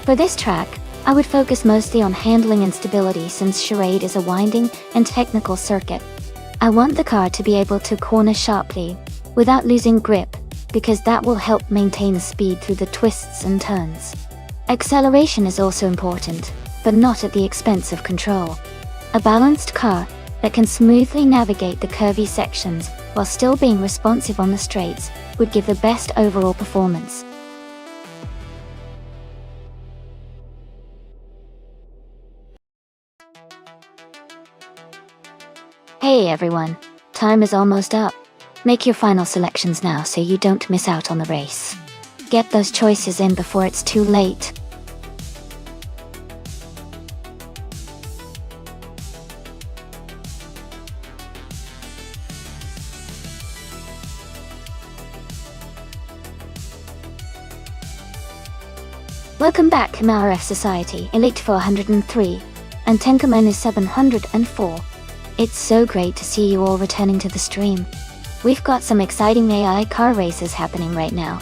For this track, I would focus mostly on handling and stability since charade is a winding and technical circuit. I want the car to be able to corner sharply, without losing grip, because that will help maintain speed through the twists and turns. Acceleration is also important, but not at the expense of control. A balanced car that can smoothly navigate the curvy sections while still being responsive on the straights would give the best overall performance. Hey everyone, time is almost up. Make your final selections now so you don't miss out on the race. Get those choices in before it's too late. Welcome back MRF Society Elite 403 and Tenkamen is 704. It's so great to see you all returning to the stream. We've got some exciting AI car races happening right now.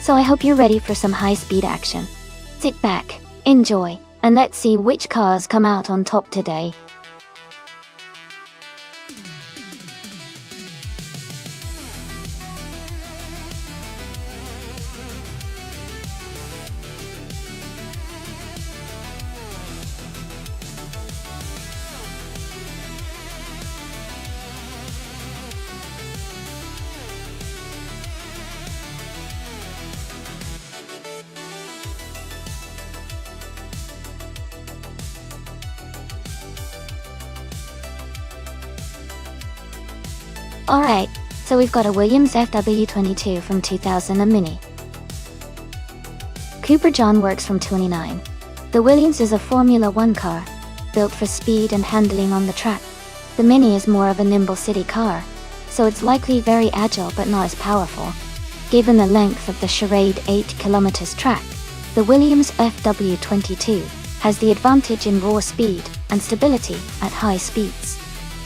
So I hope you're ready for some high-speed action. Sit back, enjoy, and let's see which cars come out on top today. Alright, so we've got a Williams FW22 from 2000 a Mini. Cooper John Works from 29. The Williams is a Formula 1 car, built for speed and handling on the track. The Mini is more of a nimble city car, so it's likely very agile but not as powerful. Given the length of the charade 8 km track, the Williams FW22 has the advantage in raw speed and stability at high speeds.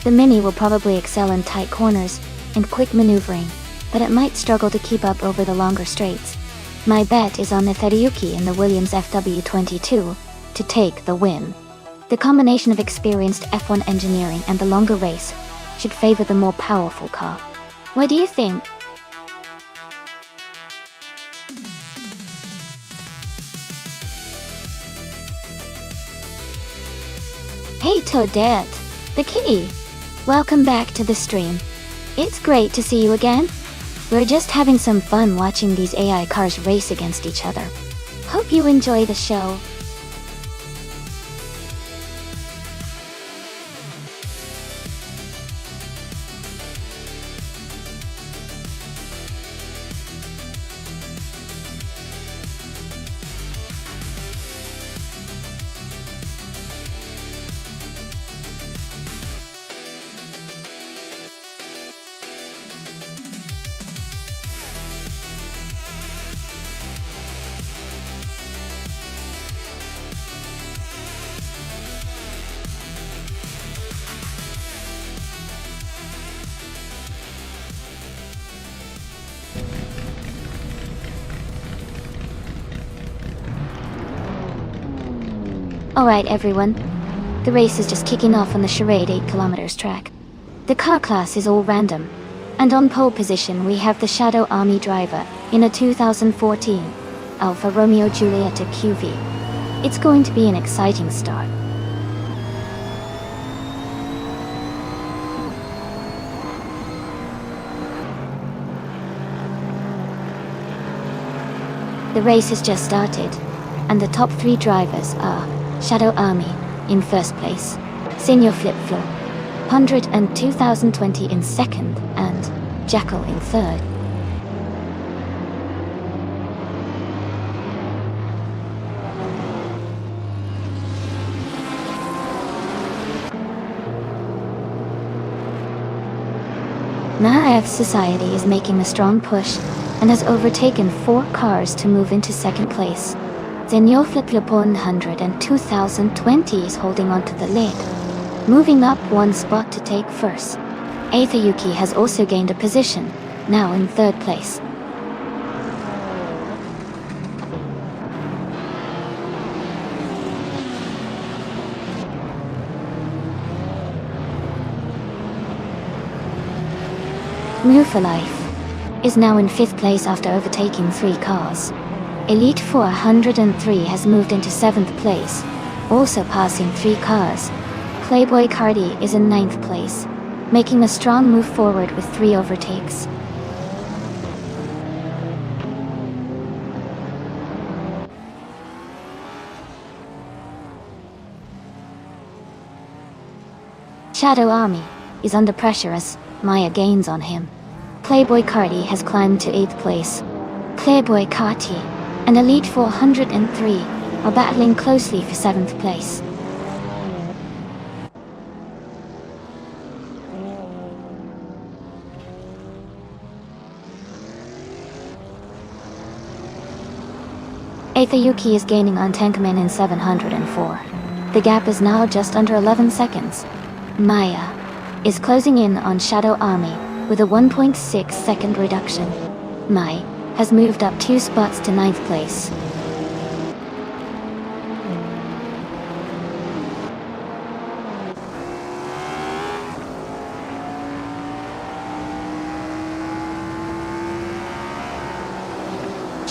The Mini will probably excel in tight corners and quick maneuvering, but it might struggle to keep up over the longer straights. My bet is on the Teruyuki in the Williams FW22 to take the win. The combination of experienced F1 engineering and the longer race should favor the more powerful car. What do you think? Hey Toadette, the kitty! Welcome back to the stream. It's great to see you again. We're just having some fun watching these AI cars race against each other. Hope you enjoy the show. Alright everyone, the race is just kicking off on the charade 8 km track. The car class is all random, and on pole position we have the Shadow Army driver in a 2014 Alfa Romeo Giulietta QV. It's going to be an exciting start. The race has just started, and the top 3 drivers are Shadow Army in first place, Senior Flip-Flop, 100 and 2020 in second, and Jackal in third. MRF Society is making a strong push and has overtaken 4 cars to move into second place. Senior Flip-Flop 100 and 2020 is holding on to the lead, moving up 1 spot to take first. Aethayuki has also gained a position, now in third place. Move for Life is now in 5th place after overtaking 3 cars. Elite 403 has moved into 7th place, also passing 3 cars. Playboy Cardi is in 9th place, making a strong move forward with 3 overtakes. Shadow Army is under pressure as Maya gains on him. Playboy Cardi has climbed to 8th place. Playboy Carti and Elite 403 are battling closely for 7th place. Aethayuki is gaining on Tankman in 704. The gap is now just under 11 seconds. Maya is closing in on Shadow Army with a 1.6 second reduction. Mai has moved up 2 spots to 9th place.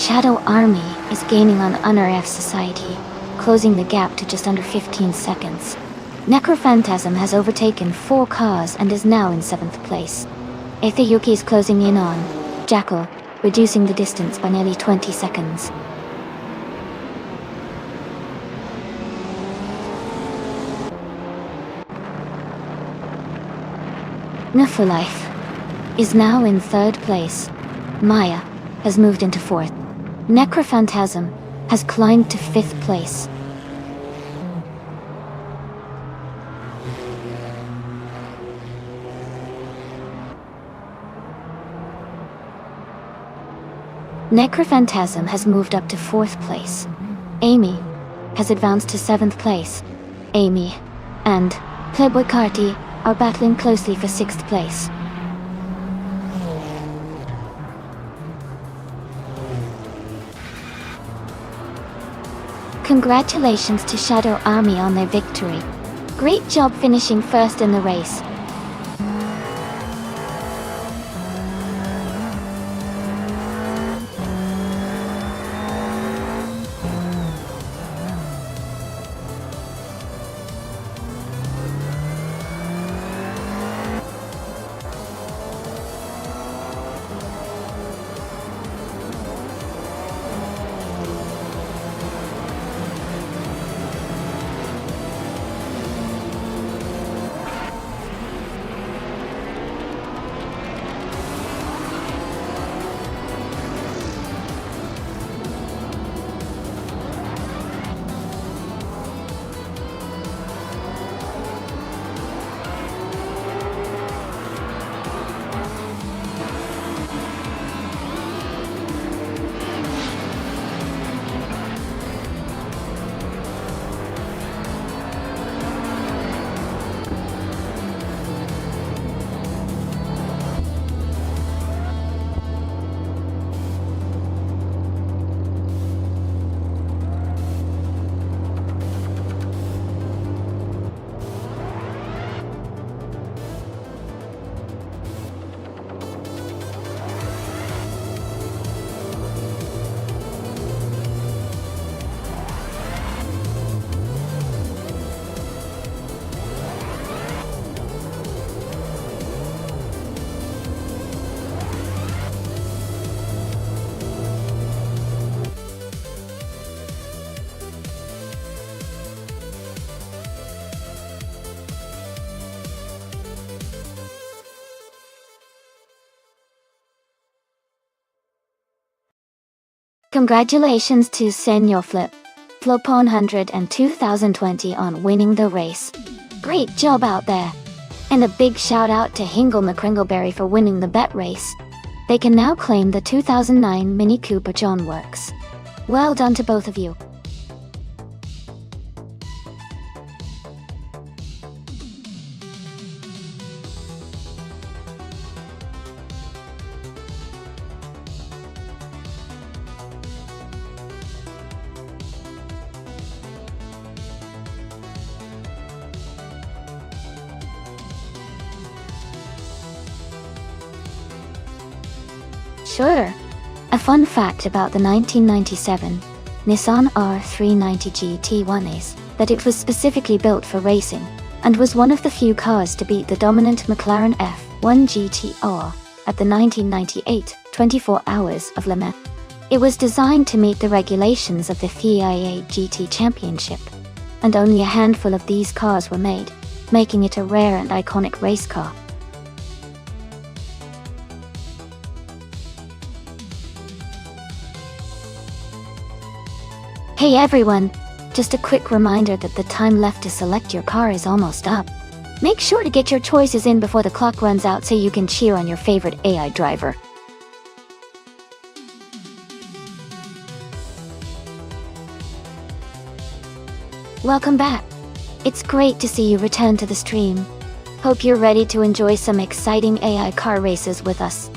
Shadow Army is gaining on Unrf Society, closing the gap to just under 15 seconds. Necrophantasm has overtaken 4 cars and is now in 7th place. Aethayuki is closing in on Jackal, reducing the distance by nearly 20 seconds. Move for Life is now in 3rd place. Maya has moved into 4th. Necrophantasm has climbed to 5th place. Necrophantasm has moved up to 4th place. Amy has advanced to 7th place. Amy and Playboy Carti are battling closely for 6th place. Congratulations to Shadow Army on their victory. Great job finishing first in the race. Congratulations to Senor Flip, Flopon 100 and 2020 on winning the race. Great job out there. And a big shout out to Hingle McCringleberry for winning the bet race. They can now claim the 2009 Mini Cooper John Works. Well done to both of you. Sure. A fun fact about the 1997 Nissan R390 GT1 is that it was specifically built for racing, and was one of the few cars to beat the dominant McLaren F1 GTR at the 1998 24 Hours of Le Mans. It was designed to meet the regulations of the FIA GT Championship, and only a handful of these cars were made, making it a rare and iconic race car. Hey everyone! Just a quick reminder that the time left to select your car is almost up. Make sure to get your choices in before the clock runs out so you can cheer on your favorite AI driver. Welcome back. It's great to see you return to the stream. Hope you're ready to enjoy some exciting AI car races with us.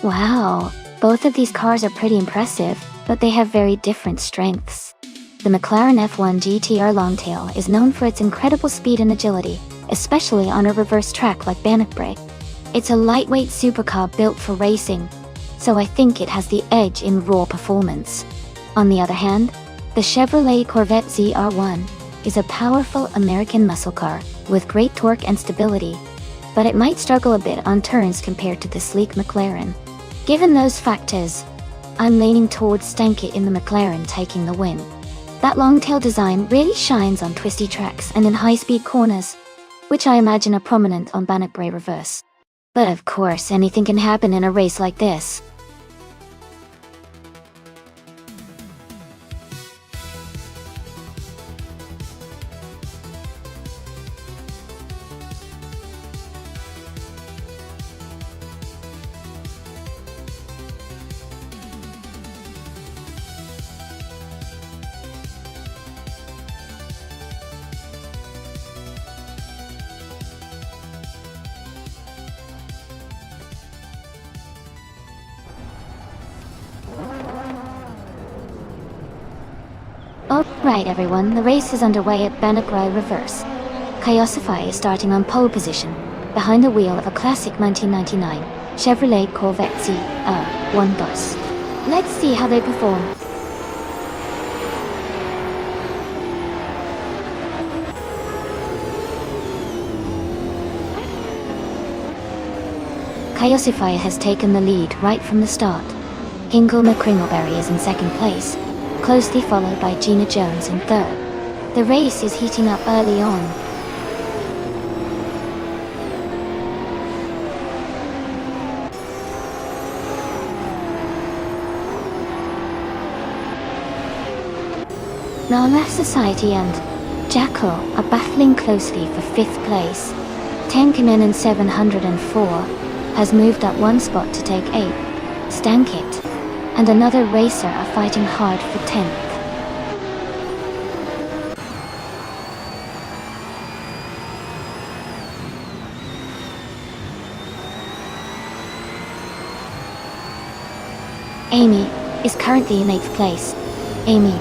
Wow, both of these cars are pretty impressive, but they have very different strengths. The McLaren F1 GTR Longtail is known for its incredible speed and agility, especially on a reverse track like Bannockbrae. It's a lightweight supercar built for racing, so I think it has the edge in raw performance. On the other hand, the Chevrolet Corvette ZR1 is a powerful American muscle car with great torque and stability, but it might struggle a bit on turns compared to the sleek McLaren. Given those factors, I'm leaning towards Stanky in the McLaren taking the win. That long-tail design really shines on twisty tracks and in high-speed corners, which I imagine are prominent on Bannockbrae Reverse. But of course, anything can happen in a race like this. Alright everyone, the race is underway at Bannockbrae Reverse. Chaosify is starting on pole position, behind the wheel of a classic 1999 Chevrolet Corvette ZR1 bus. Let's see how they perform. Chaosify has taken the lead right from the start. Hingle McCringleberry is in second place, closely followed by Gina Jones in third. The race is heating up early on. Nala Society and Jackal are battling closely for 5th place. Tankinen 704 has moved up one spot to take 8th. Stankit and another racer are fighting hard for 10th. Amy is currently in 8th place. Amy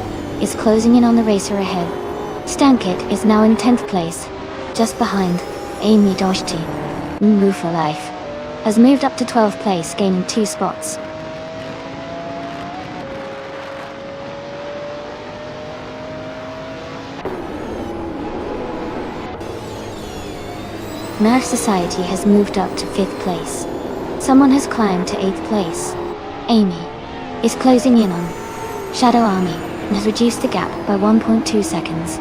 is closing in on the racer ahead. Stankit is now in 10th place, just behind Amy Doshti. Move for Life has moved up to 12th place, gaining 2 spots. Nerf Society has moved up to 5th place. Someone has climbed to 8th place. Amy is closing in on Shadow Army and has reduced the gap by 1.2 seconds.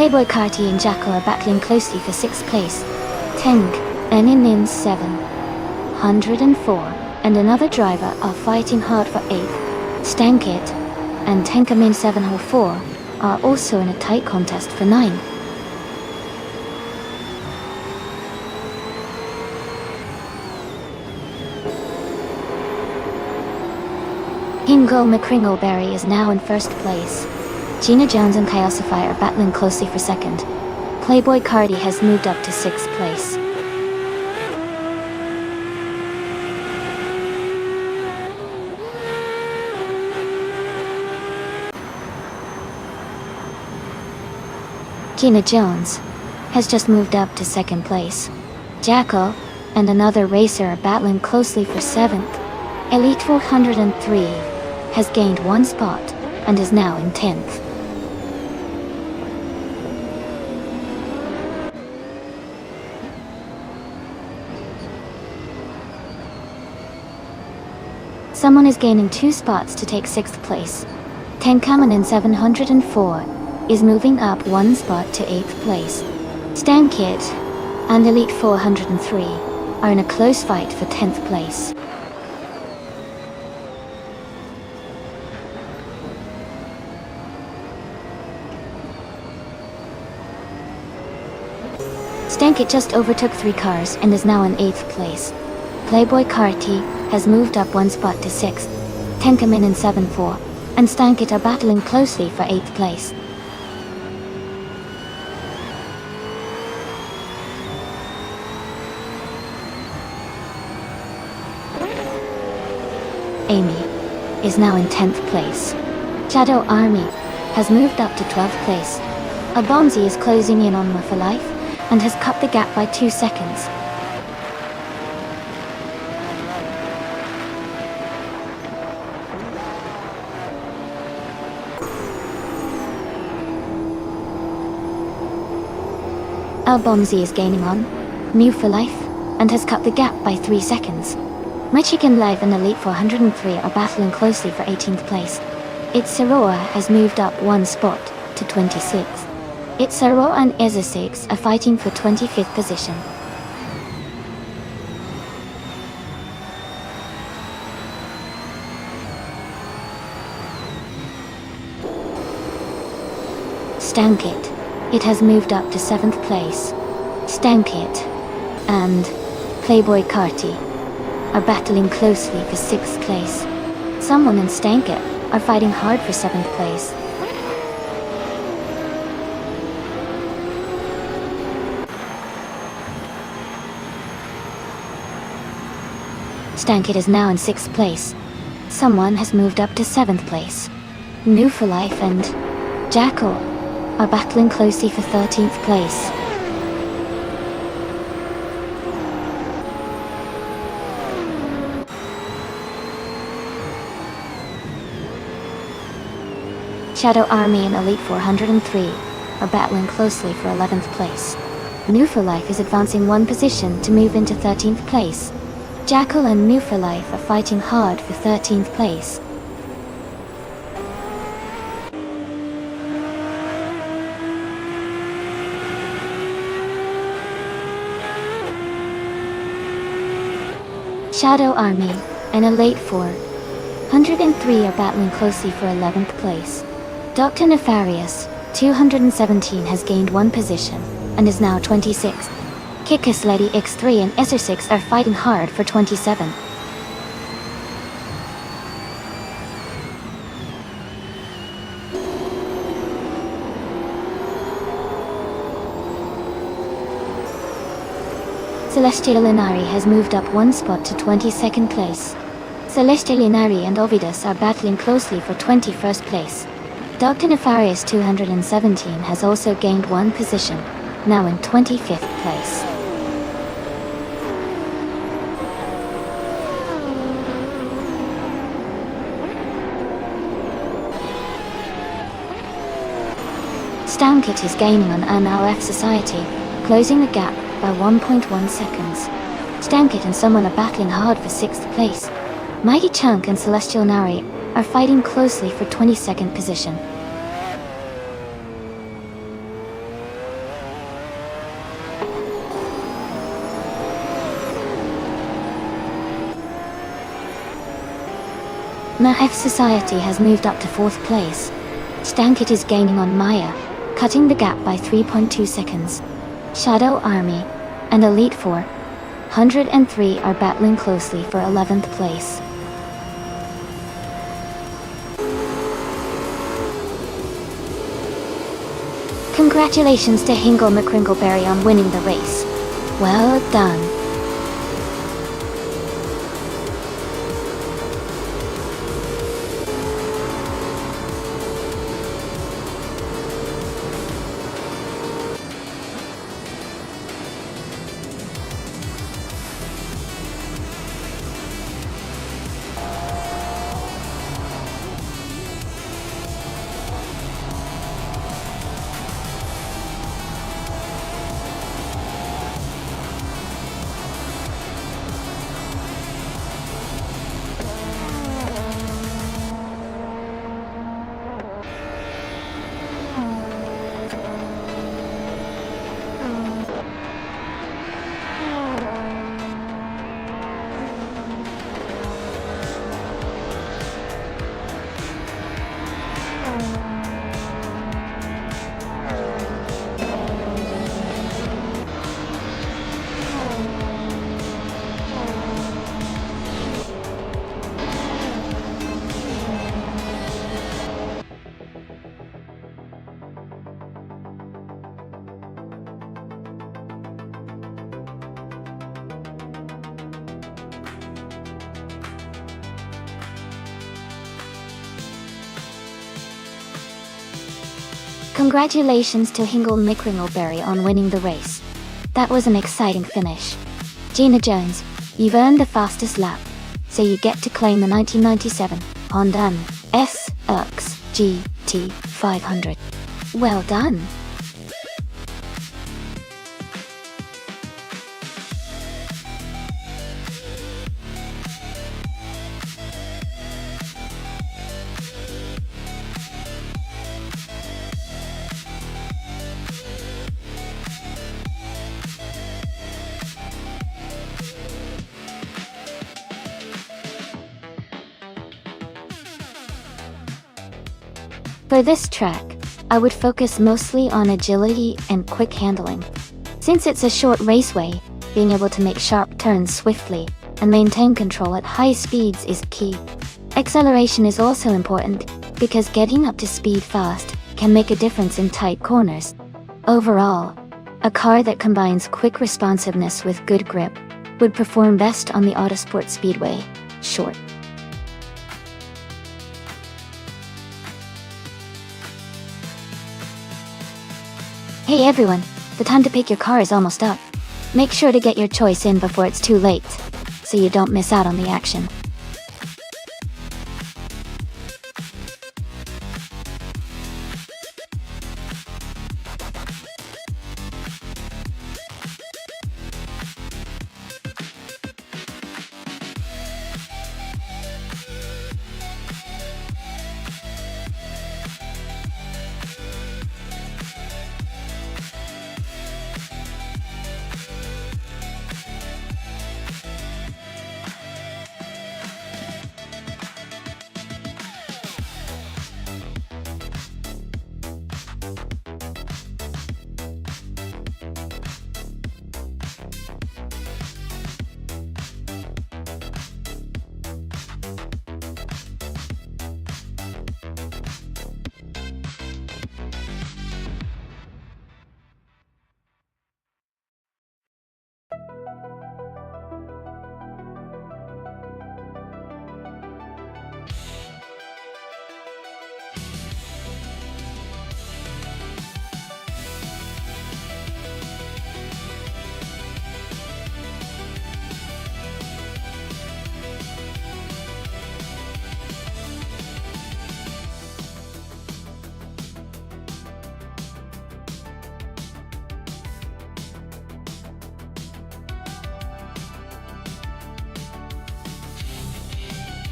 Playboy Carti and Jacko are battling closely for 6th place. Tank and Inin 704 and another driver are fighting hard for 8th. Stankit and Tankamin 704 are also in a tight contest for 9th. Hingo McCringleberry is now in 1st place. Gina Jones and Chaosify are battling closely for 2nd. Playboy Cardi has moved up to 6th place. Gina Jones has just moved up to 2nd place. Jacko and another racer are battling closely for 7th. Elite 403 has gained 1 spot and is now in 10th. Someone is gaining 2 spots to take 6th place. Tenkaman 704 is moving up 1 spot to 8th place. Stankit and Elite 403 are in a close fight for 10th place. Stankit just overtook 3 cars and is now in 8th place. Playboy Carti has moved up 1 spot to 6th. Tenkamin and 7-4 and Stankit are battling closely for 8th place. Amy is now in 10th place. Shadow Army has moved up to 12th place. Abonzi is closing in on for life and has cut the gap by 2 seconds. Albonzi is gaining on New for Life and has cut the gap by 3 seconds. Michigan Live and Elite 403 are battling closely for 18th place. Itzaroa has moved up 1 spot to 26th. Itzaroa and Ezesix are fighting for 25th position. Stankit. It has moved up to 7th place. Stankit and Playboy Carti are battling closely for 6th place. Someone and Stankit are fighting hard for 7th place. Stankit is now in 6th place. Someone has moved up to 7th place. New for Life and Jackal are battling closely for 13th place. Shadow Army and Elite 403 are battling closely for 11th place. New for Life is advancing 1 position to move into 13th place. Jackal and New for Life are fighting hard for 13th place. Shadow Army and Elite 403 are battling closely for 11th place. Dr. Nefarious 217 has gained 1 position and is now 26th. Kikis Lady X3 and Esser6 are fighting hard for 27th. Celestial Inari has moved up 1 spot to 22nd place. Celestial Inari and Ovidus are battling closely for 21st place. Dr. Nefarious 217 has also gained 1 position, now in 25th place. Stankit is gaining on NRF Society, closing the gap by 1.1 seconds. Stankit and someone are battling hard for 6th place. Mighty Chunk and Celestial Nari are fighting closely for 22nd position. Mahef Society has moved up to 4th place. Stankit is gaining on Maya, cutting the gap by 3.2 seconds. Shadow Army and Elite Four 103 are battling closely for 11th place. Congratulations to Hingle McCringleberry on winning the race. Well done. Congratulations to Hingle McCringleberry on winning the race. That was an exciting finish. Gina Jones, you've earned the fastest lap, so you get to claim the 1997 Honda SX GT 500. Well done! For this track, I would focus mostly on agility and quick handling. Since it's a short raceway, being able to make sharp turns swiftly and maintain control at high speeds is key. Acceleration is also important, because getting up to speed fast can make a difference in tight corners. Overall, a car that combines quick responsiveness with good grip would perform best on the Autosport Speedway Short. Hey everyone, the time to pick your car is almost up. Make sure to get your choice in before it's too late, so you don't miss out on the action.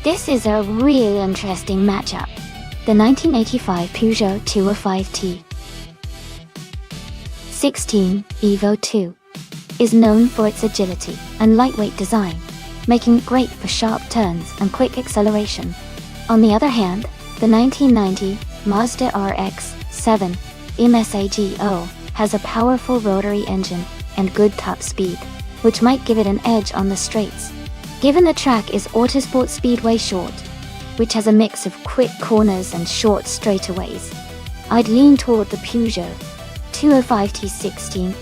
This is a really interesting matchup. The 1985 Peugeot 205T 16 Evo 2 is known for its agility and lightweight design, making it great for sharp turns and quick acceleration. On the other hand, the 1990 Mazda RX-7 MSAGO has a powerful rotary engine and good top speed, which might give it an edge on the straights. Given the track is Autosport Speedway Short, which has a mix of quick corners and short straightaways, I'd lean toward the Peugeot 205 T16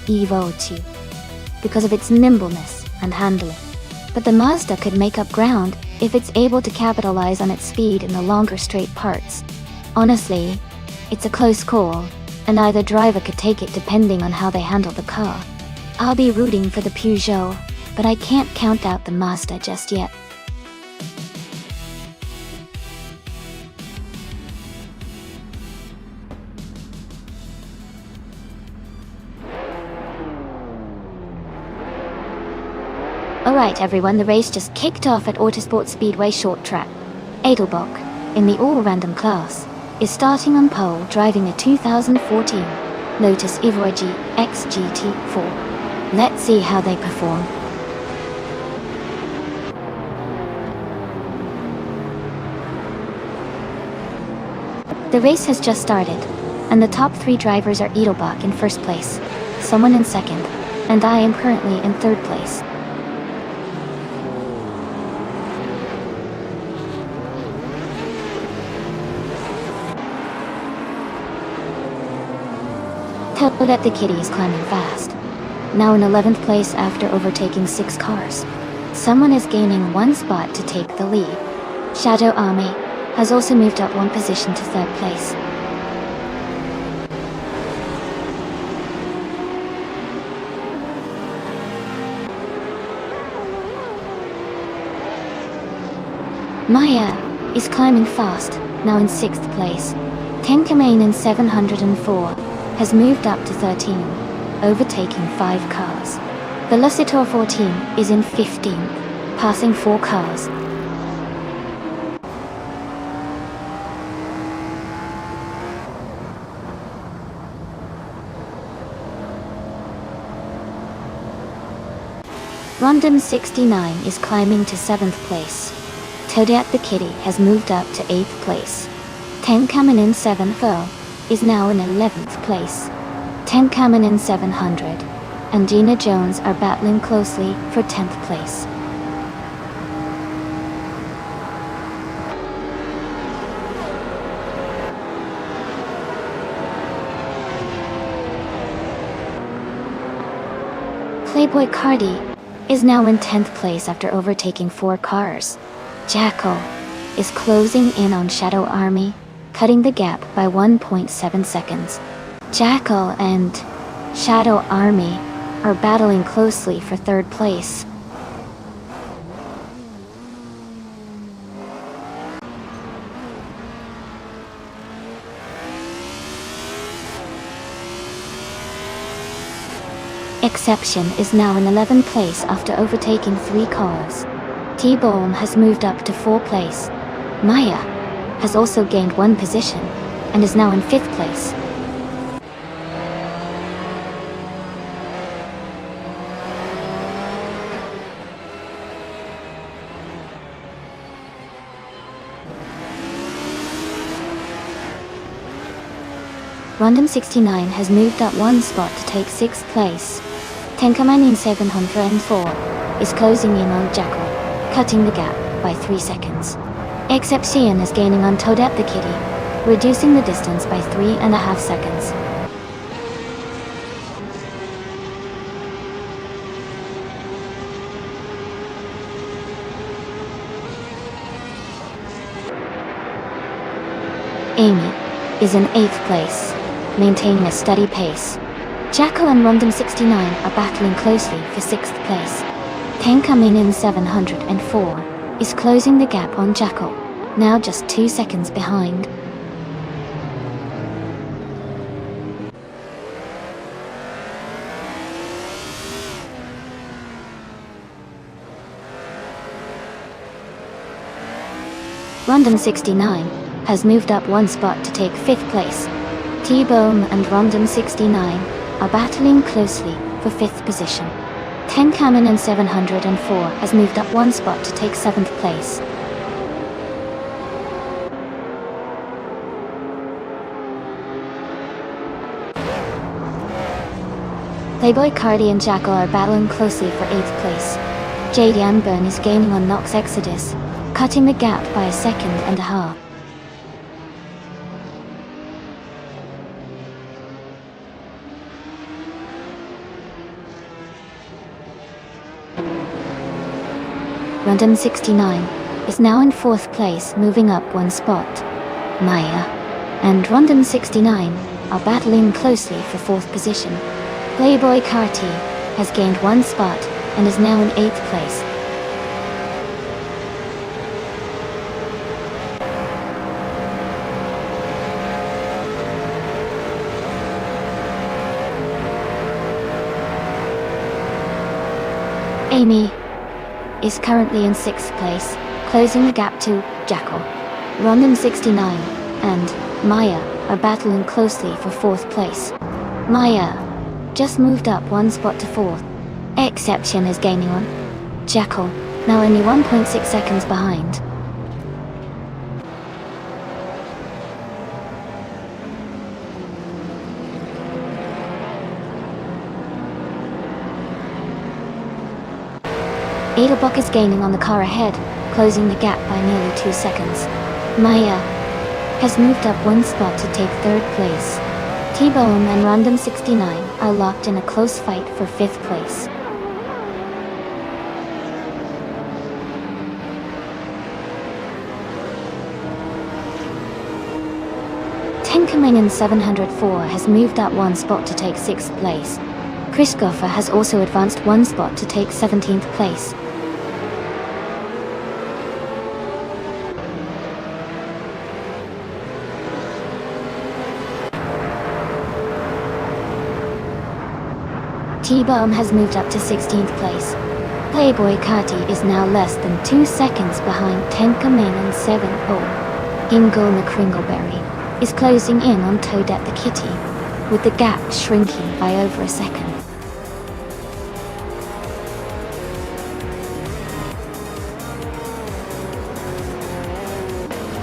Evo 2 because of its nimbleness and handling. But the Mazda could make up ground if it's able to capitalize on its speed in the longer straight parts. Honestly, it's a close call, and either driver could take it depending on how they handle the car. I'll be rooting for the Peugeot, but I can't count out the Mazda just yet. Alright everyone, the race just kicked off at Autosport Speedway Short Track. Edelbach, in the all-random class, is starting on pole driving a 2014 Lotus Evora XGT4. Let's see how they perform. The race has just started, and the top 3 drivers are Edelbach in first place, someone in second, and I am currently in third place. That the Kitty is climbing fast, now in 11th place after overtaking 6 cars. Someone is gaining 1 spot to take the lead. Shadow Army has also moved up 1 position to 3rd place. Maya is climbing fast, now in 6th place. Tenkamane in 704 has moved up to 13, overtaking 5 cars. Velocitor 14 is in 15th, passing 4 cars. Rondom 69 is climbing to 7th place. Toadette the Kitty has moved up to 8th place. Tenkamane 7 is now in 11th place. Tenkamane 700 and Gina Jones are battling closely for 10th place. Playboy Cardi is now in 10th place after overtaking 4 cars. Jackal is closing in on Shadow Army, cutting the gap by 1.7 seconds. Jackal and Shadow Army are battling closely for 3rd place. Exception is now in 11th place after overtaking 3 cars. T-Bone has moved up to 4th place. Maya has also gained 1 position and is now in 5th place. Rondom 69 has moved up 1 spot to take 6th place. Tenkamane 704 is closing in on Jackal, cutting the gap by 3 seconds. Exception is gaining on Toadette the Kitty, reducing the distance by 3.5 seconds. Amy is in 8th place, maintaining a steady pace. Jackal and Rondom 69 are battling closely for 6th place. Tenkamane 704 is closing the gap on Jackal, now just 2 seconds behind. Rondom 69 has moved up 1 spot to take 5th place. T-Bone and Rondom 69 are battling closely for 5th position. Tenkamane 704 has moved up 1 spot to take 7th place. Playboy Cardi and Jackal are battling closely for 8th place. Jade Yanburn is gaining on Nox Exodus, cutting the gap by a second and a half. Random 69 is now in 4th place, moving up 1 spot. Maya and Random 69 are battling closely for 4th position. Playboy Carti has gained 1 spot and is now in 8th place. Amy is currently in 6th place, closing the gap to Jackal. Random 69 and Maya are battling closely for 4th place. Maya just moved up 1 spot to 4th. Exception is gaining on Jackal, now only 1.6 seconds behind. Edelbach is gaining on the car ahead, closing the gap by nearly 2 seconds. Maya has moved up 1 spot to take 3rd place. T-Bone and Random 69 are locked in a close fight for 5th place. Tenkaminen 704 has moved up 1 spot to take 6th place. Chris Goffer has also advanced 1 spot to take 17th place. T-Bomb has moved up to 16th place. Playboy Carti is now less than 2 seconds behind Tenkaminen 70. Ingle McCringleberry is closing in on Toadette the Kitty, with the gap shrinking by over a second.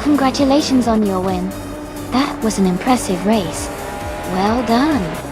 Congratulations on your win. That was an impressive race. Well done.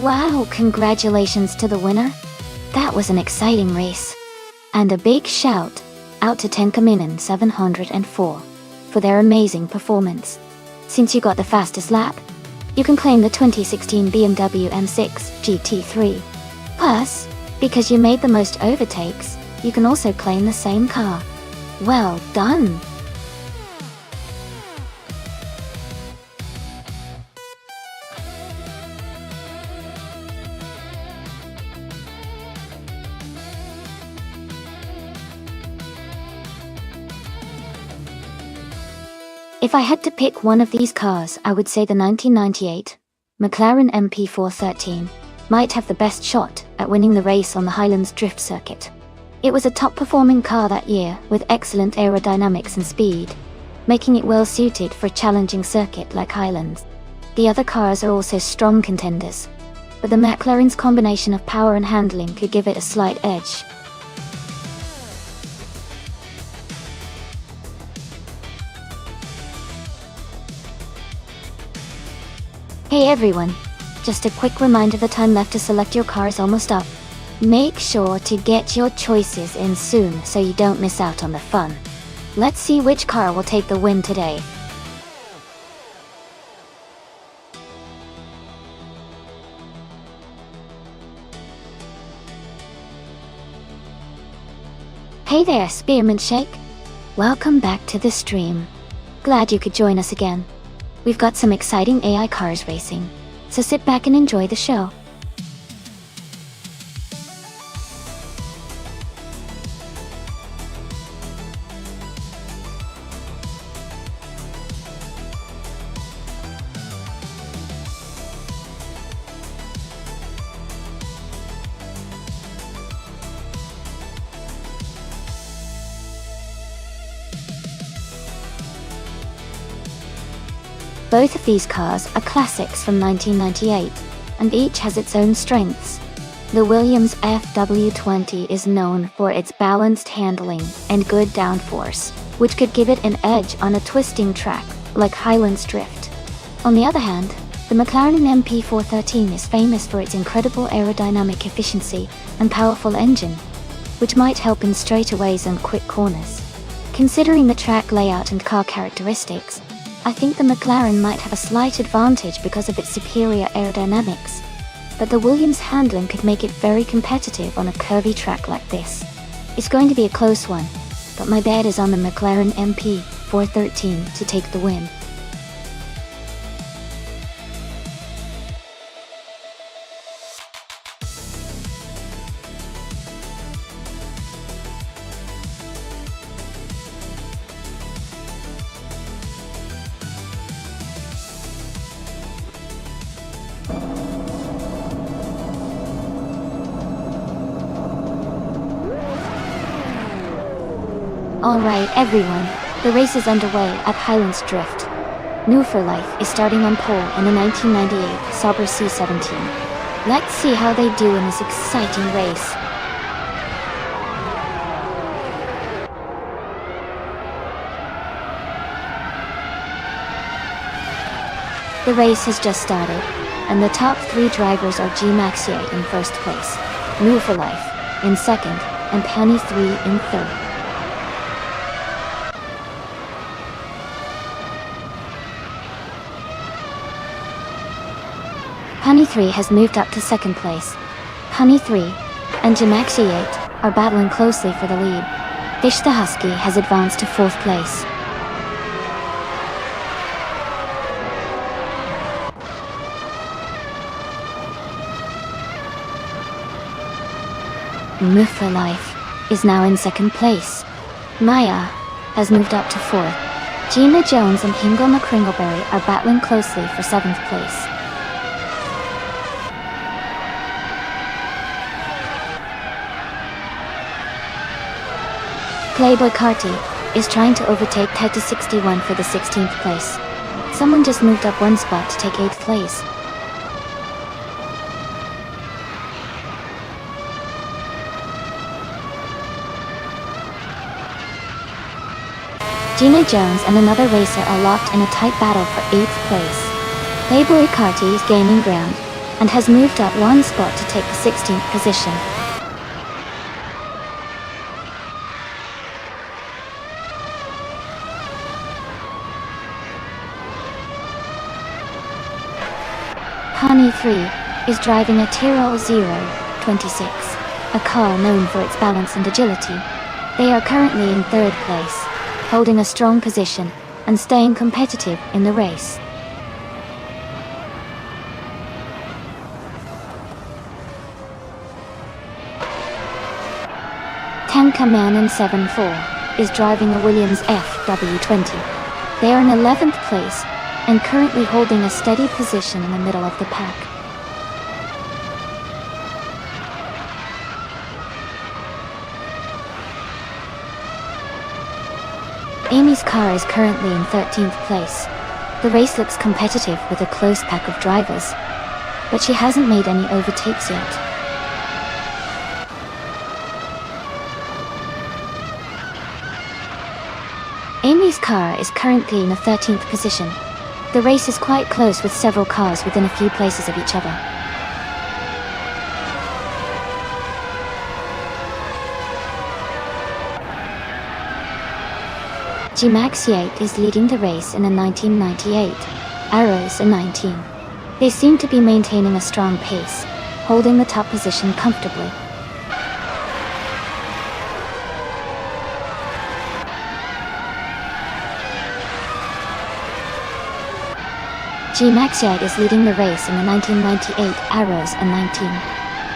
Wow, congratulations to the winner. That was an exciting race. And a big shout out to Tenkaminen 704 for their amazing performance. Since you got the fastest lap, you can claim the 2016 BMW M6 GT3. Plus, because you made the most overtakes, you can also claim the same car. Well done! If I had to pick one of these cars, I would say the 1998 McLaren MP413 might have the best shot at winning the race on the Highlands Drift circuit. It was a top-performing car that year with excellent aerodynamics and speed, making it well suited for a challenging circuit like Highlands. The other cars are also strong contenders, but the McLaren's combination of power and handling could give it a slight edge. Hey everyone, just a quick reminder, the time left to select your car is almost up. Make sure to get your choices in soon so you don't miss out on the fun. Let's see which car will take the win today. Hey there, Spearmint Shake. Welcome back to the stream. Glad you could join us again. We've got some exciting AI cars racing, so sit back and enjoy the show. Both of these cars are classics from 1998, and each has its own strengths. The Williams FW20 is known for its balanced handling and good downforce, which could give it an edge on a twisting track like Highlands Drift. On the other hand, the McLaren MP413 is famous for its incredible aerodynamic efficiency and powerful engine, which might help in straightaways and quick corners. Considering the track layout and car characteristics, I think the McLaren might have a slight advantage because of its superior aerodynamics, but the Williams handling could make it very competitive on a curvy track like this. It's going to be a close one, but my bet is on the McLaren MP413 to take the win. Alright everyone, the race is underway at Highlands Drift. New for Life is starting on pole in the 1998 Sauber C17. Let's see how they do in this exciting race. The race has just started, and the top three drivers are G Maxier in first place, New for Life in second, and Penny 3 in third. Penny 3 has moved up to second place. Penny 3 and Jamaxi 8 are battling closely for the lead. Fish the Husky has advanced to fourth place. Move for Life is now in second place. Maya has moved up to fourth. Gina Jones and Hingle McCringleberry are battling closely for seventh place. Playboy Carty is trying to overtake Teta 61 for the 16th place. Someone just moved up one spot to take 8th place. Gina Jones and another racer are locked in a tight battle for 8th place. Playboy Carty is gaining ground and has moved up one spot to take the 16th position. Honey 3 is driving a Tyrrell 026, a car known for its balance and agility. They are currently in third place, holding a strong position and staying competitive in the race. Tanka Man in 7-4 is driving a Williams FW20. They are in 11th place, and currently holding a steady position in the middle of the pack. Amy's car is currently in 13th place. The race looks competitive with a close pack of drivers, but she hasn't made any overtakes yet. Amy's car is currently in the 13th position. The race is quite close with several cars within a few places of each other. G-Max-8 is leading the race in a 1998, Arrows a 19. They seem to be maintaining a strong pace, holding the top position comfortably. G-Max-8 is leading the race in the 1998 Arrows a 19.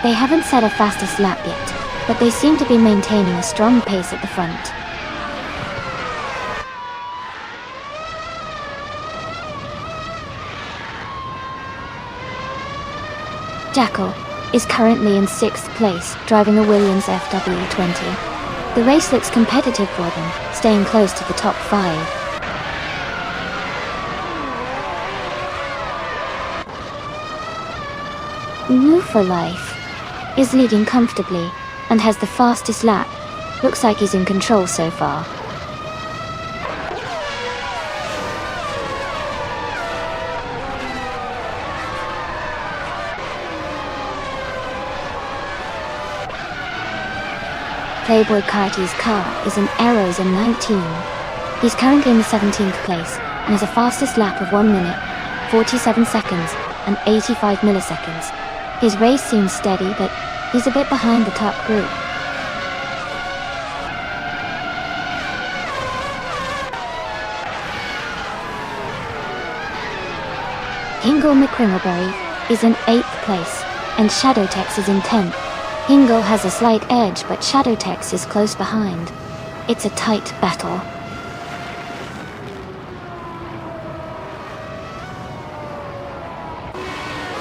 They haven't set a fastest lap yet, but they seem to be maintaining a strong pace at the front. Jackal is currently in 6th place, driving a Williams FW20. The race looks competitive for them, staying close to the top 5. Move for Life is leading comfortably and has the fastest lap. Looks like he's in control so far. Playboy Carti's car is in Arrows in 19. He's currently in the 17th place and has a fastest lap of 1 minute, 47 seconds, and 85 milliseconds. His race seems steady, but he's a bit behind the top group. Hingle McCringleberry is in 8th place, and Shadowtex is in 10th. Hingle has a slight edge, but Shadowtex is close behind. It's a tight battle.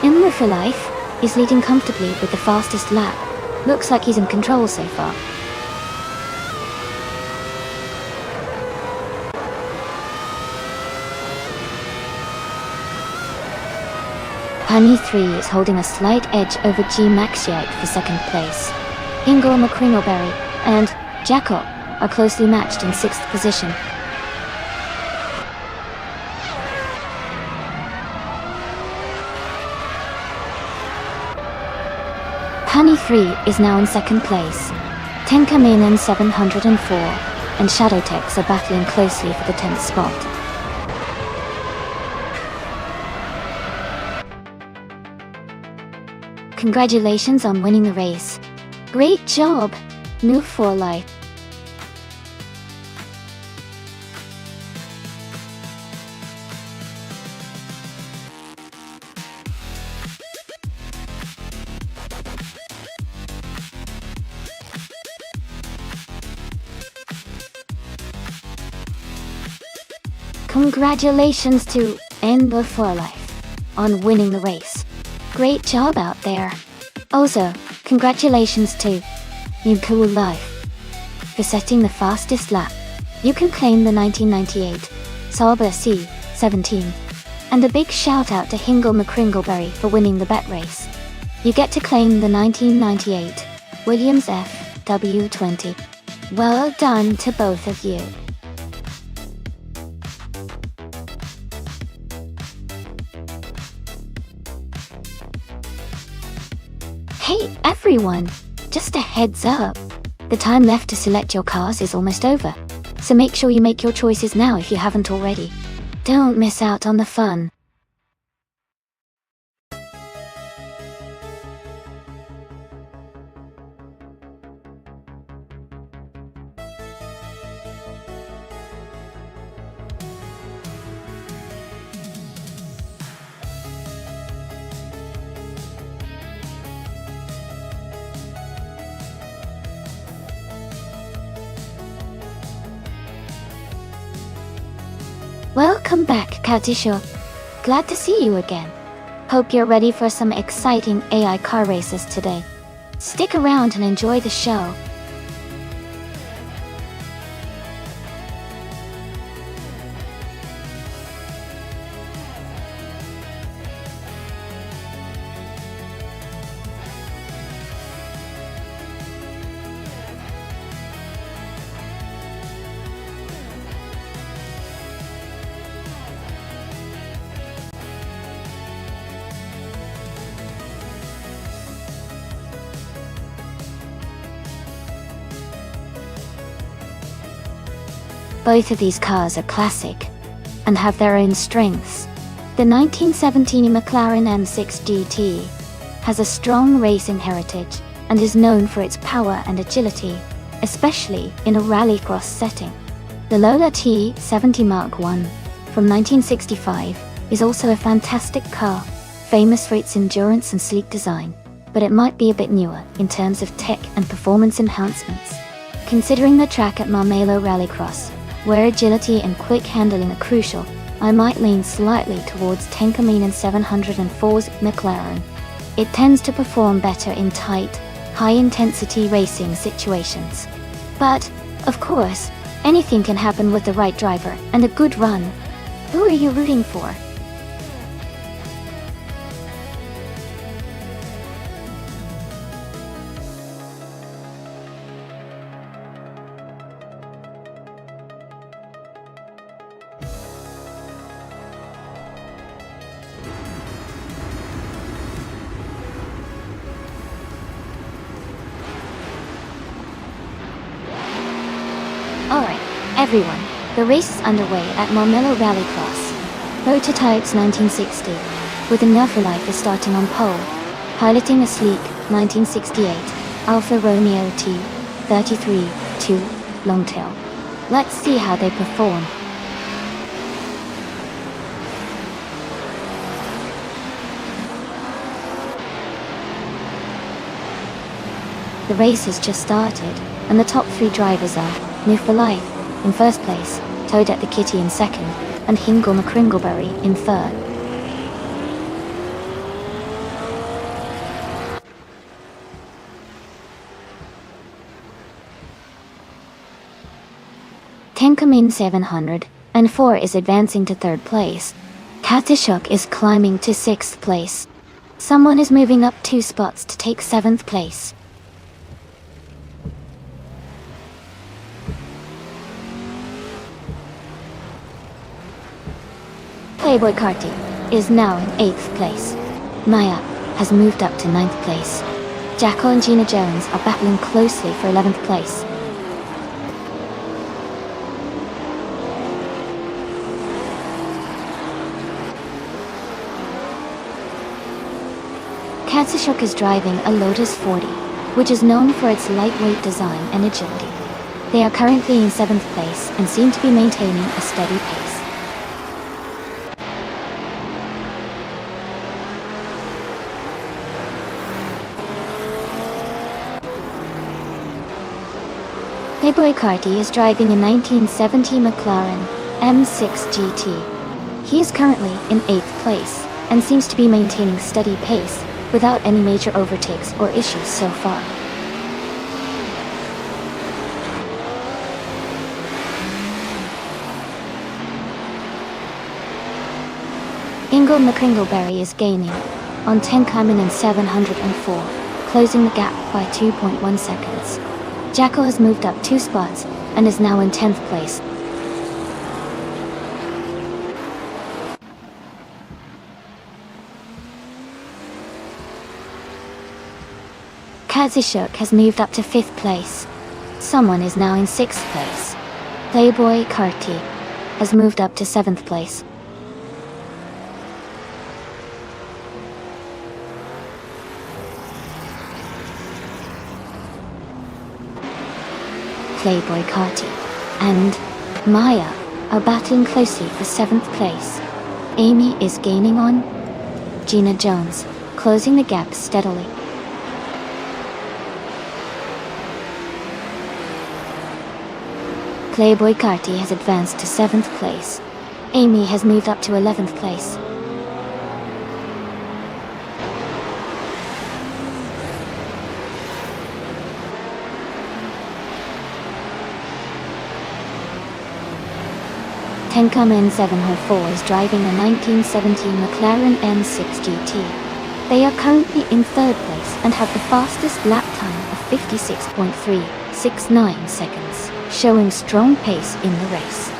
Move for Life is leading comfortably with the fastest lap. Looks like he's in control so far. Honey 3 is holding a slight edge over G-Max-8 for 2nd place. Hingle McCringleberry and Jackal are closely matched in 6th position. Honey 3 is now in 2nd place. Tenka Mainen 704 and Shadowtex are battling closely for the 10th spot. Congratulations on winning the race. Great job, Move for Life. Congratulations to Move for Life on winning the race. Great job out there. Also, congratulations to Cool Life for setting the fastest lap. You can claim the 1998 Sauber C17. And a big shout out to Hingle McCringleberry for winning the bet race. You get to claim the 1998 Williams FW20. Well done to both of you. Hey everyone, just a heads up. The time left to select your cars is almost over, so make sure you make your choices now if you haven't already. Don't miss out on the fun. Welcome back, Katisha. Glad to see you again. Hope you're ready for some exciting AI car races today. Stick around and enjoy the show. Both of these cars are classic and have their own strengths. The 1917 McLaren M6 GT has a strong racing heritage and is known for its power and agility, especially in a rallycross setting. The Lola T70 Mark I from 1965 is also a fantastic car, famous for its endurance and sleek design, but it might be a bit newer in terms of tech and performance enhancements. Considering the track at Marmelo Rallycross, where agility and quick handling are crucial, I might lean slightly towards Tenkamin 704's McLaren. It tends to perform better in tight, high-intensity racing situations. But, of course, anything can happen with the right driver and a good run. Who are you rooting for? Alright, everyone, the race is underway at Marmelo Rallycross. Prototypes 1960, with Enough Life is starting on pole, piloting a sleek 1968 Alfa Romeo T33-2 Longtail. Let's see how they perform. The race has just started, and the top three drivers are New for Life in first place, Toadette the Kitty in second, and Hingle McCringleberry in third. Tenkamin 704 is advancing to third place. Katishuk is climbing to sixth place. Someone is moving up 2 spots to take seventh place. Playboy Carty is now in 8th place. Maya has moved up to 9th place. Jacko and Gina Jones are battling closely for 11th place. Katsushuk is driving a Lotus 40, which is known for its lightweight design and agility. They are currently in 7th place and seem to be maintaining a steady pace. Playboy Carty is driving a 1970 McLaren M6 GT. He is currently in 8th place and seems to be maintaining steady pace without any major overtakes or issues so far. Ingle McCringleberry is gaining on Tenkamin 704, closing the gap by 2.1 seconds. Jacko has moved up 2 spots and is now in 10th place. Kazushuk has moved up to 5th place. Someone is now in 6th place. Playboy Carty has moved up to 7th place. Playboy Carty and Maya are battling closely for 7th place. Amy is gaining on Gina Jones, closing the gap steadily. Playboy Carty has advanced to 7th place. Amy has moved up to 11th place. Tencom N704 is driving a 1917 McLaren M6 GT. They are currently in 3rd place and have the fastest lap time of 56.369 seconds, showing strong pace in the race.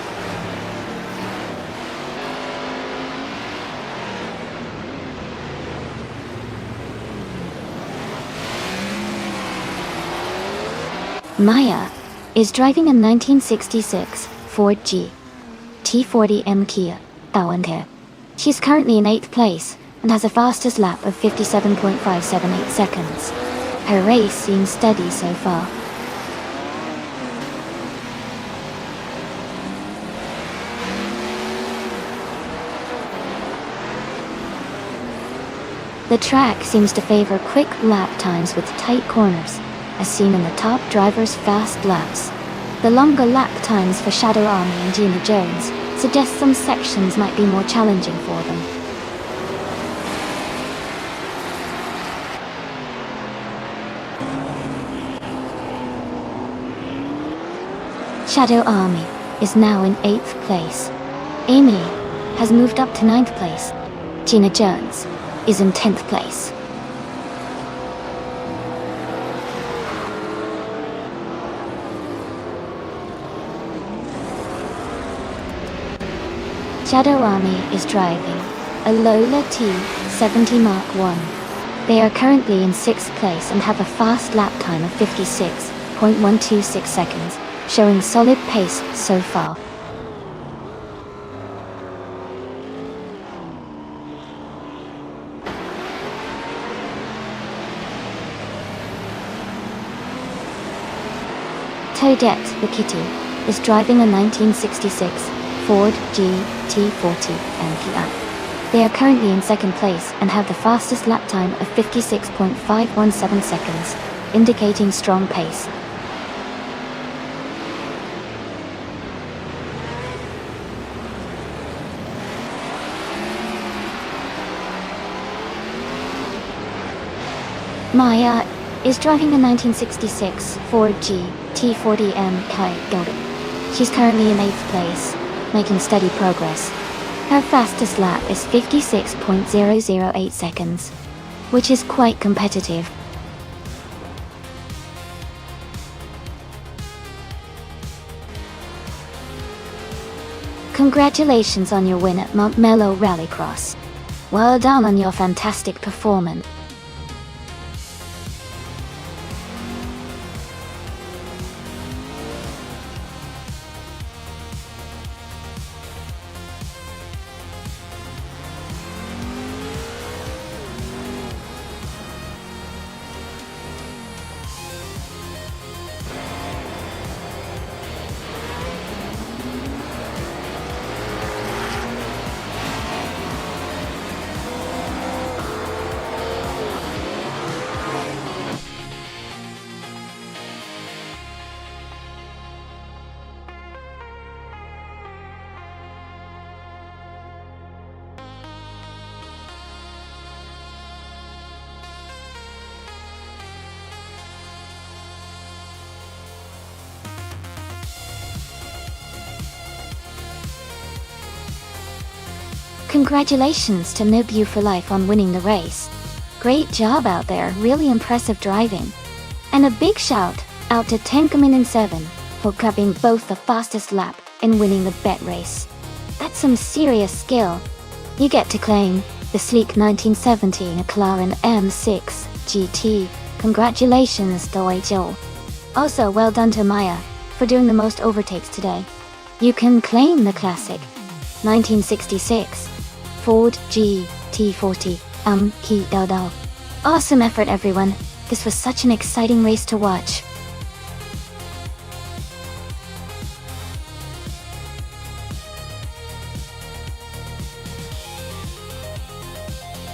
Maya is driving a 1966 Ford T40M Kia Tawante. She's currently in 8th place and has a fastest lap of 57.578 seconds. Her race seems steady so far. The track seems to favor quick lap times with tight corners, as seen in the top drivers' fast laps. The longer lap times for Shadow Army and Gina Jones suggest some sections might be more challenging for them. Shadow Army is now in 8th place. Amy has moved up to 9th place. Gina Jones is in 10th place. Shadow Army is driving a Lola T70 Mark I. They are currently in 6th place and have a fast lap time of 56.126 seconds, showing solid pace so far. Toadette the Kitty is driving a 1966 Ford GT40 MPI. They are currently in 2nd place and have the fastest lap time of 56.517 seconds, indicating strong pace. Maya is driving a 1966 Ford GT40M Golden. She's currently in 8th place, making steady progress. Her fastest lap is 56.008 seconds, which is quite competitive. Congratulations on your win at Mount Mellow Rallycross. Well done on your fantastic performance. Congratulations to Nib You for Life on winning the race. Great job out there, really impressive driving. And a big shout out to Tenkamin7 for grabbing both the fastest lap and winning the bet race. That's some serious skill. You get to claim the sleek 1970 McLaren M6 GT. Congratulations, Doijo. Also, well done to Maya for doing the most overtakes today. You can claim the classic 1966 Ford GT40 Ki Dao Dao. Awesome effort, everyone. This was such an exciting race to watch.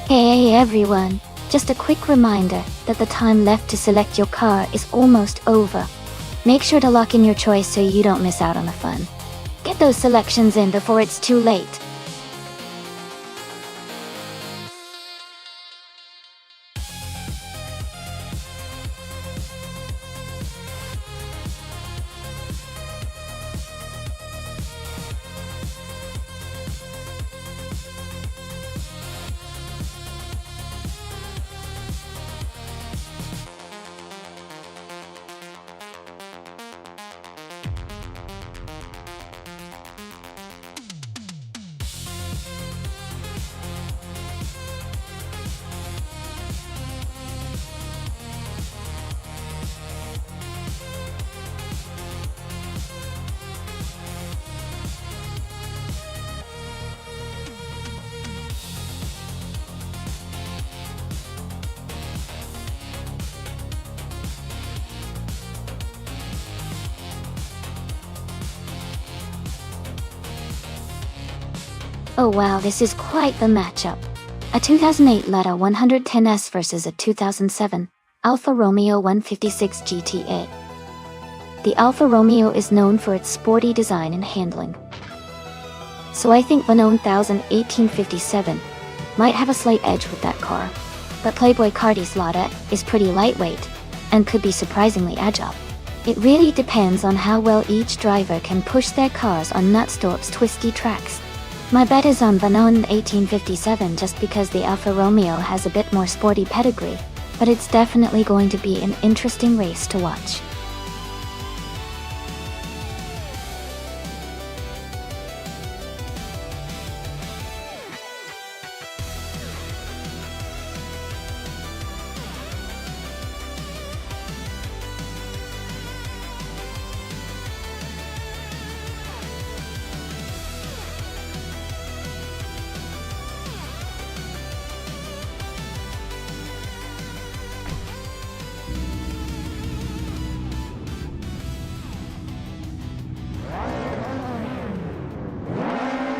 Hey everyone, just a quick reminder that the time left to select your car is almost over. Make sure to lock in your choice so you don't miss out on the fun. Get those selections in before it's too late. Oh wow, this is quite the matchup. A 2008 Lada 110S versus a 2007 Alfa Romeo 156 GTA. The Alfa Romeo is known for its sporty design and handling. So I think the 1857 might have a slight edge with that car. But Playboy Carti's Lada is pretty lightweight and could be surprisingly agile. It really depends on how well each driver can push their cars on Nonstop's twisty tracks. My bet is on the 1857 just because the Alfa Romeo has a bit more sporty pedigree, but it's definitely going to be an interesting race to watch.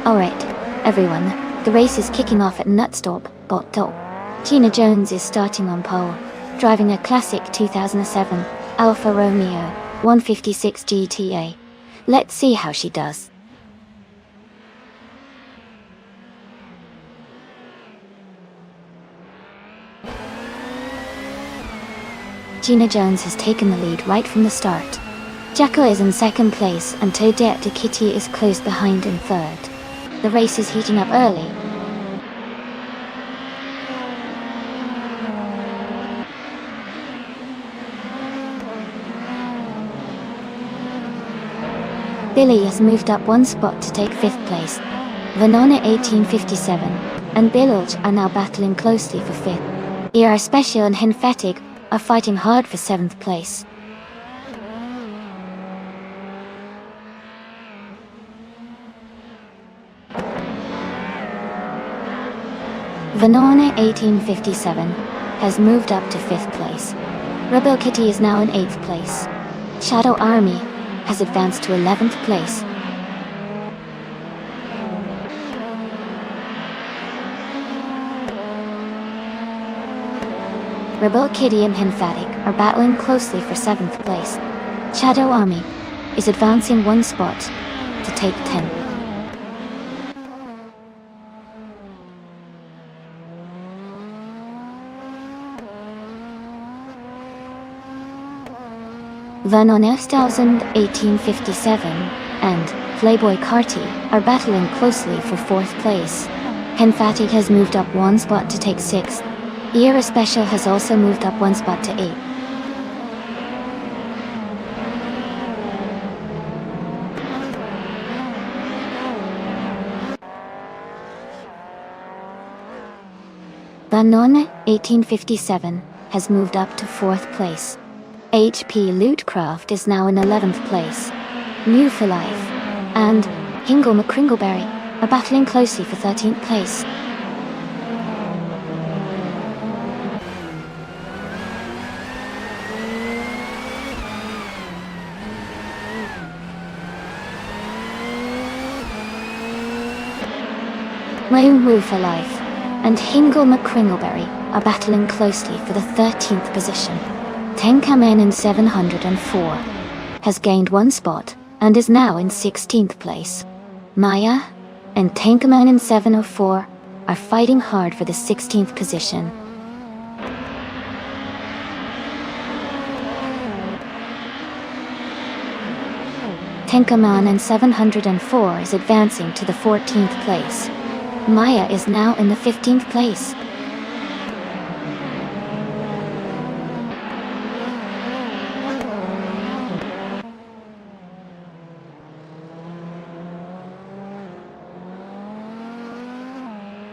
Alright, everyone, the race is kicking off at Nonstop, Botto. Gina Jones is starting on pole, driving a classic 2007 Alfa Romeo 156 GTA. Let's see how she does. Gina Jones has taken the lead right from the start. Jacko is in second place and Toadette Kitty is close behind in third. The race is heating up early. Billy has moved up one spot to take 5th place. Venona 1857 and Bilge are now battling closely for 5th. ER Special and Hinfatig are fighting hard for 7th place. Venona 1857 has moved up to 5th place. Rebel Kitty is now in 8th place. Shadow Army has advanced to 11th place. Rebel Kitty and Hinfatig are battling closely for 7th place. Shadow Army is advancing one spot to take 10th. Venona 1857 and Playboy Carti are battling closely for 4th place. Hinfatig has moved up one spot to take 6th. ER Special has also moved up one spot to 8th. Venona 1857 has moved up to 4th place. HP Lootcraft is now in 11th place. New for Life and Hingle McCringleberry are battling closely for 13th place. Moo for Life and Hingle McCringleberry are battling closely for the 13th position. Tenkamen in 704 has gained one spot and is now in 16th place. Maya and Tankman in 704 are fighting hard for the 16th position. Tenkaman in 704 is advancing to the 14th place. Maya is now in the 15th place.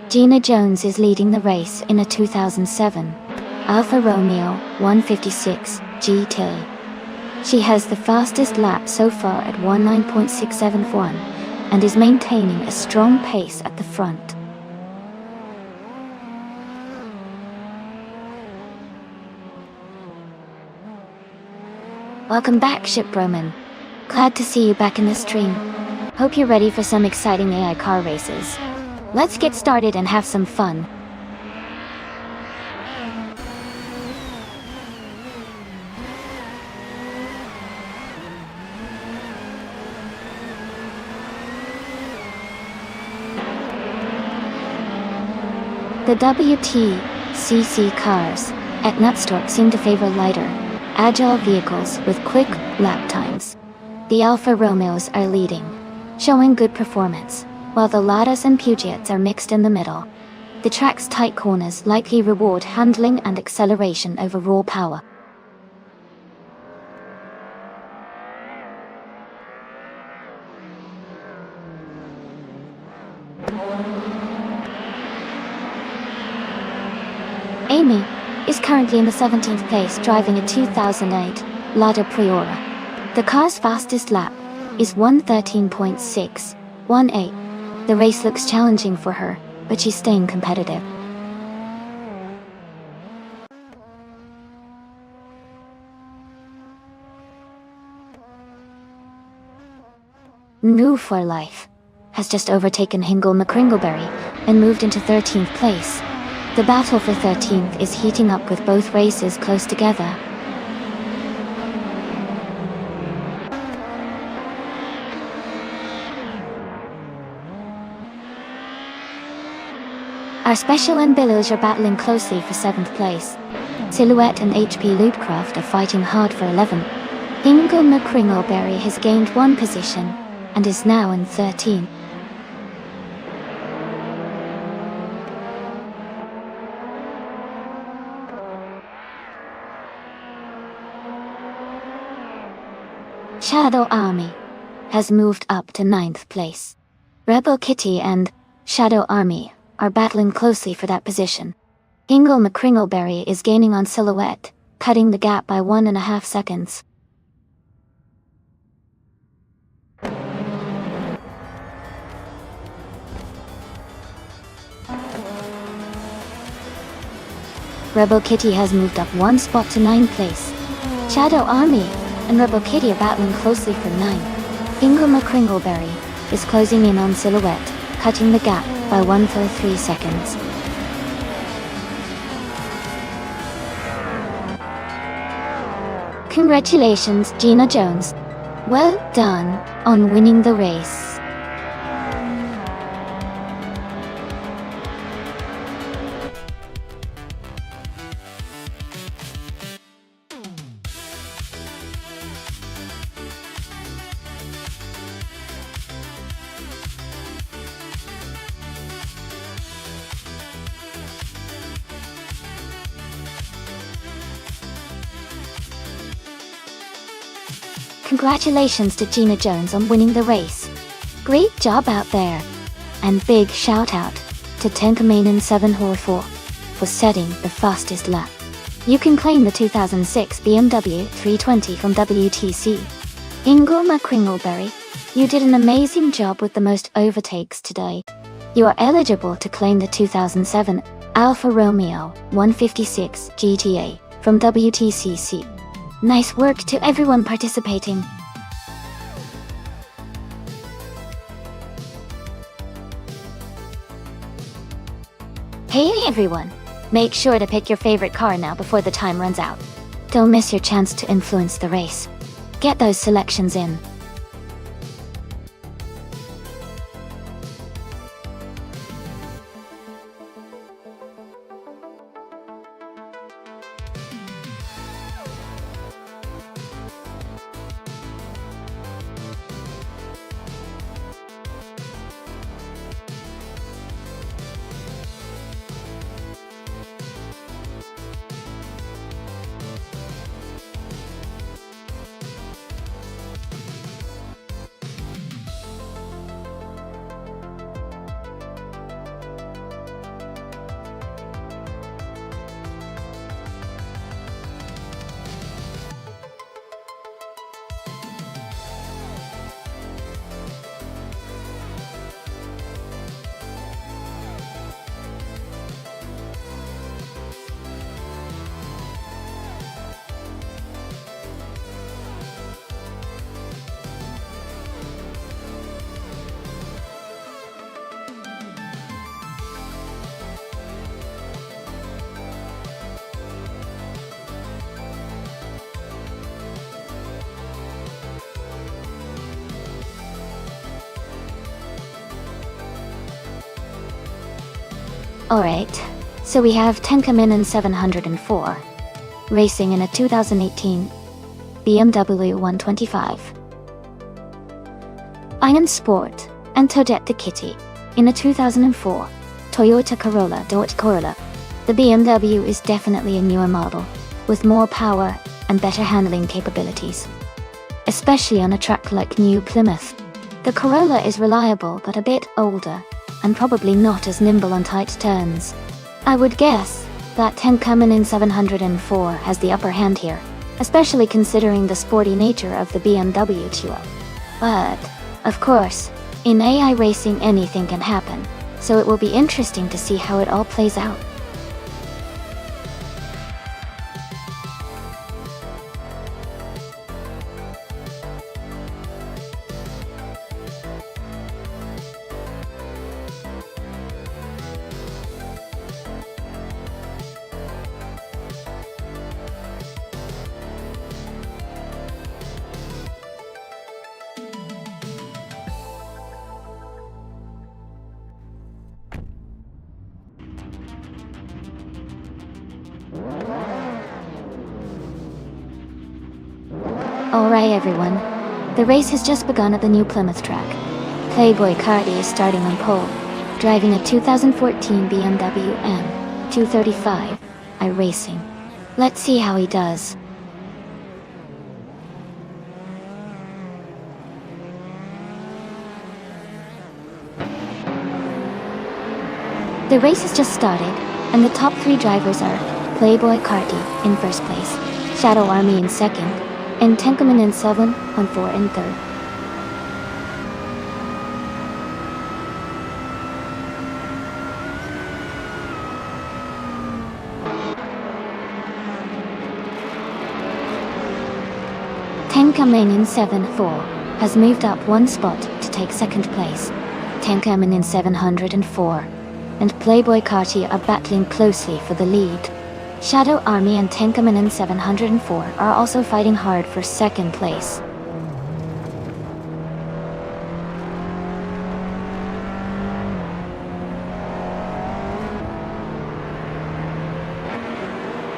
Gina Jones is leading the race in a 2007 Alfa Romeo 156 GT. She has the fastest lap so far at 19.671 and is maintaining a strong pace at the front. Welcome back, Shipbroman. Glad to see you back in the stream. Hope you're ready for some exciting AI car races. Let's get started and have some fun. The WTCC cars at Nonstop seem to favor lighter, agile vehicles with quick lap times. The Alfa Romeos are leading, showing good performance, while the Ladas and Peugeots are mixed in the middle. The track's tight corners likely reward handling and acceleration over raw power. Amy is currently in the 17th place driving a 2008 Lada Priora. The car's fastest lap is 1:13.618. The race looks challenging for her, but she's staying competitive. New for Life has just overtaken Hingle McCringleberry and moved into 13th place. The battle for 13th is heating up with both races close together. Our Special and Billows are battling closely for 7th place. Silhouette and HP Loopcraft are fighting hard for 11th. Hingle McCringleberry has gained 1 position and is now in 13th. Shadow Army has moved up to 9th place. Rebel Kitty and Shadow Army are battling closely for that position. Hingle McCringleberry is gaining on Silhouette, cutting the gap by 1.5 seconds. Rebel Kitty has moved up 1 spot to 9th place. Shadow Army and Rebel Kitty are battling closely for 9th. Hingle McCringleberry is closing in on Silhouette, cutting the gap by 1.3 seconds. Congratulations, Gina Jones. Well done on winning the race. Congratulations to Gina Jones on winning the race. Great job out there. And big shout out to Tenkamainen 744 for setting the fastest lap. You can claim the 2006 BMW 320 from WTC. Hingle McCringleberry, you did an amazing job with the most overtakes today. You are eligible to claim the 2007 Alfa Romeo 156 GTA from WTCC. Nice work to everyone participating. Hey everyone! Make sure to pick your favorite car now before the time runs out. Don't miss your chance to influence the race. Get those selections in. Alright, so we have Tenkamin 704, racing in a 2018 BMW 125. Iron Sport and Toadette the Kitty in a 2004 Toyota Corolla. The BMW is definitely a newer model, with more power and better handling capabilities, especially on a track like New Plymouth. The Corolla is reliable but a bit older, and probably not as nimble on tight turns. I would guess that Tenkamin 704 has the upper hand here, especially considering the sporty nature of the BMW duo. But, of course, in AI racing anything can happen, so it will be interesting to see how it all plays out. Alright everyone, the race has just begun at the New Plymouth track. Playboy Cardi is starting on pole, driving a 2014 BMW M235 iRacing. Let's see how he does. The race has just started, and the top 3 drivers are Playboy Cardi in first place, Shadow Army in second, and Tenkamin 714 in third. Tenkamin 74 has moved up 1 spot to take second place. Tenkamin 704 and Playboy Carti are battling closely for the lead. Shadow Army and Tenkamin 704 are also fighting hard for second place.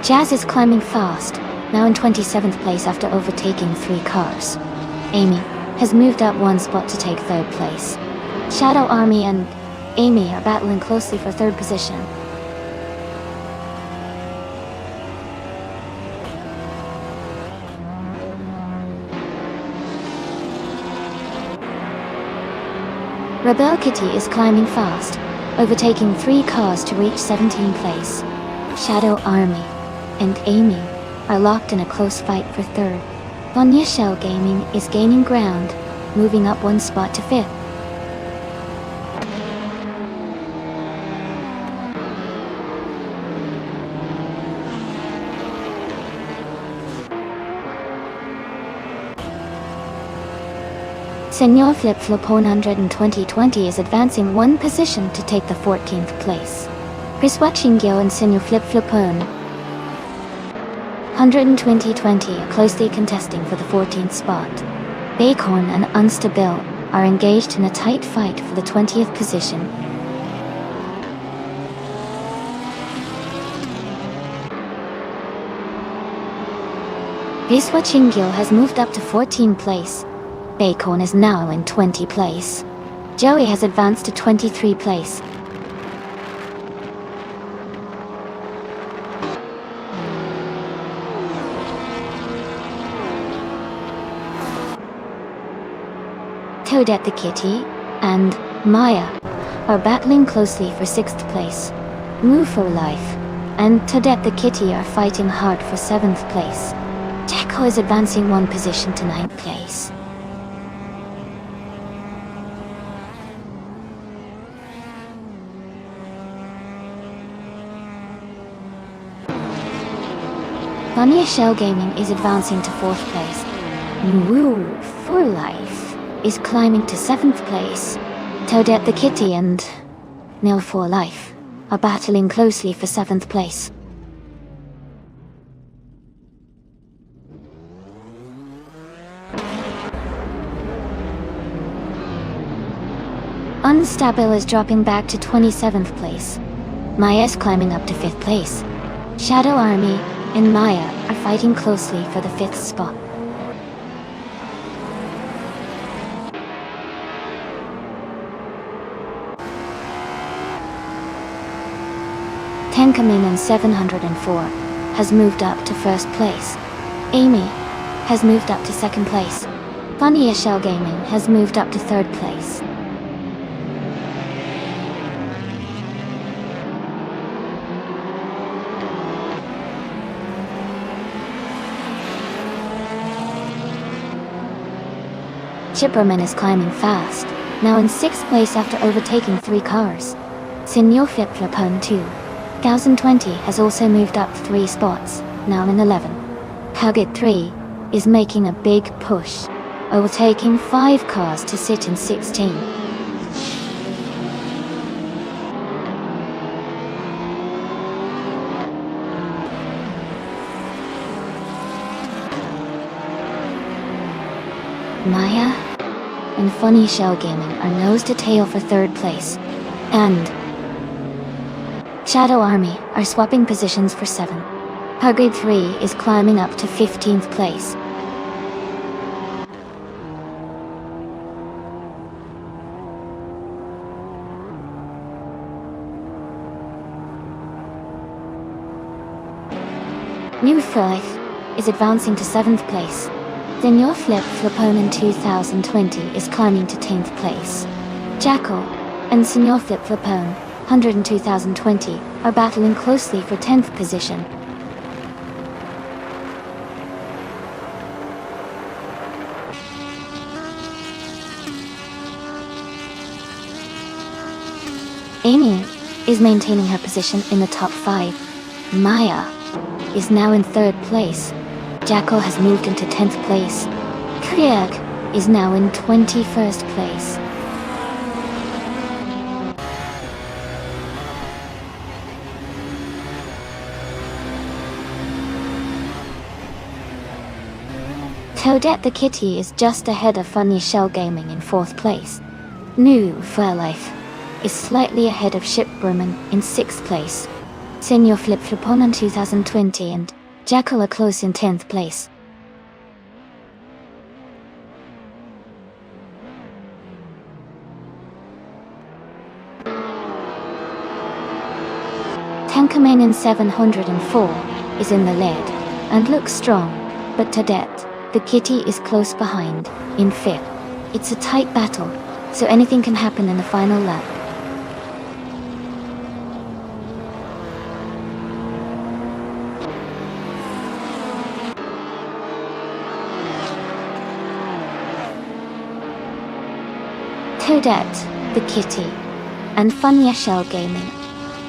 Jazz is climbing fast, now in 27th place after overtaking 3 cars. Amy has moved up 1 spot to take 3rd place. Shadow Army and Amy are battling closely for 3rd position. Rebel Kitty is climbing fast, overtaking 3 cars to reach 17th place. Shadow Army and Amy are locked in a close fight for 3rd. Vanya Shell Gaming is gaining ground, moving up 1 spot to 5th. Senor Flip Flop 12020 is advancing 1 position to take the 14th place. Chris Wachingyo and Senor Flip Flopone 12020 are closely contesting for the 14th spot. Bacon and Unstable are engaged in a tight fight for the 20th position. Chris Wachingyo has moved up to 14th place. Bacon is now in 20th place. Joey has advanced to 23rd place. Toadette the Kitty and Maya are battling closely for 6th place. Move for Life and Toadette the Kitty are fighting hard for 7th place. Jacko is advancing 1 position to 9th place. Vanya Shell Gaming is advancing to 4th place. Move for Life is climbing to 7th place. Toadette the Kitty and Nil for Life are battling closely for 7th place. Unstable is dropping back to 27th place. Maya is climbing up to 5th place. Shadow Army and Maya are fighting closely for the 5th spot. Tenkamin 704 has moved up to 1st place. Amy has moved up to 2nd place. Funny Shell Gaming has moved up to 3rd place. Chipperman is climbing fast, now in 6th place after overtaking 3 cars. Senor Flip Flipone 2020 has also moved up 3 spots, now in 11. Hugget 3 is making a big push, overtaking 5 cars to sit in 16. Maya and Funny Shell Gaming are nose to tail for 3rd place, and Shadow Army are swapping positions for 7. Hugget 3 is climbing up to 15th place. New Life is advancing to 7th place. Senor Flip Flipone 2020 is climbing to 10th place. Jackal and Senor Flip Flipone 2020 are battling closely for 10th position. Amy is maintaining her position in the top 5. Maya is now in 3rd place. Jackal has moved into 10th place. Krieg is now in 21st place. Toadette the Kitty is just ahead of Funny Shell Gaming in 4th place. New Life is slightly ahead of Shipperman in 6th place. Senor Flip Flipone 2020 and Jackal are close in 10th place. Tankerman 704 is in the lead and looks strong, but Toadette the Kitty is close behind, in 5th. It's a tight battle, so anything can happen in the final lap. Toadette the Kitty and Funny Shell Gaming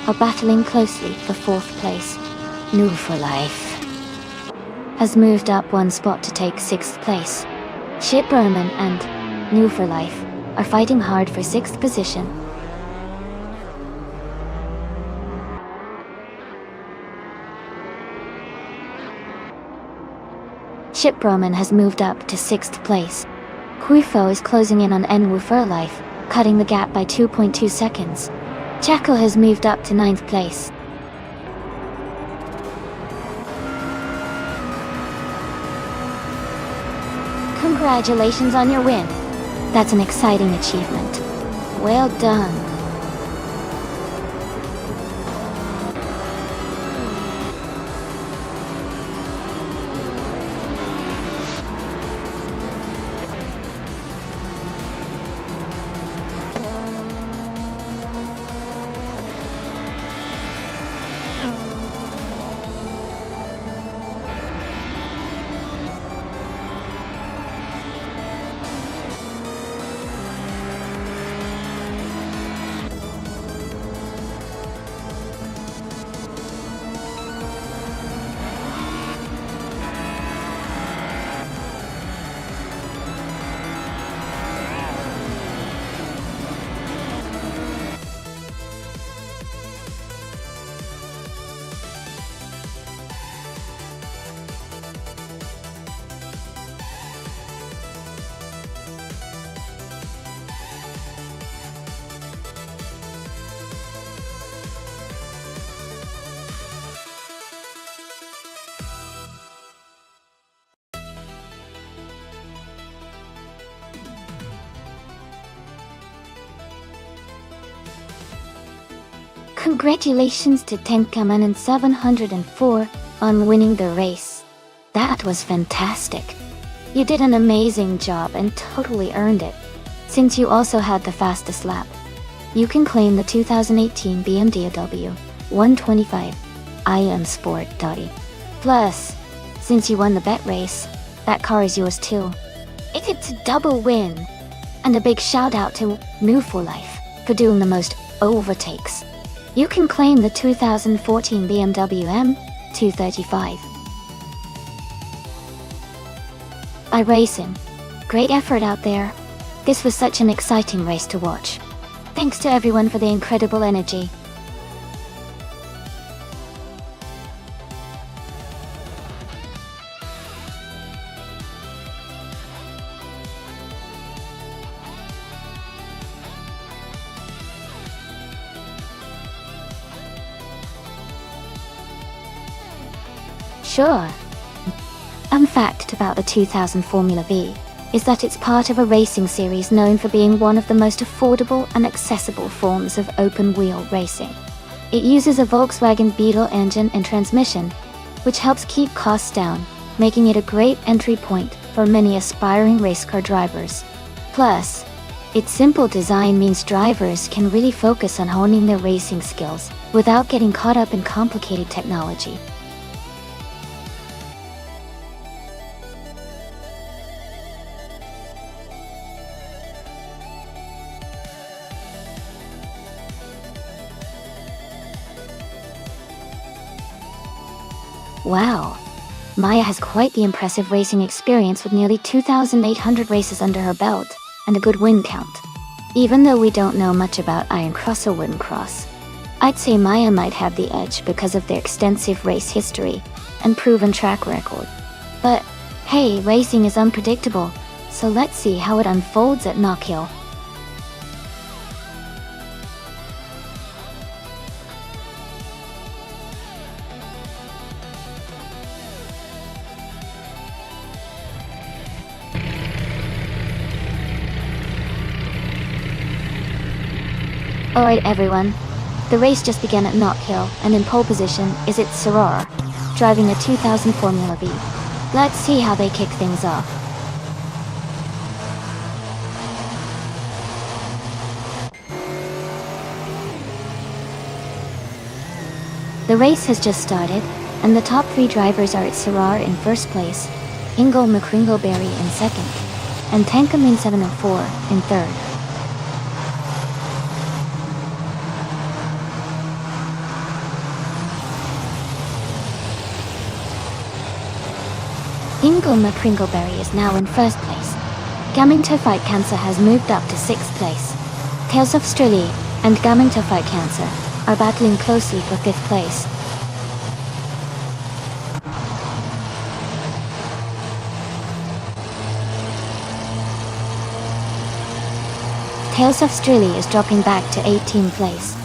are battling closely for 4th place. New for Life has moved up 1 spot to take 6th place. Shipperman and New for Life are fighting hard for 6th position. Shipperman has moved up to 6th place. Quifo is closing in on Enwu for Life, cutting the gap by 2.2 seconds. Jackal has moved up to 9th place. Congratulations on your win. That's an exciting achievement. Well done. Congratulations to Tenkaman and 704 on winning the race. That was fantastic. You did an amazing job and totally earned it, since you also had the fastest lap. You can claim the 2018 BMW 125 IM Sport Dottie. Plus, since you won the bet race, that car is yours too. It's a double win. And a big shout out to Move for Life for doing the most overtakes. You can claim the 2014 BMW M235. iRacing. Great effort out there. This was such an exciting race to watch. Thanks to everyone for the incredible energy. Sure. Fun fact about the 2000 Formula V is that it's part of a racing series known for being one of the most affordable and accessible forms of open-wheel racing. It uses a Volkswagen Beetle engine and transmission, which helps keep costs down, making it a great entry point for many aspiring race car drivers. Plus, its simple design means drivers can really focus on honing their racing skills without getting caught up in complicated technology. Wow, Maya has quite the impressive racing experience with nearly 2,800 races under her belt, and a good win count. Even though we don't know much about Iron Cross or Wooden Cross, I'd say Maya might have the edge because of their extensive race history and proven track record. But hey, racing is unpredictable, so let's see how it unfolds at Knock Hill. Alright everyone, the race just began at Knock Hill, and in pole position is its Sarrar, driving a 2000 Formula V. Let's see how they kick things off. The race has just started, and the top three drivers are its Sarrar in first place, Ingle McCringleberry in second, and Tankamin 704 in third. Ingle McCringleberry is now in first place. Gaming to Fight Cancer has moved up to sixth place. Tales of Strilly and Gaming to Fight Cancer are battling closely for fifth place. Tales of Strilly is dropping back to 18th place.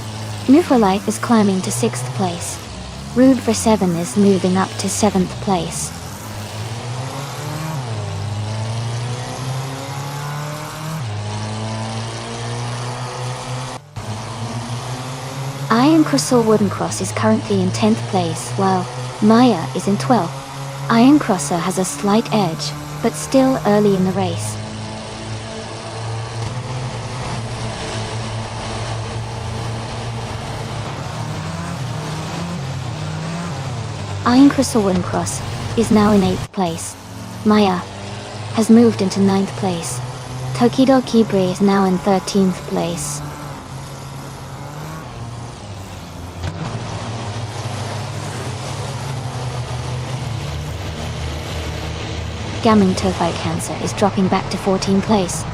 Move for Life is climbing to 6th place. Rude for 7 is moving up to 7th place. Iron Cross or Wooden Cross is currently in 10th place, while Maya is in 12th. Iron Crosser has a slight edge, but still early in the race. Iron Cross or Wooden Cross is now in 8th place. Maya has moved into 9th place. Tokido Kibre is now in 13th place. Gaming to Fight Cancer is dropping back to 14th place.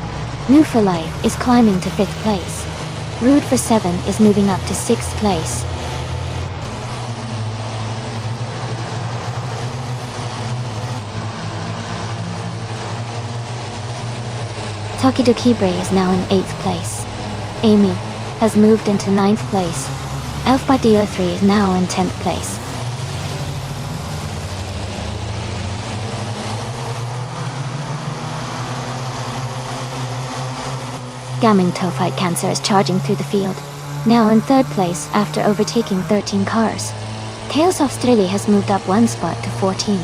Move for Life is climbing to 5th place. Rude for 7 is moving up to 6th place. Tokido Kibre is now in 8th place. Amy has moved into 9th place. Elf by Dealer 3 is now in 10th place. Gaming to Fight Cancer is charging through the field. now in third place after overtaking 13 cars. Chaos Australia has moved up one spot to 14.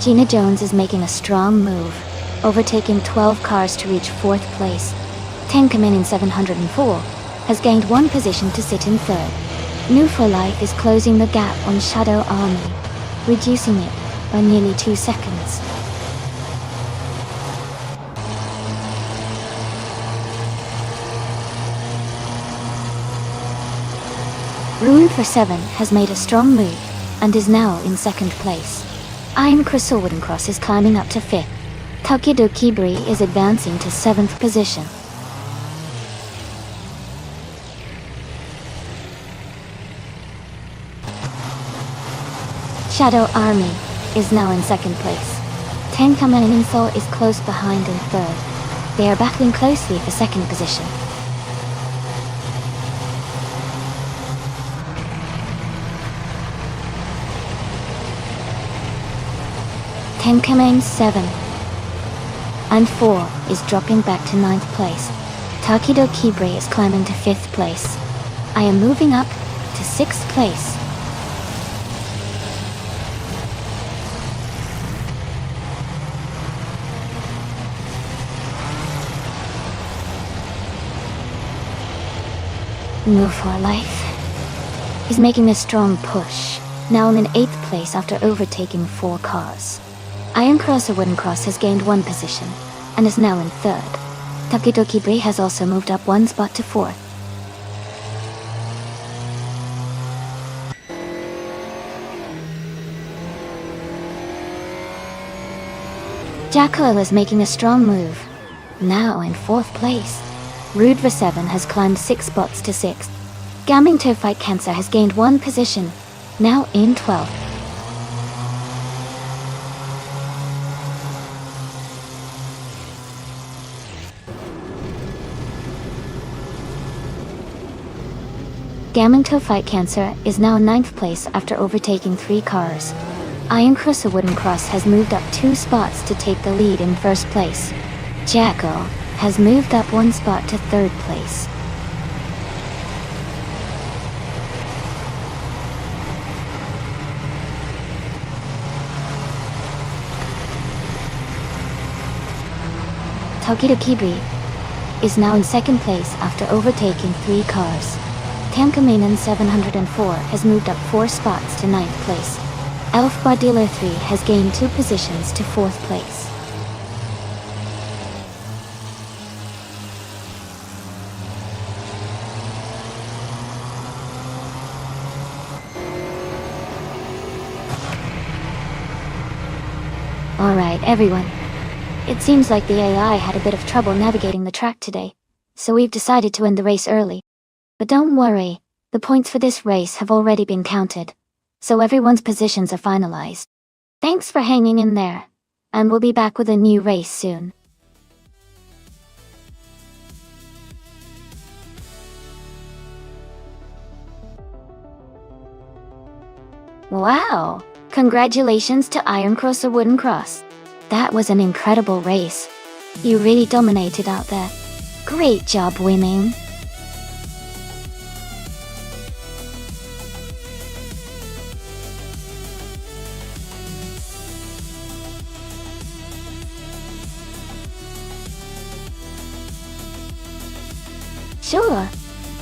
Gina Jones is making a strong move, overtaking 12 cars to reach 4th place. 10 Kamen in 704 has gained one position to sit in 3rd. New for Life is closing the gap on Shadow Army, reducing it by nearly 2 seconds. Ruin for 7 has made a strong move and is now in 2nd place. Iron Cross or Wooden Cross is climbing up to 5th. Takedo Kibri is advancing to 7th position. Shadow Army is now in 2nd place. Tenkamen and Inthor is close behind in 3rd. They are battling closely for 2nd position. Tenkamen 7 and 4 is dropping back to 9th place. Takedo Kibri is climbing to 5th place. I am moving up to 6th place. Move for Life is making a strong push, now in 8th place after overtaking 4 cars. Iron Cross or Wooden Cross has gained one position and is now in 3rd. Takedo Kibri has also moved up one spot to 4th. Jackal is making a strong move, now in 4th place. Rude V7 has climbed 6 spots to 6th. Gaming to Fight Cancer has gained one position, now in 12th. Gaming to Fight Cancer is now 9th place after overtaking 3 cars. Iron Cross or Wooden Cross has moved up 2 spots to take the lead in 1st place. Jackal has moved up 1 spot to 3rd place. Takedo Kibri is now in 2nd place after overtaking 3 cars. Tankaminen 704 has moved up 4 spots to 9th place. Elf Bar Dealer 3 has gained 2 positions to 4th place. Alright, everyone. It seems like the AI had a bit of trouble navigating the track today, so we've decided to end the race early. But don't worry, the points for this race have already been counted, so everyone's positions are finalized. Thanks for hanging in there, and we'll be back with a new race soon. Wow! Congratulations to Iron Cross or Wooden Cross. That was an incredible race. You really dominated out there. Great job winning. Sure.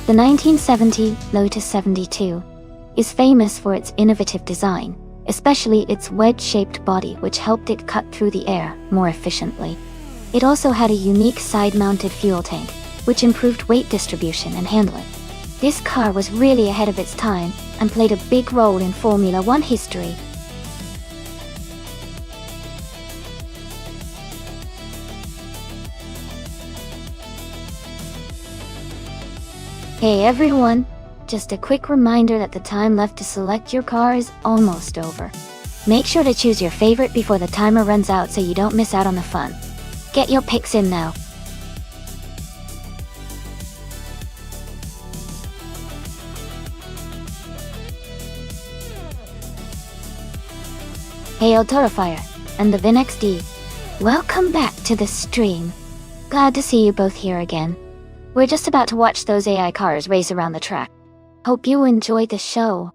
The 1970 Lotus 72 is famous for its innovative design, especially its wedge-shaped body, which helped it cut through the air more efficiently. It also had a unique side-mounted fuel tank, which improved weight distribution and handling. This car was really ahead of its time and played a big role in Formula One history. Hey everyone, just a quick reminder that the time left to select your car is almost over. Make sure to choose your favorite before the timer runs out so you don't miss out on the fun. Get your picks in now. Hail Torafire, and the VinXD. Welcome back to the stream. Glad to see you both here again. We're just about to watch those AI cars race around the track. Hope you enjoy the show.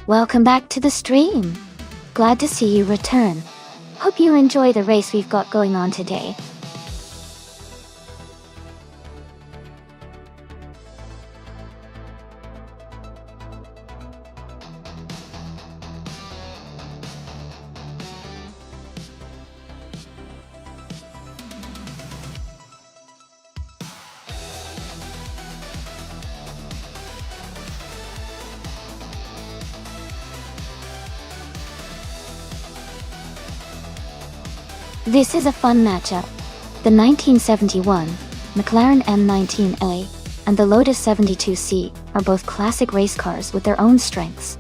Welcome back to the stream. Glad to see you return. Hope you enjoy the race we've got going on today. This is a fun matchup. The 1971 McLaren M19A and the Lotus 72C are both classic race cars with their own strengths.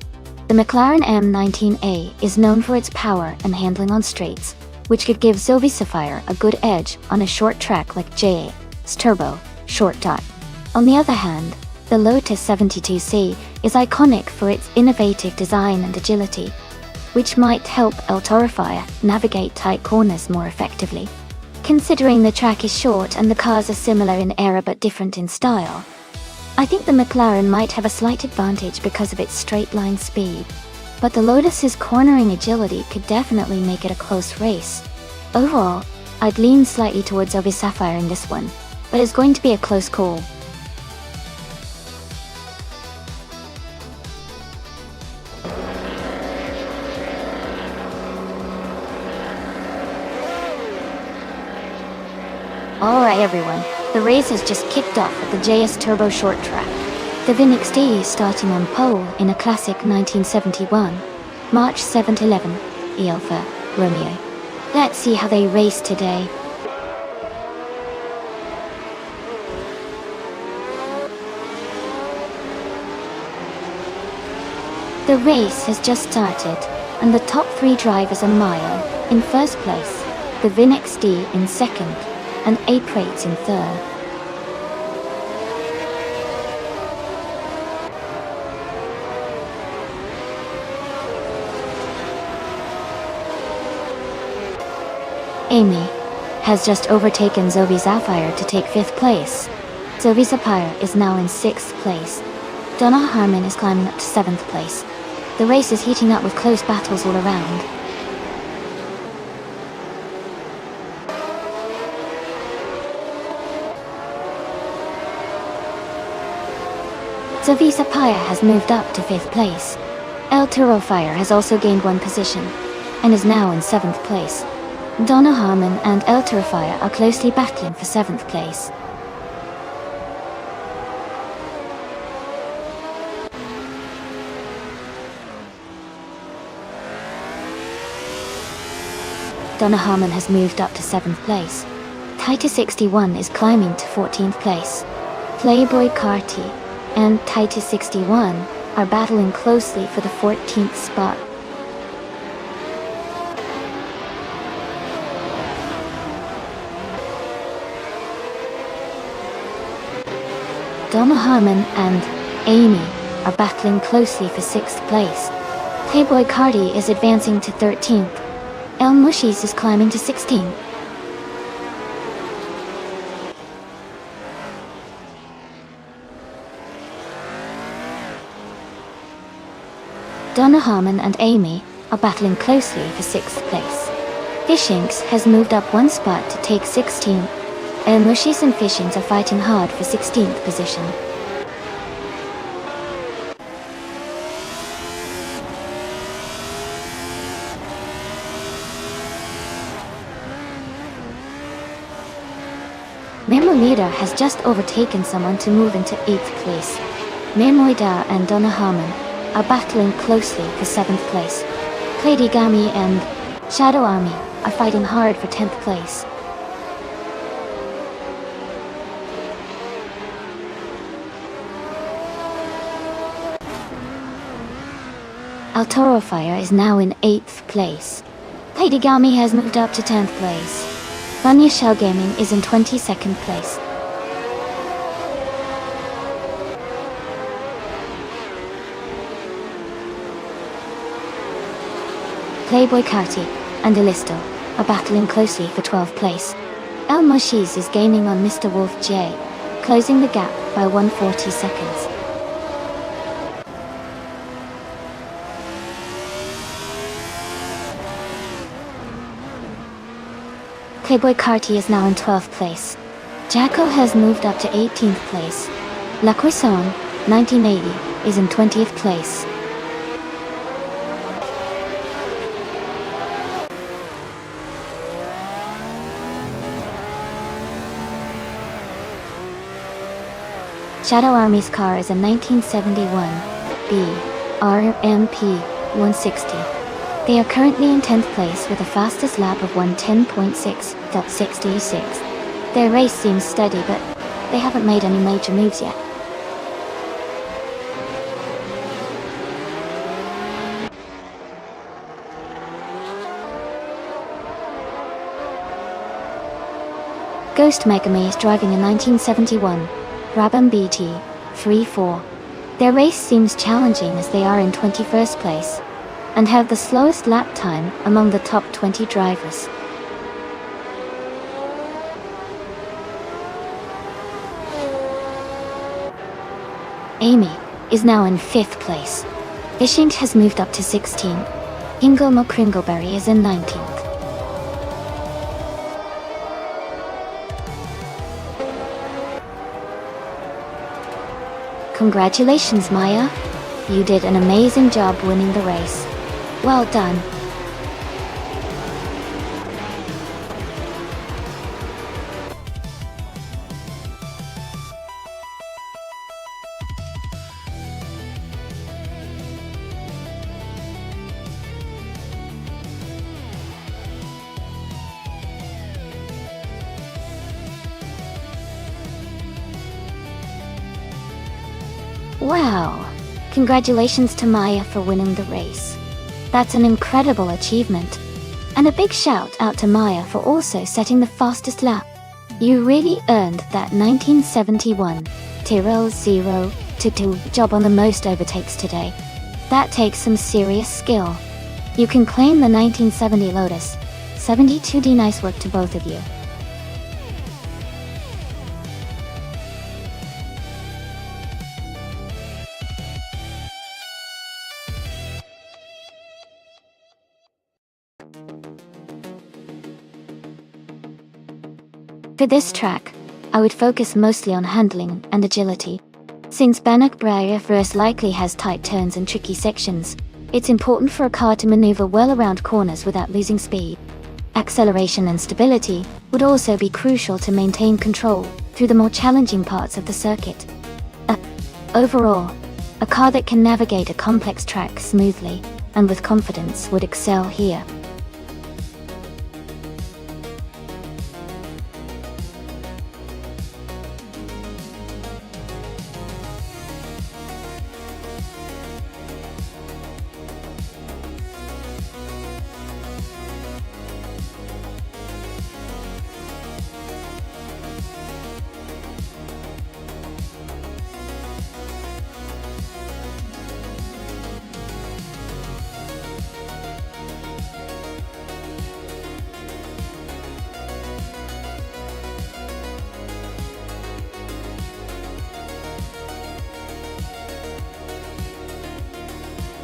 The McLaren M19A is known for its power and handling on straights, which could give Zoe Sapphire a good edge on a short track like J.'s turbo, short dot. On the other hand, the Lotus 72C is iconic for its innovative design and agility, which might help El Torafire navigate tight corners more effectively. Considering the track is short and the cars are similar in era but different in style, I think the McLaren might have a slight advantage because of its straight-line speed, but the Lotus's cornering agility could definitely make it a close race. Overall, I'd lean slightly towards Zoe Sapphire in this one, but it's going to be a close call. Alright everyone, the race has just kicked off at the JS Turbo short track. The VinXD is starting on pole in a classic 1971 March 711 Alfa Romeo. Let's see how they race today. The race has just started, and the top three drivers are Mile in first place, the VinXD in second, and A-Prates in third. Amy has just overtaken Zoe Sapphire to take 5th place. Zoe Sapphire is now in 6th place. Donna Harmon is climbing up to 7th place. The race is heating up with close battles all around. Zoe Sapphire has moved up to 5th place. El Torafire has also gained 1 position, and is now in 7th place. Donna Harmon and El Torafire are closely battling for 7th place. Donna Harmon has moved up to 7th place. Titus 61 is climbing to 14th place. Playboy Carty and Titus 61 are battling closely for the 14th spot. Donna Harmon and Amy are battling closely for 6th place. Playboy Carty is advancing to 13th. El Mushis is climbing to 16th. Donna Harmon and Amy are battling closely for 6th place. Fishinks has moved up 1 spot to take 16th, and Mushis and Fishings are fighting hard for 16th position. Memolida has just overtaken someone to move into 8th place. Memoida and Donna Harmon are battling closely for 7th place. Pladigami and Shadow Army are fighting hard for 10th place. El Torafire is now in 8th place. Pladigami has moved up to 10th place. Vanya Shell Gaming is in 22nd place. Playboy Carti and Elisto are battling closely for 12th place. El Moshiz is gaining on Mr. Wolf J, closing the gap by 140 seconds. Playboy Carti is now in 12th place. Jacko has moved up to 18th place. La Cuisson, 1980, is in 20th place. Shadow Army's car is a 1971 B RMP 160. They are currently in 10th place with a fastest lap of 1:10.6.66. Their race seems steady, but they haven't made any major moves yet. Ghost Megami is driving a 1971 Brabham BT 3.4. Their race seems challenging as they are in 21st place and have the slowest lap time among the top 20 drivers. Amy is now in 5th place. Ishint has moved up to 16. Ingolmo Kringleberry is in 19th. Congratulations, Maya. You did an amazing job winning the race. Well done. Wow! Congratulations to Maya for winning the race. That's an incredible achievement. And a big shout out to Maya for also setting the fastest lap. You really earned that 1971 Tyrrell 0-2 job on the most overtakes today. That takes some serious skill. You can claim the 1970 Lotus 72D. Nice work to both of you. For this track, I would focus mostly on handling and agility. Since Bannock Briar first likely has tight turns and tricky sections, it's important for a car to maneuver well around corners without losing speed. Acceleration and stability would also be crucial to maintain control through the more challenging parts of the circuit. Overall, a car that can navigate a complex track smoothly and with confidence would excel here.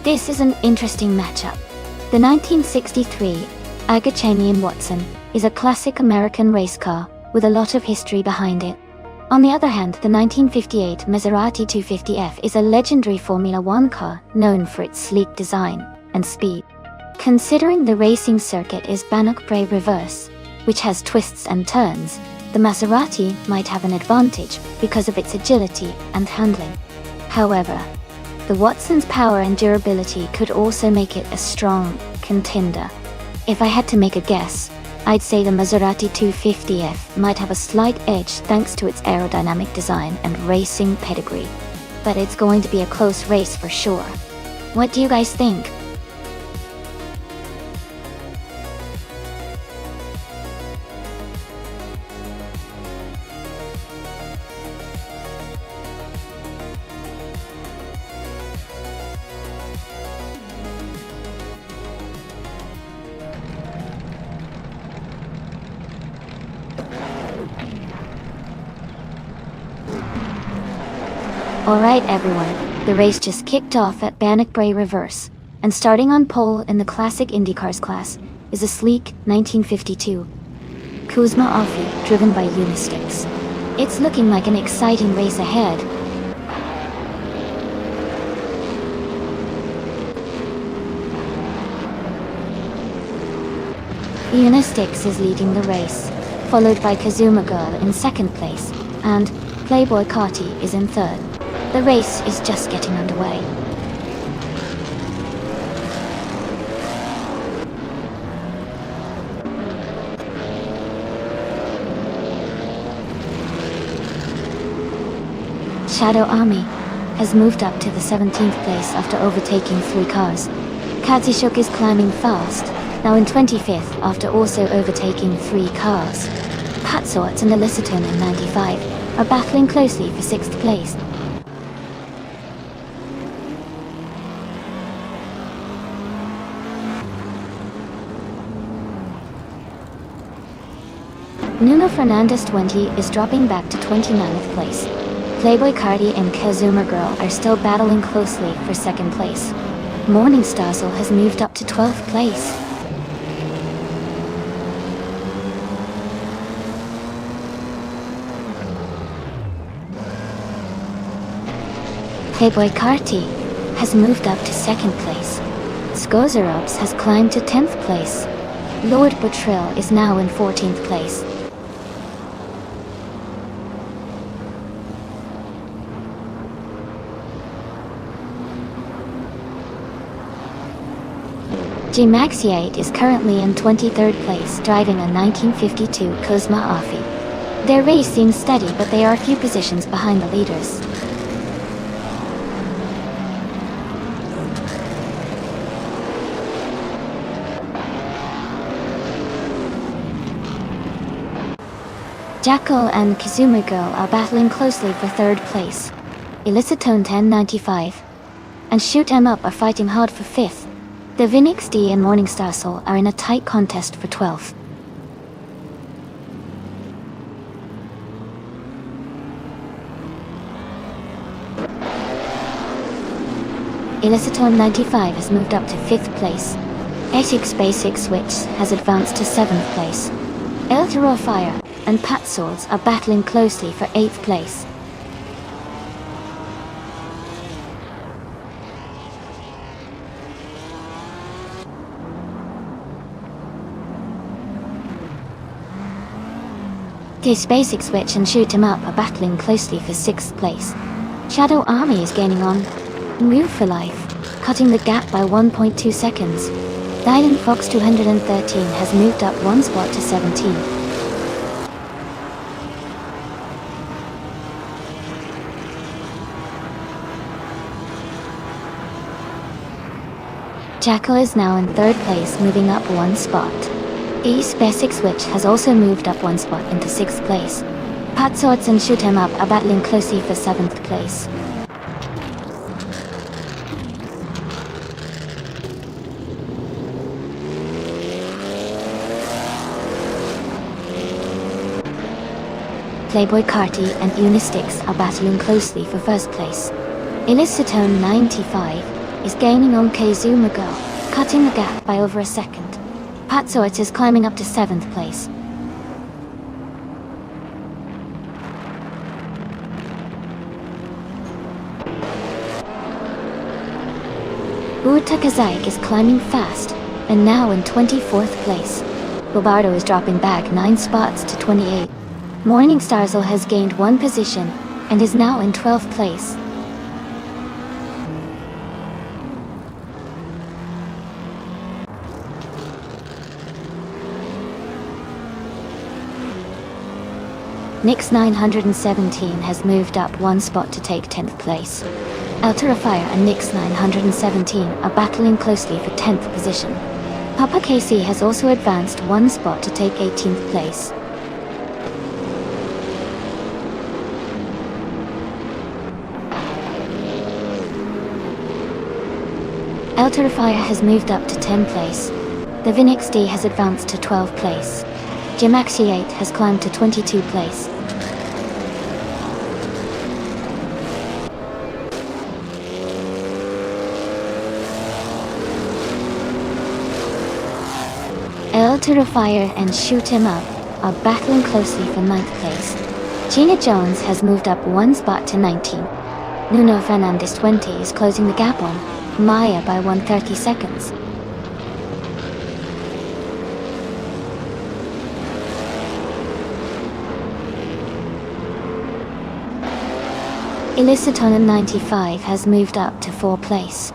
This is an interesting matchup. The 1963 Agachanian Watson is a classic American race car with a lot of history behind it. On the other hand, the 1958 Maserati 250F is a legendary Formula One car known for its sleek design and speed. Considering the racing circuit is Bannock Bray reverse, which has twists and turns, the Maserati might have an advantage because of its agility and handling. However, the Watson's power and durability could also make it a strong contender. If I had to make a guess, I'd say the Maserati 250F might have a slight edge thanks to its aerodynamic design and racing pedigree. But it's going to be a close race for sure. What do you guys think? Alright everyone, the race just kicked off at Bannockbrae Reverse, and starting on pole in the Classic IndyCars class is a sleek 1952 Kuzma Offie driven by Unistix. It's looking like an exciting race ahead. Unistix is leading the race, followed by Kazuma Girl in second place, and Playboy Carti is in third. The race is just getting underway. Shadow Army has moved up to the 17th place after overtaking 3 cars. Katsishuk is climbing fast, now in 25th after also overtaking 3 cars. Patsorts and Eliciton in 95 are battling closely for 6th place. Nuno Fernandez 20 is dropping back to 29th place. Playboy Cardi and Kazuma Girl are still battling closely for 2nd place. Morning Starsel has moved up to 12th place. Playboy Carti has moved up to 2nd place. Skozerops has climbed to 10th place. Lord Botril is now in 14th place. G-Maxiate is currently in 23rd place, driving a 1952 Kuzma Offie. Their race seems steady, but they are a few positions behind the leaders. Jackal and Kazuma Girl are battling closely for 3rd place. Elicitone 1095 and Shoot 'Em Up are fighting hard for 5th. The Vinix D and Morningstar Soul are in a tight contest for 12th. Elicitone 95 has moved up to 5th place. Essex Basic Switch has advanced to 7th place. Eltero Fire and Pat Swords are battling closely for 8th place. Case Basic Switch and Shoot 'Em Up are battling closely for 6th place. Shadow Army is gaining on Move for Life, cutting the gap by 1.2 seconds. Dylan Fox 213 has moved up 1 spot to 17. Jackal is now in 3rd place, moving up 1 spot. East Basic Switch has also moved up 1 spot into 6th place. Pat Swords and Shoot 'Em Up are battling closely for 7th place. Playboy Carti and Unistix are battling closely for 1st place. Elicitone 95 is gaining on Kazuma Girl, cutting the gap by over a second. Patsorts is climbing up to 7th place. Urtakazaik is climbing fast, and now in 24th place. Bobardo is dropping back 9 spots to 28. Morning Starsel has gained 1 position, and is now in 12th place. Nix 917 has moved up 1 spot to take 10th place. Elterafire and Nix 917 are battling closely for 10th position. Papa Casey has also advanced 1 spot to take 18th place. Elterafire has moved up to 10th place. The Vinix D has advanced to 12th place. Jimaxi 8 has climbed to 22 place. Fire and Shoot 'Em Up are battling closely for 9th place. Gina Jones has moved up one spot to 19. Nuno Fernandez 20 is closing the gap on Maya by 130 seconds. Elisatone 95 has moved up to 4th place.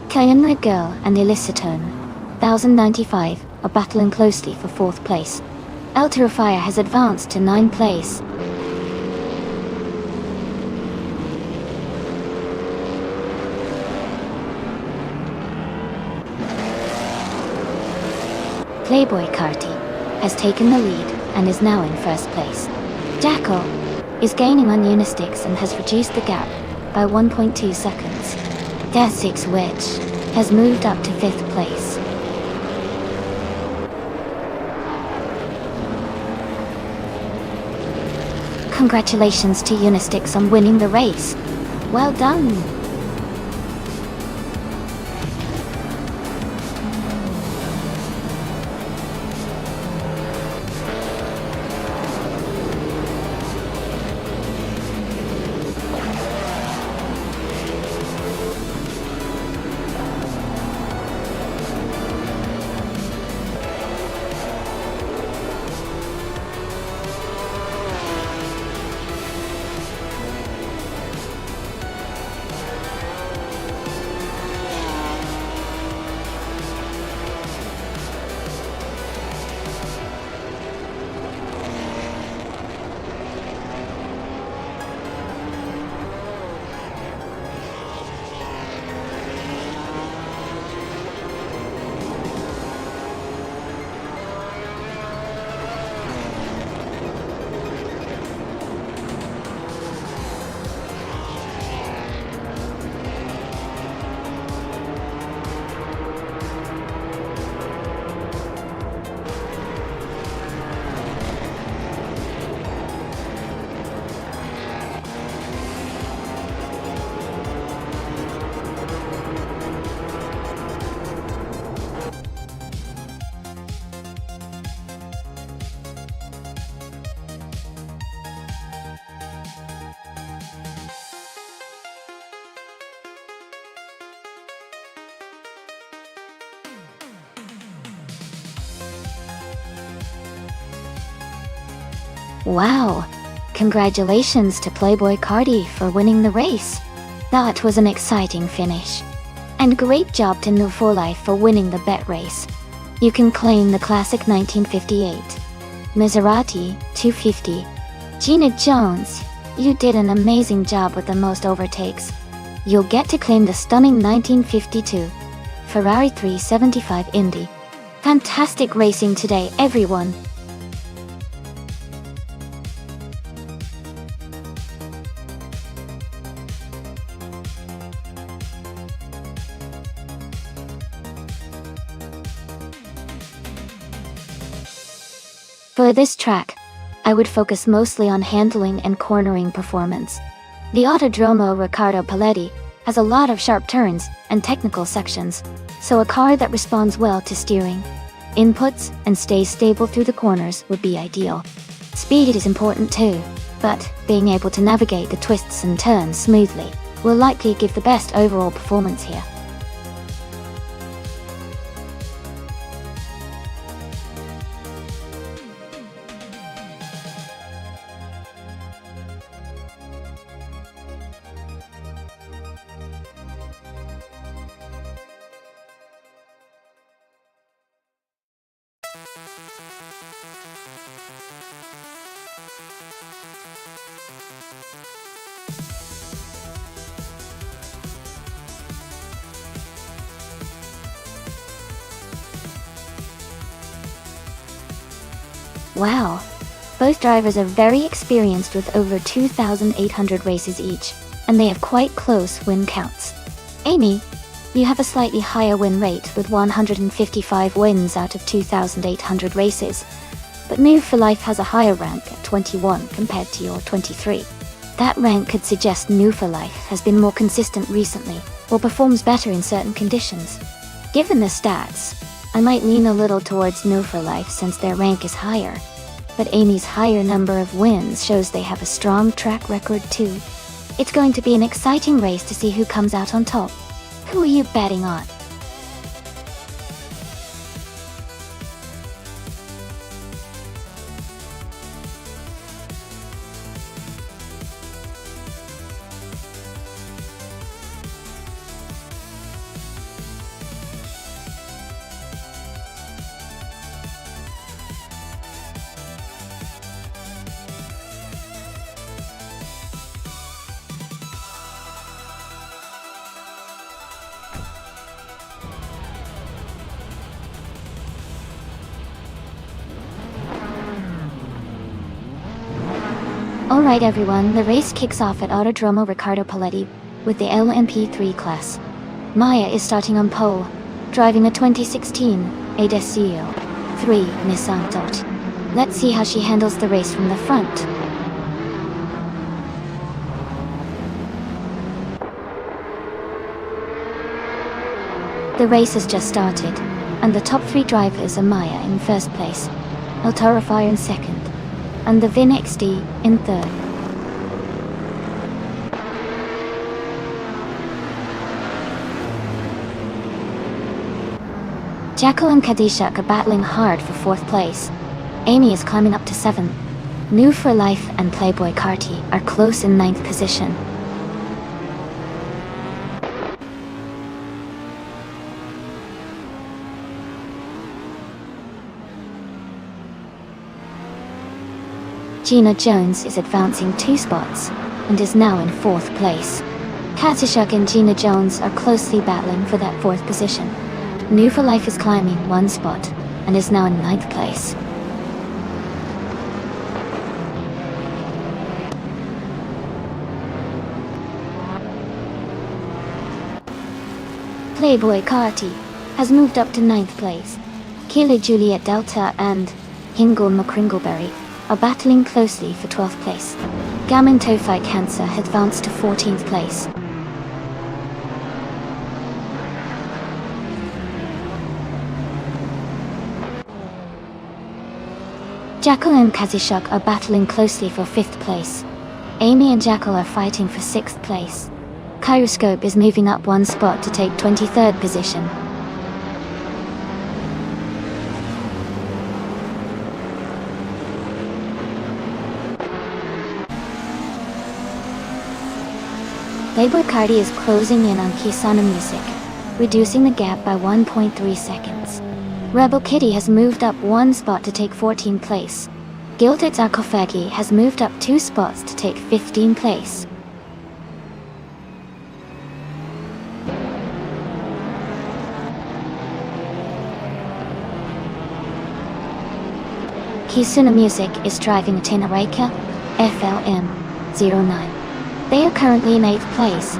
Kayana Girl and Elisatone 1095 are battling closely for 4th place. Fire has advanced to 9th place. Playboy Carti has taken the lead and is now in 1st place. Jackal is gaining on Unistix and has reduced the gap by 1.2 seconds. Death 6 Witch has moved up to 5th place. Congratulations to Unistix on winning the race. Well done! Wow! Congratulations to Playboy Carti for winning the race. That was an exciting finish. And great job to New For Life for winning the bet race. You can claim the classic 1958. Maserati, 250. Gina Jones, you did an amazing job with the most overtakes. You'll get to claim the stunning 1952 Ferrari 375 Indy. Fantastic racing today, everyone! For this track, I would focus mostly on handling and cornering performance. The Autodromo Riccardo Paletti has a lot of sharp turns and technical sections, so a car that responds well to steering, inputs, and stays stable through the corners would be ideal. Speed is important too, but being able to navigate the twists and turns smoothly will likely give the best overall performance here. Wow! Both drivers are very experienced with over 2,800 races each, and they have quite close win counts. Amy, you have a slightly higher win rate with 155 wins out of 2,800 races, but Move for Life has a higher rank at 21 compared to your 23. That rank could suggest Move for Life has been more consistent recently, or performs better in certain conditions. Given the stats, I might lean a little towards No for Life since their rank is higher. But Amy's higher number of wins shows they have a strong track record too. It's going to be an exciting race to see who comes out on top. Who are you betting on? Alright everyone, the race kicks off at Autodromo Riccardo Paletti with the LMP3 class. Maya is starting on pole, driving a 2016 Adesio 3 Nissan Dot. Let's see how she handles the race from the front. The race has just started, and the top 3 drivers are Maya in first place, El Fire in second, and the Vin XD in third. Jackal and Kadishak are battling hard for fourth place. Amy is climbing up to 7th. New for Life and Playboy Carti are close in 9th position. Gina Jones is advancing 2 spots and is now in 4th place. Katishuk and Gina Jones are closely battling for that 4th position. New for Life is climbing 1 spot and is now in 9th place. Playboy Carti has moved up to 9th place. Kayla Juliet Delta and Hingle McCringleberry are battling closely for 12th place. Gammon Tofai Cancer has advanced to 14th place. Jackal and Kazishuk are battling closely for 5th place. Amy and Jackal are fighting for 6th place. Kyroscope is moving up 1 spot to take 23rd position. Playboy Carti is closing in on Kisana Music, reducing the gap by 1.3 seconds. Rebel Kitty has moved up 1 spot to take 14th place. Gilded Akofegi has moved up 2 spots to take 15th place. Kisuna Music is driving a Tenaraika FLM09. They are currently in 8th place,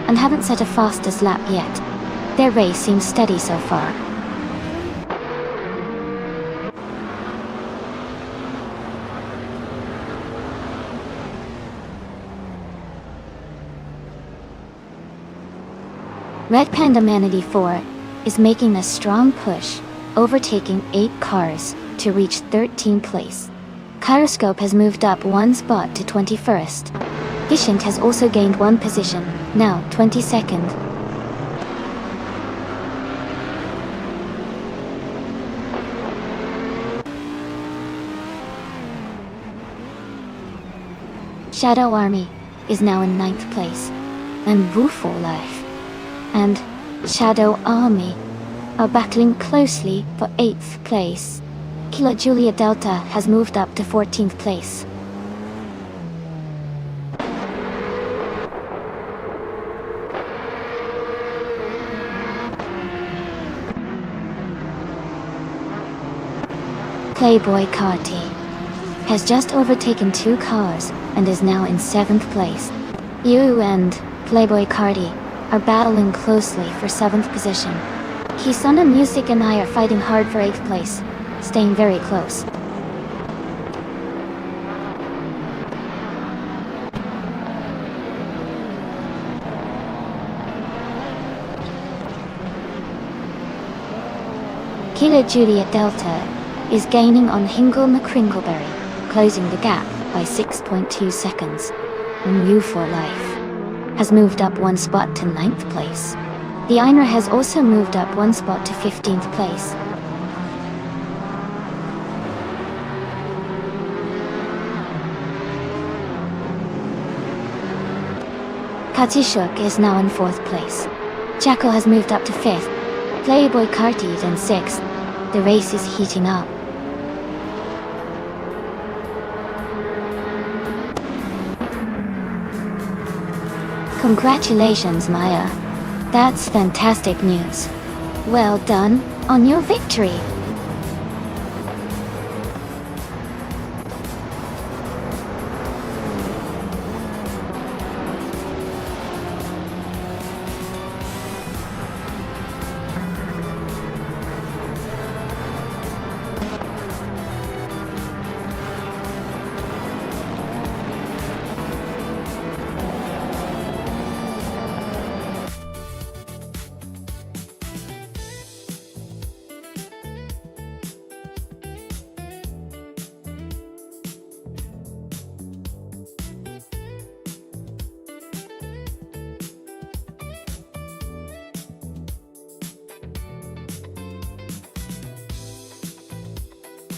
and haven't set a fastest lap yet. Their race seems steady so far. Red Panda Manatee 4 is making a strong push, overtaking 8 cars to reach 13th place. Kyroscope has moved up 1 spot to 21st. Gishant has also gained 1 position, now 22nd. Shadow Army is now in 9th place, and Wufo Life and Shadow Army are battling closely for 8th place. Kilo Julia Delta has moved up to 14th place. Playboy Carti has just overtaken 2 cars and is now in 7th place. You and Playboy Carti are battling closely for 7th position. Kisana Music and I are fighting hard for 8th place, staying very close. Kilo Juliet Delta is gaining on Hingle McCringleberry, closing the gap by 6.2 seconds. And You for Life has moved up one spot to 9th place. The Einer has also moved up one spot to 15th place. Katishuk is now in 4th place. Jackal has moved up to 5th. Playboy Cartied in 6th. The race is heating up. Congratulations, Maya. That's fantastic news. Well done on your victory.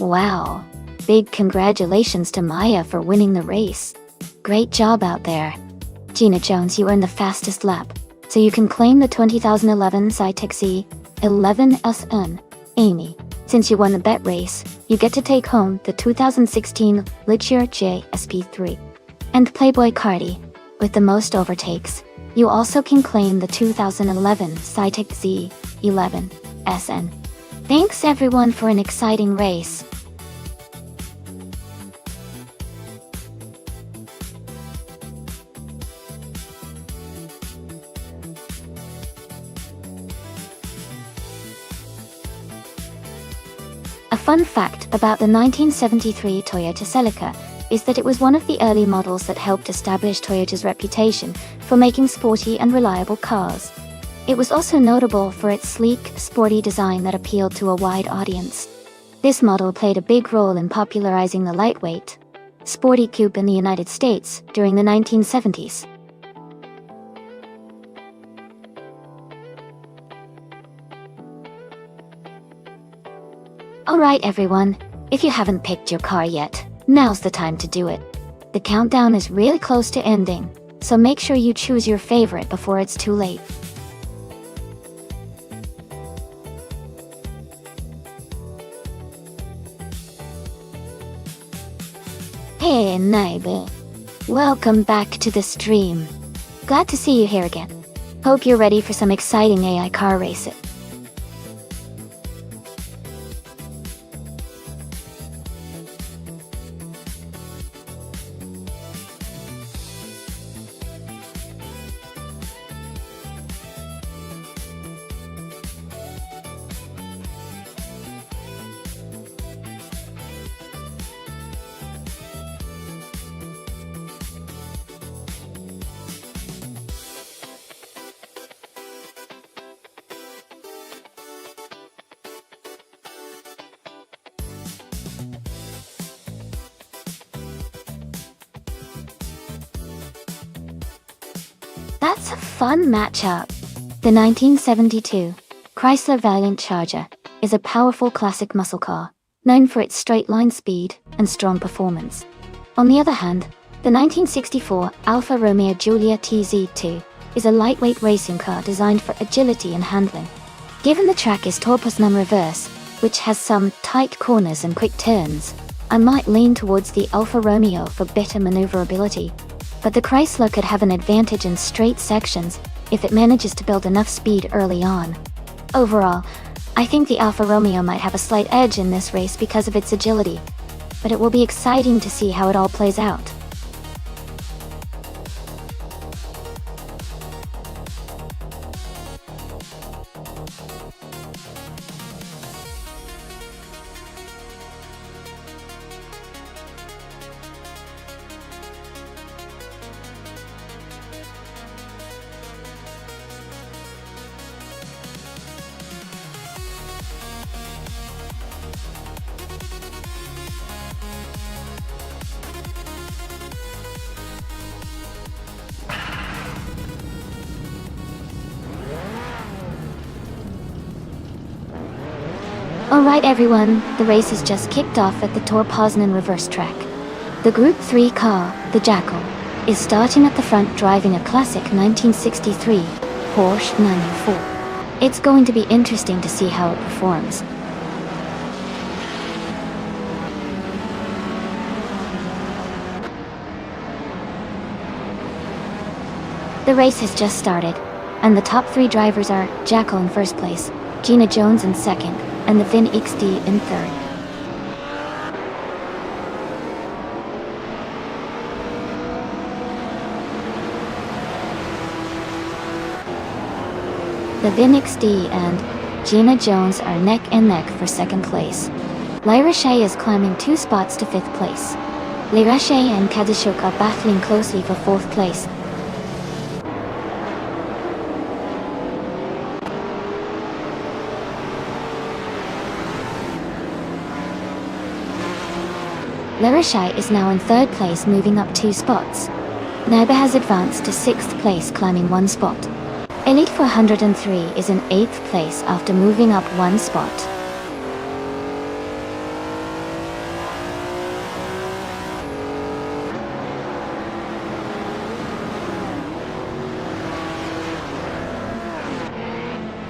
Wow. Big congratulations to Maya for winning the race. Great job out there. Gina Jones, you earned the fastest lap, so you can claim the 2011 Cytec Z11 SN. Amy, since you won the bet race, you get to take home the 2016 Ligier J SP3. And Playboy Cardi, with the most overtakes, you also can claim the 2011 Cytec Z11 SN. Thanks everyone for an exciting race. A fun fact about the 1973 Toyota Celica is that it was one of the early models that helped establish Toyota's reputation for making sporty and reliable cars. It was also notable for its sleek, sporty design that appealed to a wide audience. This model played a big role in popularizing the lightweight, sporty coupe in the United States during the 1970s. Alright everyone, if you haven't picked your car yet, now's the time to do it. The countdown is really close to ending, so make sure you choose your favorite before it's too late. Hey neighbor, welcome back to the stream. Glad to see you here again. Hope you're ready for some exciting AI car racing. That's a fun matchup. The 1972 Chrysler Valiant Charger is a powerful classic muscle car, known for its straight-line speed and strong performance. On the other hand, the 1964 Alfa Romeo Giulia TZ2 is a lightweight racing car designed for agility and handling. Given the track is Torpusnum reverse, which has some tight corners and quick turns, I might lean towards the Alfa Romeo for better maneuverability. But the Chrysler could have an advantage in straight sections if it manages to build enough speed early on. Overall, I think the Alfa Romeo might have a slight edge in this race because of its agility, but it will be exciting to see how it all plays out. Alright everyone, the race has just kicked off at the Tor Poznan reverse track. The Group 3 car, the Jackal, is starting at the front driving a classic 1963 Porsche 994. It's going to be interesting to see how it performs. The race has just started, and the top 3 drivers are Jackal in first place, Gina Jones in second, and the Vin XD in third. The Vin XD and Gina Jones are neck and neck for second place. Lyra Shea is climbing 2 spots to 5th place. Lyra Shea and Kadishuk are battling closely for 4th place. Larashai is now in 3rd place, moving up 2 spots. Naiba has advanced to 6th place, climbing 1 spot. Elite 403 is in 8th place after moving up 1 spot.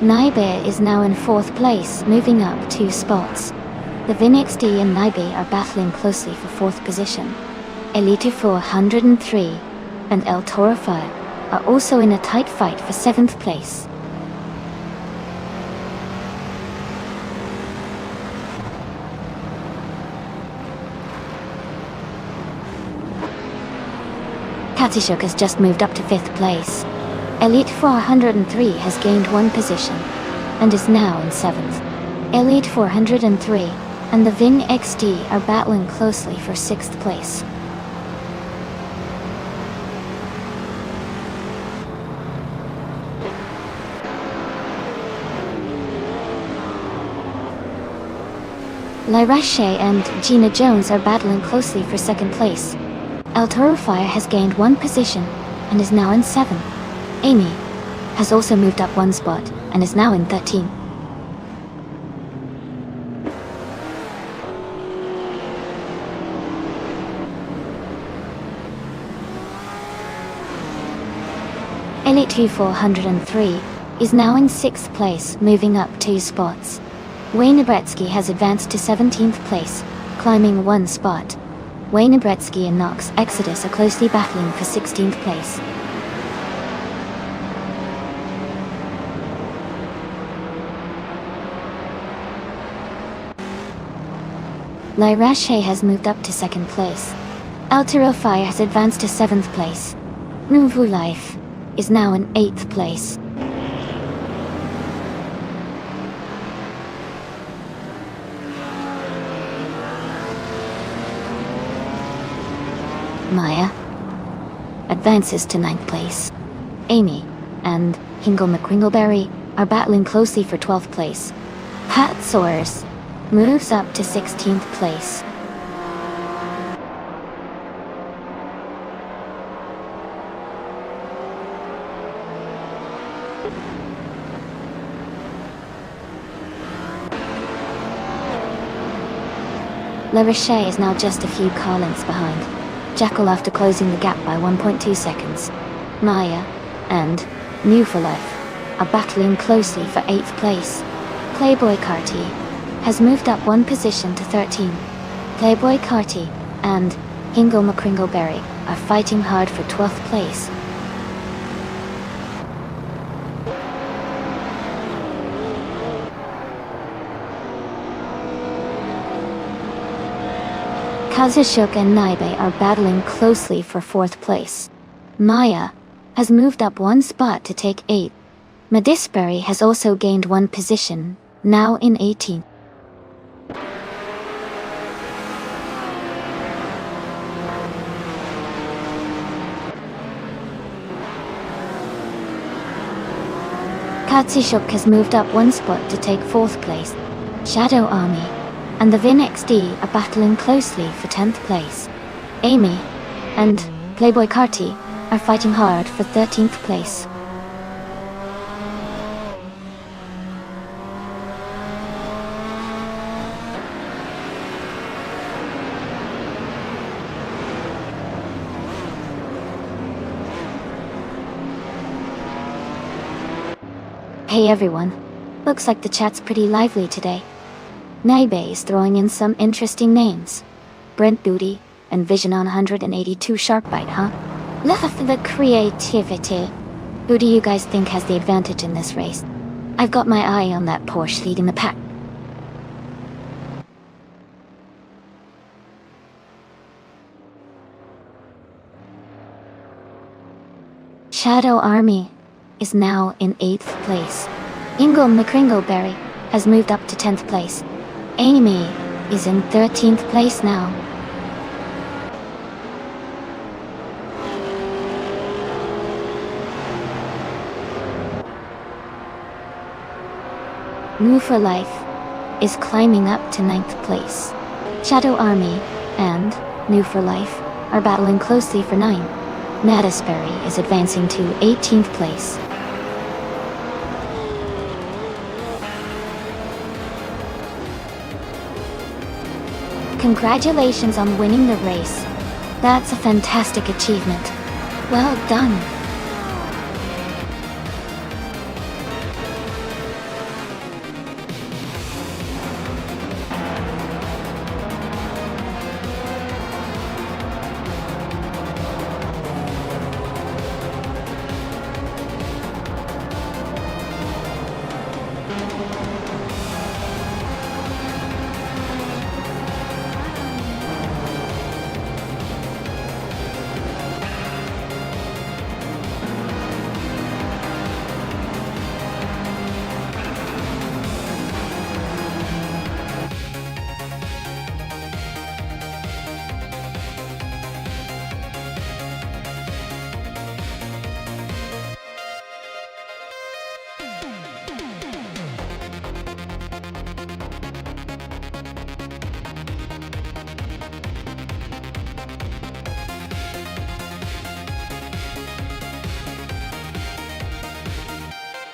Naibe is now in 4th place, moving up 2 spots. The Vin XD and Naibe are battling closely for 4th position. Elite 403 and El Toro Fire are also in a tight fight for 7th place. Katishuk has just moved up to 5th place. Elite 403 has gained 1 position and is now in 7th. Elite 403 and the Vin XD are battling closely for 6th place. Lyra Shea and Gina Jones are battling closely for 2nd place. El Toro Fire has gained 1 position and is now in 7th. Amy has also moved up 1 spot and is now in 13th. Elite 403 is now in 6th place, moving up 2 spots. Wayne Nebretsky has advanced to 17th place, climbing 1 spot. Wayne Nebretsky and Knox Exodus are closely battling for 16th place. Lyra Shea has moved up to 2nd place. Altero Fire has advanced to 7th place. Nouveau Life is now in 8th place. Maya advances to 9th place. Amy and Hingle McQuingleberry are battling closely for 12th place. Pat Soares moves up to 16th place. La Roche is now just a few car lengths behind Jackal after closing the gap by 1.2 seconds. Maya and New for Life are battling closely for 8th place. Playboy Carty has moved up 1 position to 13. Playboy Carty and Hingle McCringleberry are fighting hard for 12th place. Kazushuk and Naibe are battling closely for 4th place. Maya has moved up 1 spot to take 8th. Medisbury has also gained 1 position, now in 18th. Katsishuk has moved up 1 spot to take 4th place. Shadow Army and the Vin XD are battling closely for 10th place. Amy and Playboy Carty are fighting hard for 13th place. Hey everyone. Looks like the chat's pretty lively today. Naibe is throwing in some interesting names. Brent Duty and Vision on 182 Sharkbite, huh? Love the creativity. Who do you guys think has the advantage in this race? I've got my eye on that Porsche leading the pack. Shadow Army is now in 8th place. Ingle McCringleberry has moved up to 10th place. Amy is in 13th place now. New for Life is climbing up to 9th place. Shadow Army and New for Life are battling closely for 9. Natisberry is advancing to 18th place. Congratulations on winning the race. That's a fantastic achievement. Well done.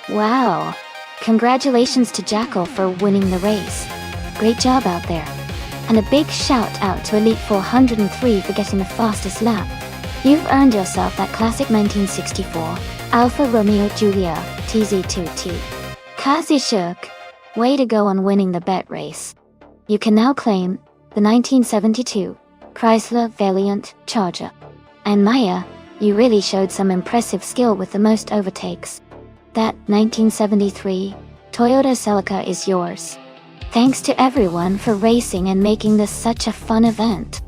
Wow. Congratulations to Jackal for winning the race. Great job out there. And a big shout out to Elite 403 for getting the fastest lap. You've earned yourself that classic 1964 Alfa Romeo Giulia TZ2T. Kazishuk, way to go on winning the bet race. You can now claim the 1972 Chrysler Valiant Charger. And Maya, you really showed some impressive skill with the most overtakes. That 1973 Toyota Celica is yours. Thanks to everyone for racing and making this such a fun event.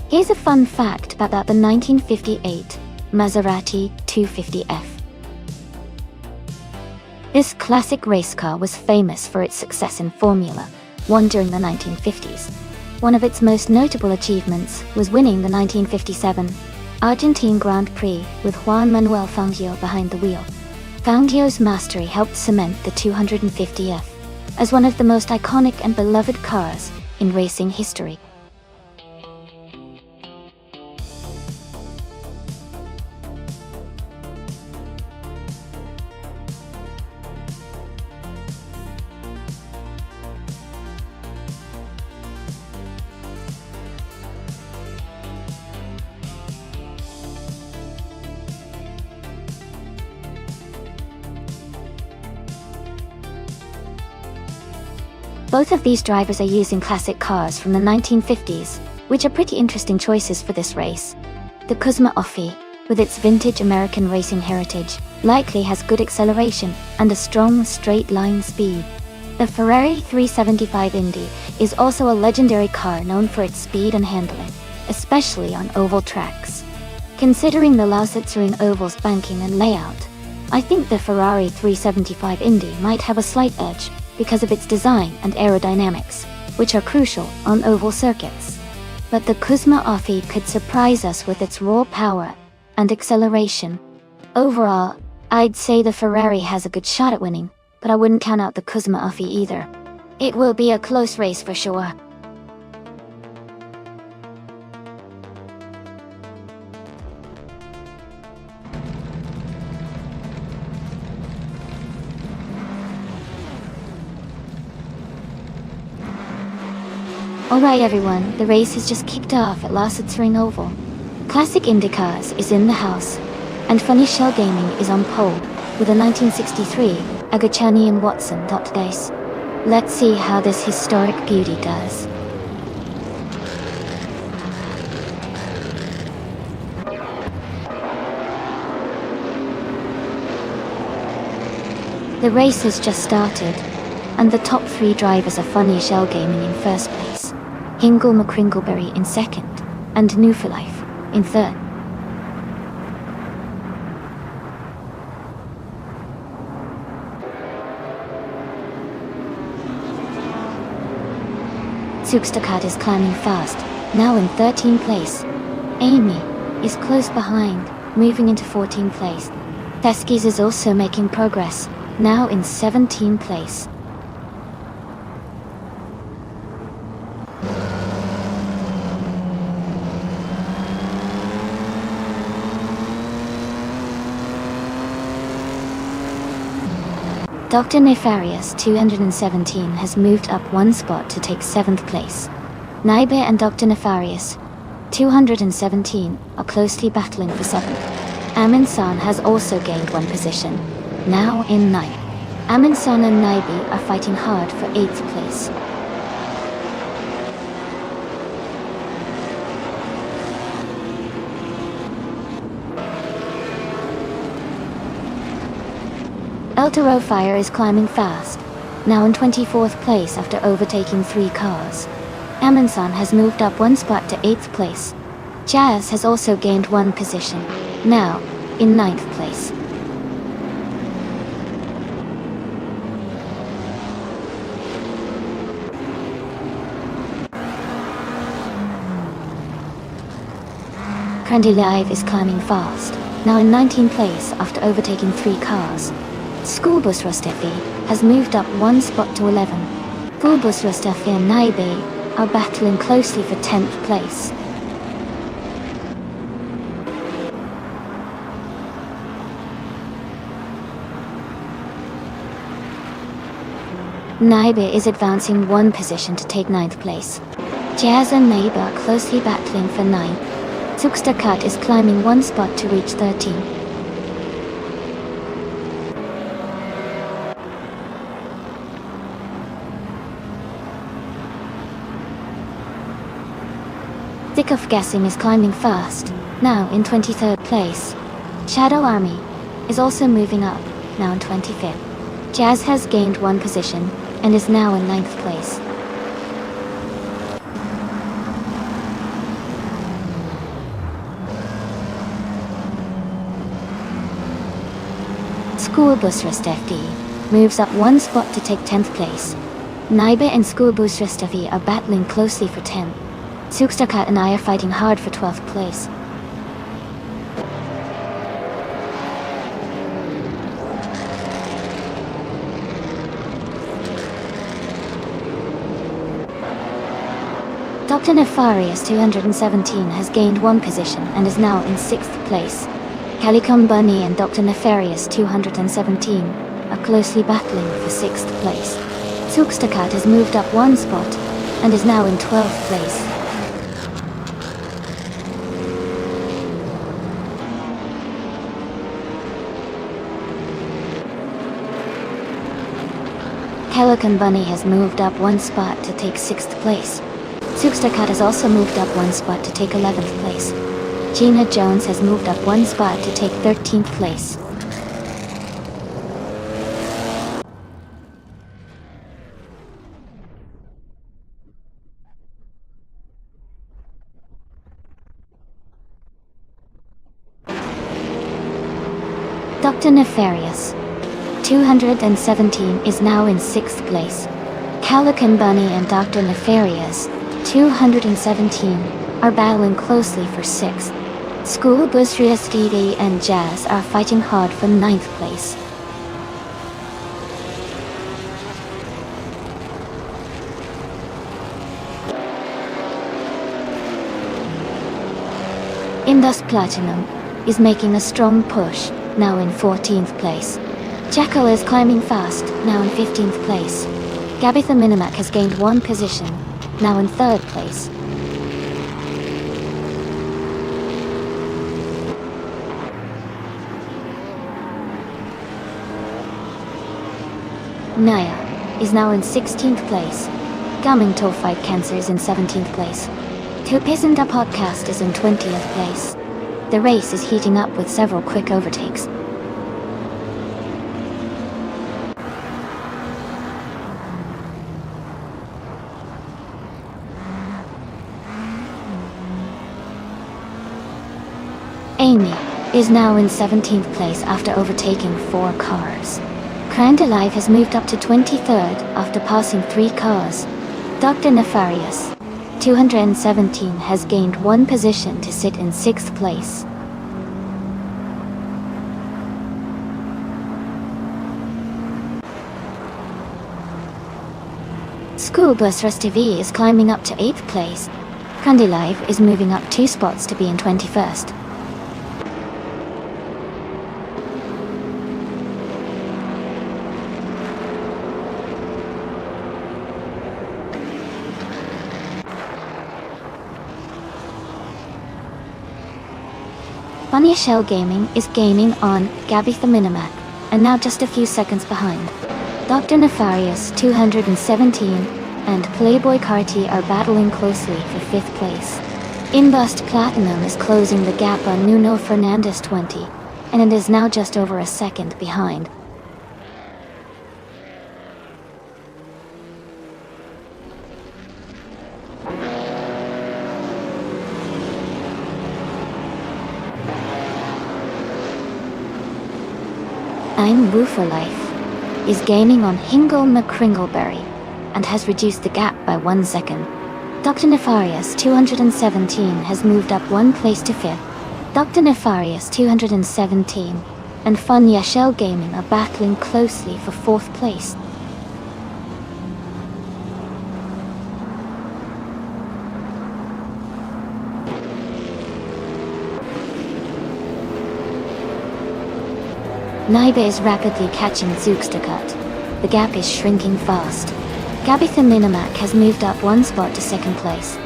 Here's a fun fact about the 1958 Maserati 250F. This classic race car was famous for its success in Formula 1 during the 1950s. One of its most notable achievements was winning the 1957 Argentine Grand Prix with Juan Manuel Fangio behind the wheel. Fangio's mastery helped cement the 250F as one of the most iconic and beloved cars in racing history. Both of these drivers are using classic cars from the 1950s, which are pretty interesting choices for this race. The Kuzma Offie, with its vintage American racing heritage, likely has good acceleration and a strong straight-line speed. The Ferrari 375 Indy is also a legendary car known for its speed and handling, especially on oval tracks. Considering the Lausitzring oval's banking and layout, I think the Ferrari 375 Indy might have a slight edge because of its design and aerodynamics, which are crucial on oval circuits. But the Kuzma Offie could surprise us with its raw power and acceleration. Overall, I'd say the Ferrari has a good shot at winning, but I wouldn't count out the Kuzma Offie either. It will be a close race for sure. Alright everyone, the race has just kicked off at Lassetzring Oval. Classic IndyCars is in the house, and Funny Shell Gaming is on pole, with a 1963 Agachani and Watson dot dice. Let's see how this historic beauty does. The race has just started, and the top 3 drivers are Funny Shell Gaming in first place, Hingle McCringleberry in second, and New for Life in third. Zugstakat is climbing fast, now in 13th place. Amy is close behind, moving into 14th place. Theskis is also making progress, now in 17th place. Dr. Nefarious 217 has moved up 1 spot to take 7th place. Naibe and Dr. Nefarious 217 are closely battling for 7th. Amin-san has also gained 1 position, now in 9th. Amin-san and Naibe are fighting hard for 8th place. El Fire is climbing fast, now in 24th place after overtaking 3 cars. Amin-san has moved up 1 spot to 8th place. Jazz has also gained 1 position, now in 9th place. Trendy Live is climbing fast, now in 19th place after overtaking 3 cars. Schoolbus Rostefi has moved up 1 spot to 11. Schoolbus Rostefi and Naibe are battling closely for 10th place. Naibe is advancing 1 position to take 9th place. Jazz and Naibe are closely battling for 9th. Zugstakat is climbing 1 spot to reach 13th. Thick of Gassing is climbing fast, now in 23rd place. Shadow Army is also moving up, now in 25th. Jazz has gained 1 position, and is now in 9th place. Schoolbus Restefi moves up 1 spot to take 10th place. Naibe and Schoolbus Restefi are battling closely for 10th. Zugstakat and I are fighting hard for 12th place. Dr. Nefarious 217 has gained 1 position and is now in 6th place. Calicom Bunny and Dr. Nefarious 217 are closely battling for 6th place. Zugstakat has moved up 1 spot and is now in 12th place. Pelican Bunny has moved up 1 spot to take 6th place. Zugstakat has also moved up 1 spot to take 11th place. Gina Jones has moved up 1 spot to take 13th place. Dr. Nefarious 217 is now in 6th place. Calican Bunny and Dr. Nefarious 217 are battling closely for 6th. Schoolbus Riastidi and Jazz are fighting hard for 9th place. Indus Platinum is making a strong push, now in 14th place. Jackal is climbing fast, now in 15th place. Gabitha Minimac has gained 1 position, now in 3rd place. Naya is now in 16th place. Gaming To Fight Cancer is in 17th place. Tupisanda Podcast is in 20th place. The race is heating up with several quick overtakes. Amy is now in 17th place after overtaking 4 cars. Crand Alive has moved up to 23rd after passing 3 cars. Dr. Nefarious, 217, has gained 1 position to sit in 6th place. School Bus Rush TV is climbing up to 8th place. Crand Alive is moving up 2 spots to be in 21st. Funny Shell Gaming is gaining on Gabby the Minimac, and now just a few seconds behind. Dr. Nefarious, 217, and Playboy Carty are battling closely for 5th place. Inbust Platinum is closing the gap on Nuno Fernandez, 20, and it is now just over a second behind. I'm Woofer Life is gaining on Hingle McCringleberry and has reduced the gap by 1 second. Dr. Nefarious, 217, has moved up 1 place to 5th. Dr. Nefarious, 217, and Funya Shell Gaming are battling closely for 4th place. Naiba is rapidly catching Zookstacut. The gap is shrinking fast. Gabitha Minimac has moved up 1 spot to 2nd place.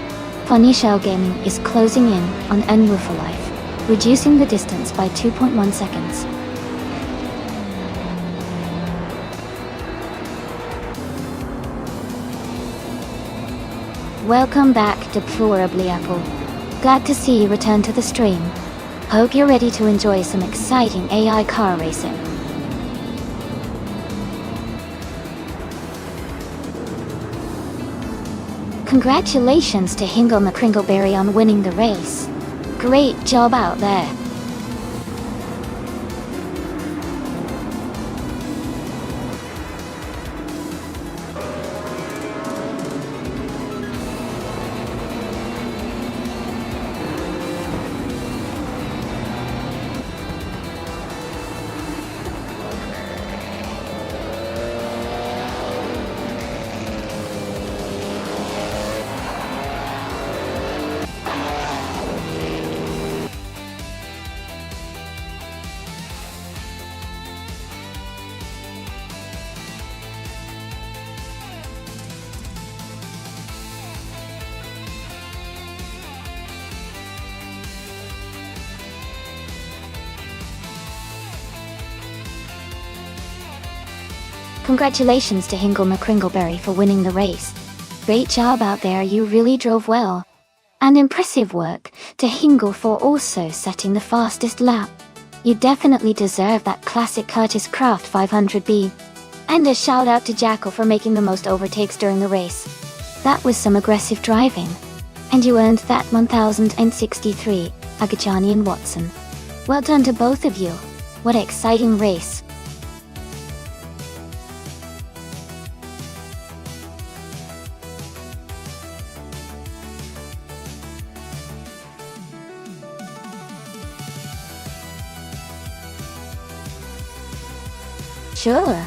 Funny Shell Gaming is closing in on Enwu for Life, reducing the distance by 2.1 seconds. Welcome back, Deplorably Apple. Glad to see you return to the stream. Hope you're ready to enjoy some exciting AI car racing. Congratulations to Hingle McCringleberry on winning the race. Great job out there. Congratulations to Hingle McCringleberry for winning the race. Great job out there, you really drove well. And impressive work to Hingle for also setting the fastest lap. You definitely deserve that classic Curtis Craft 500B. And a shout out to Jackal for making the most overtakes during the race. That was some aggressive driving. And you earned that 1063, Agajani and Watson. Well done to both of you. What an exciting race. Sure.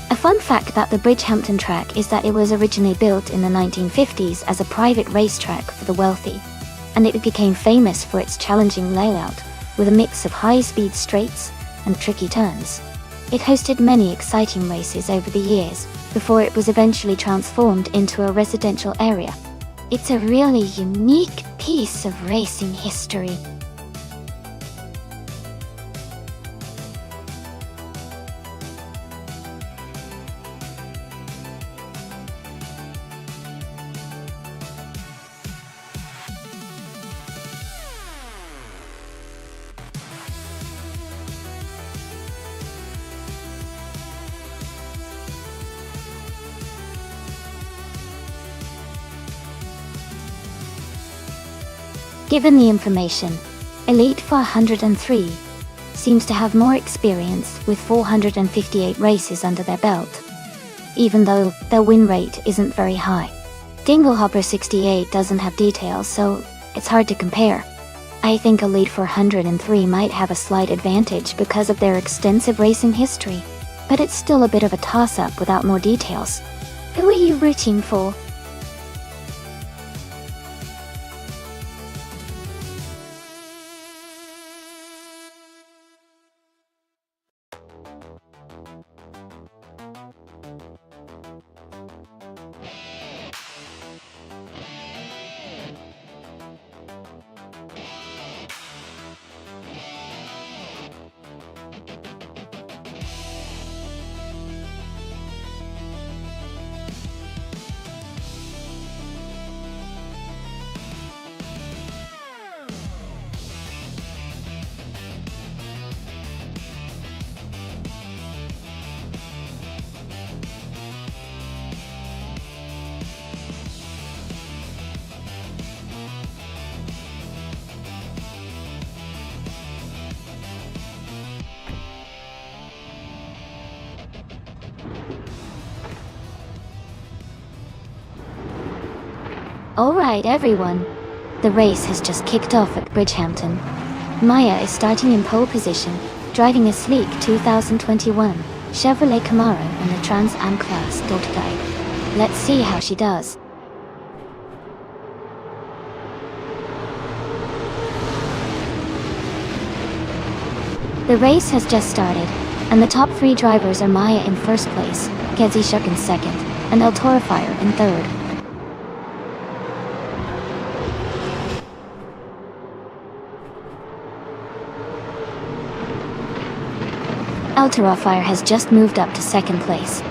A fun fact about the Bridgehampton track is that it was originally built in the 1950s as a private racetrack for the wealthy, and it became famous for its challenging layout, with a mix of high-speed straights and tricky turns. It hosted many exciting races over the years, before it was eventually transformed into a residential area. It's a really unique piece of racing history. Given the information, Elite 403 seems to have more experience with 458 races under their belt, even though their win rate isn't very high. Dinglehopper 68 doesn't have details, so it's hard to compare. I think Elite 403 might have a slight advantage because of their extensive racing history, but it's still a bit of a toss-up without more details. Who are you rooting for? Alright everyone, the race has just kicked off at Bridgehampton. Maya is starting in pole position, driving a sleek 2021 Chevrolet Camaro in the Trans Am class daughter guide. Let's see how she does. The race has just started, and the top 3 drivers are Maya in first place, Kezi Shuk in second, and El Toro Fire in third. El Toro Fire has just moved up to second place.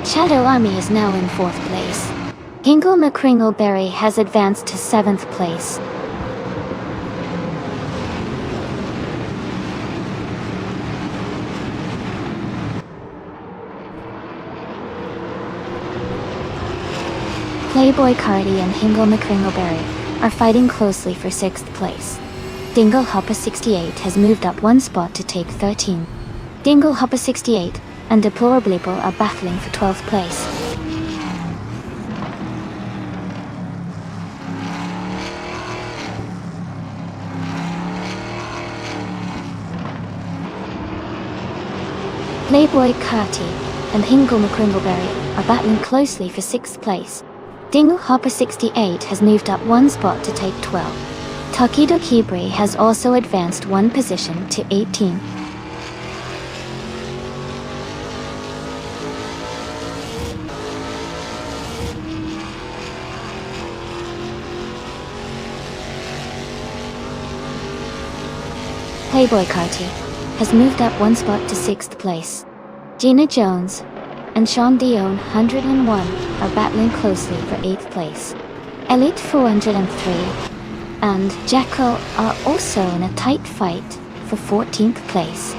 Shadow Army is now in fourth place. Hingle McCringleberry has advanced to 7th place. Playboy Cardi and Hingle McCringleberry are fighting closely for 6th place. Dingle Hopper 68 has moved up 1 spot to take 13. Dingle Hopper 68 and Deplorable are battling for 12th place. Playboy Carty and Hingle McCringleberry are battling closely for 6th place. Dingle Hopper 68 has moved up 1 spot to take 12. Takido Kibri has also advanced 1 position to 18. Playboy Carty has moved up 1 spot to 6th place. Gina Jones and Sean Dion 101 are battling closely for 8th place. Elite 403 and Jacko are also in a tight fight for 14th place.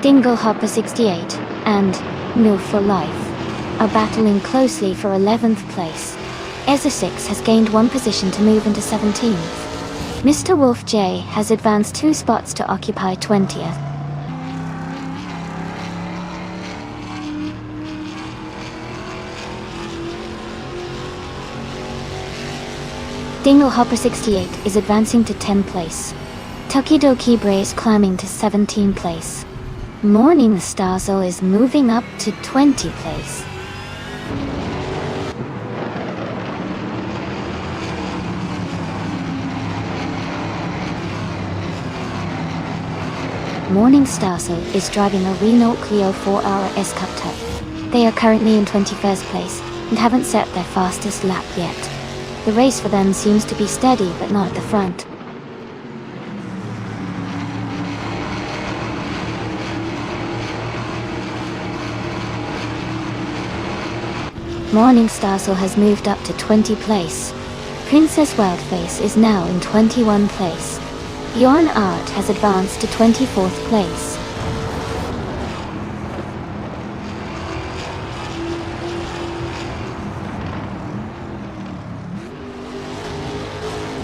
Dingle Hopper 68 and Move for Life are battling closely for 11th place. Ezra 6 has gained 1 position to move into 17th. Mr. Wolf J has advanced 2 spots to occupy 20th. Dingle Hopper 68 is advancing to 10th place. Takido Kibre is climbing to 17th place. Morning Stazo is moving up to 20th place. Morning Starsel is driving a Renault Clio 4R S Cup Type. They are currently in 21st place and haven't set their fastest lap yet. The race for them seems to be steady but not at the front. Morning Starsel has moved up to 20 place. Princess Wildface is now in 21 place. Yon Art has advanced to 24th place.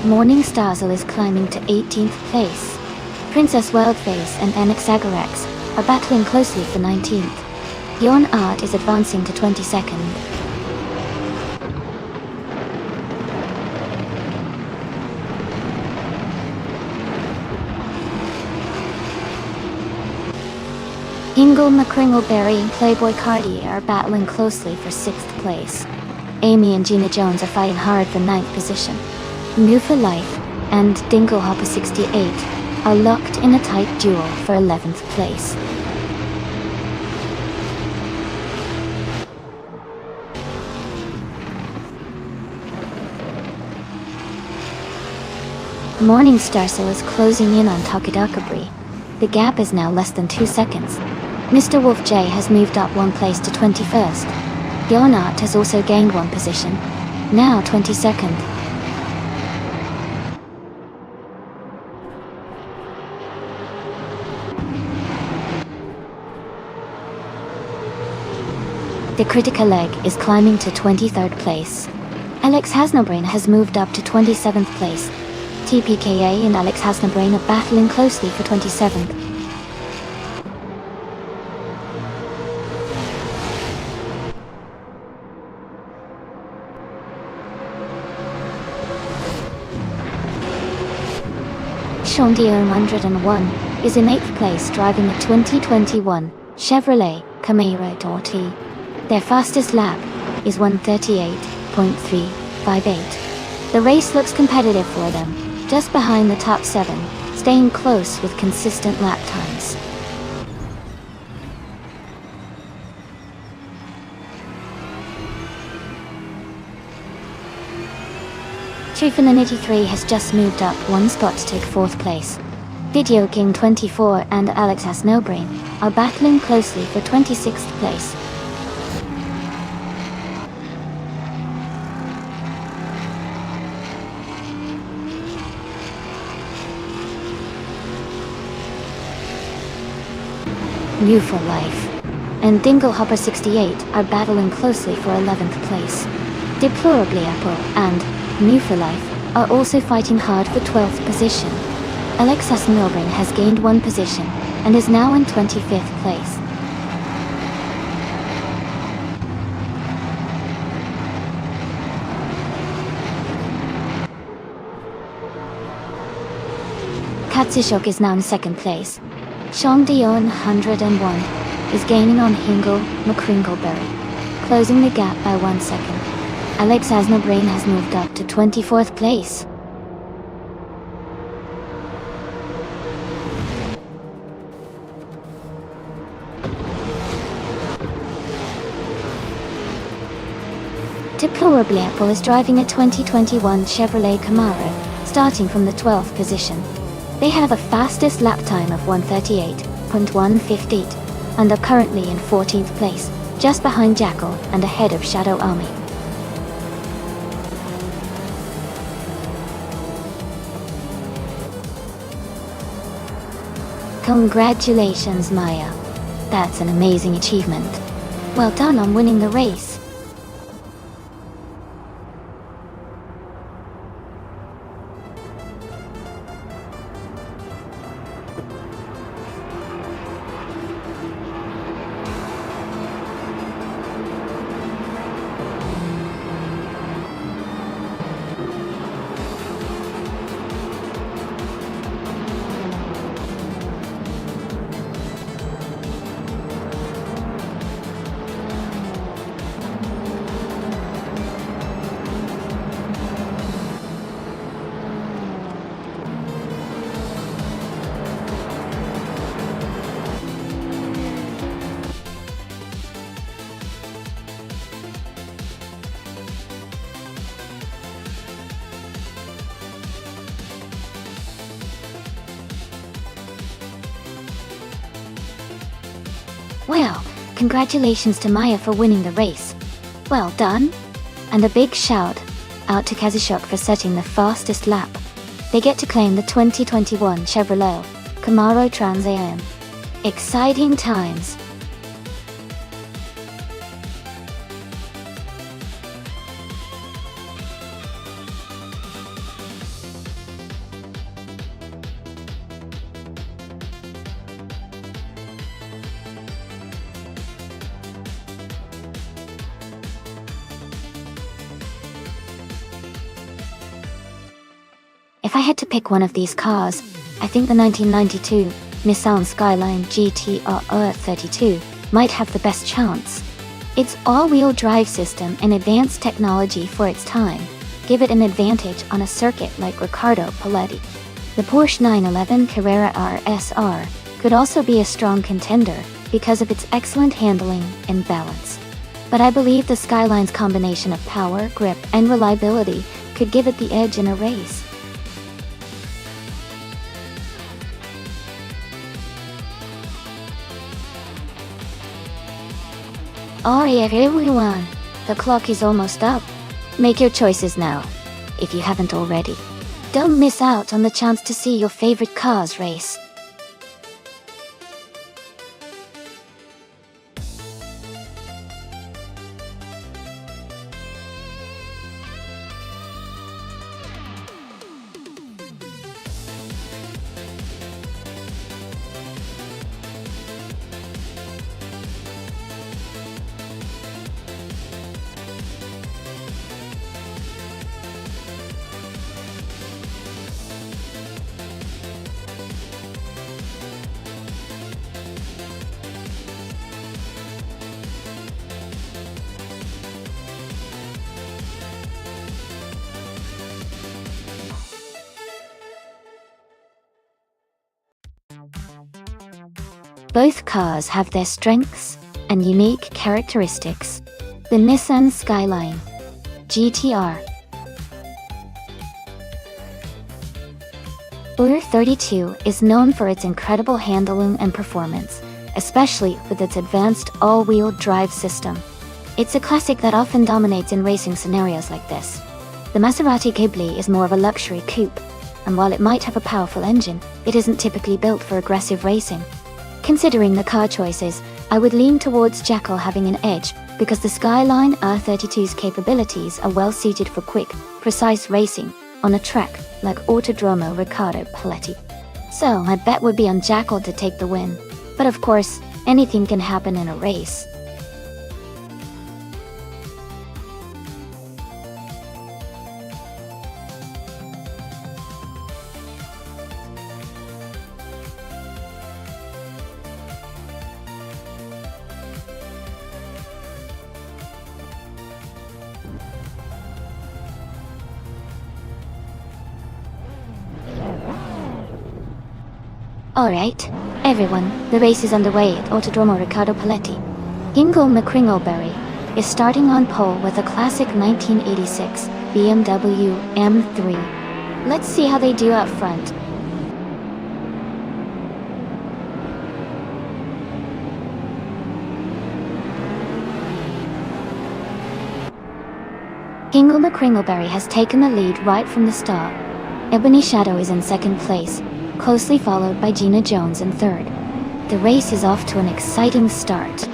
Morning Starsel is climbing to 18th place. Princess Wildface and Anaxagorax are battling closely for 19th. Yon Art is advancing to 22nd. Hingle McCringleberry and Playboy Cartier are battling closely for 6th place. Amy and Gina Jones are fighting hard for 9th position. New for Life and Dinglehopper 68 are locked in a tight duel for 11th place. Morning Starsel is closing in on Takadakabri. The gap is now less than 2 seconds. Mr. Wolf J has moved up 1 place to 21st. Yonart has also gained 1 position, now 22nd. The Critical Leg is climbing to 23rd place. Alex Hasnabrain has moved up to 27th place. TPKA and Alex Hasnabrain are battling closely for 27th. Shondio 101 is in 8th place driving a 2021 Chevrolet Camaro T. Their fastest lap is 1:38.358. The race looks competitive for them, just behind the top 7, staying close with consistent lap times. Trufananity3 has just moved up 1 spot to take 4th place. Video King 24 and Alex Hasnobrain are battling closely for 26th place. New for Life and Dinglehopper 68 are battling closely for 11th place. Deplorably Apple and New for Life are also fighting hard for 12th position. Alexas Milbrin has gained 1 position and is now in 25th place. Katsushok is now in 2nd place. Shongdion 101 is gaining on Hingle McCringleberry, closing the gap by 1 second. Alex Hasnabrain has moved up to 24th place. Deplorably Apple is driving a 2021 Chevrolet Camaro, starting from the 12th position. They have a fastest lap time of 1:38.158 and are currently in 14th place, just behind Jackal and ahead of Shadow Army. Congratulations, Maya. That's an amazing achievement. Well done on winning the race. Well, congratulations to Maya for winning the race. Well done. And a big shout out to Kazushuk for setting the fastest lap. They get to claim the 2021 Chevrolet Camaro Trans Am. Exciting times. If I had to pick one of these cars, I think the 1992 Nissan Skyline GT-R 32 might have the best chance. Its all-wheel drive system and advanced technology for its time give it an advantage on a circuit like Riccardo Paletti. The Porsche 911 Carrera RSR could also be a strong contender because of its excellent handling and balance. But I believe the Skyline's combination of power, grip, and reliability could give it the edge in a race. Alright everyone, the clock is almost up. Make your choices now, if you haven't already. Don't miss out on the chance to see your favorite cars race. Both cars have their strengths and unique characteristics. The Nissan Skyline GT-R R 32 is known for its incredible handling and performance, especially with its advanced all-wheel drive system. It's a classic that often dominates in racing scenarios like this. The Maserati Ghibli is more of a luxury coupe, and while it might have a powerful engine, it isn't typically built for aggressive racing. Considering the car choices, I would lean towards Jackal having an edge because the Skyline R32's capabilities are well suited for quick, precise racing on a track like Autodromo Riccardo Paletti. So my bet would be on Jackal to take the win. But of course, anything can happen in a race. Alright, everyone, the race is underway at Autodromo Riccardo Paletti. Ingo McCringleberry is starting on pole with a classic 1986 BMW M3. Let's see how they do up front. Ingo McCringleberry has taken the lead right from the start. Ebony Shadow is in second place, closely followed by Gina Jones in third. The race is off to an exciting start.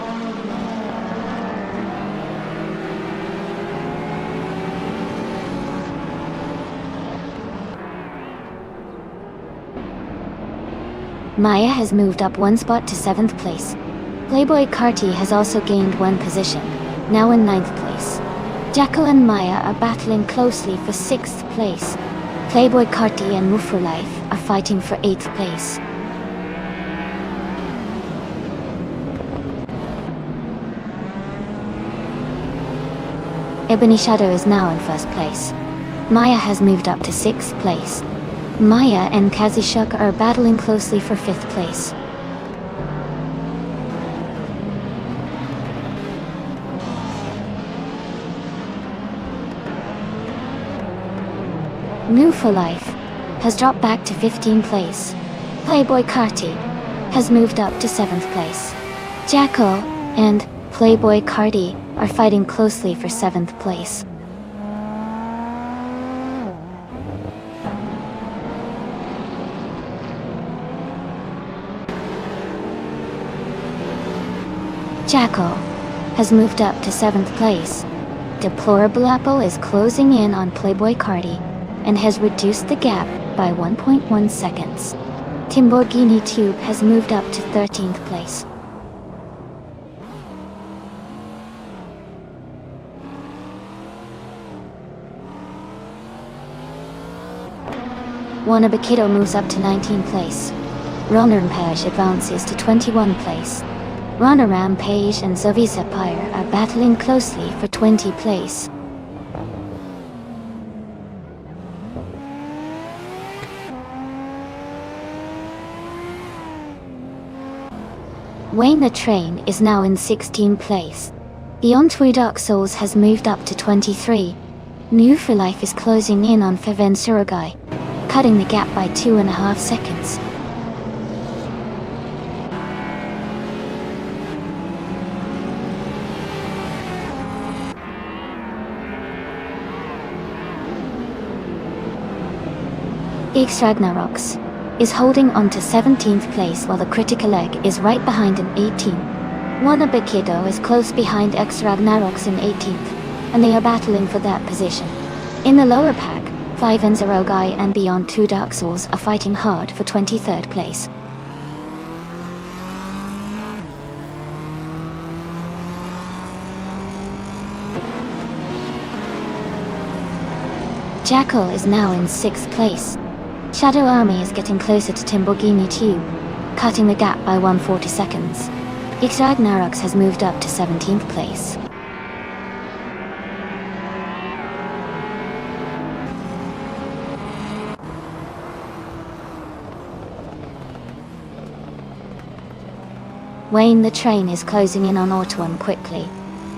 Maya has moved up one spot to 7th place. Playboy Carti has also gained one position, now in 9th place. Jackal and Maya are battling closely for 6th place. Playboy Carti and Move for Life are fighting for 8th place. Ebony Shadow is now in 1st place. Maya has moved up to 6th place. Maya and Kazushuk are battling closely for 5th place. New for Life has dropped back to 15th place. Playboy Carti has moved up to 7th place. Jackal and Playboy Cardi are fighting closely for 7th place. Jackal has moved up to 7th place. Deplorable Apple is closing in on Playboy Cardi and has reduced the gap by 1.1 seconds. Timborghini Tube has moved up to 13th place. Wannabe moves up to 19th place. Runner Rampage advances to 21st place. Runner Rampage and Zovi Sapphire are battling closely for 20th place. Wayne the Train is now in 16th place. Beyond Two Dark Souls has moved up to 23. New for Life is closing in on Faven Surugai, cutting the gap by 2.5 seconds. X Ragnaroks is holding on to 17th place while the Critical Egg is right behind in 18th. Wannabe Kiddo is close behind X Ragnaroks in 18th, and they are battling for that position. In the lower pack, 5 and Zerogai and Beyond Two Dark Souls are fighting hard for 23rd place. Jackal is now in 6th place. Shadow Army is getting closer to Timborghini Tube, cutting the gap by 140 seconds. X Ragnaroks has moved up to 17th place. Wayne the Train is closing in on Autumn quickly.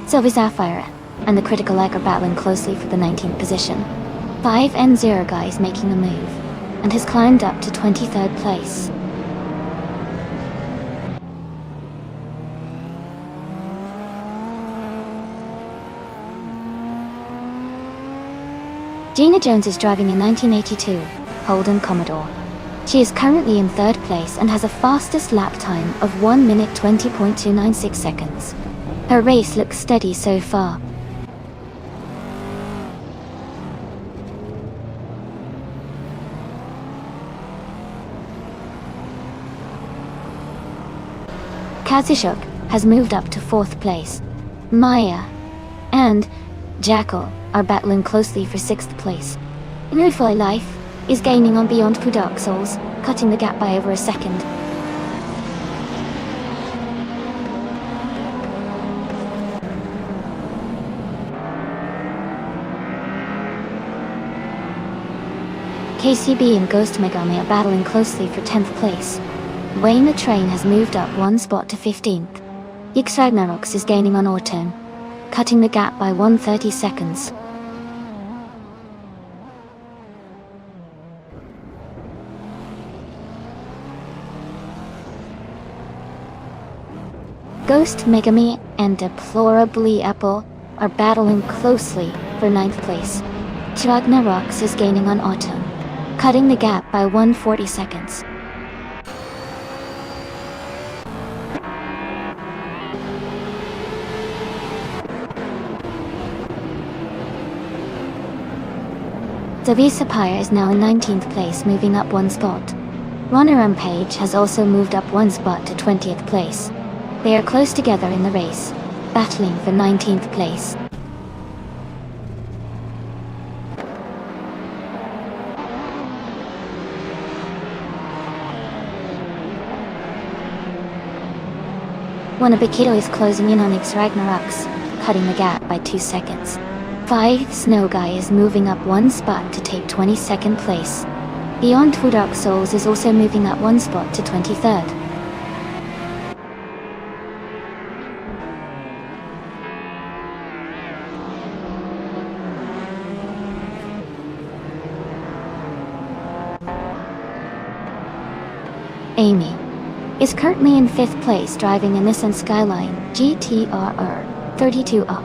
Zovi Sapphire and the Critical Egg are battling closely for the 19th position. 5 and Zero Guy is making a move, and has climbed up to 23rd place. Gina Jones is driving a 1982 Holden Commodore. She is currently in 3rd place and has a fastest lap time of 1 minute 20.296 seconds. Her race looks steady so far. Kazushuk has moved up to 4th place. Maya and Jackal are battling closely for 6th place. New for Life is gaining on Beyond Two Dark Souls, cutting the gap by over a second. KCB and Ghost Megami are battling closely for 10th place. Wayne the Train has moved up 1 spot to 15th. X Ragnaroks is gaining on Autumn, cutting the gap by 130 seconds. Ghost Megami and Deplorably Apple are battling closely for 9th place. Ragnaroks is gaining on Autumn, cutting the gap by 140 seconds. Zovi Sapphire is now in 19th place, moving up 1 spot. Runner Rampage has also moved up 1 spot to 20th place. They are close together in the race, battling for 19th place. Wannabe is closing in on X Ragnaroks, cutting the gap by 2 seconds. 5 Snow Guy is moving up 1 spot to take 22nd place. Beyond Two Dark Souls is also moving up 1 spot to 23rd. Amy is currently in 5th place driving a Nissan Skyline GT-R 32R.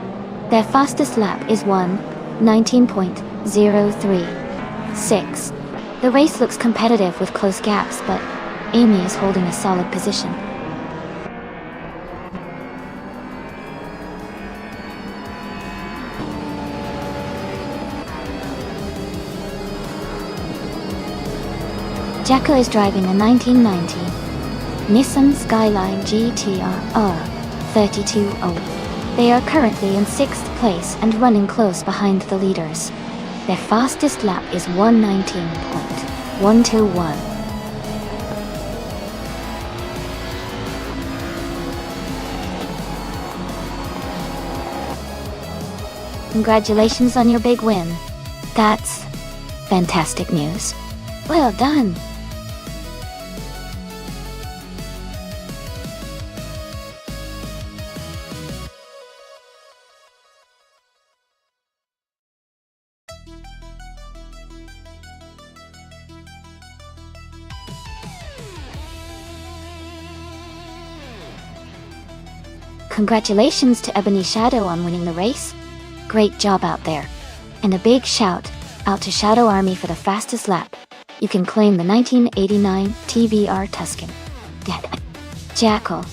Their fastest lap is 1:19.036. The race looks competitive with close gaps, but Amy is holding a solid position. Jacko is driving a 1990 Nissan Skyline GT-R 32O. They are currently in 6th place and running close behind the leaders. Their fastest lap is 1:19.121. Congratulations on your big win. That's fantastic news. Well done. Congratulations to Ebony Shadow on winning the race. Great job out there. And a big shout out to Shadow Army for the fastest lap. You can claim the 1989 TVR Tuscan. Jackal,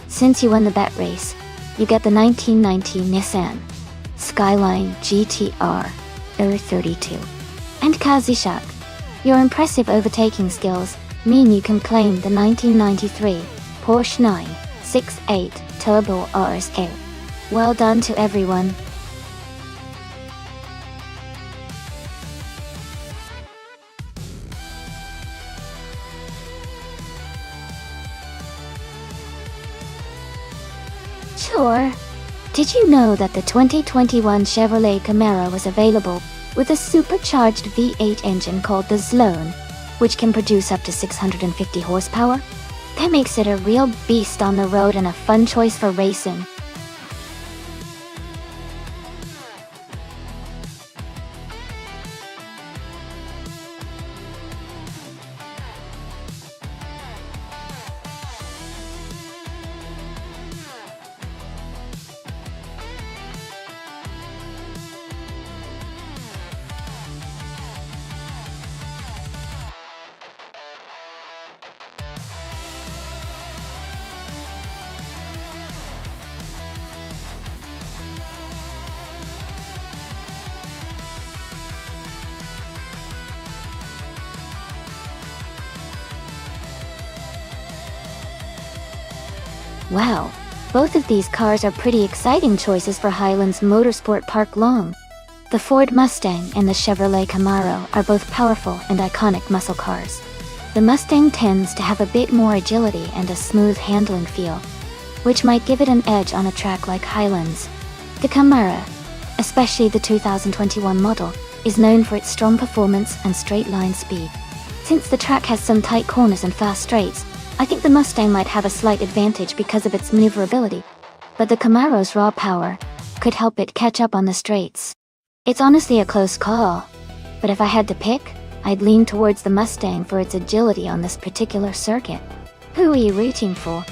since you won the bet race, you get the 1990 Nissan Skyline GT-R 32. And Kazishak, your impressive overtaking skills mean you can claim the 1993 Porsche 968 Turbo RSL. Well done to everyone. Sure. Did you know that the 2021 Chevrolet Camaro was available with a supercharged V8 engine called the Sloan, which can produce up to 650 horsepower? That makes it a real beast on the road and a fun choice for racing. Wow, both of these cars are pretty exciting choices for Highlands Motorsport Park Long. The Ford Mustang and the Chevrolet Camaro are both powerful and iconic muscle cars. The Mustang tends to have a bit more agility and a smooth handling feel, which might give it an edge on a track like Highlands. The Camaro, especially the 2021 model, is known for its strong performance and straight line speed. Since the track has some tight corners and fast straights, I think the Mustang might have a slight advantage because of its maneuverability, but the Camaro's raw power could help it catch up on the straights. It's honestly a close call, but if I had to pick, I'd lean towards the Mustang for its agility on this particular circuit. Who are you rooting for?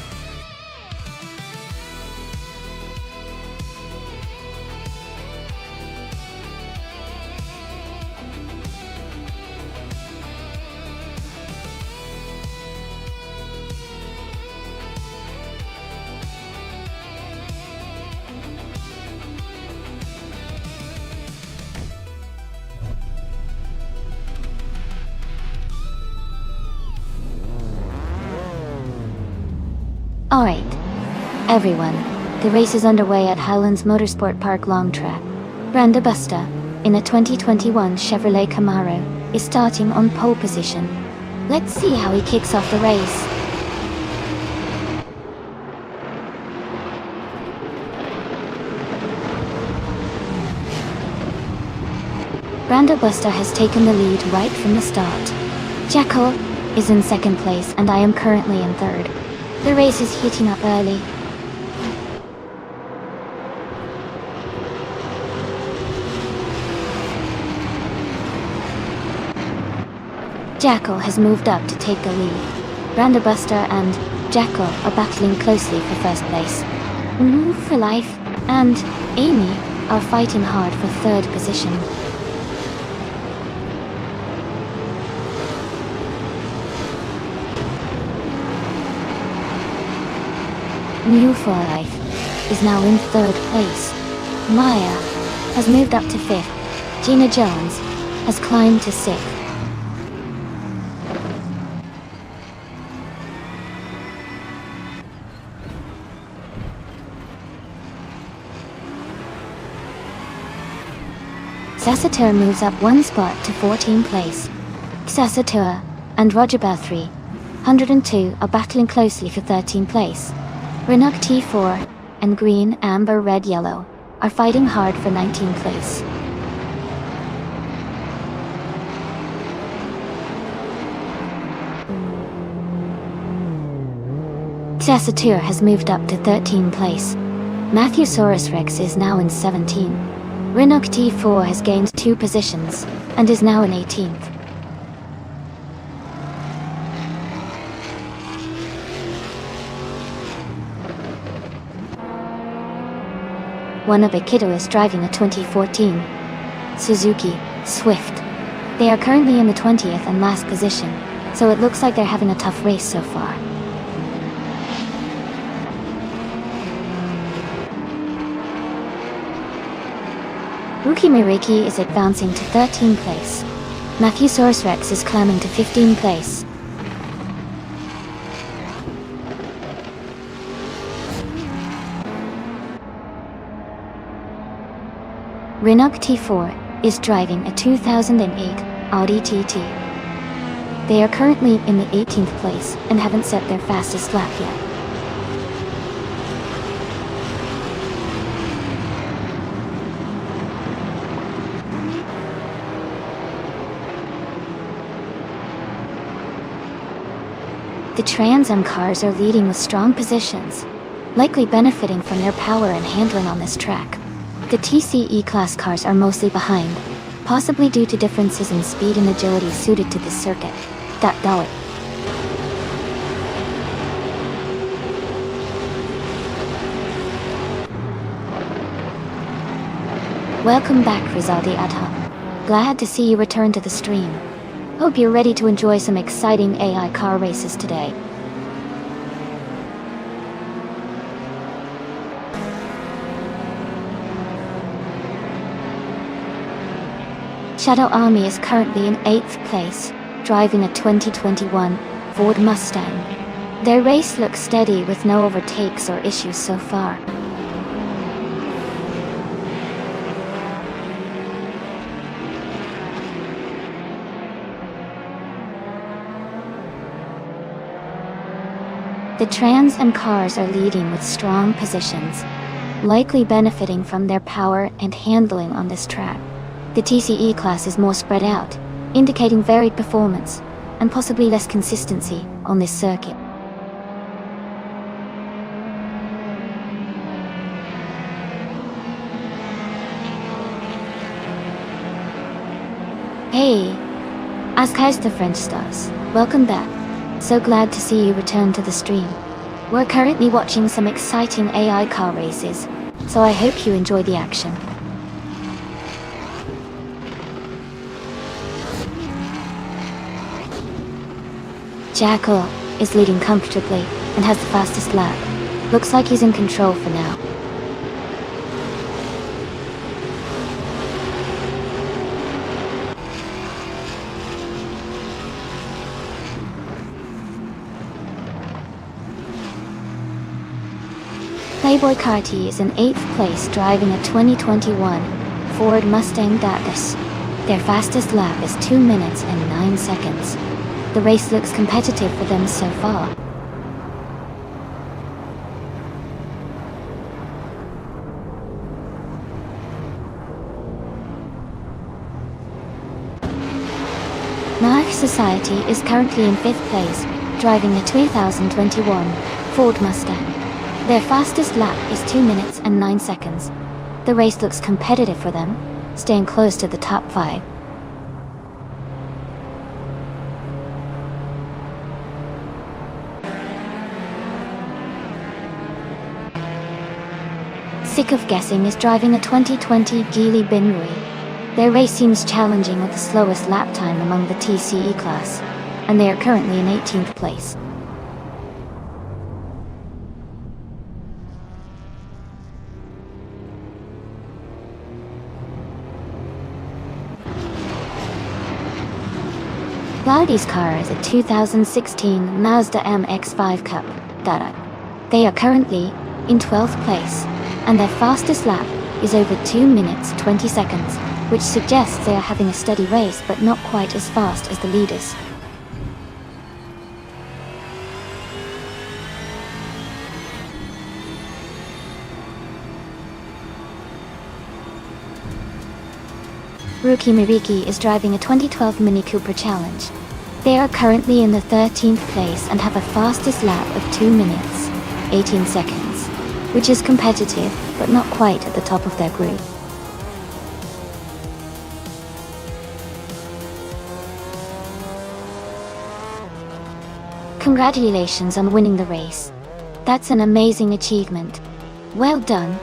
Alright, everyone, the race is underway at Highlands Motorsport Park Long Track. Branda Buster, in a 2021 Chevrolet Camaro, is starting on pole position. Let's see how he kicks off the race. Branda Buster has taken the lead right from the start. Jackal is in 2nd place and I am currently in 3rd. The race is heating up early. Jackal has moved up to take the lead. Branda Buster and Jackal are battling closely for first place. Move for Life and Amy are fighting hard for third position. New for Life is now in third place. Maya has moved up to fifth. Gina Jones has climbed to sixth. Sasatura moves up one spot to 14th place. Sasatura and Roger Bathory, 102, are battling closely for 13th place. Renuk T4 and Green, Amber, Red, Yellow are fighting hard for 19th place. Sasatura has moved up to 13th place. Matthewsaurus Rex is now in 17. Renuk T4 has gained 2 positions and is now in 18th. Wannabe Kiddo is driving a 2014 Suzuki Swift. They are currently in the 20th and last position, so it looks like they're having a tough race so far. Ruki Miriki is advancing to 13th place. Matthewsaurus Rex is climbing to 15th place. Renuk T4 is driving a 2008 Audi TT. They are currently in the 18th place and haven't set their fastest lap yet. The Trans Am cars are leading with strong positions, likely benefiting from their power and handling on this track. The TCE class cars are mostly behind, possibly due to differences in speed and agility suited to this circuit. $. Welcome back, Rizaldi Adha. Glad to see you return to the stream. Hope you're ready to enjoy some exciting AI car races today. Shadow Army is currently in 8th place, driving a 2021 Ford Mustang. Their race looks steady with no overtakes or issues so far. The Trans Am cars are leading with strong positions, likely benefiting from their power and handling on this track. The TCE class is more spread out, indicating varied performance and possibly less consistency on this circuit. Hey, Askais the French Stars, welcome back. So glad to see you return to the stream. We're currently watching some exciting AI car races, so I hope you enjoy the action. Jackal is leading comfortably and has the fastest lap. Looks like he's in control for now. Playboy Carty is in 8th place driving a 2021 Ford Mustang Datus. Their fastest lap is 2 minutes and 9 seconds. The race looks competitive for them so far. Knife Society is currently in 5th place, driving a 2021 Ford Mustang. Their fastest lap is 2 minutes and 9 seconds. The race looks competitive for them, staying close to the top 5. sick of guessing is driving a 2020 Geely Binrui. Their race seems challenging with the slowest lap time among the TCE class, and they are currently in 18th place. Cloudy's car is a 2016 Mazda MX-5 Cup. They are currently in 12th place, and their fastest lap is over 2 minutes 20 seconds, which suggests they are having a steady race but not quite as fast as the leaders. Rookie Miriki is driving a 2012 Mini Cooper Challenge. They are currently in the 13th place and have a fastest lap of 2 minutes, 18 seconds, which is competitive, but not quite at the top of their group. Congratulations on winning the race. That's an amazing achievement. Well done.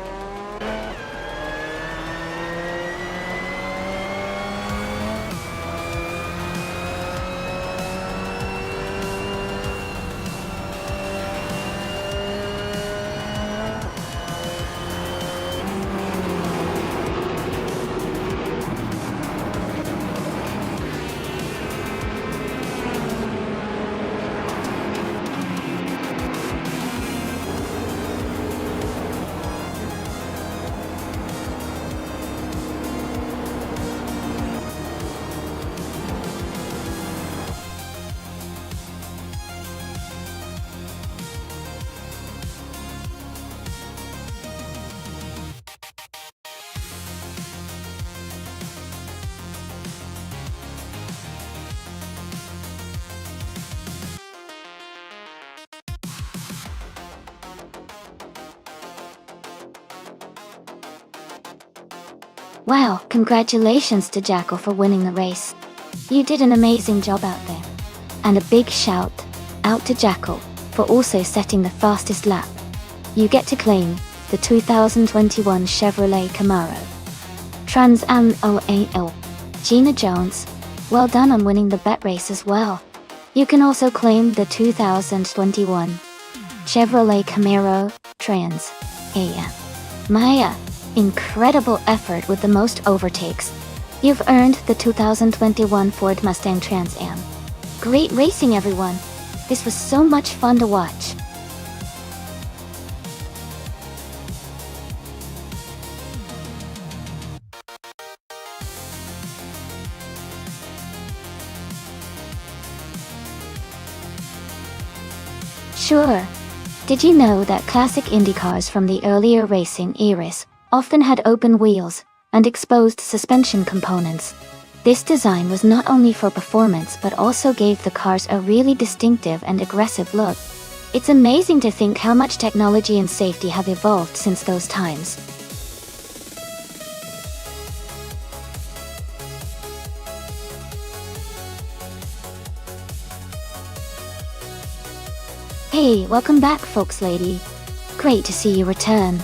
Wow, congratulations to Jackal for winning the race. You did an amazing job out there. And a big shout out to Jackal for also setting the fastest lap. You get to claim the 2021 Chevrolet Camaro. Trans Am OAL. Gina Jones, well done on winning the bet race as well. You can also claim the 2021 Chevrolet Camaro Trans Am. Maya, incredible effort with the most overtakes. You've earned the 2021 Ford Mustang Trans Am. Great racing, everyone. This was so much fun to watch. Sure. Did you know that classic Indy cars from the earlier racing eras often had open wheels and exposed suspension components? This design was not only for performance but also gave the cars a really distinctive and aggressive look. It's amazing to think how much technology and safety have evolved since those times. Hey, welcome back, folks lady. Great to see you return.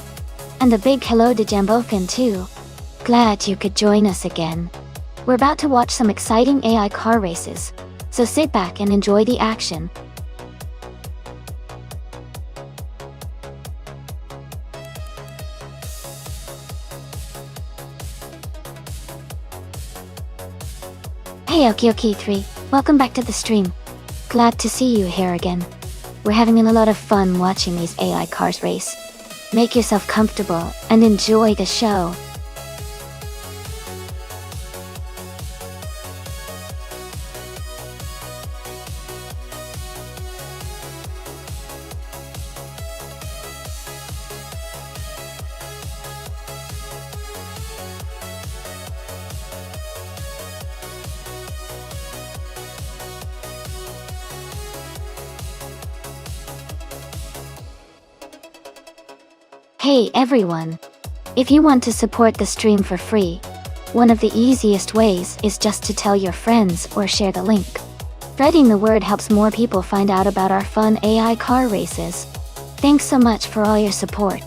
And a big hello to Jambofin too. Glad you could join us again. We're about to watch some exciting AI car races, so sit back and enjoy the action. Hey Okioki3, welcome back to the stream. Glad to see you here again. We're having a lot of fun watching these AI cars race. Make yourself comfortable and enjoy the show. Hey everyone! If you want to support the stream for free, one of the easiest ways is just to tell your friends or share the link. Spreading the word helps more people find out about our fun AI car races. Thanks so much for all your support.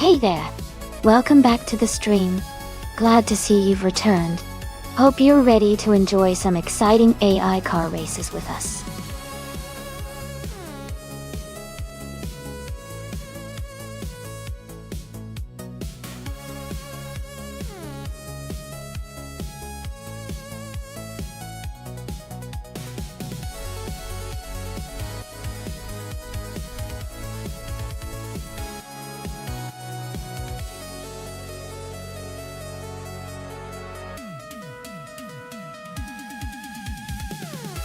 Hey there! Welcome back to the stream. Glad to see you've returned. Hope you're ready to enjoy some exciting AI car races with us.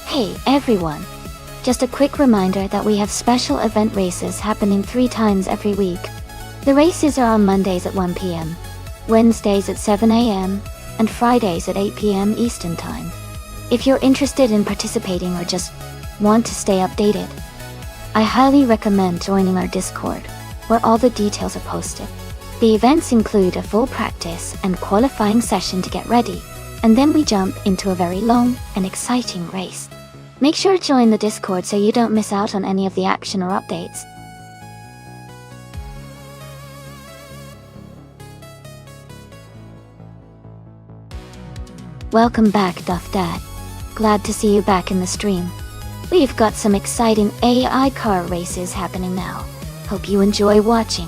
Hey everyone! Just a quick reminder that we have special event races happening 3 times every week. The races are on Mondays at 1 p.m., Wednesdays at 7 a.m., and Fridays at 8 p.m. Eastern Time. If you're interested in participating or just want to stay updated, I highly recommend joining our Discord, where all the details are posted. The events include a full practice and qualifying session to get ready, and then we jump into a very long and exciting race. Make sure to join the Discord so you don't miss out on any of the action or updates. Welcome back, Duff Dad. Glad to see you back in the stream. We've got some exciting AI car races happening now. Hope you enjoy watching.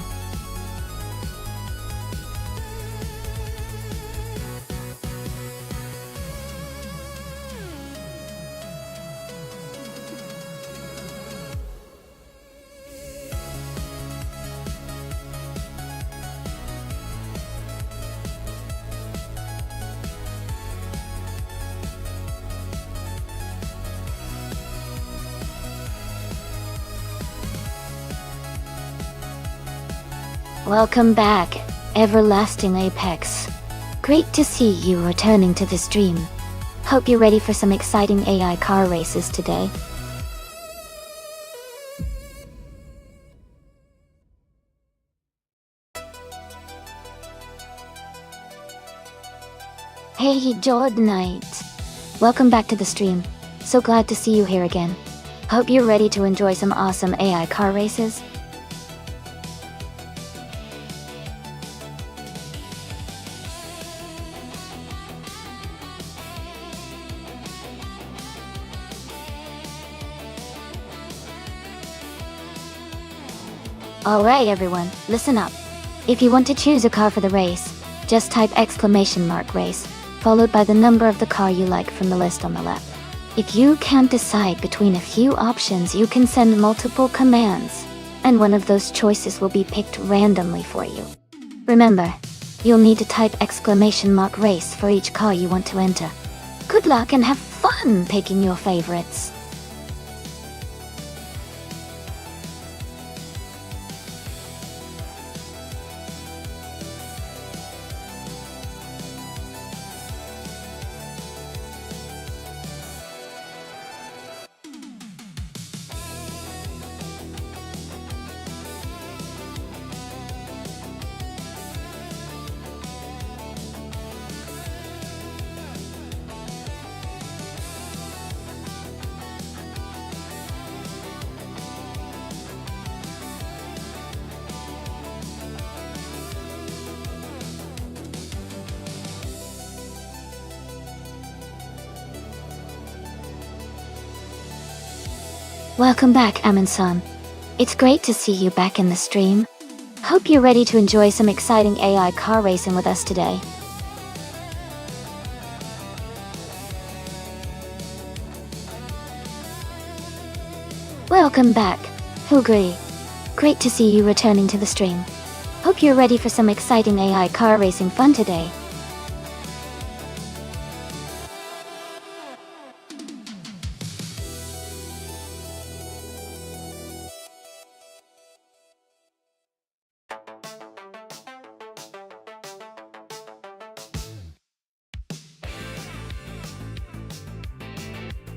Welcome back, Everlasting Apex. Great to see you returning to the stream. Hope you're ready for some exciting AI car races today. Hey Jordanite! Welcome back to the stream. So glad to see you here again. Hope you're ready to enjoy some awesome AI car races. Alright everyone, listen up. If you want to choose a car for the race, just type !race, followed by the number of the car you like from the list on the left. If you can't decide between a few options, you can send multiple commands, and one of those choices will be picked randomly for you. Remember, you'll need to type !race for each car you want to enter. Good luck and have fun picking your favorites. Welcome back, Amin-san. It's great to see you back in the stream. Hope you're ready to enjoy some exciting AI car racing with us today. Welcome back, Hugri. Great to see you returning to the stream. Hope you're ready for some exciting AI car racing fun today.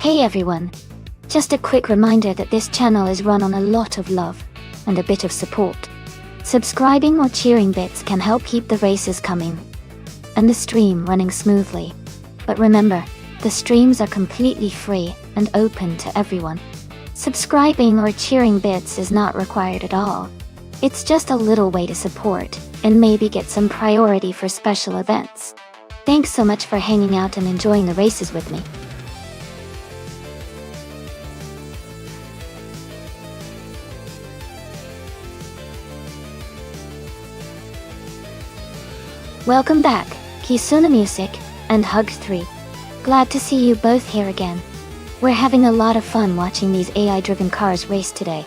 Hey everyone! Just a quick reminder that this channel is run on a lot of love and a bit of support. Subscribing or cheering bits can help keep the races coming and the stream running smoothly. But remember, the streams are completely free and open to everyone. Subscribing or cheering bits is not required at all. It's just a little way to support, and maybe get some priority for special events. Thanks so much for hanging out and enjoying the races with me. Welcome back, Kisuna Music, and Hug3. Glad to see you both here again. We're having a lot of fun watching these AI-driven cars race today.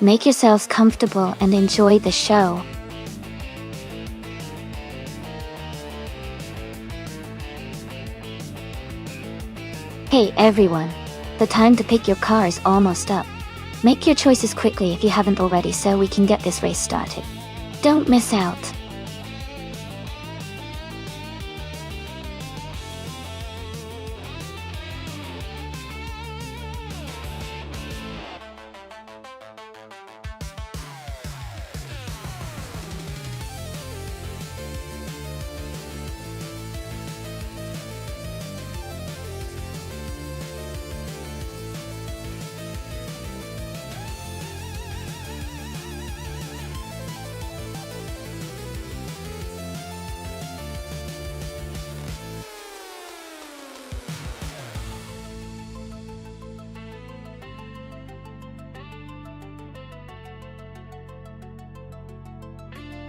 Make yourselves comfortable and enjoy the show. Hey everyone, the time to pick your car is almost up. Make your choices quickly if you haven't already so we can get this race started. Don't miss out.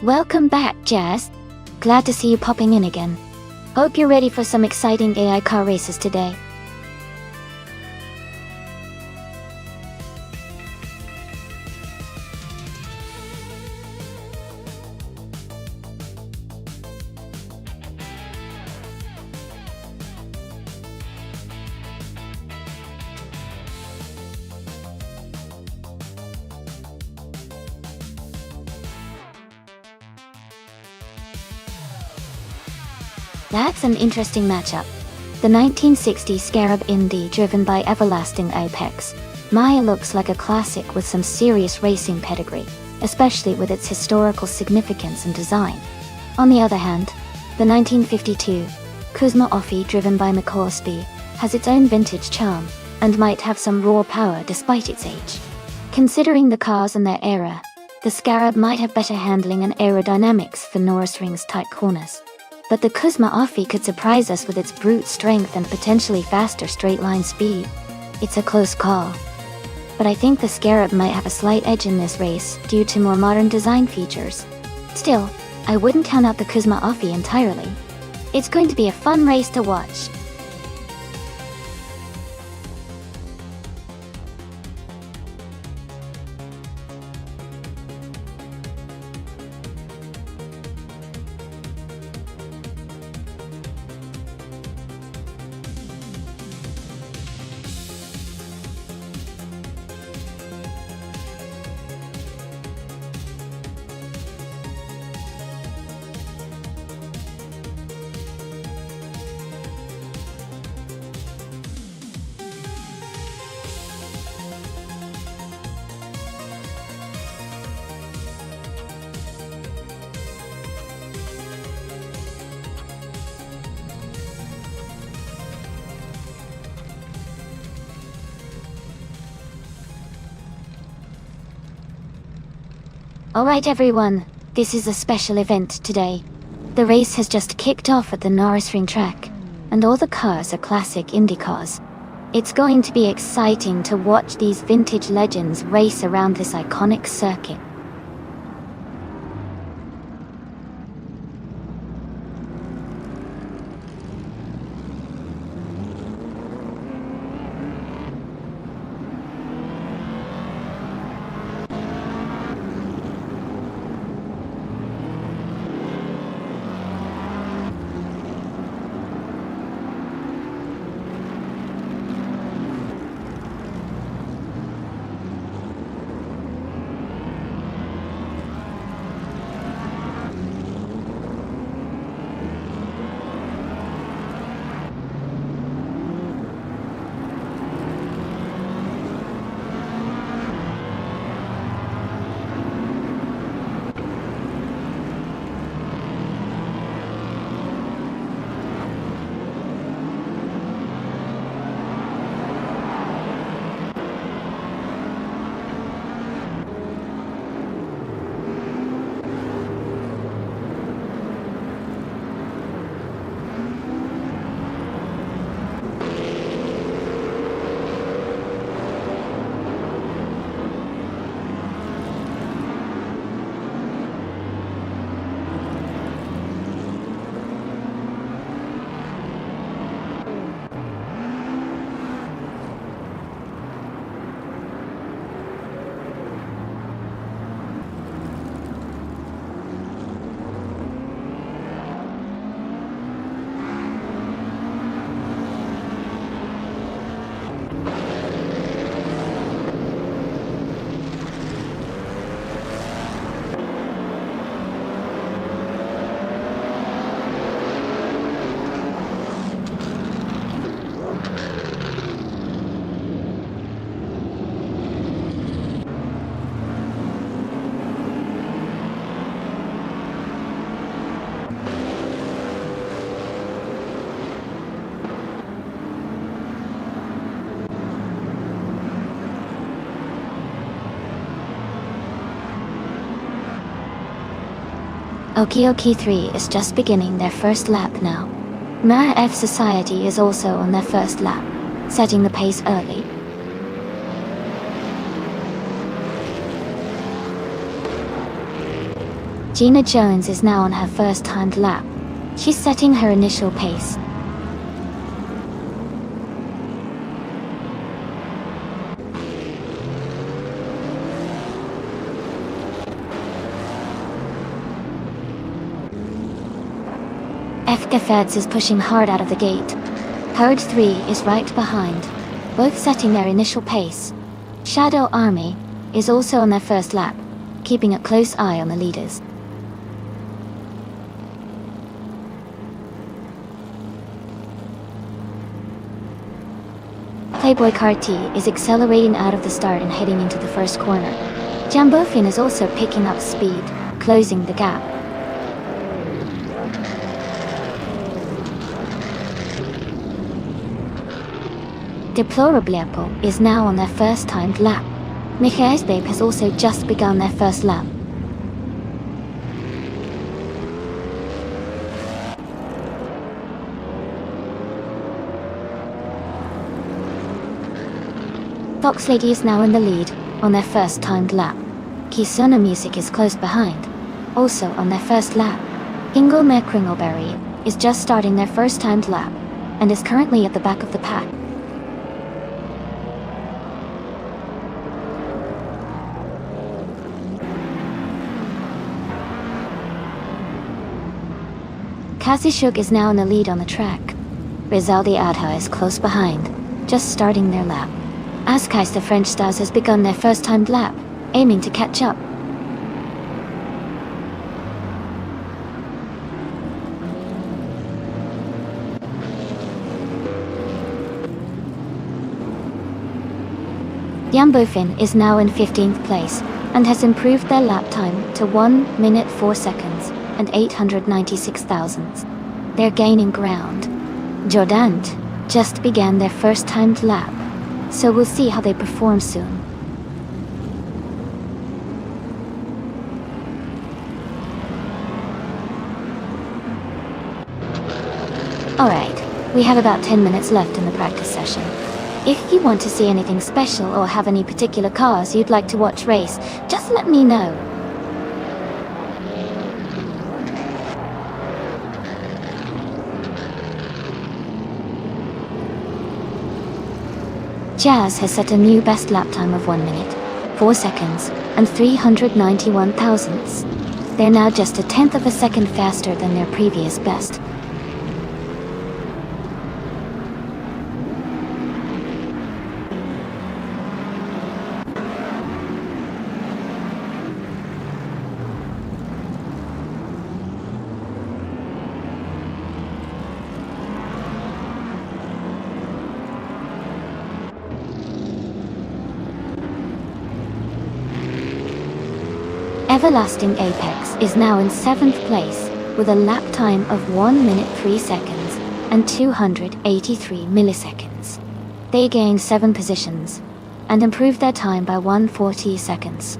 Welcome back, Jazz. Glad to see you popping in again. Hope you're ready for some exciting AI car races today. That's an interesting matchup. The 1960 Scarab Indy driven by Everlasting Apex. Maya looks like a classic with some serious racing pedigree, especially with its historical significance and design. On the other hand, the 1952 Kuzma Offie driven by McCorsby has its own vintage charm, and might have some raw power despite its age. Considering the cars and their era, the Scarab might have better handling and aerodynamics for Norrisring's tight corners. But the Kuzma Offie could surprise us with its brute strength and potentially faster straight-line speed. It's a close call. But I think the Scarab might have a slight edge in this race due to more modern design features. Still, I wouldn't count out the Kuzma Offie entirely. It's going to be a fun race to watch. Alright everyone, this is a special event today. The race has just kicked off at the Norrisring track, and all the cars are classic Indy cars. It's going to be exciting to watch these vintage legends race around this iconic circuit. Okie Okie 3 is just beginning their first lap now. Mara F Society is also on their first lap, setting the pace early. Gina Jones is now on her first timed lap. She's setting her initial pace. FK Feds is pushing hard out of the gate. Herd 3 is right behind, both setting their initial pace. Shadow Army is also on their first lap, keeping a close eye on the leaders. Playboy Carti is accelerating out of the start and heading into the first corner. Jambofin is also picking up speed, closing the gap. Deplorablepo is now on their first timed lap. Michaelsbabe has also just begun their first lap. Fox Lady is now in the lead, on their first timed lap. Kisuna Music is close behind, also on their first lap. Inglemer Kringleberry is just starting their first timed lap, and is currently at the back of the pack. Kasishuk is now in the lead on the track. Rizaldi Adha is close behind, just starting their lap. Askais the French Stars has begun their first timed lap, aiming to catch up. Jambofin is now in 15th place, and has improved their lap time to 1 minute 4 seconds and 896 thousandths. They're gaining ground. Jordant just began their first timed lap, so we'll see how they perform soon. Alright, we have about 10 minutes left in the practice session. If you want to see anything special or have any particular cars you'd like to watch race, just let me know. Jazz has set a new best lap time of 1 minute, 4 seconds, and 391 thousandths. They're now just a tenth of a second faster than their previous best. Everlasting Apex is now in 7th place, with a lap time of 1 minute 3 seconds and 283 milliseconds. They gained 7 positions, and improved their time by 140 seconds.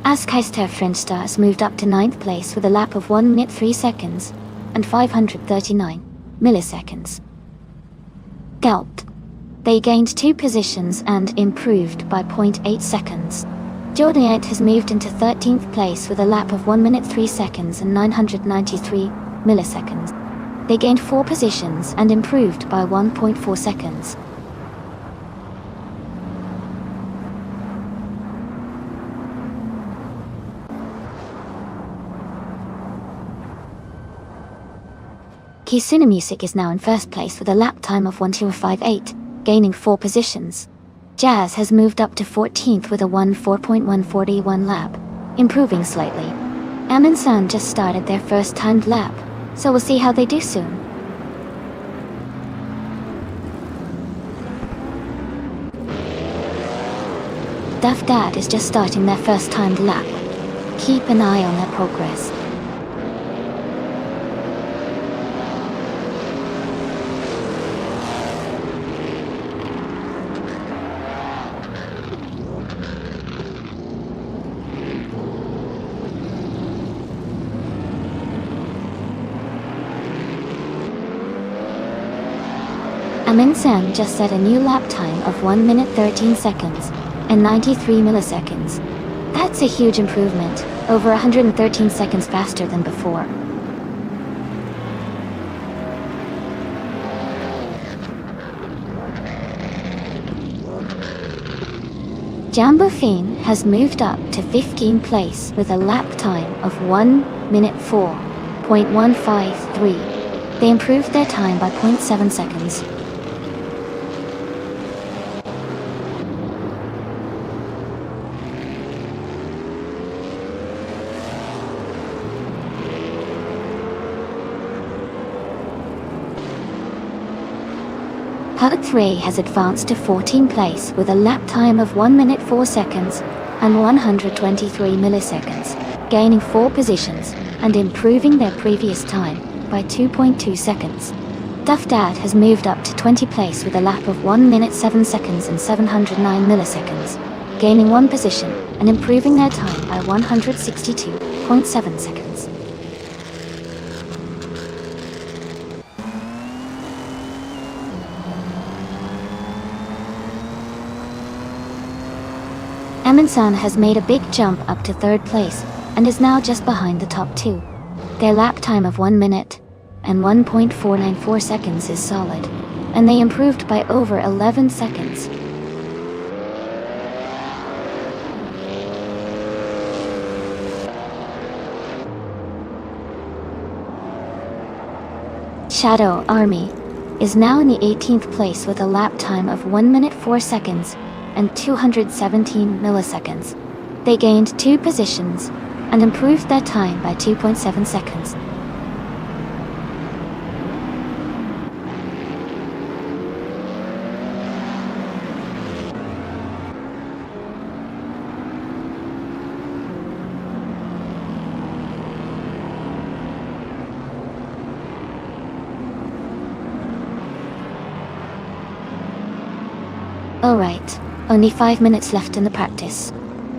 Askeister French Stars moved up to 9th place with a lap of 1 minute 3 seconds and 539 milliseconds. Gulped. They gained 2 positions and improved by 0.8 seconds. Jordanite has moved into 13th place with a lap of 1 minute 3 seconds and 993 milliseconds. They gained 4 positions and improved by 1.4 seconds. Kisuna Music is now in 1st place with a lap time of 1258, gaining 4 positions. Jazz has moved up to 14th with a 4.141 lap, improving slightly. Amundsen just started their first timed lap, so we'll see how they do soon. Duff Dad is just starting their first timed lap. Keep an eye on their progress. Amundsen just set a new lap time of 1 minute 13 seconds and 93 milliseconds. That's a huge improvement, over 113 seconds faster than before. Jambo Fien has moved up to 15th place with a lap time of 1 minute 4.153. They improved their time by 0.7 seconds. Hut Ray has advanced to 14th place with a lap time of 1 minute 4 seconds and 123 milliseconds, gaining 4 positions and improving their previous time by 2.2 seconds. Duff Dad has moved up to 20th place with a lap of 1 minute 7 seconds and 709 milliseconds, gaining 1 position and improving their time by 162.7 seconds. Amundsen has made a big jump up to 3rd place and is now just behind the top 2. Their lap time of 1 minute and 1.494 seconds is solid, and they improved by over 11 seconds. Shadow Army is now in the 18th place with a lap time of 1 minute 4 seconds and 217 milliseconds. They gained 2 positions and improved their time by 2.7 seconds. Alright, only 5 minutes left in the practice.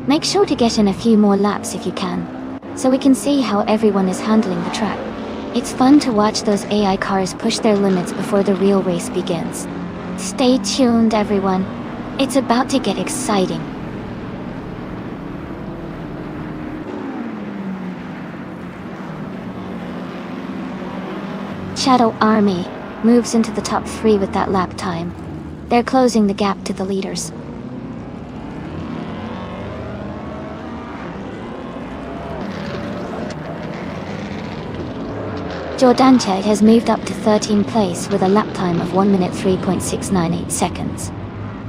Make sure to get in a few more laps if you can, so we can see how everyone is handling the track. It's fun to watch those AI cars push their limits before the real race begins. Stay tuned, everyone. It's about to get exciting. Shadow Army moves into the top 3 with that lap time. They're closing the gap to the leaders. Jordanche has moved up to 13th place with a lap time of 1 minute 3.698 seconds,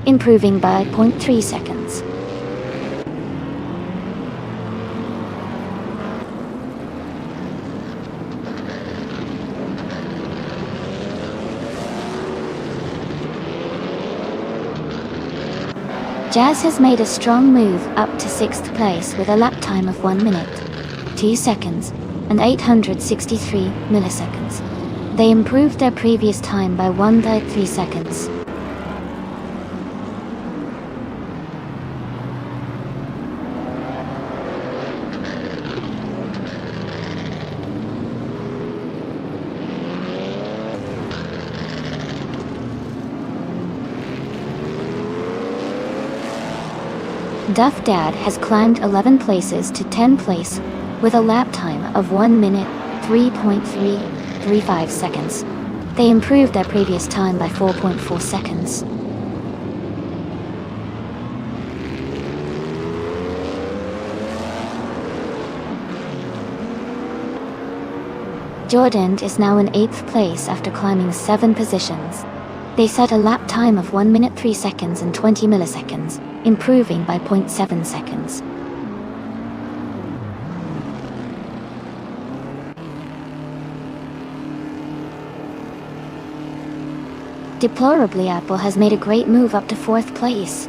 improving by 0.3 seconds. Jazz has made a strong move up to 6th place with a lap time of 1 minute, 2 seconds, and 863 milliseconds. They improved their previous time by 1.3 seconds. Duff Dad has climbed 11 places to 10th place with a lap time of 1 minute 3.335 seconds. They improved their previous time by 4.4 seconds. Jordan is now in 8th place after climbing 7 positions. They set a lap time of 1 minute 3 seconds and 20 milliseconds, improving by 0.7 seconds. Deplorably, Apple has made a great move up to 4th place.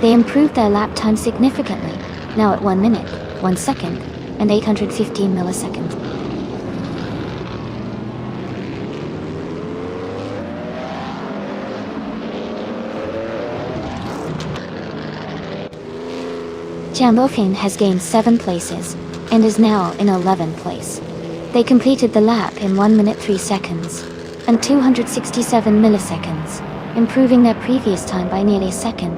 They improved their lap time significantly, now at 1 minute, 1 second, and 815 milliseconds. Jambofin has gained 7 places, and is now in 11th place. They completed the lap in 1 minute 3 seconds, and 267 milliseconds, improving their previous time by nearly a second.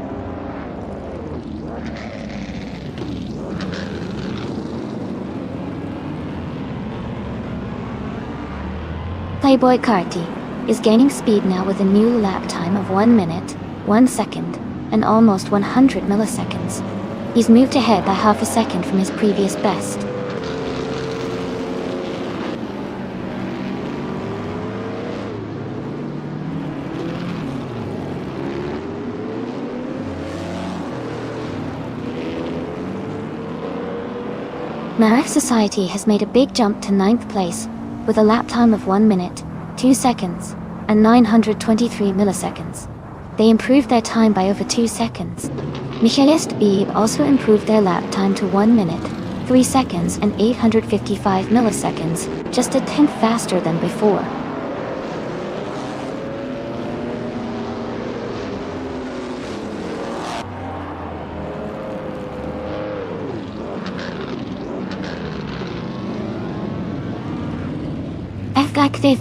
Playboy Carty is gaining speed now with a new lap time of 1 minute, 1 second, and almost 100 milliseconds. He's moved ahead by half a second from his previous best. Marek Society has made a big jump to 9th place, with a lap time of 1 minute, 2 seconds, and 923 milliseconds. They improved their time by over 2 seconds. Michaelist Beeb also improved their lap time to 1 minute, 3 seconds and 855 milliseconds, just a tenth faster than before.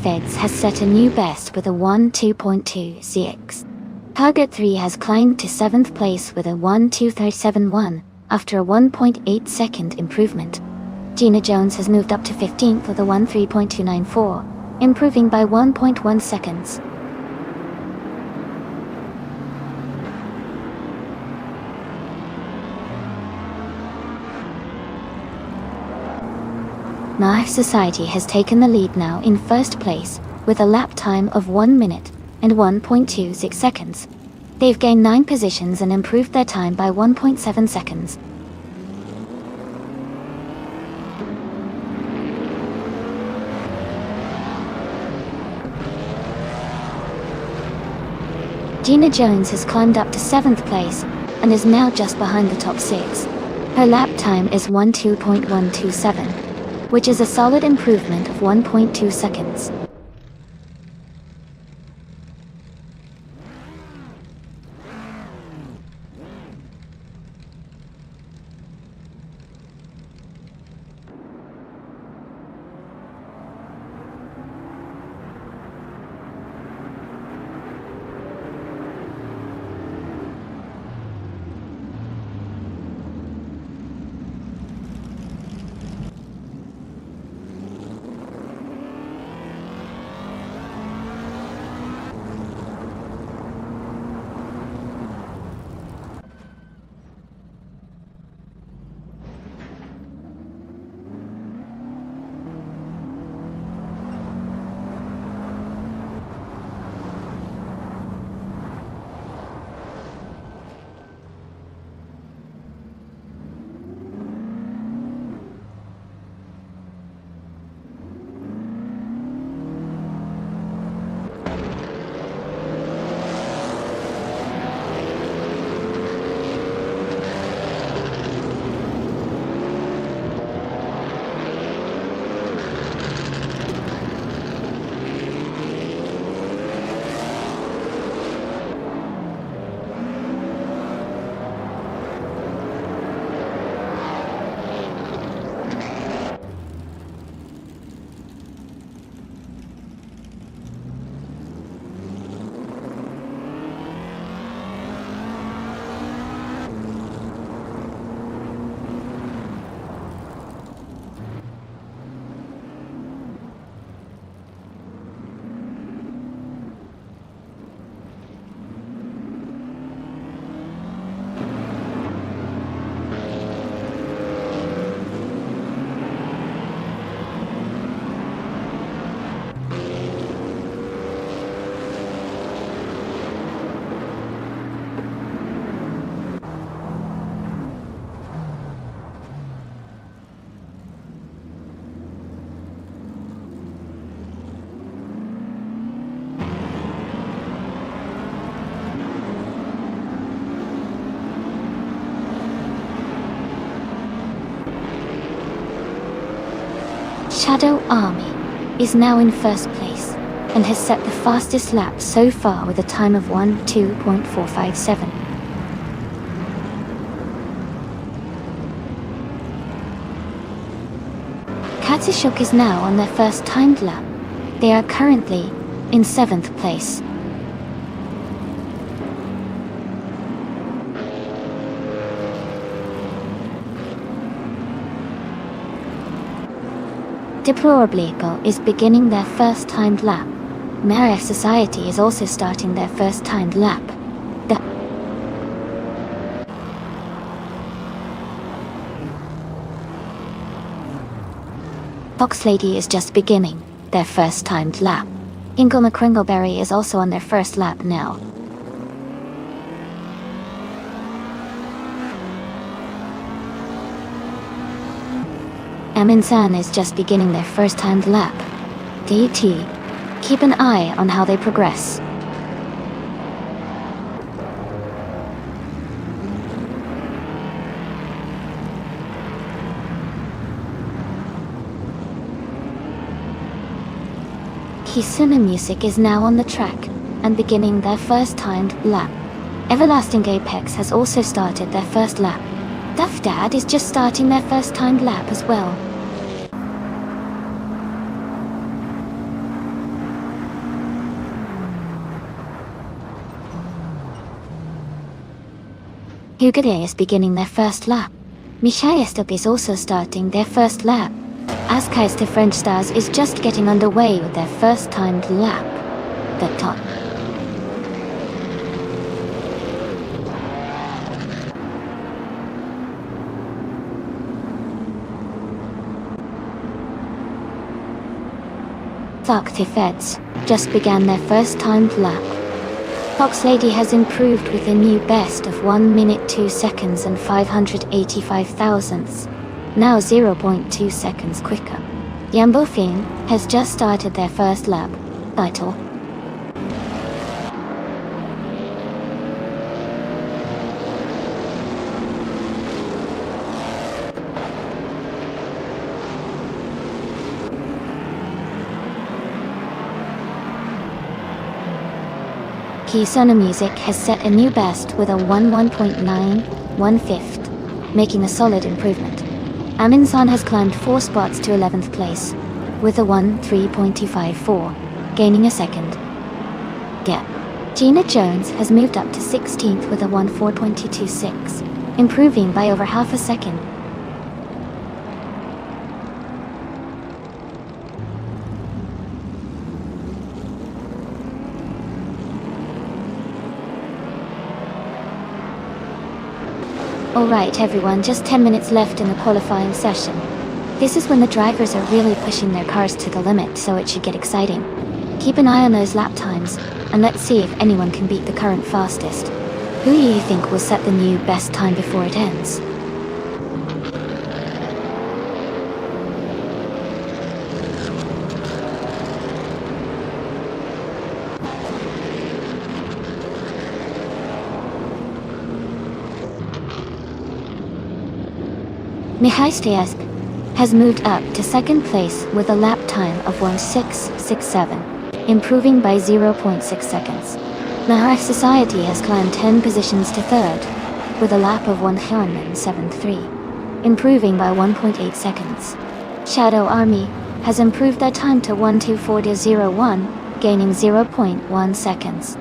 Feds has set a new best with a 1:2.2 CX. Target 3 has climbed to 7th place with a 1:2.371 after a 1.8 second improvement. Gina Jones has moved up to 15th with a 1:3.294, improving by 1.1 seconds. Marek Society has taken the lead now in 1st place, with a lap time of 1 minute and 1.26 seconds. They've gained 9 positions and improved their time by 1.7 seconds. Gina Jones has climbed up to 7th place and is now just behind the top 6. Her lap time is 12.127. which is a solid improvement of 1.2 seconds. Shadow Army is now in 1st place and has set the fastest lap so far with a time of 1:2.457. Katsishuk is now on their first timed lap. They are currently in 7th place. Deplorably is beginning their first timed lap. Marriott Society is also starting their first timed lap. The Fox Lady is just beginning their first timed lap. Ingle McCringleberry is also on their first lap now. Aminsan is just beginning their first timed lap. DT. Keep an eye on how they progress. Kisuna Music is now on the track and beginning their first timed lap. Everlasting Apex has also started their first lap. Duff Dad is just starting their first timed lap as well. Hugade is beginning their first lap. Michaelstop is also starting their first lap. Askaister French Stars is just getting underway with their first timed lap. The top. Thakti Feds just began their first timed lap. Fox Lady has improved with a new best of 1 minute 2 seconds and 585 thousandths, now 0.2 seconds quicker. Yambofin has just started their first lap. Title. Kisuna Music has set a new best with a 1.9, 1/5, making a solid improvement. Aminsan has climbed 4 spots to 11th place, with a 1.3.254, gaining a second gap. Gina Jones has moved up to 16th with a 1.4.226, improving by over half a second. Alright everyone, just 10 minutes left in the qualifying session. This is when the drivers are really pushing their cars to the limit, so it should get exciting. Keep an eye on those lap times, and let's see if anyone can beat the current fastest. Who do you think will set the new best time before it ends? Mihailstesk has moved up to second place with a lap time of 1.667, improving by 0.6 seconds. Marriott Society has climbed 10 positions to third, with a lap of 1.73, improving by 1.8 seconds. Shadow Army has improved their time to 1.24.01, gaining 0.1 seconds.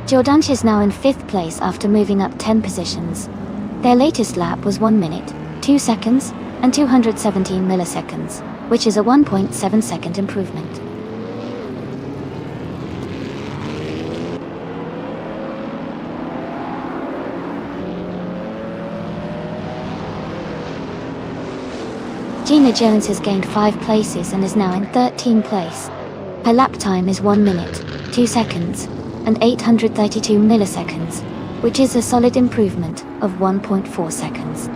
Jordanch is now in 5th place after moving up 10 positions. Their latest lap was 1 minute, 2 seconds, and 217 milliseconds, which is a 1.7 second improvement. Gina Jones has gained 5 places and is now in 13th place. Her lap time is 1 minute, 2 seconds, and 832 milliseconds, which is a solid improvement of 1.4 seconds.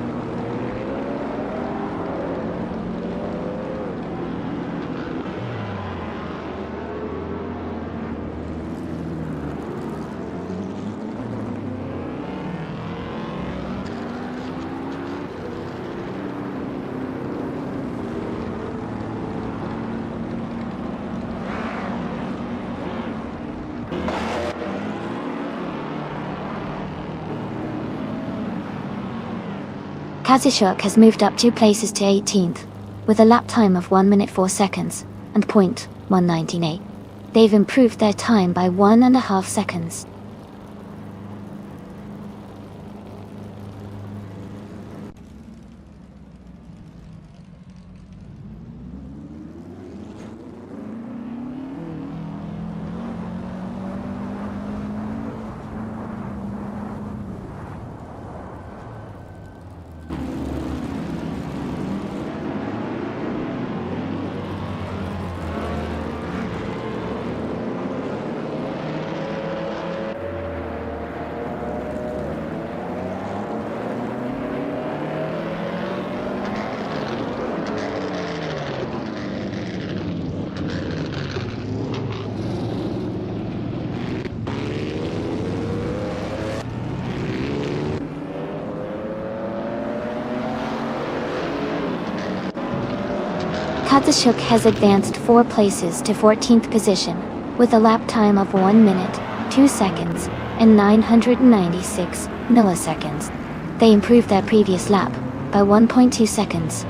Kazishuk has moved up 2 places to 18th, with a lap time of 1 minute 4 seconds and .198. They've improved their time by 1.5 seconds. Katsuyuk has advanced 4 places to 14th position, with a lap time of 1 minute, 2 seconds, and 996 milliseconds. They improved their previous lap by 1.2 seconds.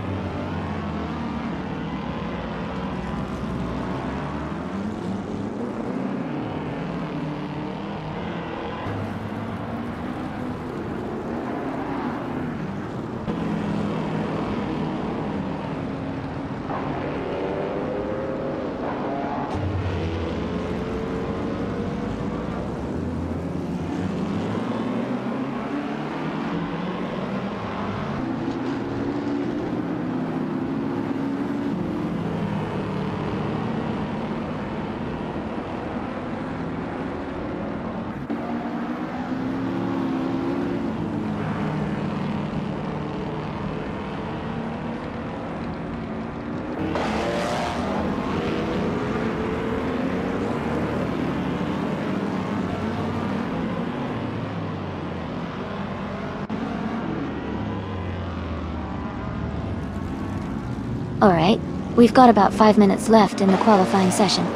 Alright, we've got about 5 minutes left in the qualifying session.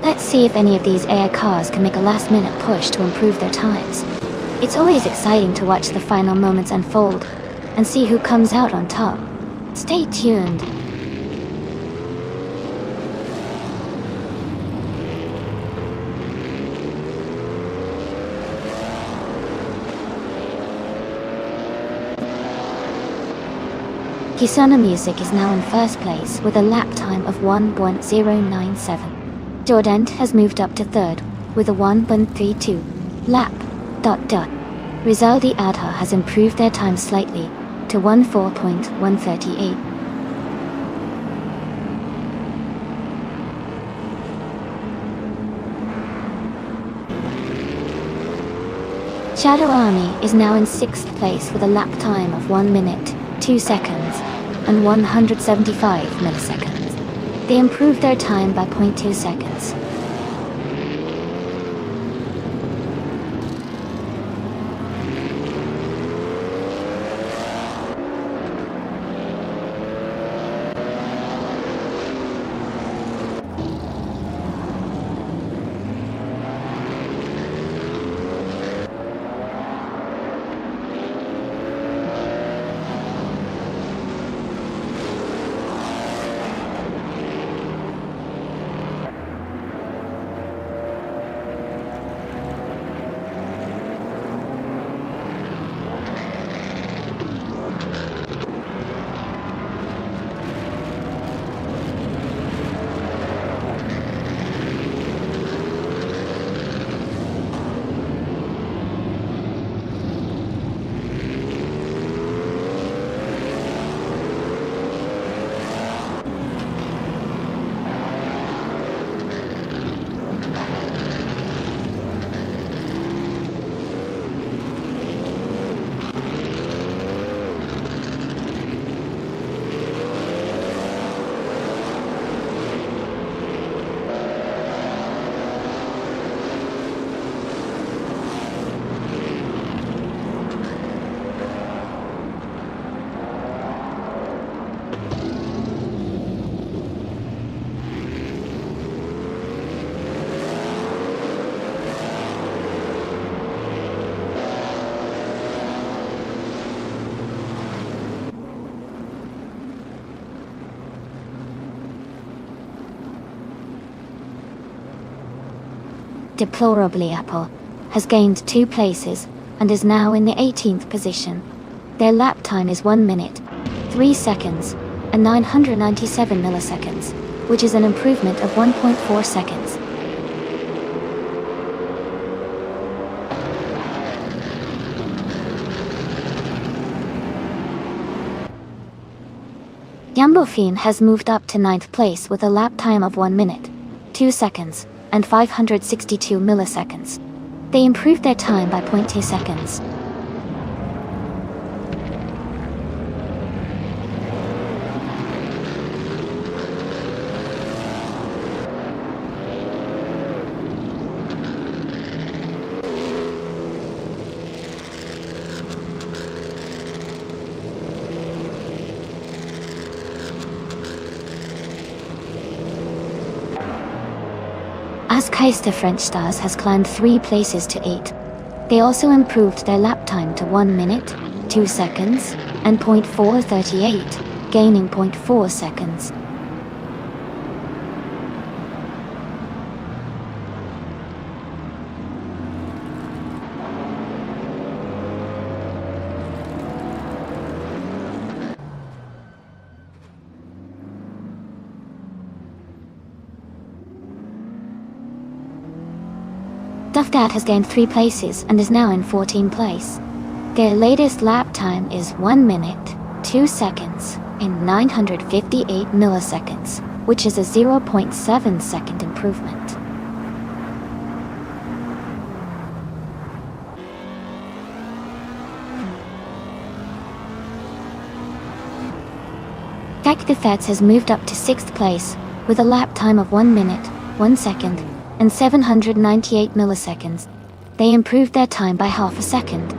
Let's see if any of these AI cars can make a last-minute push to improve their times. It's always exciting to watch the final moments unfold and see who comes out on top. Stay tuned. Kisana Music is now in first place with a lap time of 1.097. Jordan has moved up to third with a 1.32 lap. Rizaldi Adha has improved their time slightly to 14.138. Shadow Army is now in 6th place with a lap time of 1 minute, 2 seconds, and 175 milliseconds. They improved their time by 0.2 seconds. deplorably Apple, has gained 2 places and is now in the 18th position. Their lap time is 1 minute, 3 seconds, and 997 milliseconds, which is an improvement of 1.4 seconds. Jambofin has moved up to 9th place with a lap time of 1 minute, 2 seconds, and 562 milliseconds. They improved their time by 0.2 seconds. Keister French Stars has climbed 3 places to 8. They also improved their lap time to 1 minute, 2 seconds, and 0.438, gaining 0.4 seconds. Dad has gained 3 places and is now in 14th place. Their latest lap time is 1 minute, 2 seconds, and 958 milliseconds, which is a 0.7 second improvement. Jack the Fats has moved up to 6th place with a lap time of 1 minute, 1 second, and 798 milliseconds. They improved their time by half a second.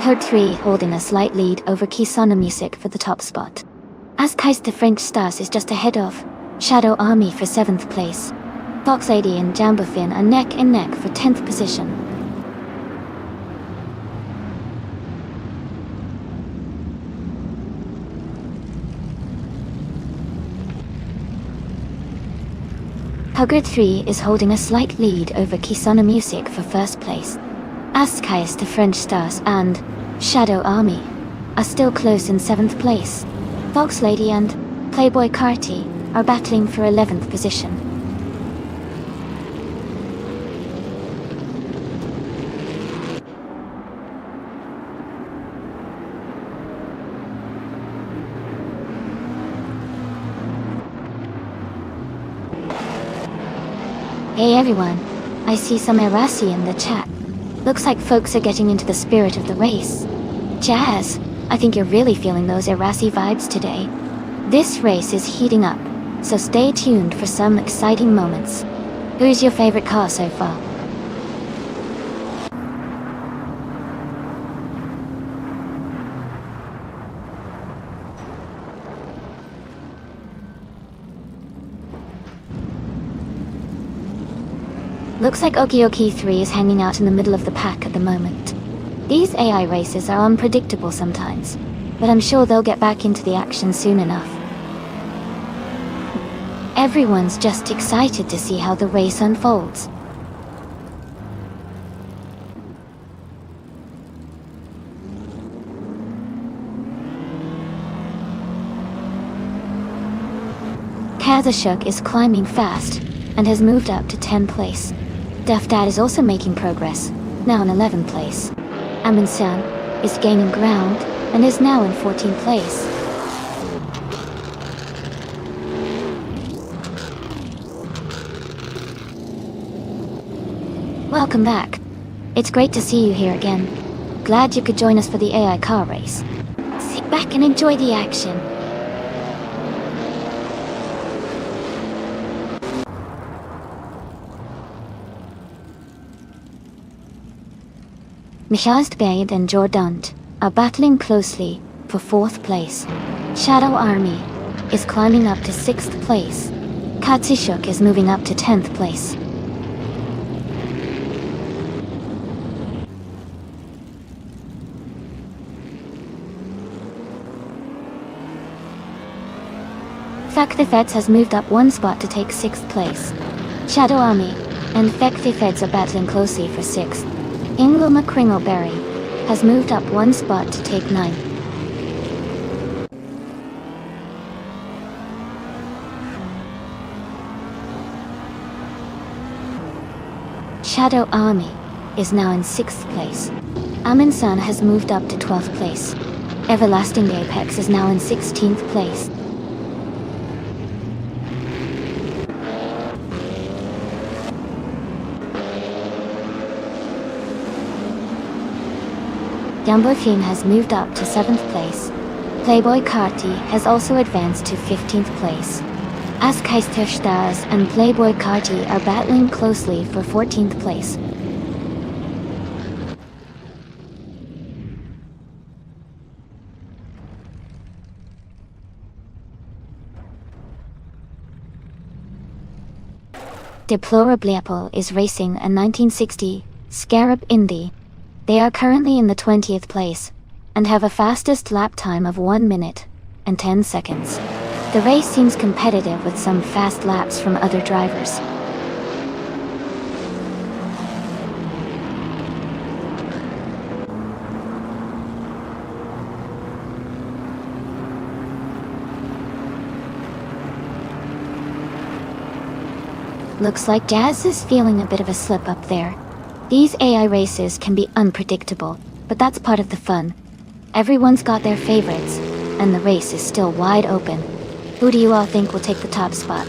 Code 3 holding a slight lead over Kisana Music for the top spot. Keister French Stars is just ahead of Shadow Army for 7th place. Fox Lady and Jambofin are neck and neck for 10th position. Hugger 3 is holding a slight lead over Kisana Music for 1st place. Keister French Stars and Shadow Army are still close in 7th place. Fox Lady and Playboy Carti are battling for 11th position. Hey everyone, I see some Erasi in the chat. Looks like folks are getting into the spirit of the race. Jazz, I think you're really feeling those Erasi vibes today. This race is heating up, so stay tuned for some exciting moments. Who's your favorite car so far? Looks like Okioki 3 is hanging out in the middle of the pack at the moment. These AI races are unpredictable sometimes, but I'm sure they'll get back into the action soon enough. Everyone's just excited to see how the race unfolds. Kazashuk is climbing fast and has moved up to 10th place. Dad is also making progress, now in 11th place. Amundsen is gaining ground and is now in 14th place. Welcome back. It's great to see you here again. Glad you could join us for the AI car race. Sit back and enjoy the action. Mjøstved and Jordant are battling closely for 4th place. Shadow Army is climbing up to 6th place. Katsishuk is moving up to 10th place. Faktifeds has moved up 1 spot to take 6th place. Shadow Army and Faktifeds are battling closely for 6th. Ingoma Kringleberry has moved up 1 spot to take 9th. Shadow Army is now in 6th place. Amundsen has moved up to 12th place. Everlasting Apex is now in 16th place. Jambofin has moved up to 7th place. Playboy Carti has also advanced to 15th place. Askeisterstars and Playboy Carti are battling closely for 14th place. Deplorableapple is racing a 1960 Scarab Indy. They are currently in the 20th place and have a fastest lap time of 1 minute and 10 seconds. The race seems competitive with some fast laps from other drivers. Looks like Jazz is feeling a bit of a slip up there. These AI races can be unpredictable, but that's part of the fun. Everyone's got their favorites, and the race is still wide open. Who do you all think will take the top spot?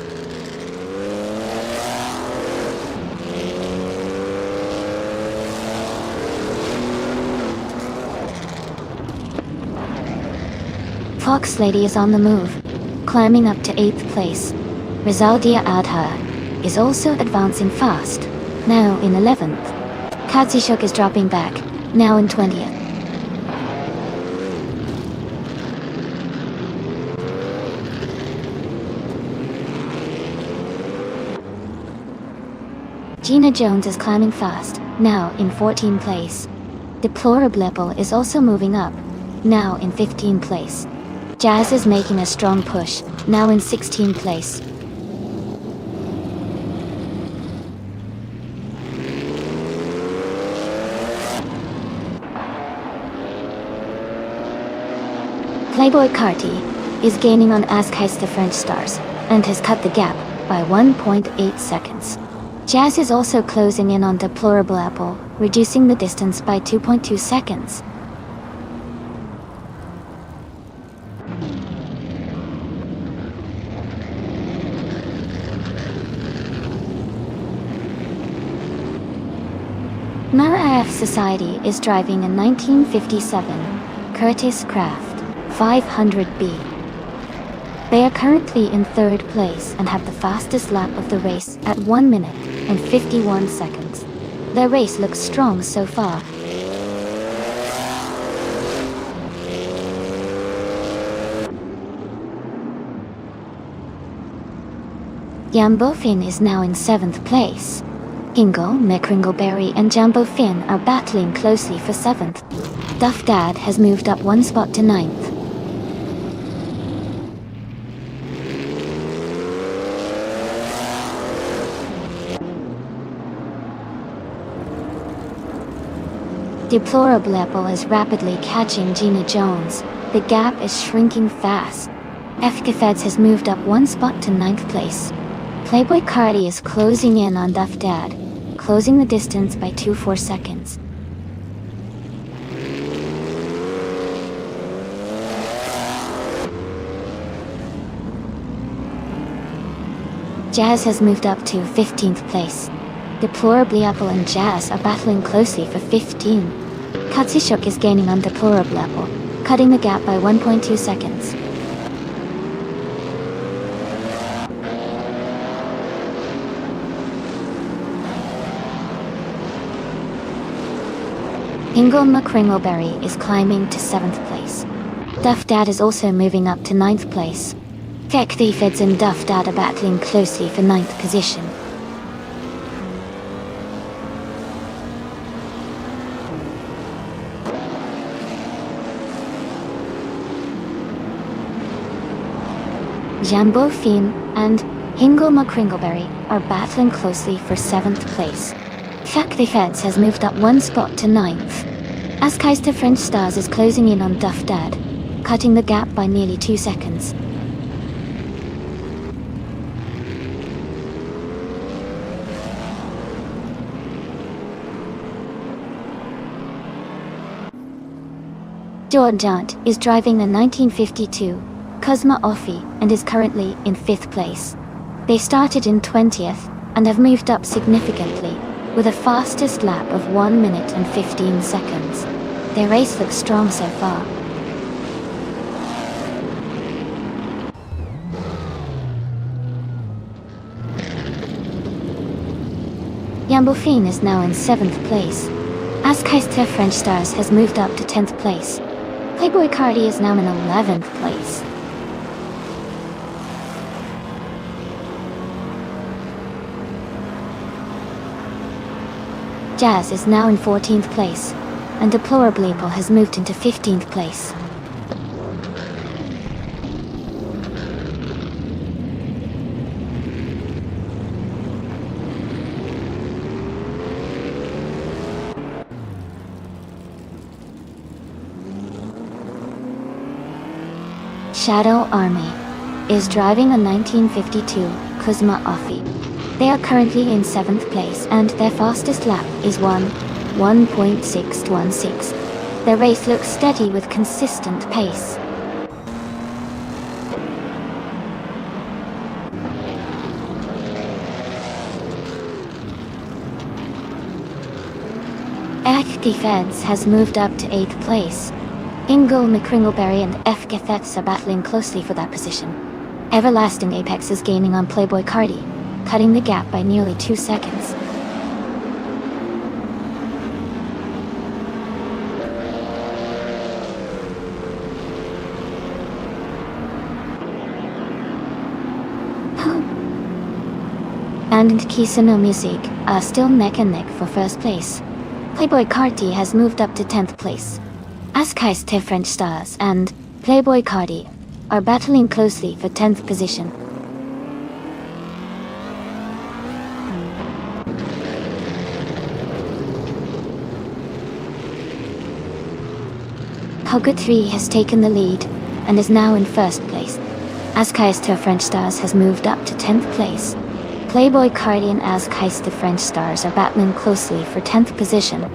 Fox Lady is on the move, climbing up to 8th place. Rizaldia Adha is also advancing fast, now in 11th. Katsishuk is dropping back, now in 20th. Gina Jones is climbing fast, now in 14th place. Deplorableapple is also moving up, now in 15th place. Jazz is making a strong push, now in 16th place. Playboy Carti is gaining on Askeister French Stars and has cut the gap by 1.8 seconds. Jazz is also closing in on Deplorableapple, reducing the distance by 2.2 seconds. Mara AF Society is driving a 1957 Curtiss Craft 500B. They are currently in 3rd place and have the fastest lap of the race at 1 minute and 51 seconds. Their race looks strong so far. Jambofin is now in 7th place. Ingo, Mekringleberry and Jambofin are battling closely for 7th. Duff Dad has moved up 1 spot to 9th. Deplorableapple is rapidly catching Gina Jones. The gap is shrinking fast. Fkfeds has moved up 1 spot to 9th place. Playboy Cardi is closing in on Duff Dad, closing the distance by 2.4 seconds. Jazz has moved up to 15th place. Deplorably Apple and Jazz are battling closely for 15. Katsushuk is gaining on Deplorable Apple, cutting the gap by 1.2 seconds. Ingle McCringleberry is climbing to 7th place. Duff Dad is also moving up to 9th place. Feck the Feds and Duff Dad are battling closely for 9th position. Jambo Fiend and Hingle McCringleberry are battling closely for 7th place. Feck the Feds has moved up 1 spot to 9th. Askeister French Stars is closing in on Duff Dad, cutting the gap by nearly 2 seconds. Georgant is driving the 1952 Cosma Offie and is currently in 5th place. They started in 20th and have moved up significantly, with a fastest lap of 1 minute and 15 seconds. Their race looks strong so far. Yambofine is now in 7th place. Askeister French Stars has moved up to 10th place. Playboy Cardi is now in 11th place. Jazz is now in 14th place, and Deplorable Apple has moved into 15th place. Shadow Army is driving a 1952 Cosma Offie. They are currently in 7th place and their fastest lap is 1:616. Their race looks steady with consistent pace. F. Feds has moved up to 8th place. Ingle McCringleberry and F. Gethets are battling closely for that position. Everlasting Apex is gaining on Playboy Cardi, cutting the gap by nearly 2 seconds. And Kisano Music are still neck and neck for first place. Playboy Cardi has moved up to 10th place. Askeister French Stars and Playboy Cardi are battling closely for 10th position. Hoga 3 has taken the lead and is now in 1st place. Askeister French Stars has moved up to 10th place. Playboy Cardi and Askeister French Stars are battling closely for 10th position.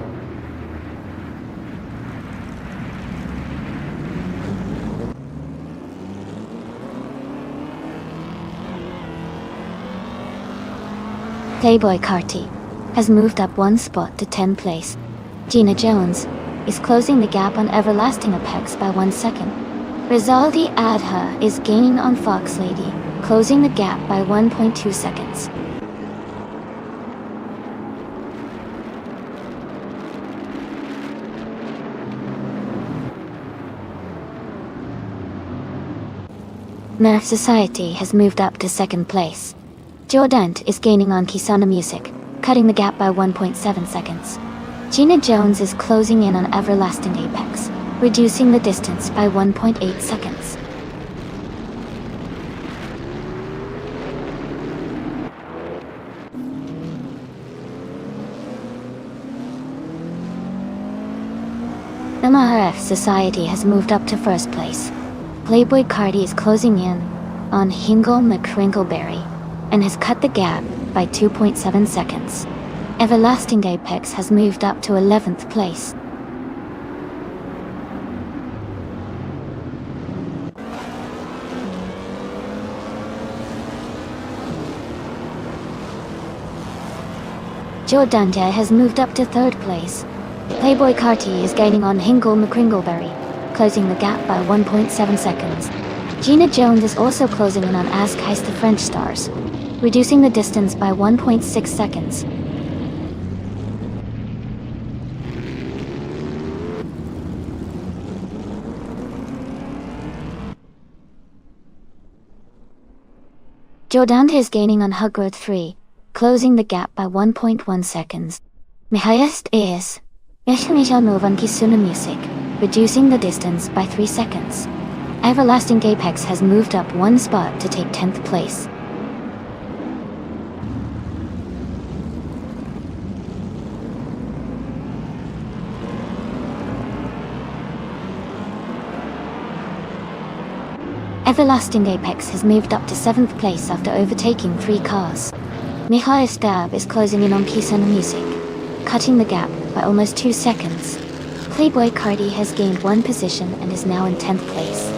Playboy Carti has moved up 1 spot to 10th place. Gina Jones is closing the gap on Everlasting Apex by 1 second. Rizaldi Adha is gaining on Fox Lady, closing the gap by 1.2 seconds. Nerf Society has moved up to 2nd place. Jordant is gaining on Kisana Music, cutting the gap by 1.7 seconds. Gina Jones is closing in on Everlasting Apex, reducing the distance by 1.8 seconds. The Maharef Society has moved up to 1st place. Playboy Cardi is closing in on Hingle McCringleberry and has cut the gap by 2.7 seconds. Everlasting Apex has moved up to 11th place. Jordante has moved up to 3rd place. Playboy Carti is gaining on Hingle McCringleberry, closing the gap by 1.7 seconds. Gina Jones is also closing in on Ask Heist the French Stars, reducing the distance by 1.6 seconds. Jordante is gaining on Hugworth 3, closing the gap by 1.1 seconds. Highest is Novan Kisuna Music, reducing the distance by 3 seconds. Everlasting Apex has moved up 1 spot to take 10th place. Everlasting Apex has moved up to 7th place after overtaking 3 cars. Mihai Stab is closing in on Kisuna Music, cutting the gap by almost 2 seconds. Playboy Carti has gained 1 position and is now in 10th place.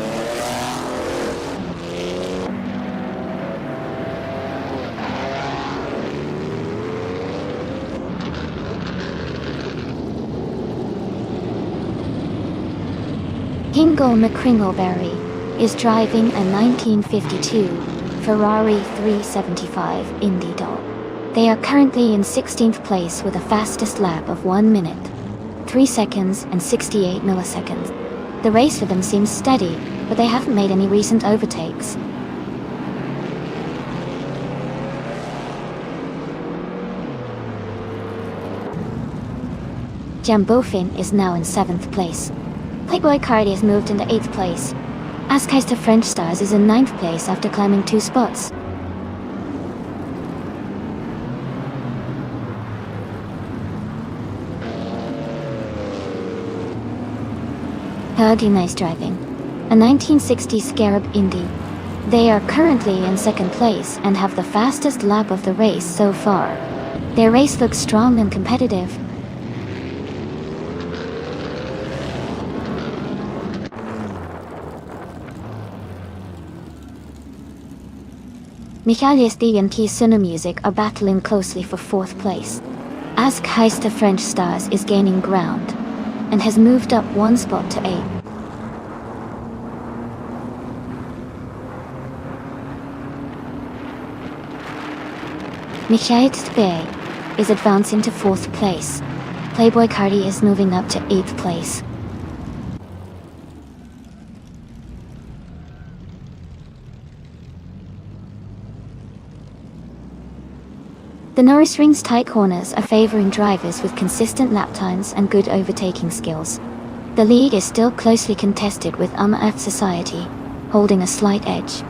Hingle McCringleberry is driving a 1952 Ferrari 375 Indy Doll. They are currently in 16th place with a fastest lap of 1 minute, 3 seconds and 68 milliseconds. The race for them seems steady, but they haven't made any recent overtakes. Jambofin is now in 7th place. Playboy Carti has moved into 8th place. Ask Heist the French Stars is in 9th place after climbing 2 spots. Huggy Nice Driving, a 1960 Scarab Indy. They are currently in 2nd place and have the fastest lap of the race so far. Their race looks strong and competitive. Michaelisti and Kisuna Music are battling closely for 4th place. Ask Heist the French Stars is gaining ground and has moved up 1 spot to 8th. Michaelisti Bay is advancing to 4th place. Playboy Carti is moving up to 8th place. The Norris Ring's tight corners are favoring drivers with consistent lap times and good overtaking skills. The lead is still closely contested with F Society holding a slight edge.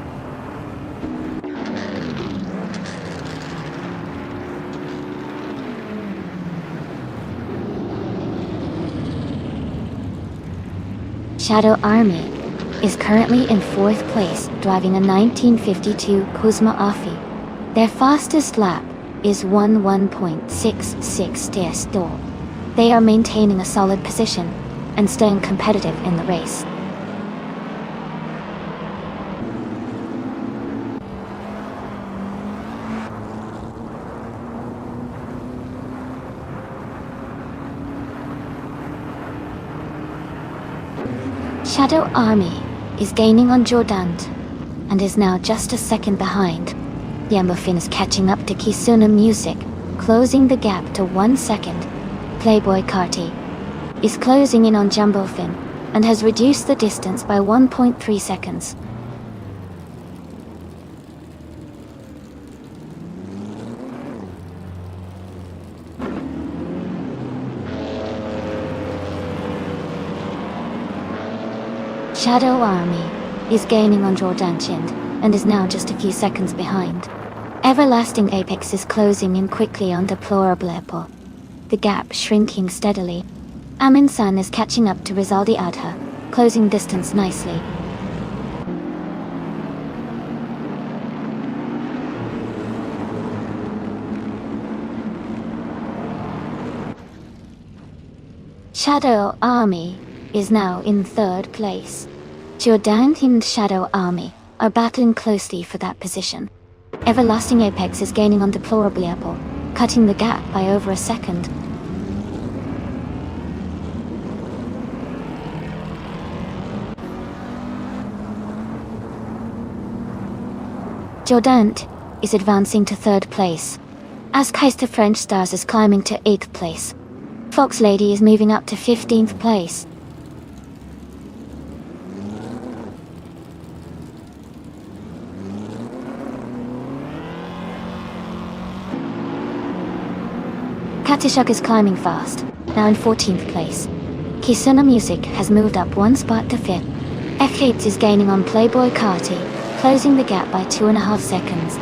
Shadow Army is currently in 4th place, driving a 1952 Kuzma Afi. Their fastest lap is 1.66 They are maintaining a solid position and staying competitive in the race. Shadow Army is gaining on Jordant and is now just a second behind. Jambofin is catching up to Kisuna Music, closing the gap to 1 second. Playboy Carti is closing in on Jambofin and has reduced the distance by 1.3 seconds. Shadow Army is gaining on Jordanchind and is now just a few seconds behind. Everlasting Apex is closing in quickly on Deplorable Airport, the gap shrinking steadily. Amin San is catching up to Rizaldi Adha, closing distance nicely. Shadow Army is now in 3rd place. Jordan and Shadow Army are battling closely for that position. Everlasting Apex is gaining on Deplorable Apple, cutting the gap by over a second. Jordant is advancing to 3rd place. Askeister French Stars is climbing to 8th place. Fox Lady is moving up to 15th place. Katishuk is climbing fast, now in 14th place. Kisuna Music has moved up 1 spot to 5th. F8 is gaining on Playboy Carti, closing the gap by 2.5 seconds.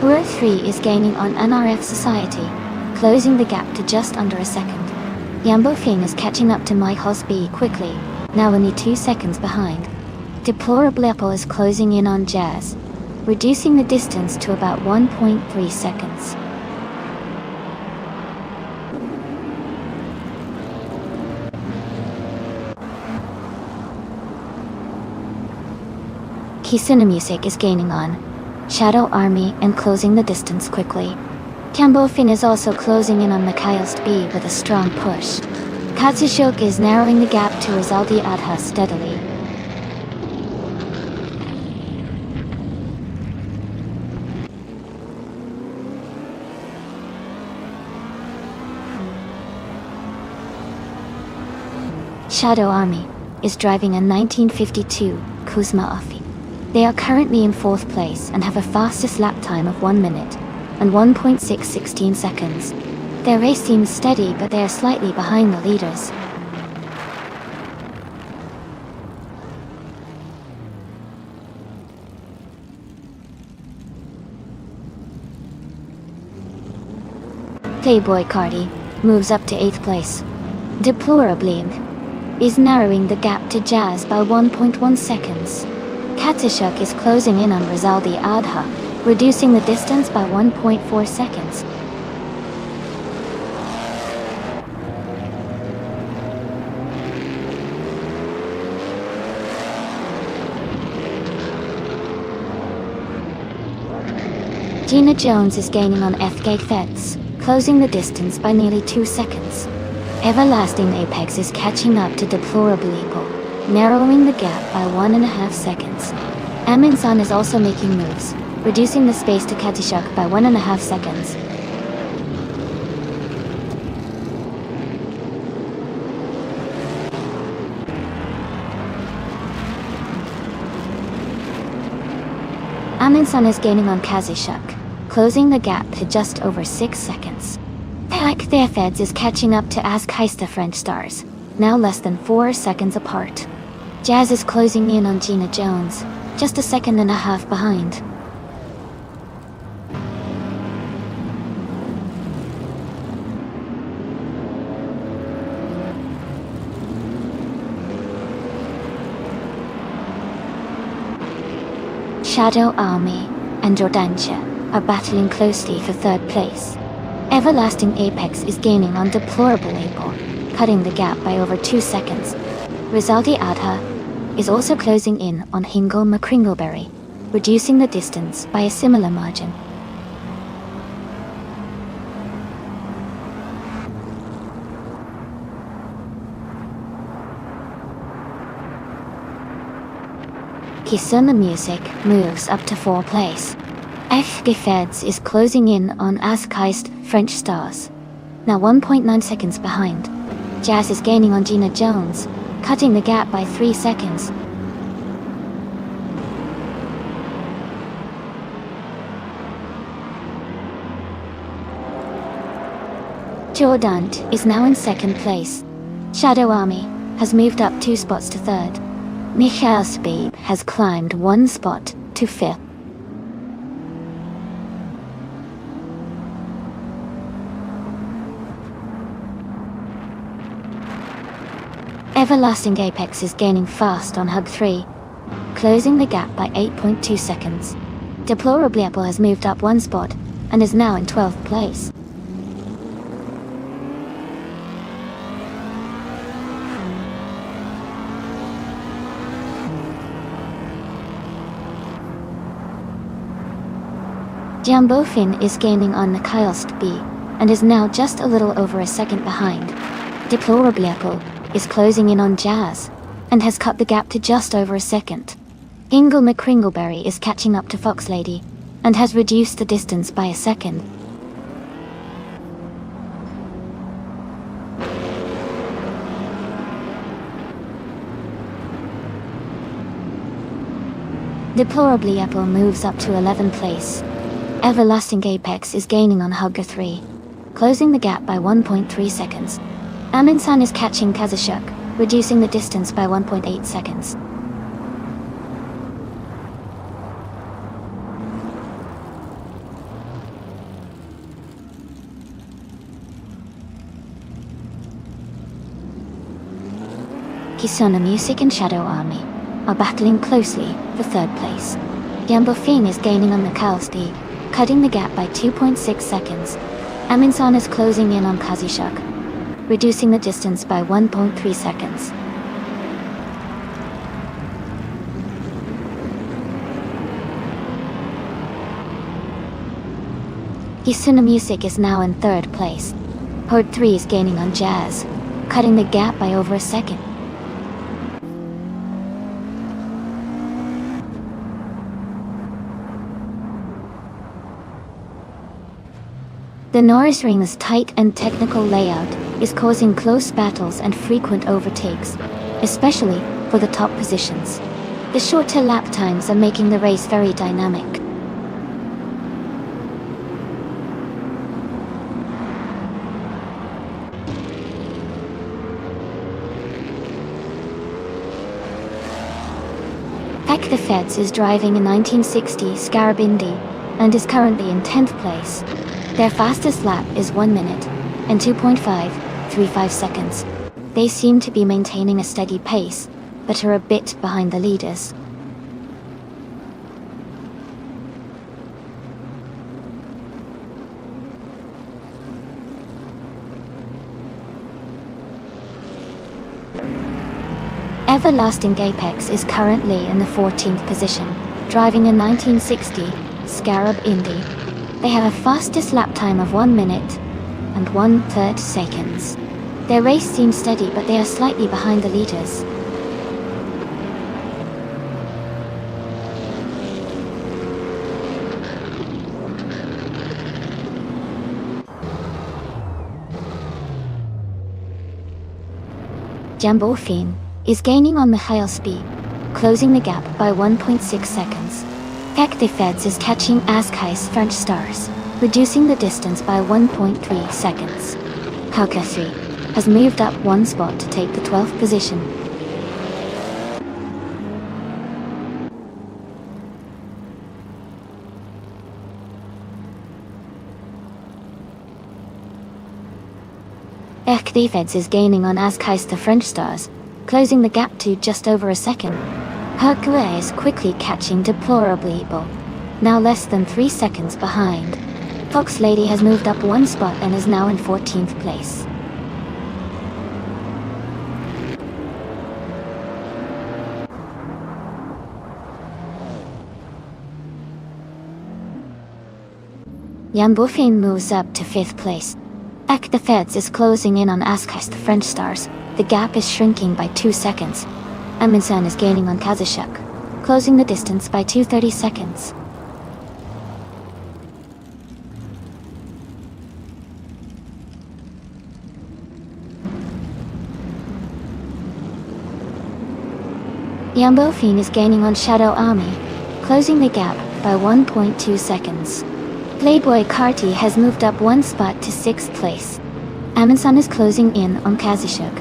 Row 3 is gaining on NRF Society, closing the gap to just under a second. Yambo Fing is catching up to My Hosby quickly, now only 2 seconds behind. Deplorable Apple is closing in on Jazz, reducing the distance to about 1.3 seconds. Kisuna Music is gaining on Shadow Army and closing the distance quickly. Cambo Fin is also closing in on Mikhailst B with a strong push. Katsushuk is narrowing the gap to Rizaldi Adha steadily. Shadow Army is driving a 1952 Kuzma Afi. They are currently in 4th place and have a fastest lap time of 1 minute and 1.616 seconds. Their race seems steady, but they are slightly behind the leaders. Playboy Cardi moves up to 8th place. Deplorably is narrowing the gap to Jazz by 1.1 seconds. Katishuk is closing in on Rizaldi Adha, reducing the distance by 1.4 seconds. Gina Jones is gaining on F-Gate Feds, closing the distance by nearly 2 seconds. Everlasting Apex is catching up to Deplorable Eagle, narrowing the gap by 1.5 seconds. Aminsan is also making moves, reducing the space to Katishuk by 1.5 seconds. Aminsan is gaining on Kazishuk, closing the gap to just over 6 seconds. Pelak Theafeds is catching up to Askeister French Stars, now less than 4 seconds apart. Jazz is closing in on Gina Jones, just 1.5 seconds behind. Shadow Army and Jordantia are battling closely for 3rd place. Everlasting Apex is gaining on Deplorable April, cutting the gap by over 2 seconds. Rizaldi Adha is also closing in on Hingle McCringleberry, reducing the distance by a similar margin. Kisuna Music moves up to 4th place. F. Gefeds is closing in on Askheist French Stars, now 1.9 seconds behind. Jazz is gaining on Gina Jones, cutting the gap by 3 seconds. Jordant is now in 2nd place. Shadow Army has moved up 2 spots to 3rd. Mikhail Speed has climbed 1 spot to 5th. Everlasting Apex is gaining fast on Hug 3, closing the gap by 8.2 seconds. Deplorable Apple has moved up 1 spot and is now in 12th place. Jambofin is gaining on Mikhailst B and is now just a little over a second behind. Deplorable is closing in on Jazz and has cut the gap to just over a second. Ingle McCringleberry is catching up to Fox Lady and has reduced the distance by a second. Deplorably Apple moves up to 11th place. Everlasting Apex is gaining on Hugger 3, closing the gap by 1.3 seconds. Aminsan is catching Kazashuk, reducing the distance by 1.8 seconds. Kisona Music and Shadow Army are battling closely for third place. Jambofin is gaining on Mikhailsti, cutting the gap by 2.6 seconds. Aminsan is closing in on Kazishuk, reducing the distance by 1.3 seconds. Kisuna Music is now in third place. Horde 3 is gaining on Jazz, cutting the gap by over a second. The Norris Ring's tight and technical layout is causing close battles and frequent overtakes, especially for the top positions. The shorter lap times are making the race very dynamic. Peck the Feds is driving a 1960 Scarab Indy and is currently in 10th place. Their fastest lap is 1 minute and 2.535 seconds. They seem to be maintaining a steady pace, but are a bit behind the leaders. Everlasting Apex is currently in the 14th position, driving a 1960 Scarab Indy. They have a fastest lap time of 1 minute and 1/3 seconds. Their race seems steady, but they are slightly behind the leaders. Jambofin is gaining on Mikhail Speed, closing the gap by 1.6 seconds. Peck the Feds is catching Askai's French Stars, reducing the distance by 1.3 seconds. Kauka 3 has moved up 1 spot to take the 12th position. Ek the Feds is gaining on Askai's the French Stars, closing the gap to just over a second. Hercule is quickly catching Deplorably Evil, now less than 3 seconds behind. Fox Lady has moved up 1 spot and is now in 14th place. Jambofin moves up to 5th place. Ek the Feds is closing in on Askais the French Stars. The gap is shrinking by 2 seconds. Aminsan is gaining on Kazashuk, closing the distance by 2:30 seconds. Jambofin is gaining on Shadow Army, closing the gap by 1.2 seconds. Playboy Carty has moved up 1 spot to 6th place. Aminsan is closing in on Kazashuk,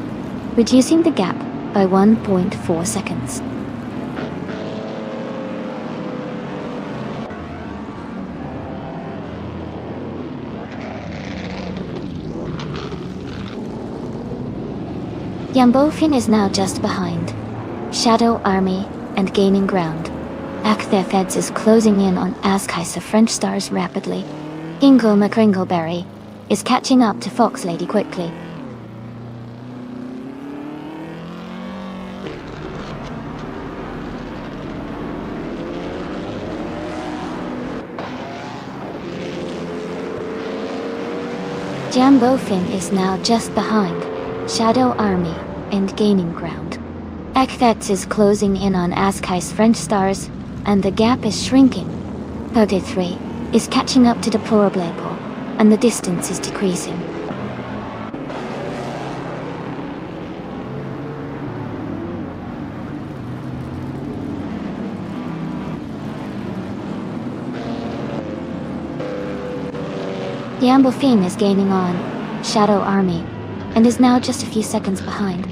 reducing the gap by 1.4 seconds. Jambofin is now just behind Shadow Army and gaining ground. Akthe Feds is closing in on Askais French Stars rapidly. Ingle McCringleberry is catching up to Fox Lady quickly. Jambofin is now just behind Shadow Army and gaining ground. Ekthets is closing in on Askai's French stars, and the gap is shrinking. Pote 3 is catching up to Deplorable, and the distance is decreasing. Yambofin is gaining on Shadow Army, and is now just a few seconds behind.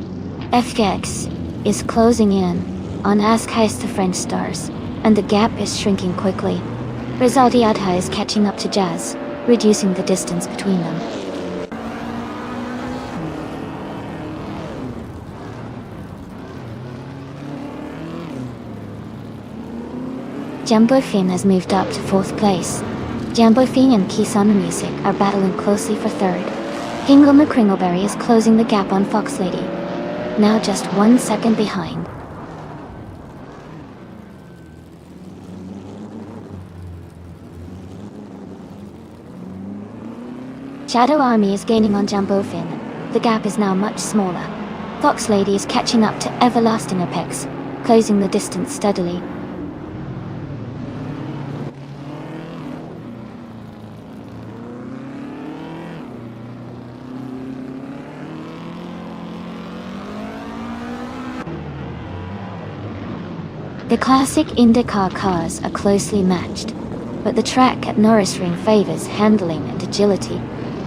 FX is closing in on Askais the French stars, and the gap is shrinking quickly. Rizaldiadha is catching up to Jazz, reducing the distance between them. Jambofin has moved up to 4th place. Jambofin and Kisana Music are battling closely for 3rd. Hingle McCringleberry is closing the gap on Fox Lady, now just 1 second behind. Shadow Army is gaining on Jambofin. The gap is now much smaller. Fox Lady is catching up to Everlasting Apex, closing the distance steadily. The classic IndyCar cars are closely matched, but the track at Norris Ring favors handling and agility.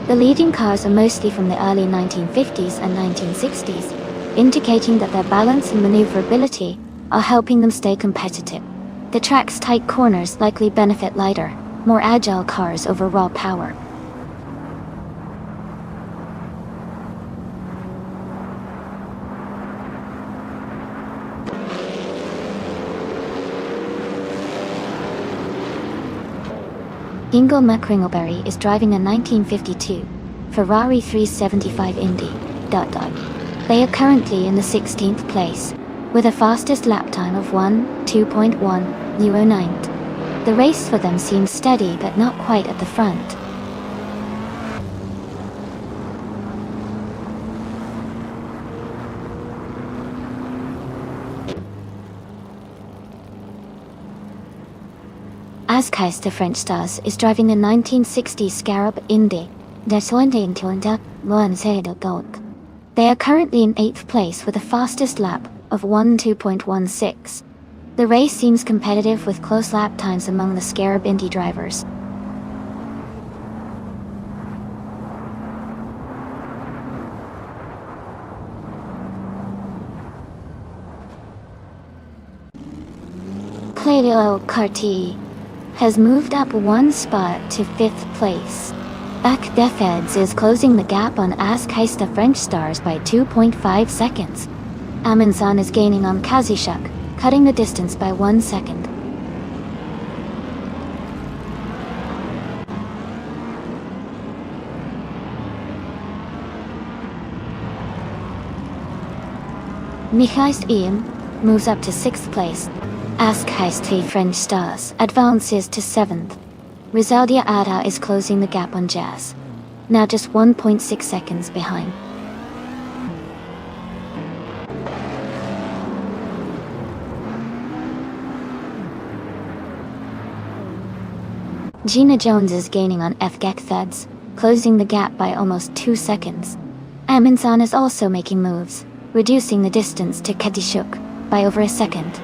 The leading cars are mostly from the early 1950s and 1960s, indicating that their balance and maneuverability are helping them stay competitive. The track's tight corners likely benefit lighter, more agile cars over raw power. Hingle McCringleberry is driving a 1952 Ferrari 375 Indy. They are currently in the 16th place, with a fastest lap time of 1:2.109. The race for them seems steady but not quite at the front. Askais the French stars is driving the 1960 Scarab Indy. They are currently in 8th place with a fastest lap of 1:2.16. The race seems competitive with close lap times among the Scarab Indy drivers. Clélio Cartier has moved up 1 spot to 5th place. Akdefeds is closing the gap on Askais the French stars by 2.5 seconds. Amundsen is gaining on Kazishuk, cutting the distance by 1 second. Michaist Ian moves up to 6th place. Askais the French stars advances to 7th. Rizaldia Ada is closing the gap on Jazz, now just 1.6 seconds behind. Gina Jones is gaining on Fgektheds, closing the gap by almost 2 seconds. Amundsen is also making moves, reducing the distance to Kadishuk by over a second.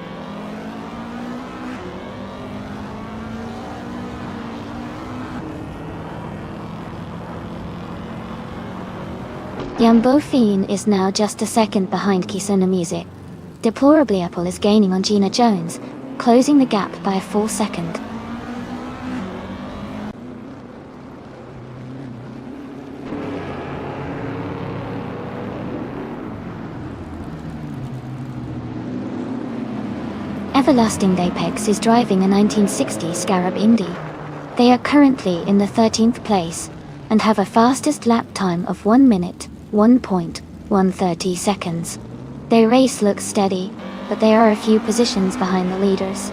Jambofin is now just a second behind Kisona Music. Deplorably Apple is gaining on Gina Jones, closing the gap by a full second. Everlasting Apex is driving a 1960 Scarab Indy. They are currently in the 13th place, and have a fastest lap time of 1 minute, 1.130 seconds. Their race looks steady, but they are a few positions behind the leaders.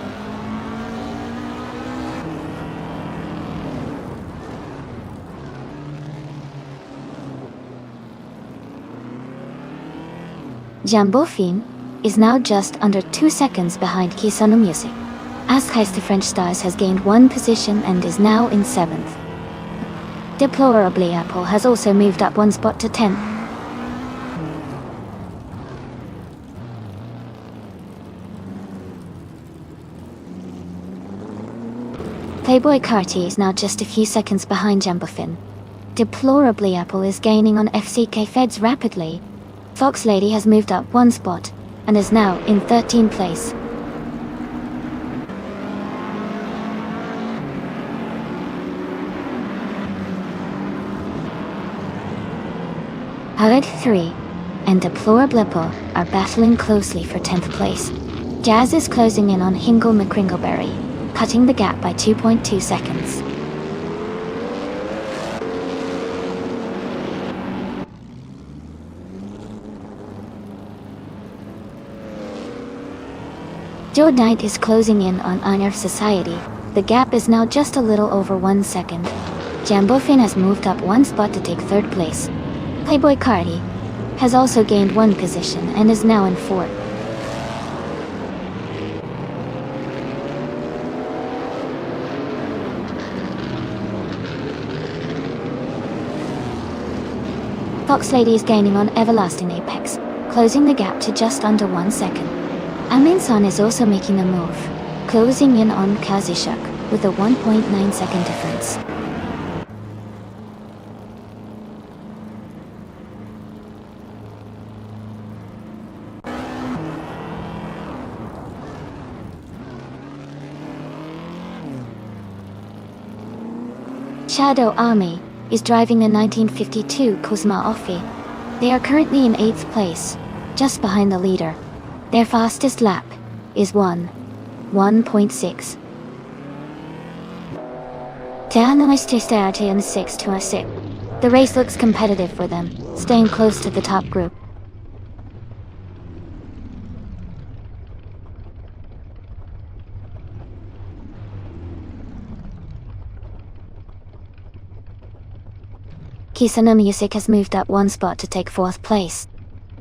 Jambofin is now just under 2 seconds behind Kisano Music. Ask the French Stars has gained 1 position and is now in 7th. Deplorably Apple has also moved up 1 spot to 10th. Playboy Carti is now just a few seconds behind Jambofin. Deplorably Apple is gaining on FCK Feds rapidly. Fox Lady has moved up 1 spot and is now in 13th place. Howard 3 and Deplorable Apple are battling closely for 10th place. Jazz is closing in on Hingle McCringleberry, cutting the gap by 2.2 seconds. Joe Knight is closing in on Honor Society. The gap is now just a little over 1 second. Jambofin has moved up 1 spot to take 3rd place. Playboy Carti has also gained 1 position and is now in 4th. Fox Lady is gaining on Everlasting Apex, closing the gap to just under 1 second. Amin-san is also making a move, closing in on Kazishuk with a 1.9 second difference. Shadow Army is driving a 1952 Cosma Offi. They are currently in 8th place, just behind the leader. Their fastest lap is 1.6. The race looks competitive for them, staying close to the top group. Kisano Music has moved up 1 spot to take 4th place.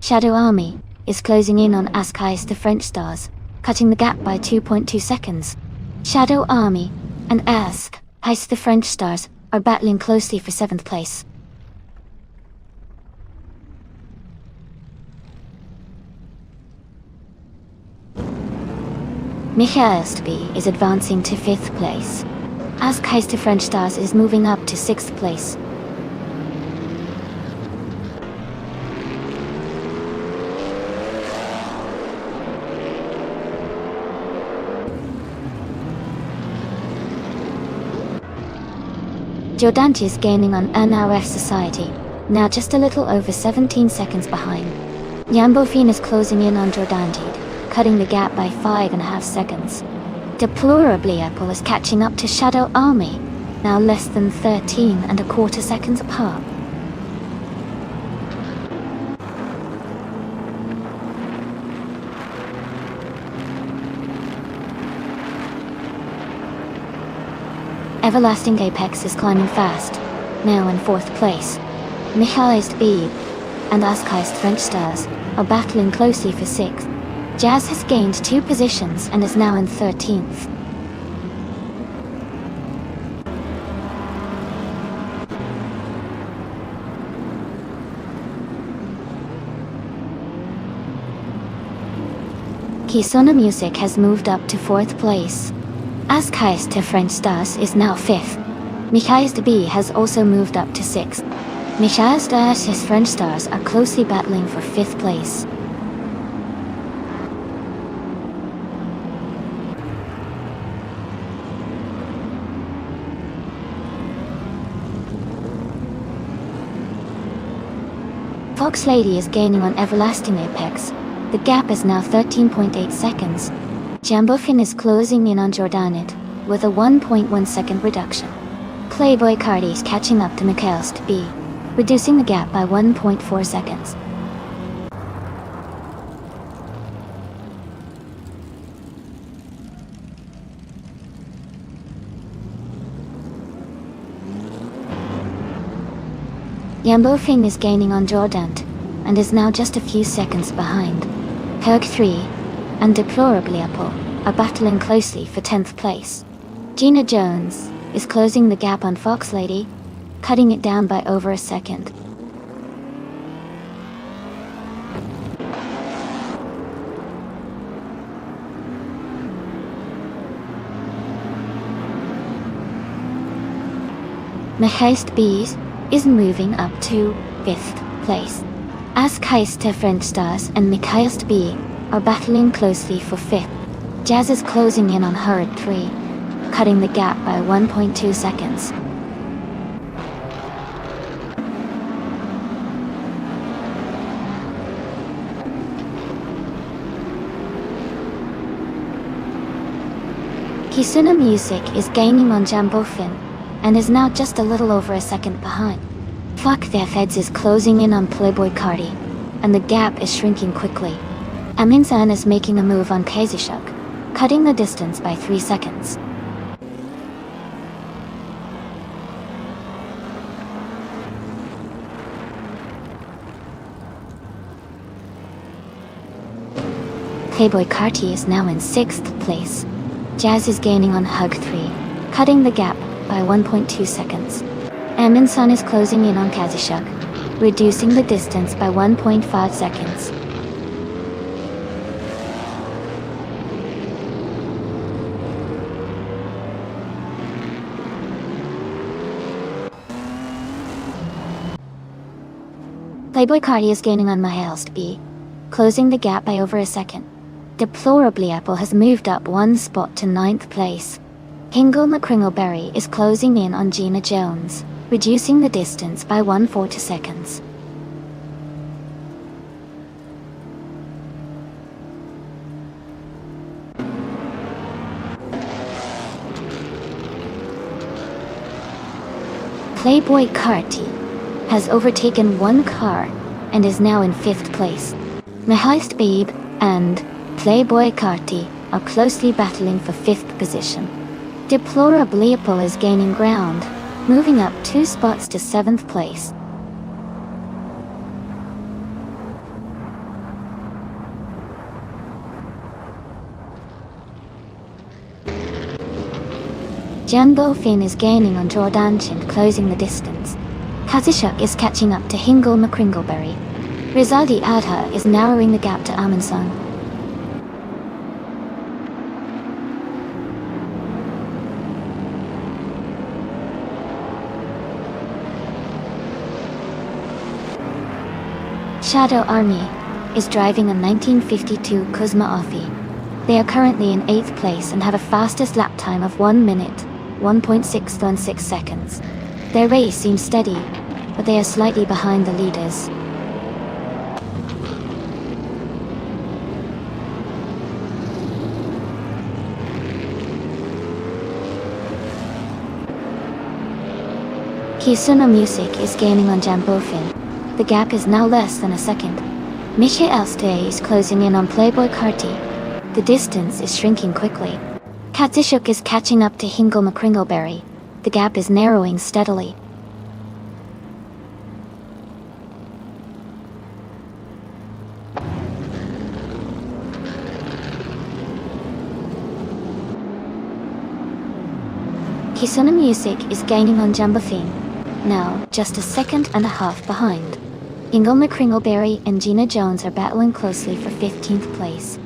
Shadow Army is closing in on Ask the French Stars, cutting the gap by 2.2 seconds. Shadow Army and Ask the French Stars are battling closely for 7th place. Michael Stb is advancing to 5th place. Ask the French Stars is moving up to 6th place. Jordanti is gaining on NRF Society, now just a little over 17 seconds behind. Jambofin is closing in on Jordanti, cutting the gap by 5.5 seconds. Deplorably Apple is catching up to Shadow Army, now less than 13.25 seconds apart. Everlasting Apex is climbing fast, now in 4th place. Michael Stb and Ask French Stars are battling closely for 6th. Jazz has gained 2 positions and is now in 13th. Kisona Music has moved up to 4th place. Ask the French Stars is now 5th. Michael Stb has also moved up to 6th. Michael Stb's French Stars are closely battling for 5th place. Fox Lady is gaining on Everlasting Apex. The gap is now 13.8 seconds. Jambofin is closing in on Jordanit, with a 1.1 second reduction. Playboy Carti is catching up to Michael Stb, reducing the gap by 1.4 seconds. Jambofin is gaining on Jordant, and is now just a few seconds behind. Herc 3 and Deplorably Apple are battling closely for 10th place. Gina Jones is closing the gap on Fox Lady, cutting it down by over a second. Meheist Bees is moving up to 5th place. As Keister French Stars and Meheist B are battling closely for 5th. Jazz is closing in on her at 3, cutting the gap by 1.2 seconds. Kisuna Music is gaining on Jambofin and is now just a little over a second behind. Fuck Their Feds is closing in on Playboy Cardi, and the gap is shrinking quickly. Aminsan is making a move on Kaizishuk, cutting the distance by 3 seconds. Playboy Carti is now in 6th place. Jazz is gaining on Hug 3, cutting the gap by 1.2 seconds. Aminsan is closing in on Kazishuk, reducing the distance by 1.5 seconds. Playboy Cardi is gaining on Mahelst B, closing the gap by over a second. Deplorably Apple has moved up 1 spot to 9th place. Hingle McCringleberry is closing in on Gina Jones, reducing the distance by 1/4 seconds. Playboy Carti has overtaken 1 car and is now in 5th place. Meheist Babe and Playboy Carti are closely battling for 5th position. Deplorably Apple is gaining ground, moving up 2 spots to 7th place. Jumbo Finn is gaining on Jordan Chind, closing the distance. Kazishuk is catching up to Hingle McCringleberry. Rizaldi Adha is narrowing the gap to Aminsan. Shadow Army is driving a 1952 Kuzma Offie. They are currently in 8th place and have a fastest lap time of 1 minute, 1.616 seconds. Their race seems steady, but they are slightly behind the leaders. Kisuna Music is gaining on Jambofin. The gap is now less than a second. Misha Elstay is closing in on Playboy Carti. The distance is shrinking quickly. Katzishuk is catching up to Hingle McCringleberry. The gap is narrowing steadily. Kisuna Music is gaining on Jambofin, now just a second and a half behind. Hingle McCringleberry and Gina Jones are battling closely for 15th place.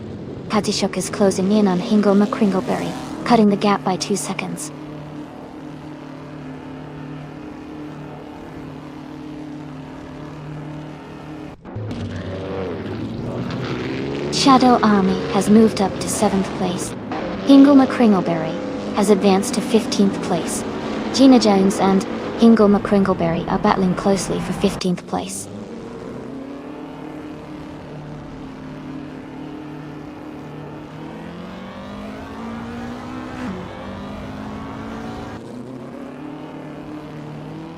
Katzishuk is closing in on Hingle McCringleberry, cutting the gap by 2 seconds. Shadow Army has moved up to 7th place. Hingle McCringleberry has advanced to 15th place. Gina Jones and Hingle McCringleberry are battling closely for 15th place.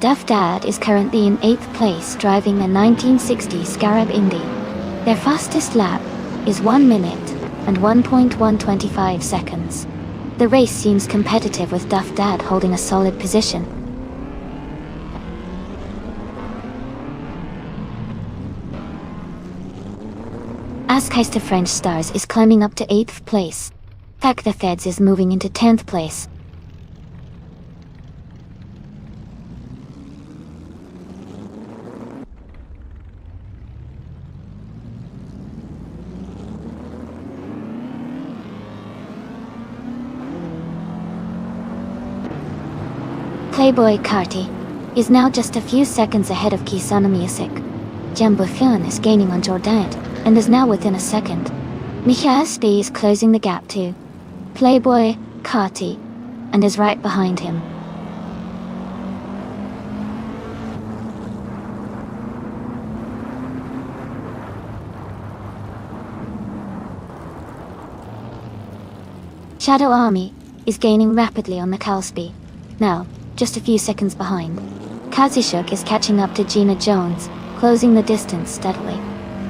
Duff Dad is currently in 8th place driving a 1960 Scarab Indy. Their fastest lap is 1 minute and 1.125 seconds. The race seems competitive with Duff Dad holding a solid position. Askais to French Stars is climbing up to 8th place. Fact the Feds is moving into 10th place. Playboy Carti is now just a few seconds ahead of Kisana Music. Jambufian is gaining on Jordan and is now within a second. Michael D is closing the gap to Playboy Carti and is right behind him. Shadow Army is gaining rapidly on the Calsby, now just a few seconds behind. Kazishuk is catching up to Gina Jones, closing the distance steadily.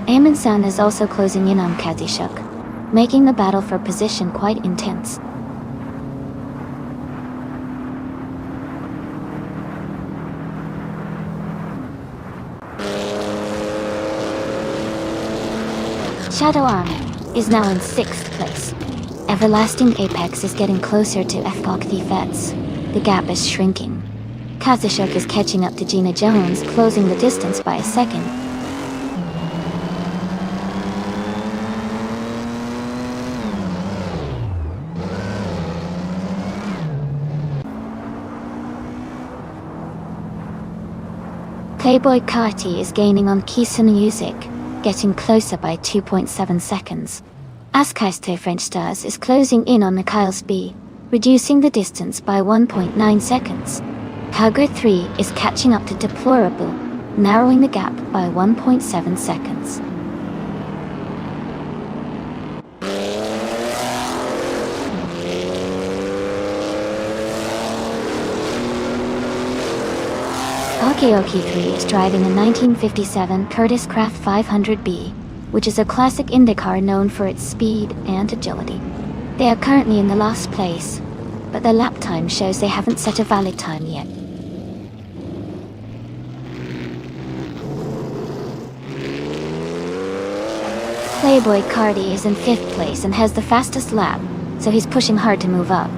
Amin-san is also closing in on Kazishuk, making the battle for position quite intense. Shadow Army is now in 6th place. Everlasting Apex is getting closer to FKOK Fets. The gap is shrinking. Kazishuk is catching up to Gina Jones, closing the distance by a second. Playboy Carti is gaining on Kisana Music, getting closer by 2.7 seconds. Askais French Stars is closing in on Mikhail's B, reducing the distance by 1.9 seconds. Haggard 3 is catching up to Deplorable, narrowing the gap by 1.7 seconds. Okeoki 3 is driving a 1957 Curtiss Craft 500B, which is a classic IndyCar known for its speed and agility. They are currently in the last place, but their lap time shows they haven't set a valid time yet. Playboy Cardi is in 5th place and has the fastest lap, so he's pushing hard to move up.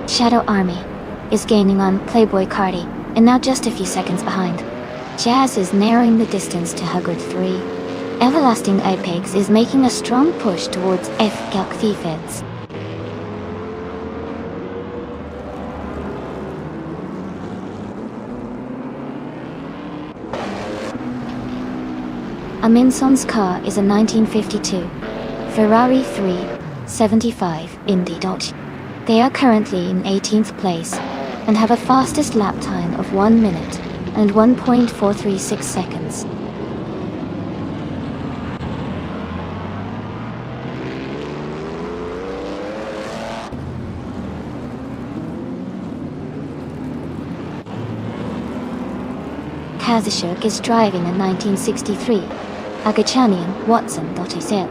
Shadow Army is gaining on Playboy Cardi, and now just a few seconds behind. Jazz is narrowing the distance to Haggard 3. Everlasting Apex is making a strong push towards FKOK Feds. Aminson's car is a 1952 Ferrari 375 Indy Dodge. They are currently in 18th place and have a fastest lap time of 1 minute and 1.436 seconds. Kazishuk is driving a 1963 Agachanian Watson Dottisil.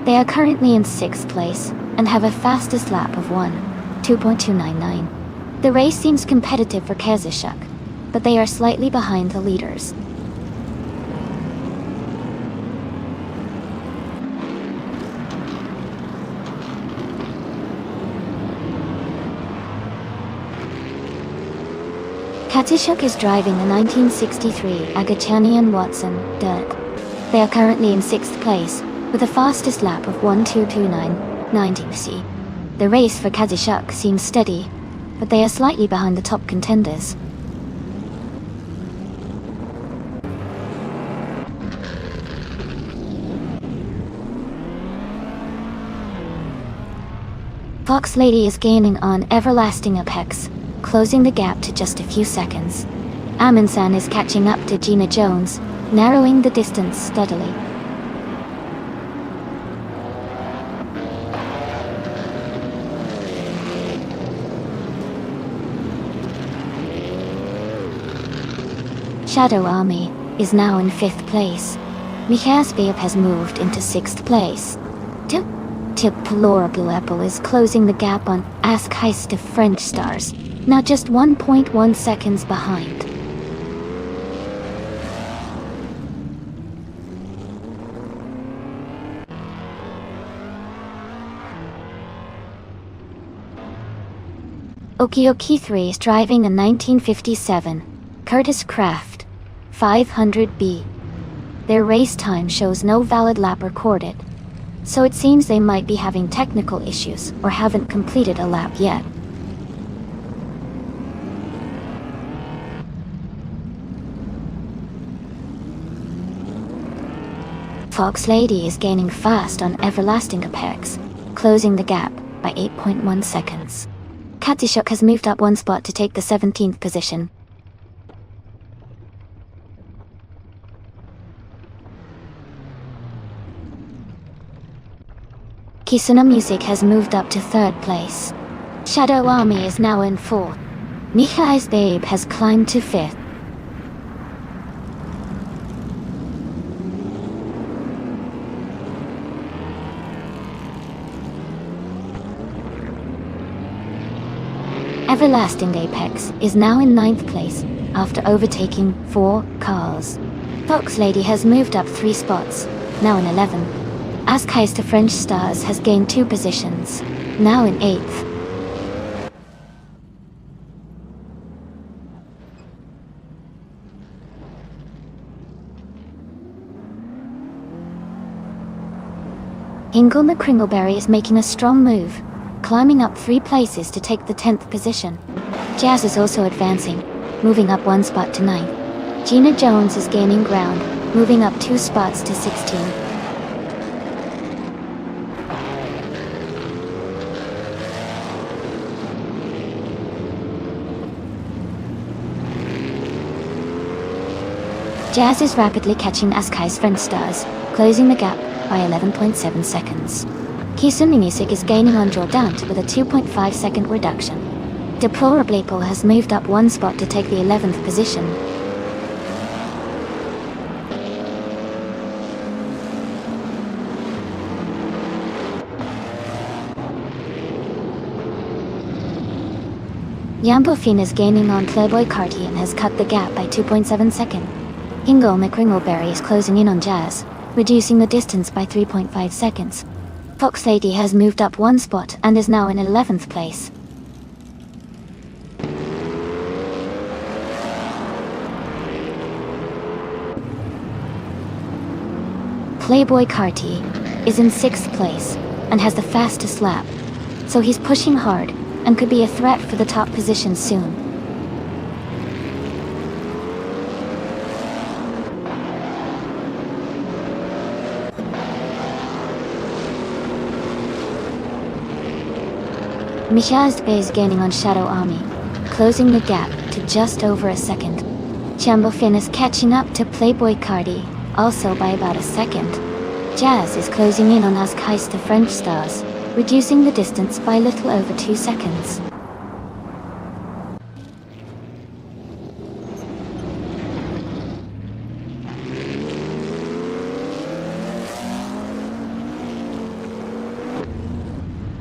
They are currently in 6th place and have a fastest lap of 2.299. The race seems competitive for Kazishuk, but they are slightly behind the leaders. Kazishuk is driving a 1963 Agachanian Watson Dirk. They are currently in 6th place, with a fastest lap of 1.229.90. The race for Kazishuk seems steady, but they are slightly behind the top contenders. Fox Lady is gaining on Everlasting Apex, closing the gap to just a few seconds. Amin-san is catching up to Gina Jones, narrowing the distance steadily. Shadow Army is now in 5th place. Michasbeep has moved into 6th place. Apple is closing the gap on Ask Heist to French Stars, now just 1.1 seconds behind. Okioki 3 is driving a 1957 Curtis Craft 500B. Their race time shows no valid lap recorded, so it seems they might be having technical issues or haven't completed a lap yet. Fox Lady is gaining fast on Everlasting Apex, closing the gap by 8.1 seconds. Katsishuk has moved up 1 spot to take the 17th position. Kisuna Music has moved up to 3rd place. Shadow Army is now in 4th. Mihai's Babe has climbed to 5th. Everlasting Apex is now in 9th place after overtaking 4 cars. Fox Lady has moved up 3 spots, now in 11th. Ask Heist to French Stars has gained 2 positions, now in 8th. Ingle McCringleberry is making a strong move, climbing up 3 places to take the 10th position. Jazz is also advancing, moving up 1 spot to 9th. Gina Jones is gaining ground, moving up 2 spots to 16th. Jazz is rapidly catching Askai's French Stars, closing the gap by 11.7 seconds. Kisumi Music is gaining on Jordan with a 2.5 second reduction. Deplorably has moved up 1 spot to take the 11th position. Yambofin is gaining on Playboy Carty and has cut the gap by 2.7 seconds. Ingle McCringleberry is closing in on Jazz, reducing the distance by 3.5 seconds. Fox Lady has moved up 1 spot and is now in 11th place. Playboy Carty is in 6th place and has the fastest lap, so he's pushing hard and could be a threat for the top position soon. Mishazbe is gaining on Shadow Army, closing the gap to just over a second. Chambofin is catching up to Playboy Cardi, also by about a second. Jazz is closing in on Ask Heist to French Stars, reducing the distance by a little over 2 seconds.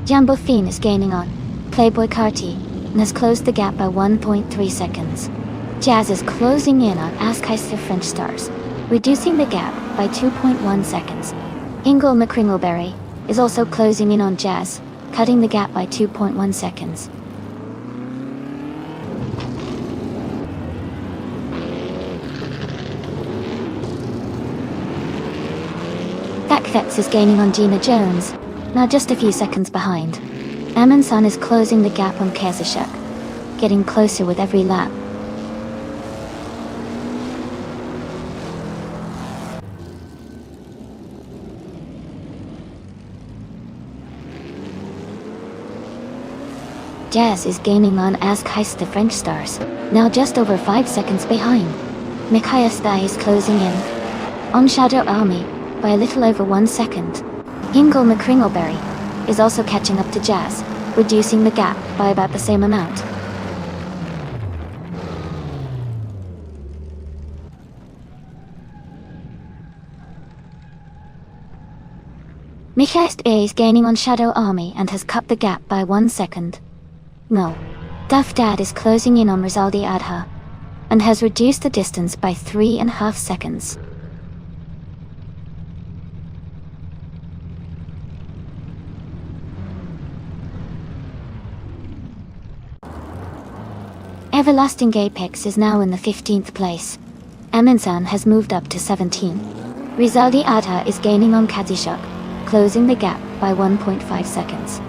Jambofin is gaining on Playboy Carty and has closed the gap by 1.3 seconds. Jazz is closing in on Ask Heist to French Stars, reducing the gap by 2.1 seconds. Ingle McCringleberry is also closing in on Jazz, cutting the gap by 2.1 seconds. Backfex is gaining on Gina Jones, now just a few seconds behind. Amonson is closing the gap on Kazashuk, getting closer with every lap. Jazz is gaining on Ask Heist the French Stars, now just over 5 seconds behind. Mikhail Stai is closing in on Shadow Army by a little over 1 second. Ingle McCringleberry is also catching up to Jazz, reducing the gap by about the same amount. Michaist A is gaining on Shadow Army and has cut the gap by 1 second. No. Duff Dad is closing in on Rizaldi Adha and has reduced the distance by 3.5 seconds. Everlasting Apex is now in the 15th place. Aminsan has moved up to 17. Rizaldi Adha is gaining on Kadzishuk, closing the gap by 1.5 seconds.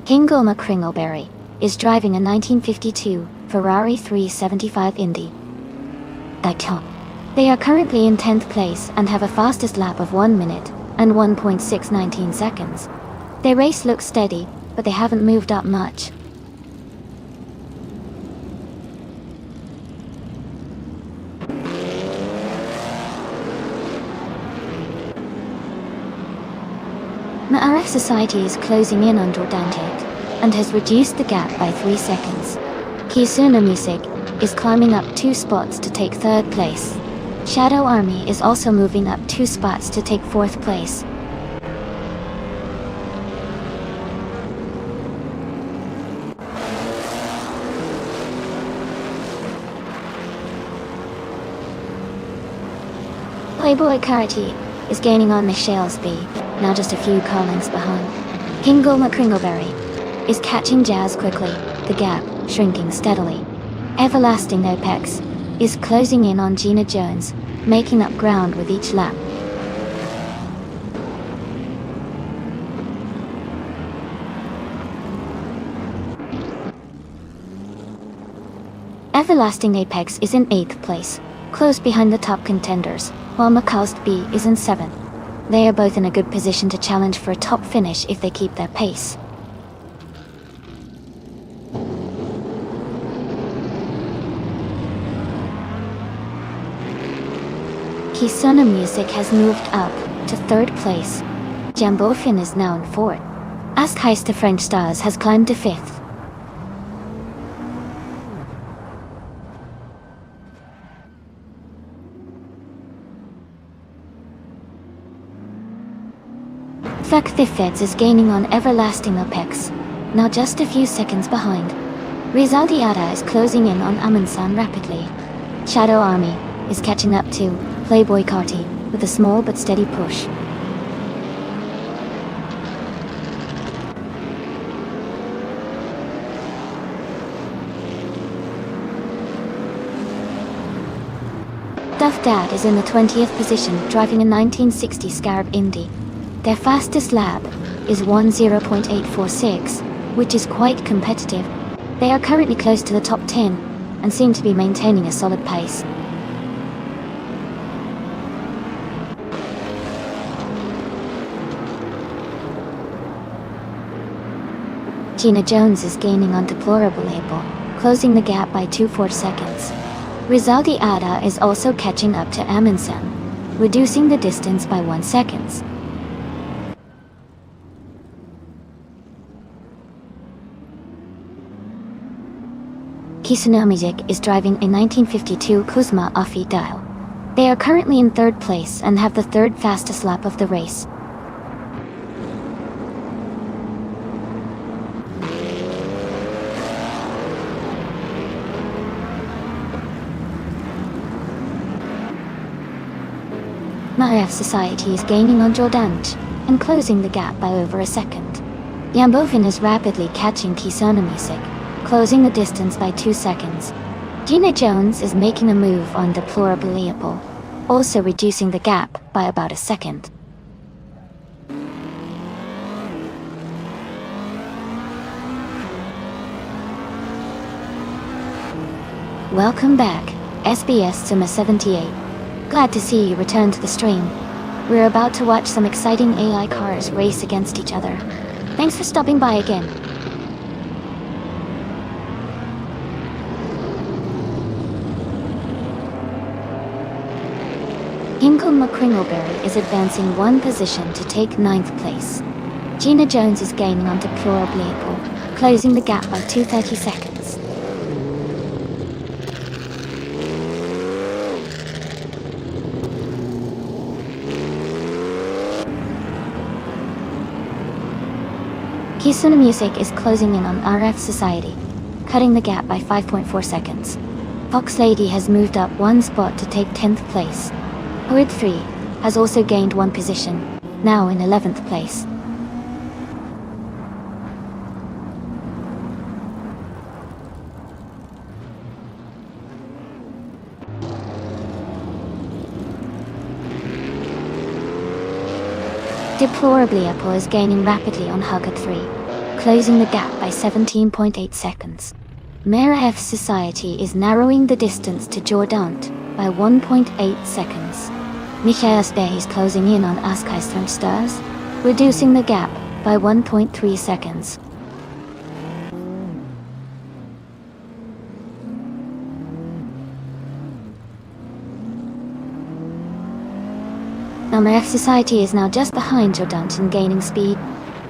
King Goma Kringleberry is driving a 1952 Ferrari 375 Indy. They are currently in 10th place and have a fastest lap of 1 minute and 1.619 seconds. Their race looks steady, but they haven't moved up much. Ma'arif Society is closing in on Jordantek and has reduced the gap by 3 seconds. Kisuna Music is climbing up 2 spots to take 3rd place. Shadow Army is also moving up 2 spots to take 4th place. Playboy Karate is gaining on Michelle's B, now just a few car lengths behind. King Goma Kringleberry is catching Jazz quickly, the gap shrinking steadily. Everlasting Apex is closing in on Gina Jones, making up ground with each lap. Everlasting Apex is in 8th place, close behind the top contenders, while Macaust B is in 7th. They are both in a good position to challenge for a top finish if they keep their pace. Kisuna Music has moved up to 3rd place. Jambofin is now in 4th. Ask Heist to French Stars has climbed to 5th. Fuck the Feds is gaining on Everlasting Apex, now just a few seconds behind. Rizaldi Ada is closing in on Aminsan rapidly. Shadow Army is catching up to Playboy Carti with a small but steady push. Duff Dad is in the 20th position, driving a 1960 Scarab Indy. Their fastest lap is 10.846, which is quite competitive. They are currently close to the top 10 and seem to be maintaining a solid pace. Gina Jones is gaining on Deplorable Abel, closing the gap by 2.4 seconds. Rizaldi Ada is also catching up to Amundsen, reducing the distance by 1 second. Kisuna Music is driving a 1952 Kuzma Afi Dial. They are currently in 3rd place and have the 3rd fastest lap of the race. Ma'arif Society is gaining on Jordanj and closing the gap by over a second. Yambofin is rapidly catching Kisuna Music, closing the distance by 2 seconds. Gina Jones is making a move on Deplorable Leopold, also reducing the gap by about a second. Welcome back, SBS Summer 78. Glad to see you return to the stream. We're about to watch some exciting AI cars race against each other. Thanks for stopping by again. Hinkle McCringleberry is advancing 1 position to take 9th place. Gina Jones is gaining on Deplorable Leopold, closing the gap by 230 seconds. Kisuna Music is closing in on RF Society, cutting the gap by 5.4 seconds. Fox Lady has moved up one spot to take 10th place. Hurried 3 has also gained one position, now in 11th place. Deplorably Apple is gaining rapidly on Hugger 3, closing the gap by 17.8 seconds. Mera F Society is narrowing the distance to Jordant by 1.8 seconds. Michael's Day is closing in on Askheim Stars, reducing the gap by 1.3 seconds. Mera F Society is now just behind Jordant in gaining speed.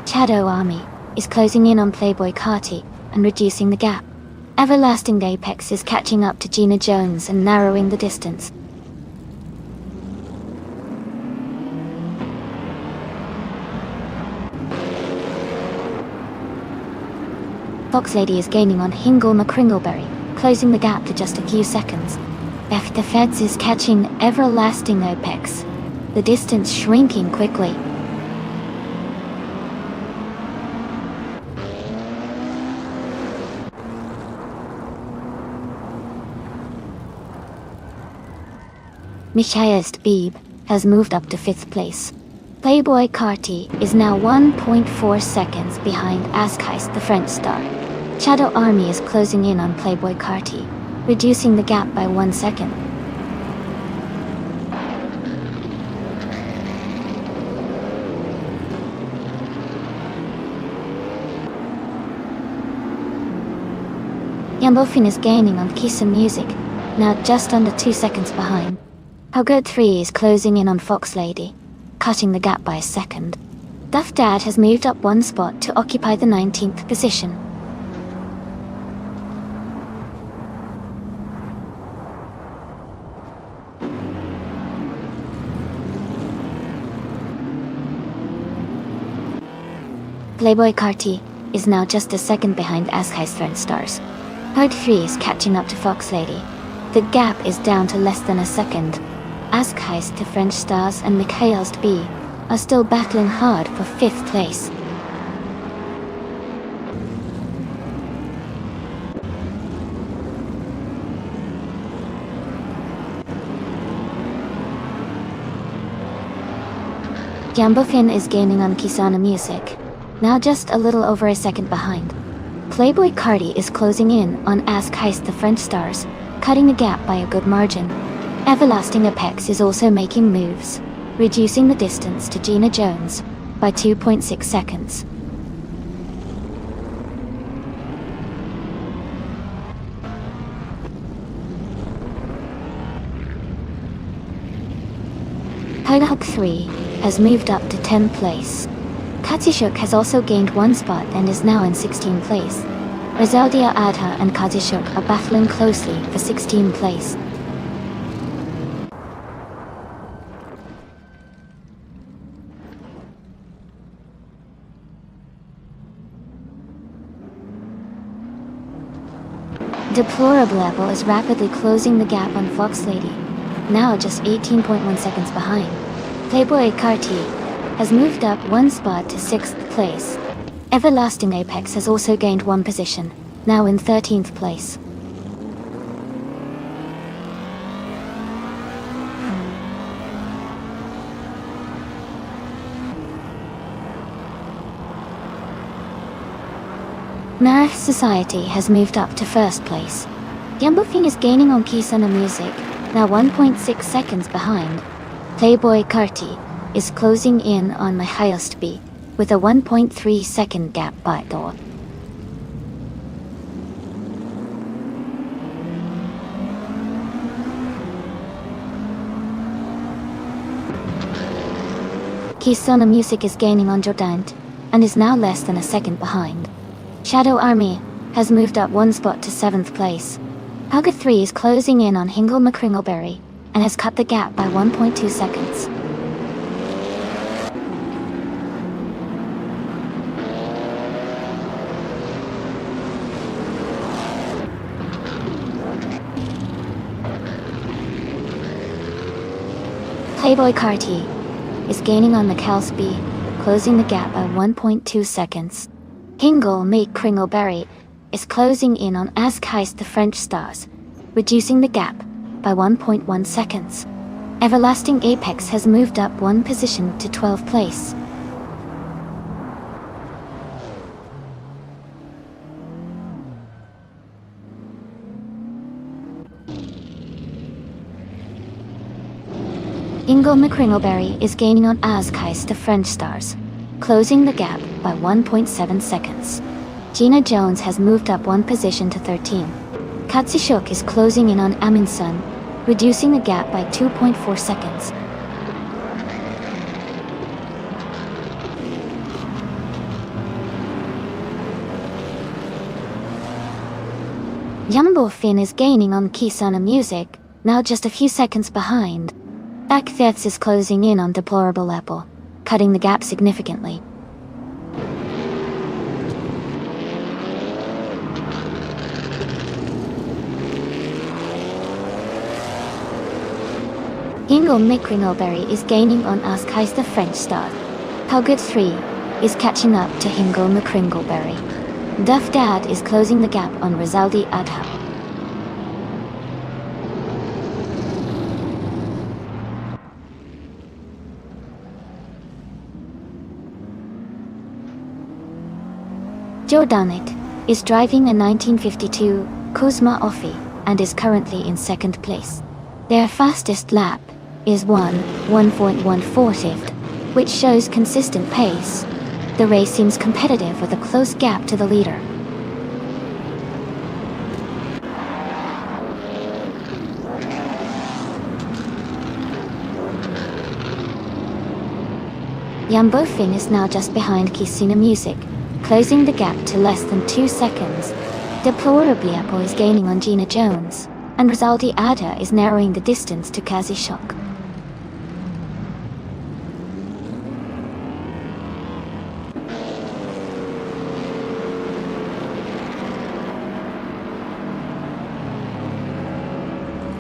Shadow Army is closing in on Playboy Carti and reducing the gap. Everlasting Apex is catching up to Gina Jones and narrowing the distance. Fox Lady is gaining on Hingle McCringleberry, closing the gap to just a few seconds. F the Feds is catching Everlasting Apex, the distance shrinking quickly. Michael's Beeb has moved up to 5th place. Playboy Carti is now 1.4 seconds behind Askheim the French star. Shadow Army is closing in on Playboy Carti, reducing the gap by 1 second. Yambofin is gaining on Kisa Music, now just under 2 seconds behind. How Good 3 is closing in on Fox Lady, cutting the gap by a second. Duff Dad has moved up one spot to occupy the 19th position. Playboy Carti is now just a second behind Askheim Stars. Herd 3 is catching up to Fox Lady. The gap is down to less than a second. Askheim to French Stars and Michael's B are still battling hard for 5th place. Jambofin is gaining on Kisana Music, now just a little over a second behind. Playboy Carti is closing in on Askheim the French Stars, cutting the gap by a good margin. Everlasting Apex is also making moves, reducing the distance to Gina Jones by 2.6 seconds. Hug 3 has moved up to 10th place. Katsishuk has also gained one spot and is now in 16th place. Rosaldia Adha and Katsishuk are battling closely for 16th place. Deplorable Apple is rapidly closing the gap on Fox Lady, now just 18.1 seconds behind. Playboy Carti has moved up one spot to 6th place. Everlasting Apex has also gained one position, now in 13th place. Marif Society has moved up to 1st place. Yambufing is gaining on Kisana Music, now 1.6 seconds behind. Playboy Carti is closing in on my highest B, with a 1.3 second gap by door. Kisana Music is gaining on Jordant, and is now less than a second behind. Shadow Army has moved up one spot to 7th place. Hugger 3 is closing in on Hingle McCringleberry and has cut the gap by 1.2 seconds. Playboy Carty is gaining on McAlsby, closing the gap by 1.2 seconds. Hingle McCringleberry is closing in on Askheist the French Stars, reducing the gap by 1.1 seconds. Everlasting Apex has moved up one position to 12th place. Hingle McCringleberry is gaining on Askheist the French Stars, closing the gap by 1.7 seconds. Gina Jones has moved up one position to 13. Katsishuk is closing in on Amundsen, reducing the gap by 2.4 seconds. Jumbo Finn is gaining on Kisana Music, now just a few seconds behind. Backthefts is closing in on Deplorable Apple, cutting the gap significantly. Hingle McCringleberry is gaining on Askheist the French Star. Hugget 3 is catching up to Hingle McCringleberry. Duff Dad is closing the gap on Rizaldi Adha. Jordanit is driving a 1952 Kuzma Offi and is currently in 2nd place. Their fastest lap is 1.140th, which shows consistent pace. The race seems competitive with a close gap to the leader. Yambofin is now just behind Kisina Music, closing the gap to less than 2 seconds. Deplorably Apple is gaining on Gina Jones, and Rizaldi Ada is narrowing the distance to Kazishok.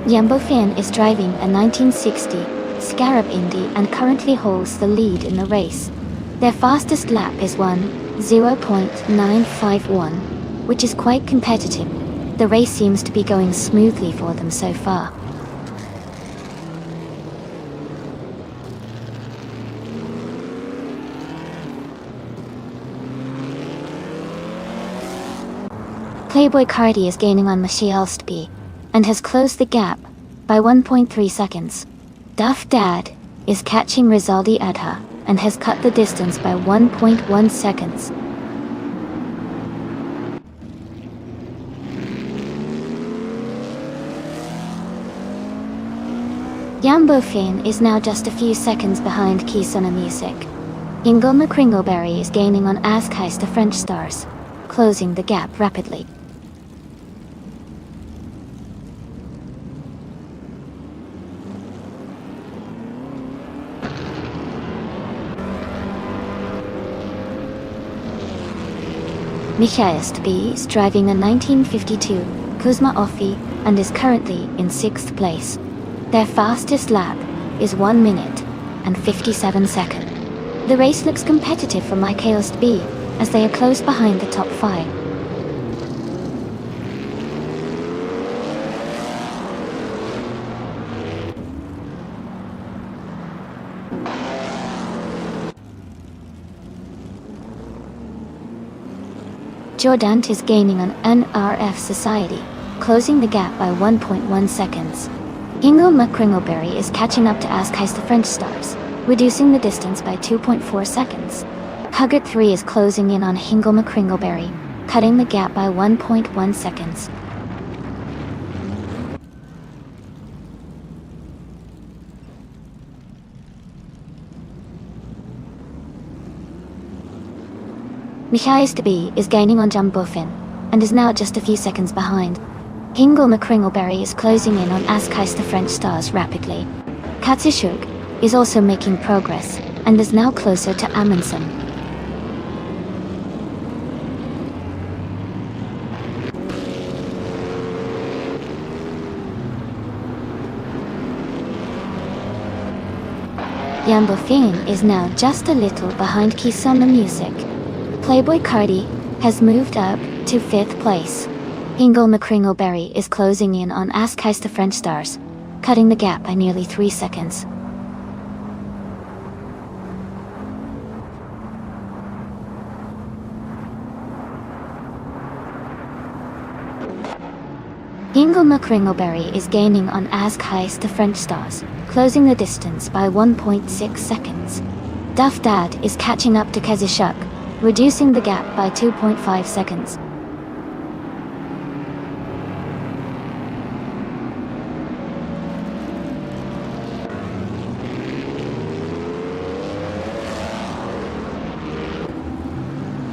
Yambofin is driving a 1960 Scarab Indy and currently holds the lead in the race. Their fastest lap is 1:0.951, which is quite competitive. The race seems to be going smoothly for them so far. Playboy Cardi is gaining on Machielstby and has closed the gap by 1.3 seconds. Duff Dad is catching Rizaldi Adha and has cut the distance by 1.1 seconds. Yambofin is now just a few seconds behind Kisana Music. Hingle McCringleberry is gaining on Askheist the French Stars, closing the gap rapidly. Michaelstby is driving a 1952 Kuzma Offi and is currently in 6th place. Their fastest lap is 1 minute and 57 seconds. The race looks competitive for Michaelstby as they are close behind the top 5. Jordant is gaining on NRF Society, closing the gap by 1.1 seconds. Hingle McCringleberry is catching up to Askheist the French Stars, reducing the distance by 2.4 seconds. Hugget 3 is closing in on Hingle McCringleberry, cutting the gap by 1.1 seconds. Matthias de B is gaining on Jumbo Finn, and is now just a few seconds behind. Hingle McCringleberry is closing in on Askheist the French stars rapidly. Katsushuk is also making progress, and is now closer to Amundsen. Jumbo Finn is now just a little behind Kisona Music. Playboy Cardi has moved up to 5th place. Hingle McCringleberry is closing in on Askheist the French stars, cutting the gap by nearly 3 seconds. Hingle McCringleberry is gaining on Askheist the French stars, closing the distance by 1.6 seconds. Duff Dad is catching up to Kazushuk, reducing the gap by 2.5 seconds.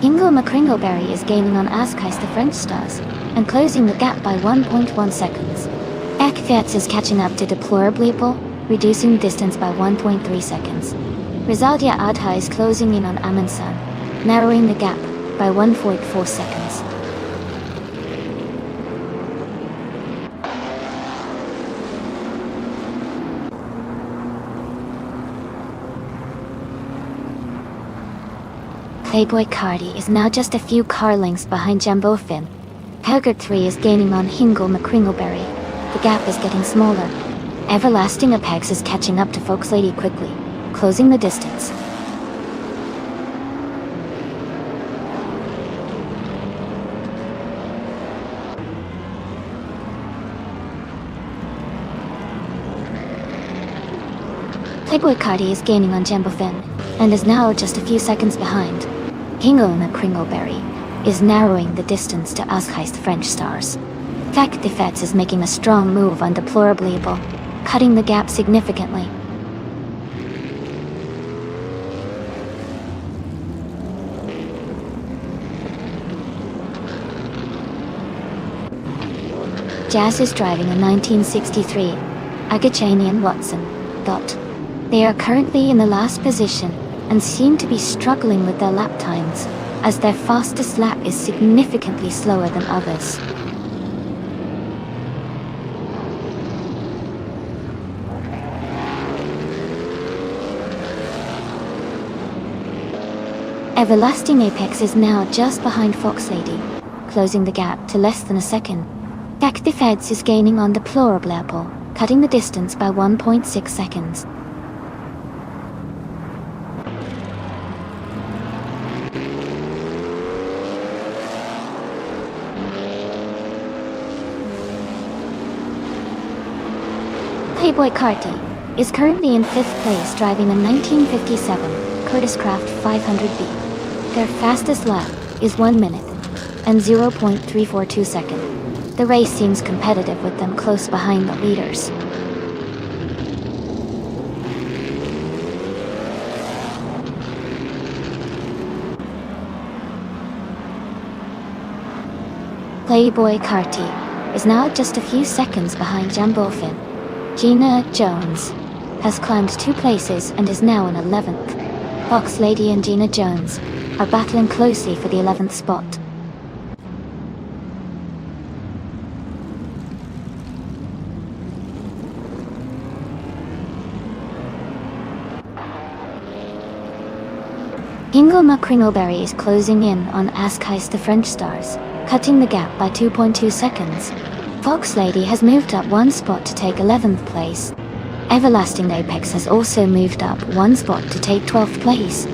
Hingle McCringleberry is gaining on Askheist the French stars, and closing the gap by 1.1 seconds. Ekfetz is catching up to Deplorably, reducing the distance by 1.3 seconds. Rizaldia Adha is closing in on Amundsen, narrowing the gap by 1.4 seconds. Playboy Cardi is now just a few car lengths behind Jumbo Finn. Helgert 3 is gaining on Hingle McCringleberry. The gap is getting smaller. Everlasting Apex is catching up to Foxlady quickly, closing the distance. Playboy Cardi is gaining on Jumbo Finn, and is now just a few seconds behind. Hingle McCringleberry is narrowing the distance to Askheist French stars. Fact Defets is making a strong move on Deplorably Able, cutting the gap significantly. Jazz is driving a 1963 Agachanian Watson. They are currently in the last position and seem to be struggling with their lap times, as their fastest lap is significantly slower than others. Everlasting Apex is now just behind Foxlady, closing the gap to less than a second. Jack the Feds is gaining on Deplorable Apple, cutting the distance by 1.6 seconds. Playboy Carty is currently in 5th place driving a 1957 Curtis Craft 500B. Their fastest lap is 1 minute and 0.342 seconds. The race seems competitive with them close behind the leaders. Playboy Carty is now just a few seconds behind Jumbo Finn. Gina Jones has climbed 2 places and is now in 11th. Foxlady and Gina Jones are battling closely for the 11th spot. Hingle McCringleberry is closing in on Askheist the French stars, cutting the gap by 2.2 seconds. Foxlady has moved up 1 spot to take 11th place. Everlasting Apex has also moved up 1 spot to take 12th place.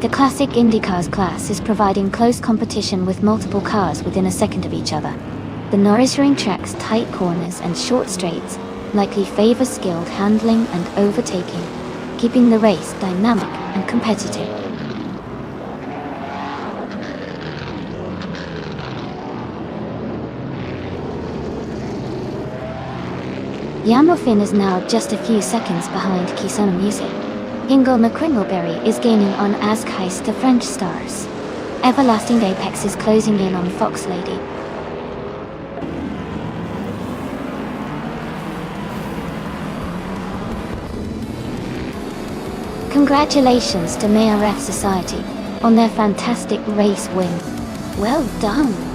The Classic IndyCars class is providing close competition with multiple cars within a second of each other. The Nürburgring track's tight corners and short straights likely favor skilled handling and overtaking, keeping the race dynamic and competitive. Yamofin is now just a few seconds behind Kisona Music. Hingle McCringleberry is gaining on Ask Heist the French stars. Everlasting Apex is closing in on Fox Lady. Congratulations to Mayor F Society on their fantastic race win. Well done!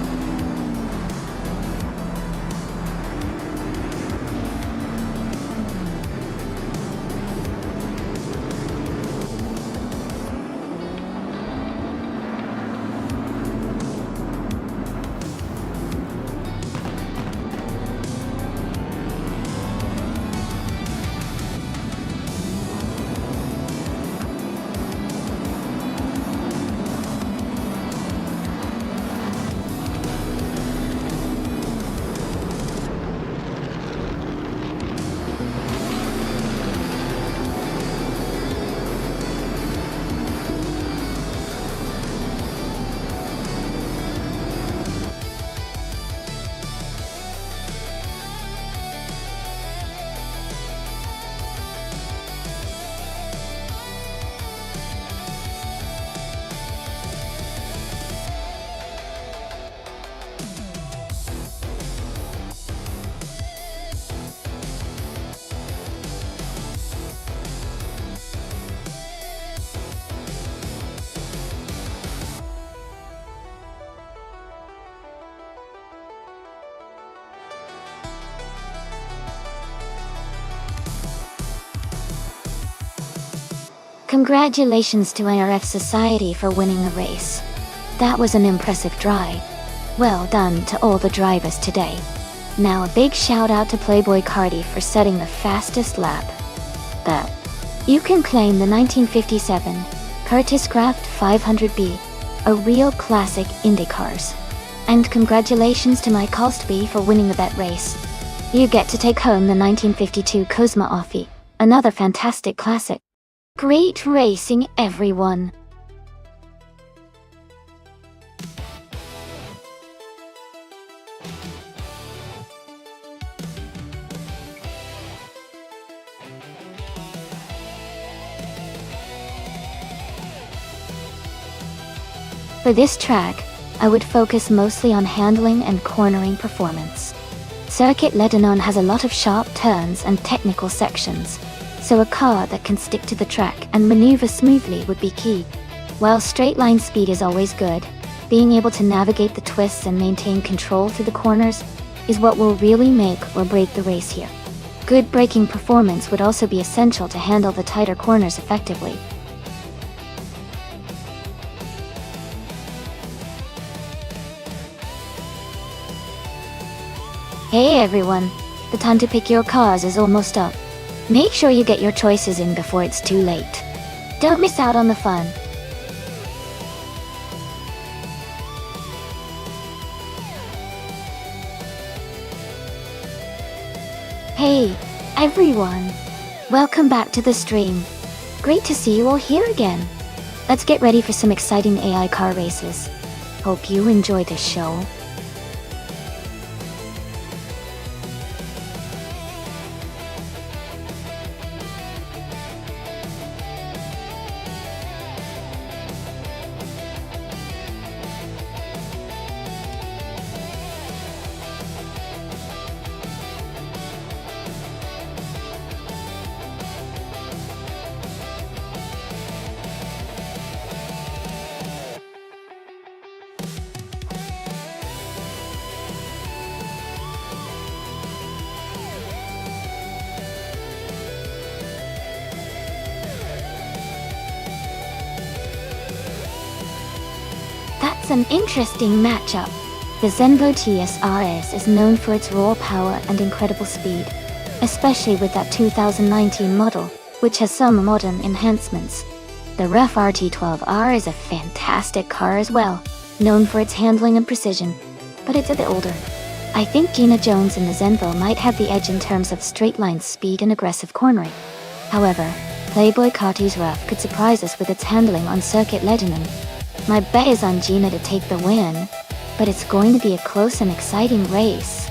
Congratulations to IRF Society for winning the race. That was an impressive drive. Well done to all the drivers today. Now a big shout out to Playboy Cardi for setting the fastest lap. That you can claim the 1957 Curtis Craft 500B, a real classic IndyCars. And congratulations to Mike Costby for winning the bet race. You get to take home the 1952 Cosma Offie, another fantastic classic. Great racing, everyone! For this track, I would focus mostly on handling and cornering performance. Circuit Lebanon has a lot of sharp turns and technical sections, so a car that can stick to the track and maneuver smoothly would be key. While straight line speed is always good, being able to navigate the twists and maintain control through the corners is what will really make or break the race here. Good braking performance would also be essential to handle the tighter corners effectively. Hey everyone, the time to pick your cars is almost up. Make sure you get your choices in before it's too late. Don't miss out on the fun. Hey, everyone. Welcome back to the stream. Great to see you all here again. Let's get ready for some exciting AI car races. Hope you enjoy this show. That's an interesting matchup. The Zenvo TSRS is known for its raw power and incredible speed, especially with that 2019 model, which has some modern enhancements. The Rough RT12R is a fantastic car as well, known for its handling and precision, but it's a bit older. I think Gina Jones in the Zenvo might have the edge in terms of straight line speed and aggressive cornering. However, Playboy Carti's Rough could surprise us with its handling on Circuit Lebanon. My bet is on Gina to take the win, but it's going to be a close and exciting race.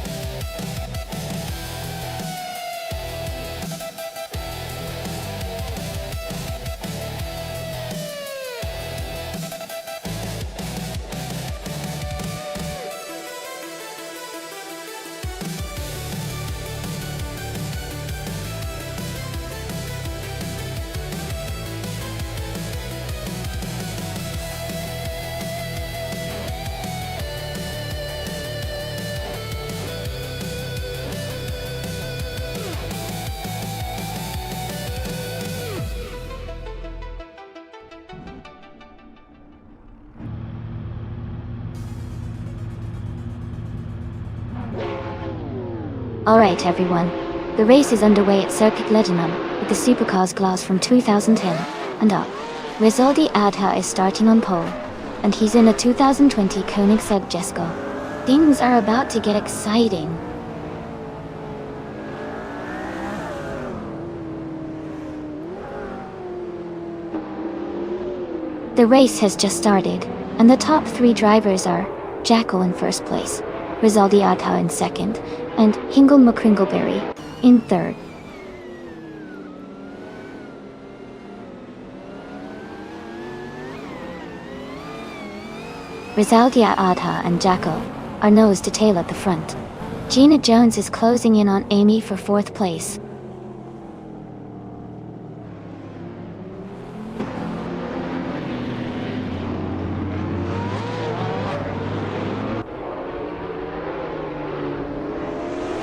Alright everyone, the race is underway at Circuit Legendum with the Supercars class from 2010 and up. Rizaldi Adha is starting on pole, and he's in a 2020 Koenigsegg Jesko. Things are about to get exciting. The race has just started, and the top 3 drivers are Jackal in first place, Rizaldi Adha in second, and Hingle McCringleberry in third. Rizaldi Adha and Jackal are nose to tail at the front. Gina Jones is closing in on Amy for 4th place.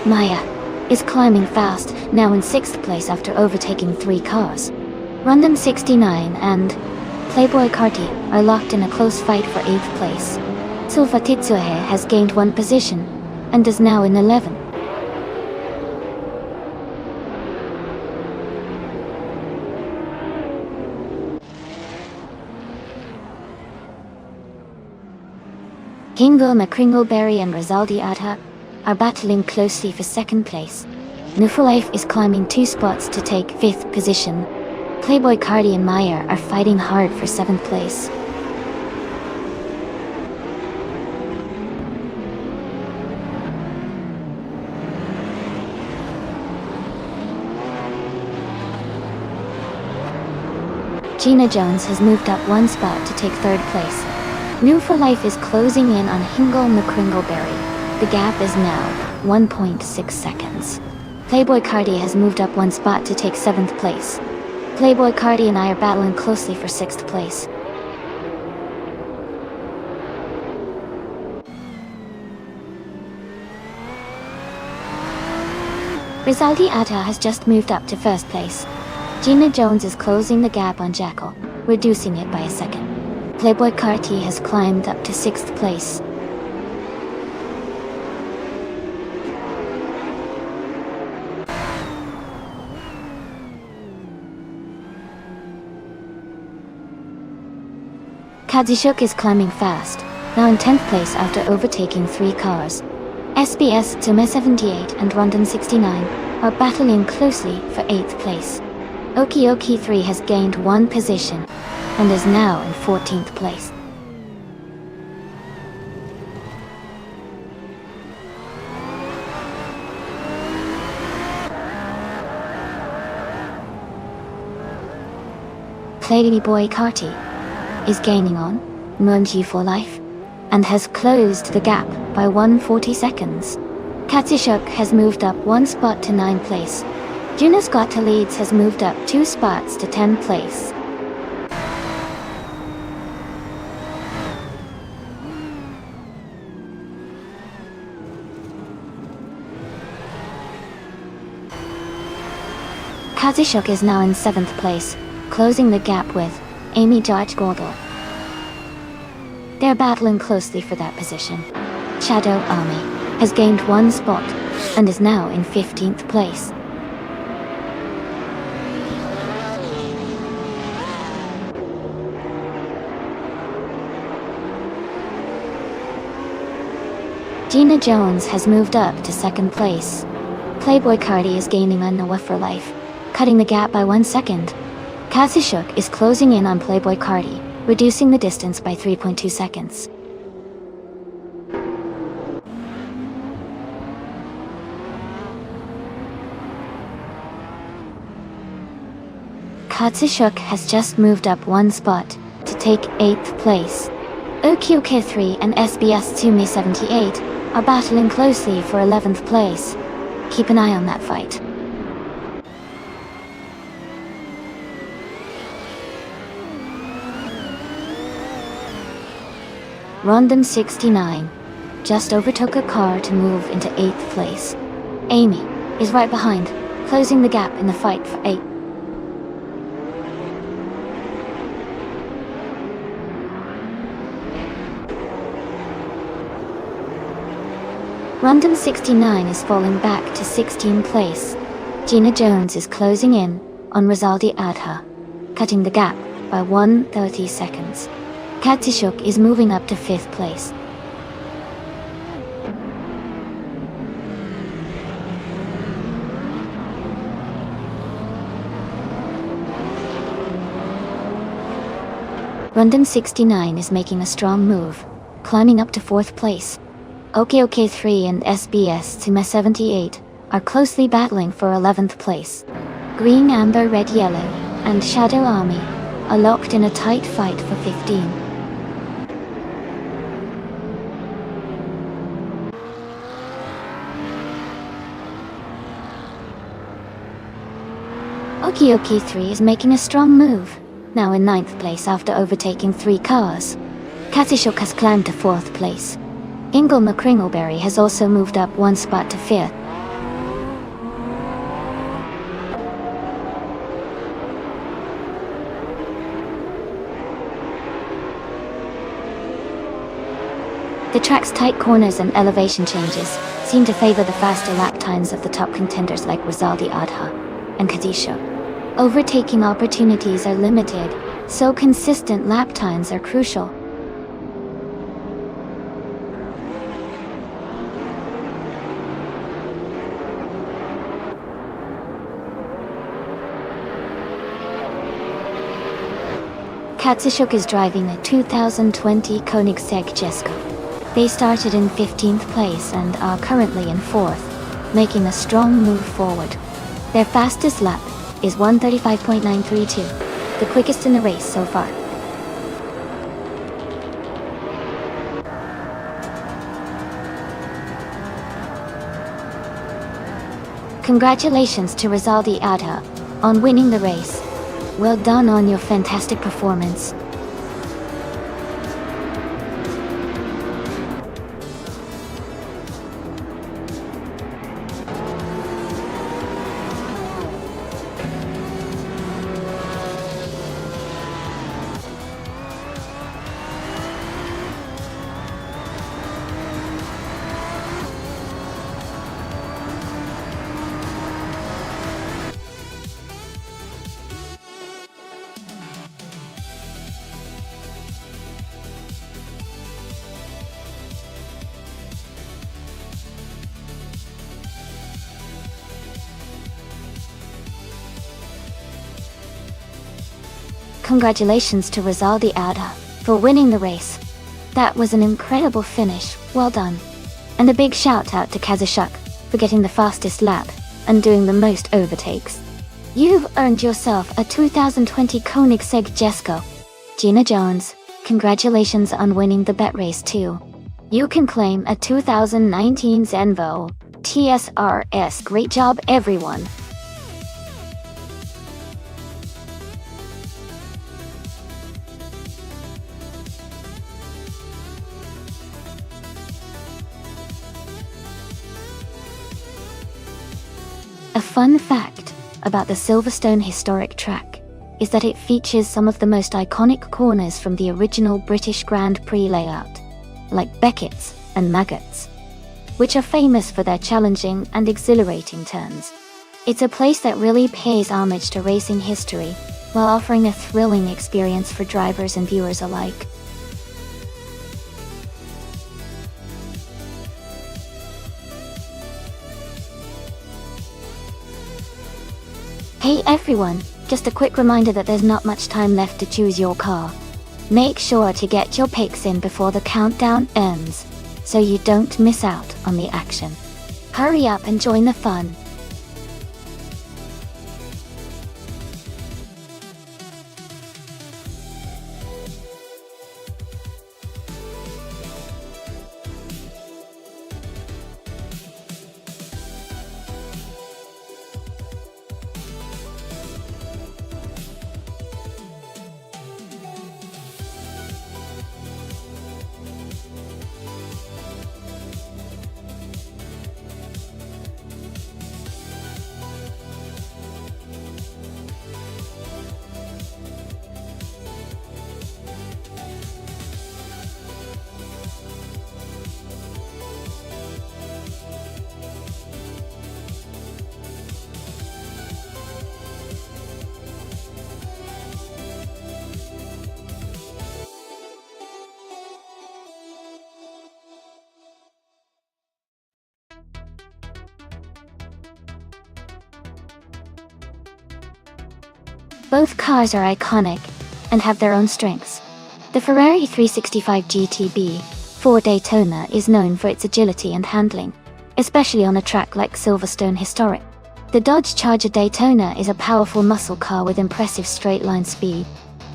Maya is climbing fast, now in 6th place after overtaking 3 cars. Rundum 69 and Playboy Carty are locked in a close fight for 8th place. Sulfa Titsuhe has gained 1 position and is now in 11th. Hingle McCringleberry and Rizaldi Adha are battling closely for 2nd place. Nufalife is climbing 2 spots to take 5th position. Playboy Cardi and Meyer are fighting hard for 7th place. Gina Jones has moved up 1 spot to take 3rd place. Nufalife is closing in on Hingle McCringleberry. The gap is now 1.6 seconds. Playboy Cardi has moved up 1 spot to take 7th place. Playboy Cardi and I are battling closely for 6th place. Rizaldi Adha has just moved up to 1st place. Gina Jones is closing the gap on Jackal, reducing it by a second. Playboy Carti has climbed up to 6th place. Kadzishuk is climbing fast, now in 10th place after overtaking 3 cars. SBS Tume 78 and Rondon 69 are battling closely for 8th place. Okioki 3 has gained 1 position and is now in 14th place. Playboy Carti is gaining on Munji for life and has closed the gap by 140 seconds. Katsishuk has moved up 1 spot to 9th place. Jonas Gotta Leeds has moved up 2 spots to 10th place. Kazishuk is now in 7th place, closing the gap with Amy George Gordel. They're battling closely for that position. Shadow Army has gained 1 spot and is now in 15th place. Gina Jones has moved up to 2nd place. Playboy Cardi is gaining on Noah for life, cutting the gap by 1 second. Kazishuk is closing in on Playboy Cardi, reducing the distance by 3.2 seconds. Kazishuk has just moved up 1 spot to take 8th place. OQK3 and SBS Tsumi 78 are battling closely for 11th place. Keep an eye on that fight. Rondon 69 just overtook a car to move into 8th place. Amy is right behind, closing the gap in the fight for 8th. Random 69 is falling back to 16th place. Gina Jones is closing in on Rizaldi Adha, cutting the gap by 130 seconds. Katsishuk is moving up to 5th place. Random 69 is making a strong move, climbing up to 4th place. OK3 and SBS Tima 78 are closely battling for 11th place. Green, Amber, Red, Yellow, and Shadow Army are locked in a tight fight for 15. OK3 is making a strong move, now in 9th place after overtaking 3 cars. Katsishuk has climbed to 4th place. Ingle McCringleberry has also moved up 1 spot to 5th. The track's tight corners and elevation changes seem to favor the faster lap times of the top contenders like Rizaldi Adha and Kadisha. Overtaking opportunities are limited, so consistent lap times are crucial. Katsishuk is driving a 2020 Koenigsegg Jesko. They started in 15th place and are currently in 4th, making a strong move forward. Their fastest lap is 1:35.932, the quickest in the race so far. Congratulations to Rizaldi Adha on winning the race. Well done on your fantastic performance. Congratulations to Rizaldi Adha for winning the race. That was an incredible finish, well done. And a big shout out to Katsishuk for getting the fastest lap and doing the most overtakes. You've earned yourself a 2020 Koenigsegg Jesko. Gina Jones, congratulations on winning the bet race too. You can claim a 2019 Zenvo TSRS. Great job everyone. A fun fact about the Silverstone historic track is that it features some of the most iconic corners from the original British Grand Prix layout, like Beckett's and Maggots, which are famous for their challenging and exhilarating turns. It's a place that really pays homage to racing history while offering a thrilling experience for drivers and viewers alike. Hey everyone, just a quick reminder that there's not much time left to choose your car. Make sure to get your picks in before the countdown ends, so you don't miss out on the action. Hurry up and join the fun. Both cars are iconic and have their own strengths. The Ferrari 365 GTB for Daytona is known for its agility and handling, especially on a track like Silverstone Historic. The Dodge Charger Daytona is a powerful muscle car with impressive straight-line speed.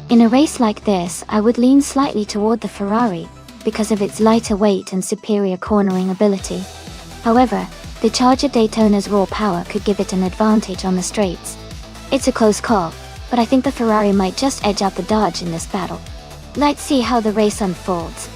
In a race like this, I would lean slightly toward the Ferrari because of its lighter weight and superior cornering ability. However, the Charger Daytona's raw power could give it an advantage on the straights. It's a close call, but I think the Ferrari might just edge out the Dodge in this battle. Let's see how the race unfolds.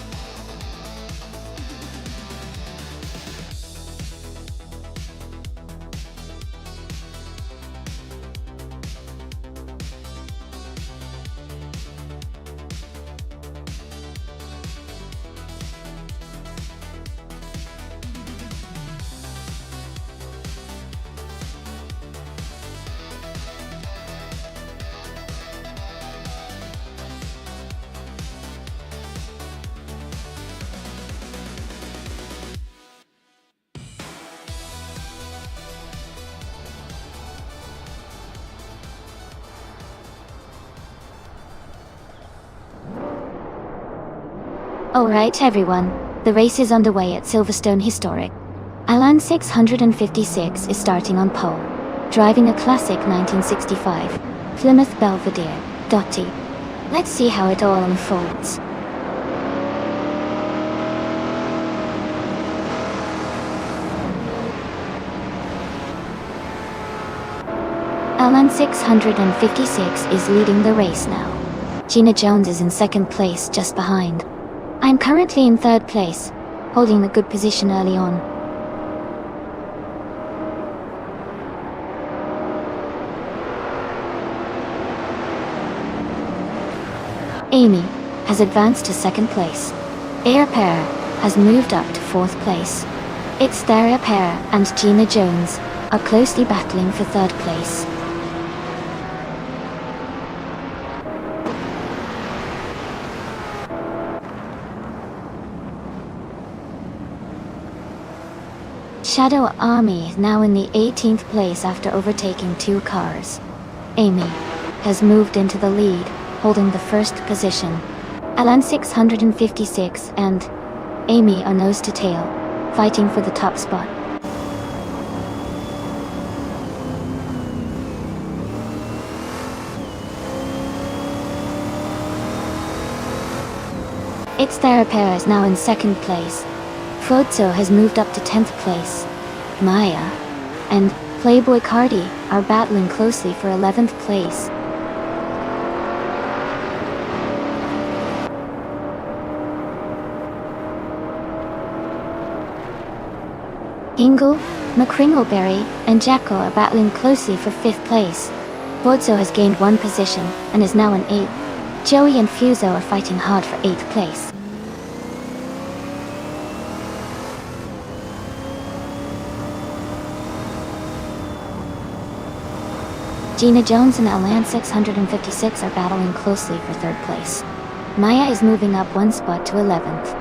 Alright everyone, the race is underway at Silverstone Historic. Alan 656 is starting on pole, driving a classic 1965 Plymouth Belvedere Dottie. Let's see how it all unfolds. Alan 656 is leading the race now. Gina Jones is in second place just behind. I'm currently in third place, holding a good position early on. Amy has advanced to second place. Air Pair has moved up to fourth place. It's Air Pair and Gina Jones are closely battling for third place. Shadow Army is now in the 18th place after overtaking two cars. Amy has moved into the lead, holding the first position. Alan 656 and Amy are nose to tail, fighting for the top spot. It's Thera Pair is now in second place. Fozzo has moved up to 10th place. Maya and Playboy Cardi are battling closely for 11th place. Ingle, McCringleberry, and Jacko are battling closely for 5th place. Fozzo has gained one position and is now in 8th. Joey and Fuso are fighting hard for 8th place. Gina Jones and Alan 656 are battling closely for third place. Maya is moving up one spot to 11th.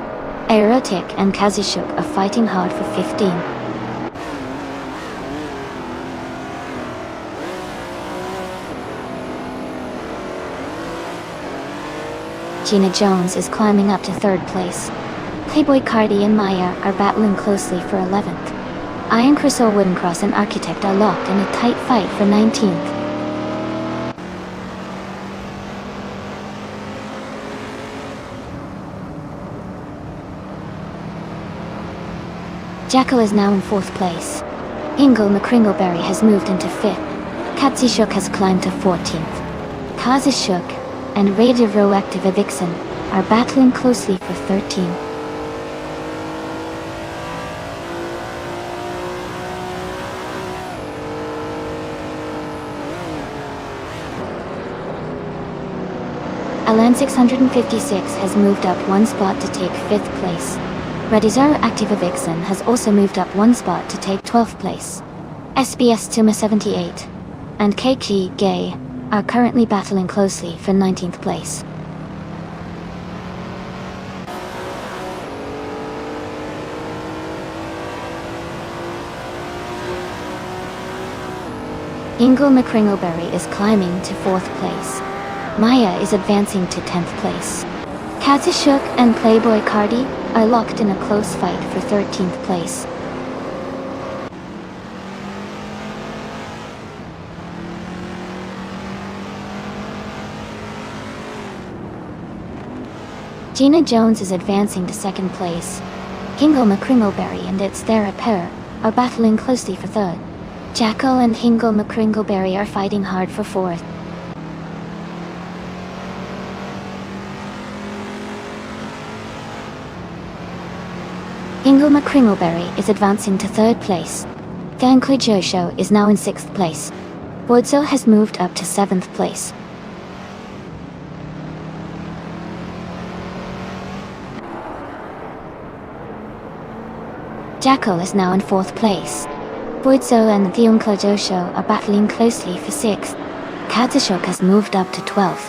Aerotic and Kazishuk are fighting hard for 15th. Gina Jones is climbing up to third place. Playboy Cardi and Maya are battling closely for 11th. Iron Crystal Wooden Cross and Architect are locked in a tight fight for 19th. Jacko is now in 4th place. Ingle McCringleberry has moved into 5th. Katsishuk has climbed to 14th. Kazishuk and Radioactive Vixen are battling closely for 13th. Alan 656 has moved up one spot to take 5th place. Radioactive Vixen has also moved up one spot to take 12th place. SBS Tuma 78 and KG Gay are currently battling closely for 19th place. Ingo McCringleberry is climbing to 4th place. Maya is advancing to 10th place. Katsushuk and Playboy Cardi are locked in a close fight for 13th place. Gina Jones is advancing to 2nd place. Hingo McCringleberry and its Thera pair are battling closely for 3rd. Jackal and Hingo McCringleberry are fighting hard for 4th. Hingo McCringleberry is advancing to 3rd place. Gankui Josho is now in 6th place. Bodzo has moved up to 7th place. Jackal is now in 4th place. Boidzo and Theonkla Josho are battling closely for 6th. Katsushuk has moved up to 12th.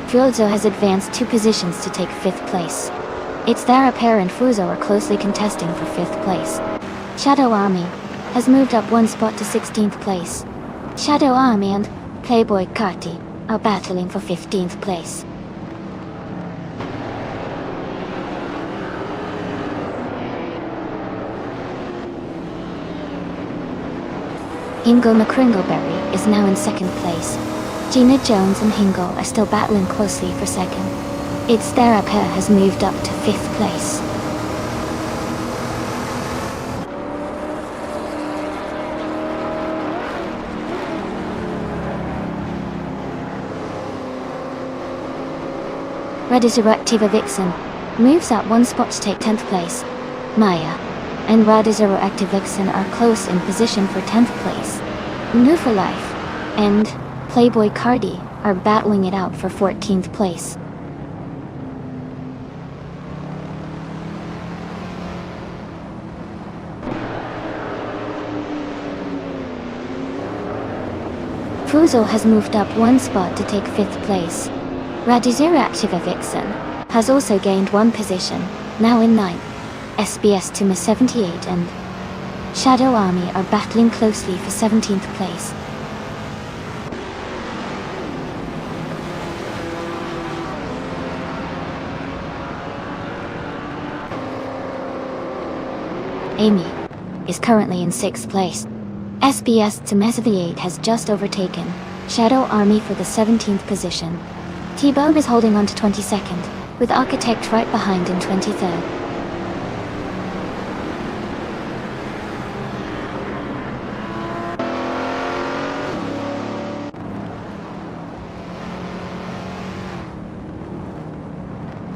Fuzo has advanced 2 positions to take 5th place. Its Thera pair and Fuzo are closely contesting for 5th place. Shadow Army has moved up 1 spot to 16th place. Shadow Army and Playboy Kati are battling for 15th place. Hingo McCringleberry is now in 2nd place. Gina Jones and Hingo are still battling closely for 2nd. Its Thera pair has moved up to 5th place. Radizero Vixen moves up 1 spot to take 10th place. Maya and Radizero Vixen are close in position for 10th place. New for Life and Playboy Cardi are battling it out for 14th place. Fuzo has moved up 1 spot to take 5th place. Radizero Vixen has also gained 1 position, now in 9th. SBS to 78 and Shadow Army are battling closely for 17th place. Amy is currently in 6th place. SBS to 78 has just overtaken Shadow Army for the 17th position. T-Bone is holding on to 22nd, with Architect right behind in 23rd.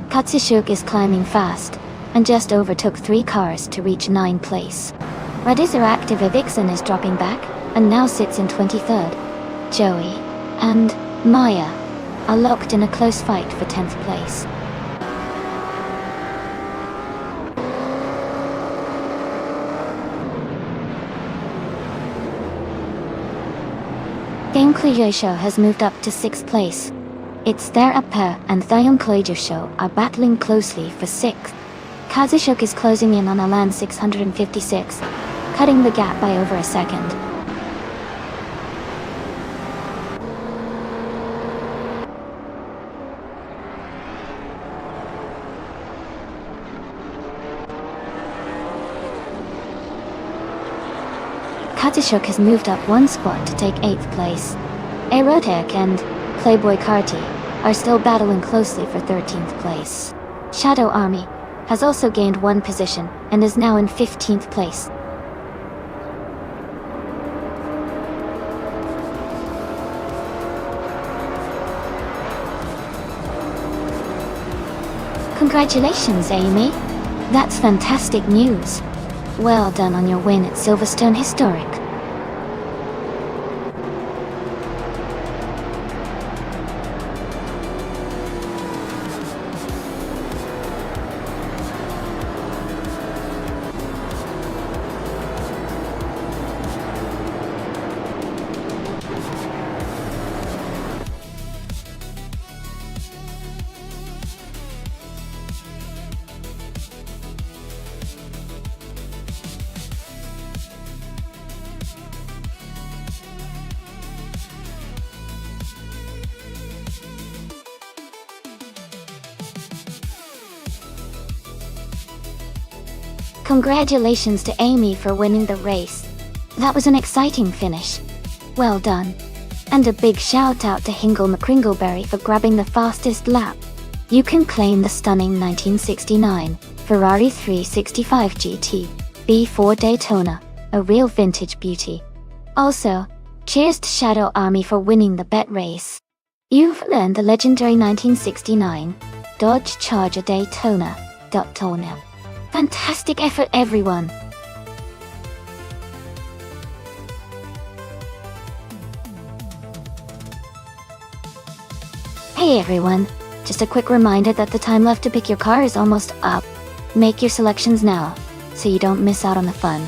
Katsushuk is climbing fast, and just overtook 3 cars to reach 9th place. Radizero Vixen is dropping back, and now sits in 23rd. Joey and Maya are locked in a close fight for 10th place. Game Show has moved up to 6th place. Its Thera pair and Thion Show are battling closely for 6th. Kazushuk is closing in on Alan 656, cutting the gap by over a second. Kazushuk has moved up 1 spot to take 8th place. Erotic and Playboy Carti are still battling closely for 13th place. Shadow Army has also gained 1 position and is now in 15th place. Congratulations, Amy. That's fantastic news. Well done on your win at Silverstone Historic. Congratulations to Amy for winning the race. That was an exciting finish. Well done. And a big shout out to Hingle McCringleberry for grabbing the fastest lap. You can claim the stunning 1969 Ferrari 365 GT B4 Daytona, a real vintage beauty. Also, cheers to Shadow Army for winning the bet race. You've earned the legendary 1969 Dodge Charger Daytona. Fantastic effort, everyone! Hey everyone, just a quick reminder that the time left to pick your car is almost up. Make your selections now, so you don't miss out on the fun.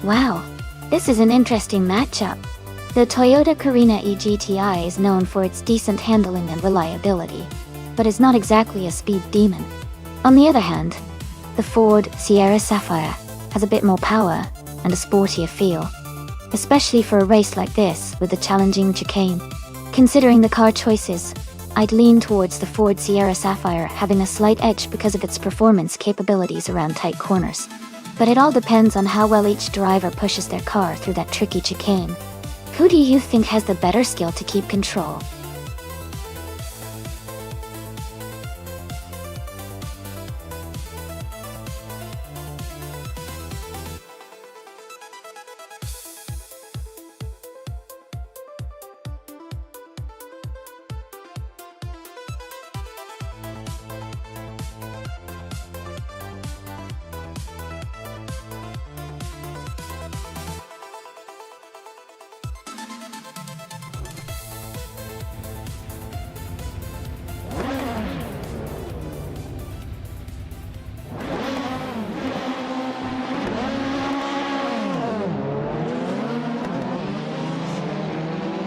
Wow, this is an interesting matchup. The Toyota Carina eGTI is known for its decent handling and reliability, but is not exactly a speed demon. On the other hand, the Ford Sierra Sapphire has a bit more power and a sportier feel, especially for a race like this with a challenging chicane. Considering the car choices, I'd lean towards the Ford Sierra Sapphire having a slight edge because of its performance capabilities around tight corners. But it all depends on how well each driver pushes their car through that tricky chicane. Who do you think has the better skill to keep control?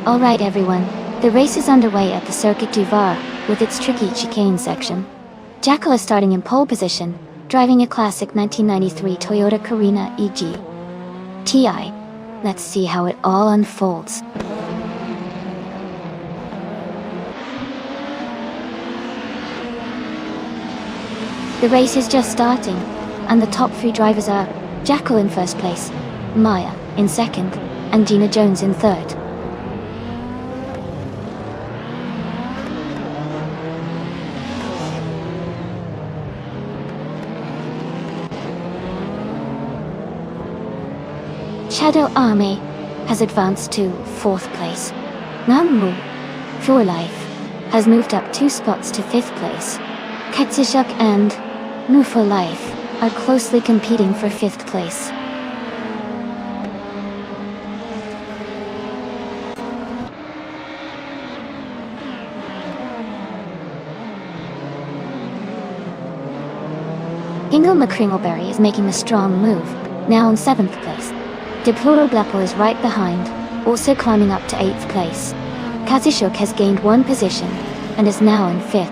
Alright everyone, the race is underway at the Circuit du Var, with its tricky chicane section. Jackal is starting in pole position, driving a classic 1993 Toyota Carina EG TI. Let's see how it all unfolds. The race is just starting, and the top three drivers are Jackal in first place, Maya in second, and Gina Jones in third. Shadow Army has advanced to fourth place. Nambu, for Life, has moved up 2 spots to fifth place. Katsishuk and Nu for Life are closely competing for fifth place. Hingle McCringleberry is making a strong move, now in 7th place. Deploro Bleppel is right behind, also climbing up to 8th place. Kazishuk has gained 1 position, and is now in 5th.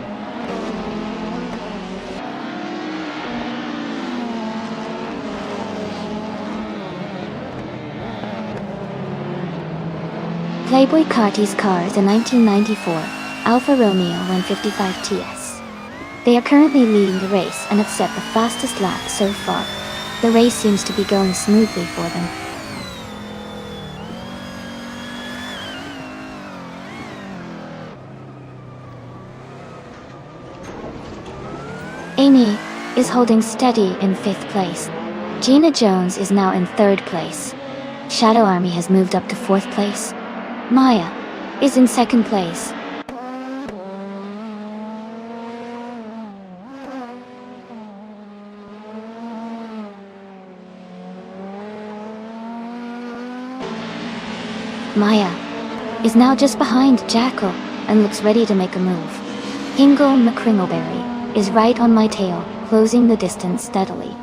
Playboy Carti's car is a 1994 Alfa Romeo 155 TS. They are currently leading the race and have set the fastest lap so far. The race seems to be going smoothly for them. Amy is holding steady in 5th place. Gina Jones is now in 3rd place. Shadow Army has moved up to 4th place. Maya is in 2nd place. Maya is now just behind Jackal and looks ready to make a move. Hingle McCringleberry is right on my tail, closing the distance steadily.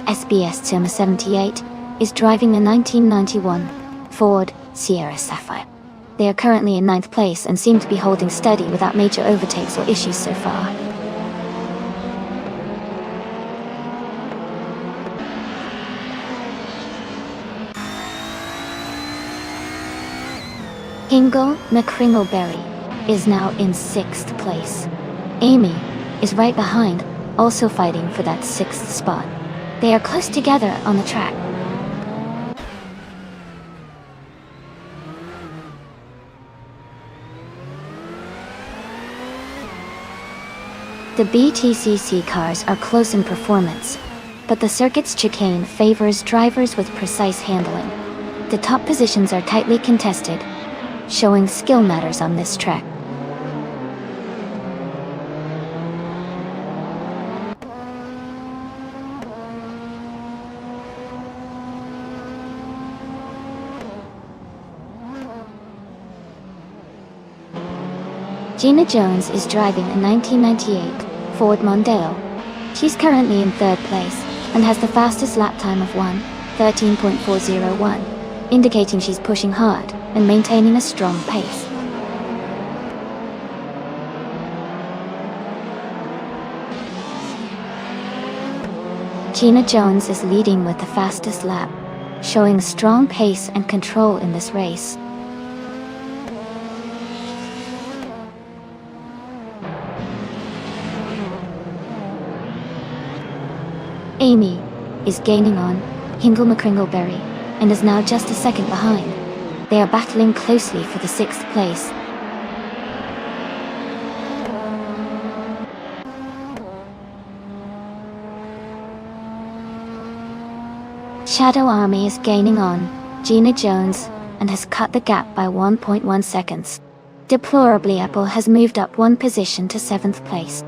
SBS Tima 78 is driving a 1991 Ford Sierra Sapphire. They are currently in 9th place and seem to be holding steady without major overtakes or issues so far. Hingle McCringleberry is now in 6th place. Amy is right behind, also fighting for that 6th spot. They are close together on the track. The BTCC cars are close in performance, but the circuit's chicane favors drivers with precise handling. The top positions are tightly contested, showing skill matters on this track. Gina Jones is driving a 1998 Ford Mondeo. She's currently in 3rd place and has the fastest lap time of 1:13.401, indicating she's pushing hard and maintaining a strong pace. Gina Jones is leading with the fastest lap, showing strong pace and control in this race. Amy is gaining on Hingle McCringleberry and is now just a second behind. They are battling closely for the 6th place. Shadow Army is gaining on Gina Jones and has cut the gap by 1.1 seconds. Deplorably, Apple has moved up 1 position to 7th place.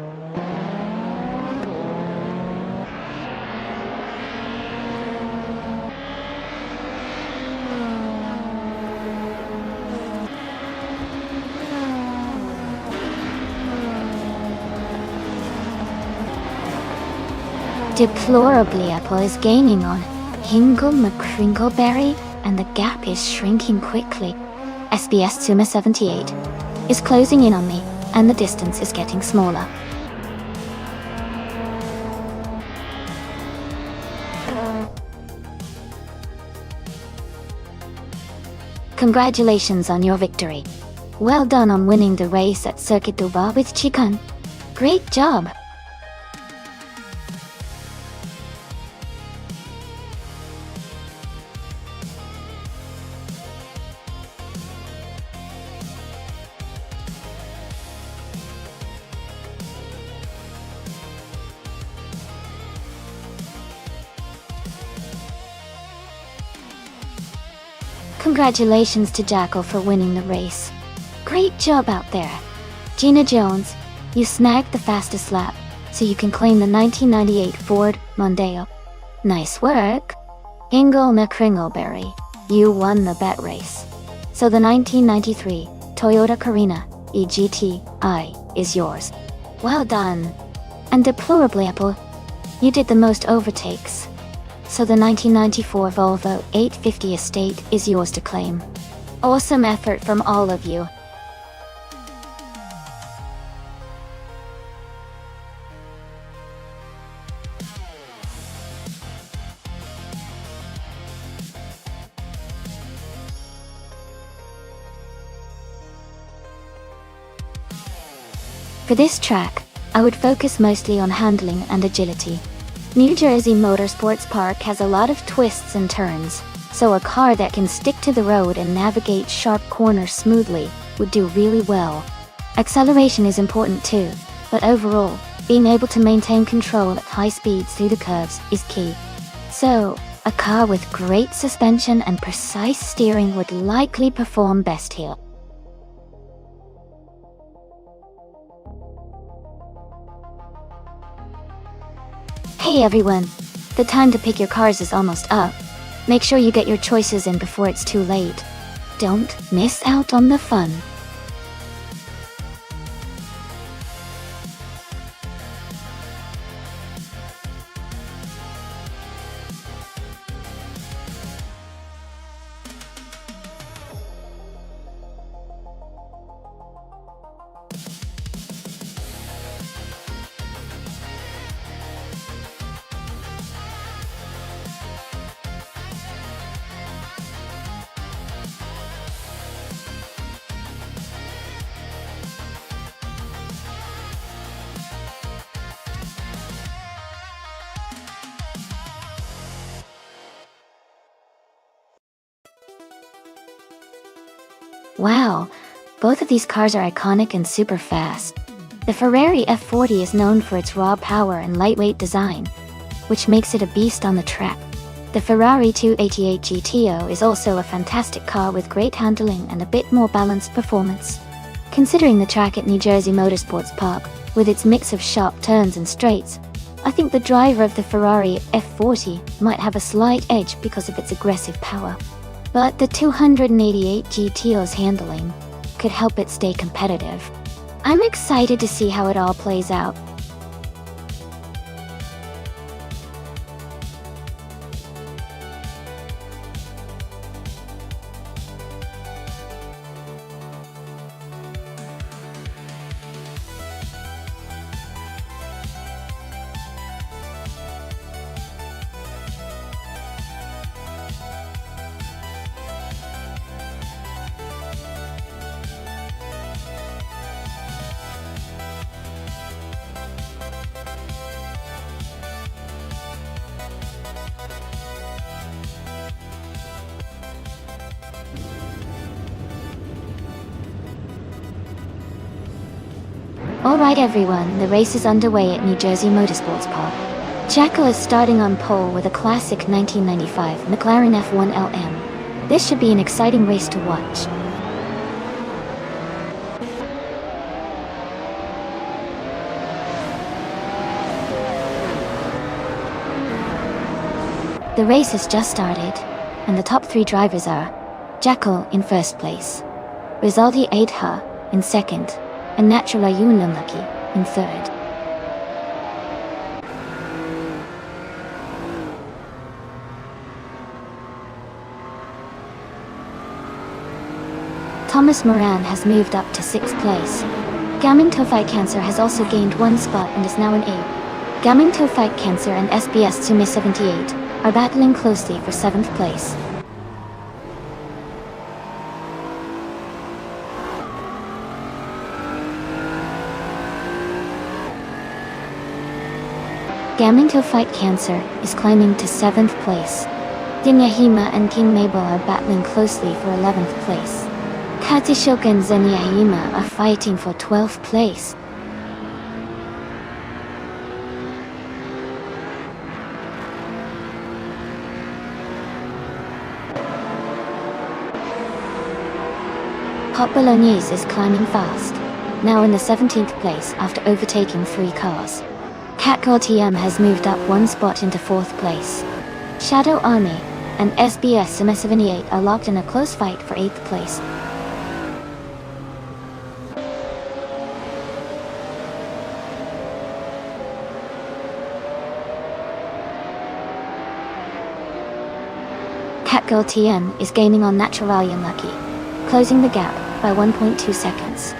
Deplorably, Apple is gaining on Hingle McCringleberry, and the gap is shrinking quickly. SBS Suma 78 is closing in on me, and the distance is getting smaller. Congratulations on your victory. Well done on winning the race at Circuit Dubai with Chikan. Great job! Congratulations to Jackal for winning the race. Great job out there. Gina Jones, you snagged the fastest lap, so you can claim the 1998 Ford Mondeo. Nice work. Hingle McCringleberry, you won the bet race. So the 1993 Toyota Carina EGTI is yours. Well done. And deplorably, Apple, you did the most overtakes. So the 1994 Volvo 850 Estate is yours to claim. Awesome effort from all of you. For this track, I would focus mostly on handling and agility. New Jersey Motorsports Park has a lot of twists and turns, so a car that can stick to the road and navigate sharp corners smoothly would do really well. Acceleration is important too, but overall, being able to maintain control at high speeds through the curves is key. So, a car with great suspension and precise steering would likely perform best here. Hey everyone! The time to pick your cars is almost up. Make sure you get your choices in before it's too late. Don't miss out on the fun. Wow, both of these cars are iconic and super fast. The Ferrari F40 is known for its raw power and lightweight design, which makes it a beast on the track. The Ferrari 288 GTO is also a fantastic car with great handling and a bit more balanced performance. Considering the track at New Jersey Motorsports Park, with its mix of sharp turns and straights, I think the driver of the Ferrari F40 might have a slight edge because of its aggressive power. But the 288 GTO's handling could help it stay competitive. I'm excited to see how it all plays out. Alright everyone, the race is underway at New Jersey Motorsports Park. Jacko is starting on pole with a classic 1995 McLaren F1 LM. This should be an exciting race to watch. The race has just started, and the top three drivers are Jacko in first place, Rizaldi Aidha in second, and Natural Ayunlumlucky in third. Thomas Moran has moved up to 6th place. Gaming Tofite Cancer has also gained one spot and is now in 8th. Gaming Tofite Cancer and SBS Sumi 78 are battling closely for 7th place. Gaming Tofite Cancer is climbing to 7th place. Dinyahima and King Mabel are battling closely for 11th place. Katishok and Zenyahima are fighting for 12th place. Hot Bolognese is climbing fast, now in the 17th place after overtaking 3 cars. Catgirl TM has moved up 1 spot into 4th place. Shadow Army and SBS Sumi 78 are locked in a close fight for 8th place. Catgirl TM is gaining on Natural Unlucky, closing the gap by 1.2 seconds.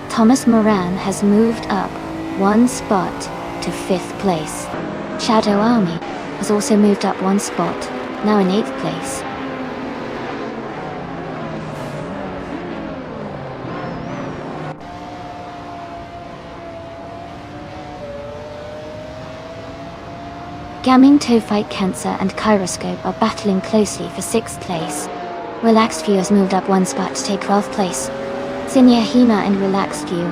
Thomas Moran has moved up 1 spot to 5th place. Shadow Army has also moved up 1 spot, now in 8th place. Gaming Toe Fight Cancer and Kyroscope are battling closely for 6th place. Relaxed View has moved up 1 spot to take 12th place. Zinnia Hina and Relaxed View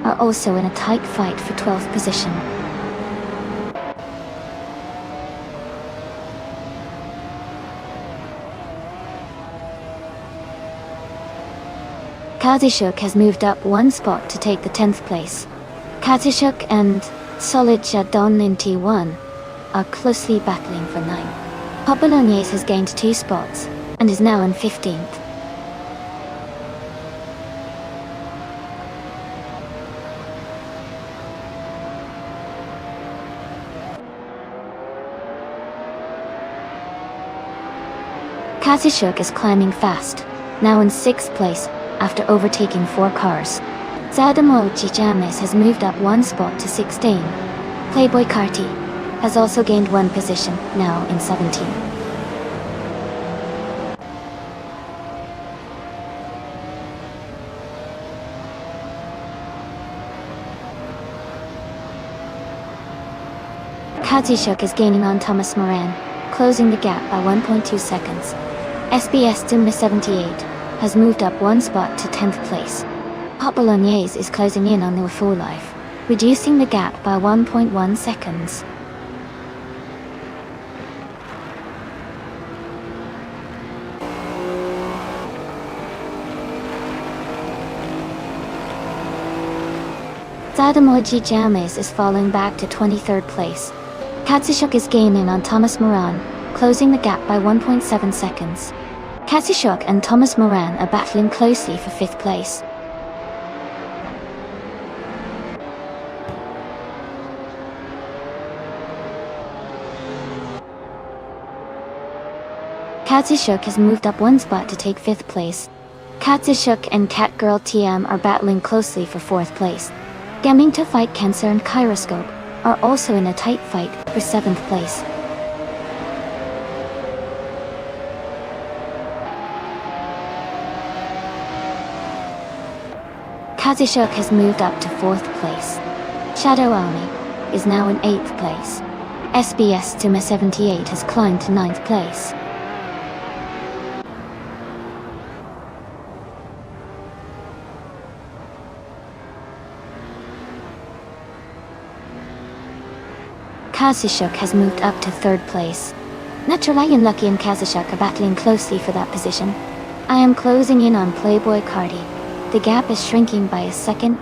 are also in a tight fight for 12th position. Kazishuk has moved up 1 spot to take the 10th place. Kazishuk and Solid Jadon in T1 are closely battling for 9th. Popolognes has gained 2 spots and is now in 15th. Kazishuk is climbing fast, now in 6th place after overtaking 4 cars. Zadamo James has moved up 1 spot to 16. Playboy Carti has also gained 1 position, now in 17. Kazishuk is gaining on Thomas Moran, closing the gap by 1.2 seconds. SBS Dumna 78 has moved up 1 spot to 10th place. Popolognes is closing in on the full life, reducing the gap by 1.1 seconds. Zadamoji James is falling back to 23rd place. Kazishuk is gaining on Thomas Moran, closing the gap by 1.7 seconds. Kazishuk and Thomas Moran are battling closely for 5th place. Kazishuk has moved up 1 spot to take 5th place. Kazishuk and Catgirl TM are battling closely for 4th place. Gaming to Fight Cancer and Kyroscope are also in a tight fight for 7th place. Kazishuk has moved up to 4th place. Shadow Army is now in 8th place. SBS Tuma 78 has climbed to 9th place. Kazishuk has moved up to 3rd place. Naturalian Lucky and Kazishuk are battling closely for that position. I am closing in on Playboy Cardi. The gap is shrinking by 1.5 seconds.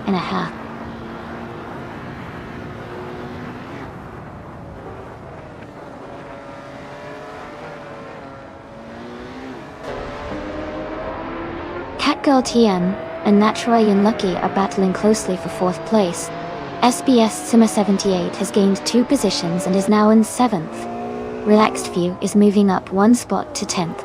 Catgirl TM and Naturalian Lucky are battling closely for 4th place. SBS Sima 78 has gained 2 positions and is now in 7th. Relaxed View is moving up 1 spot to 10th.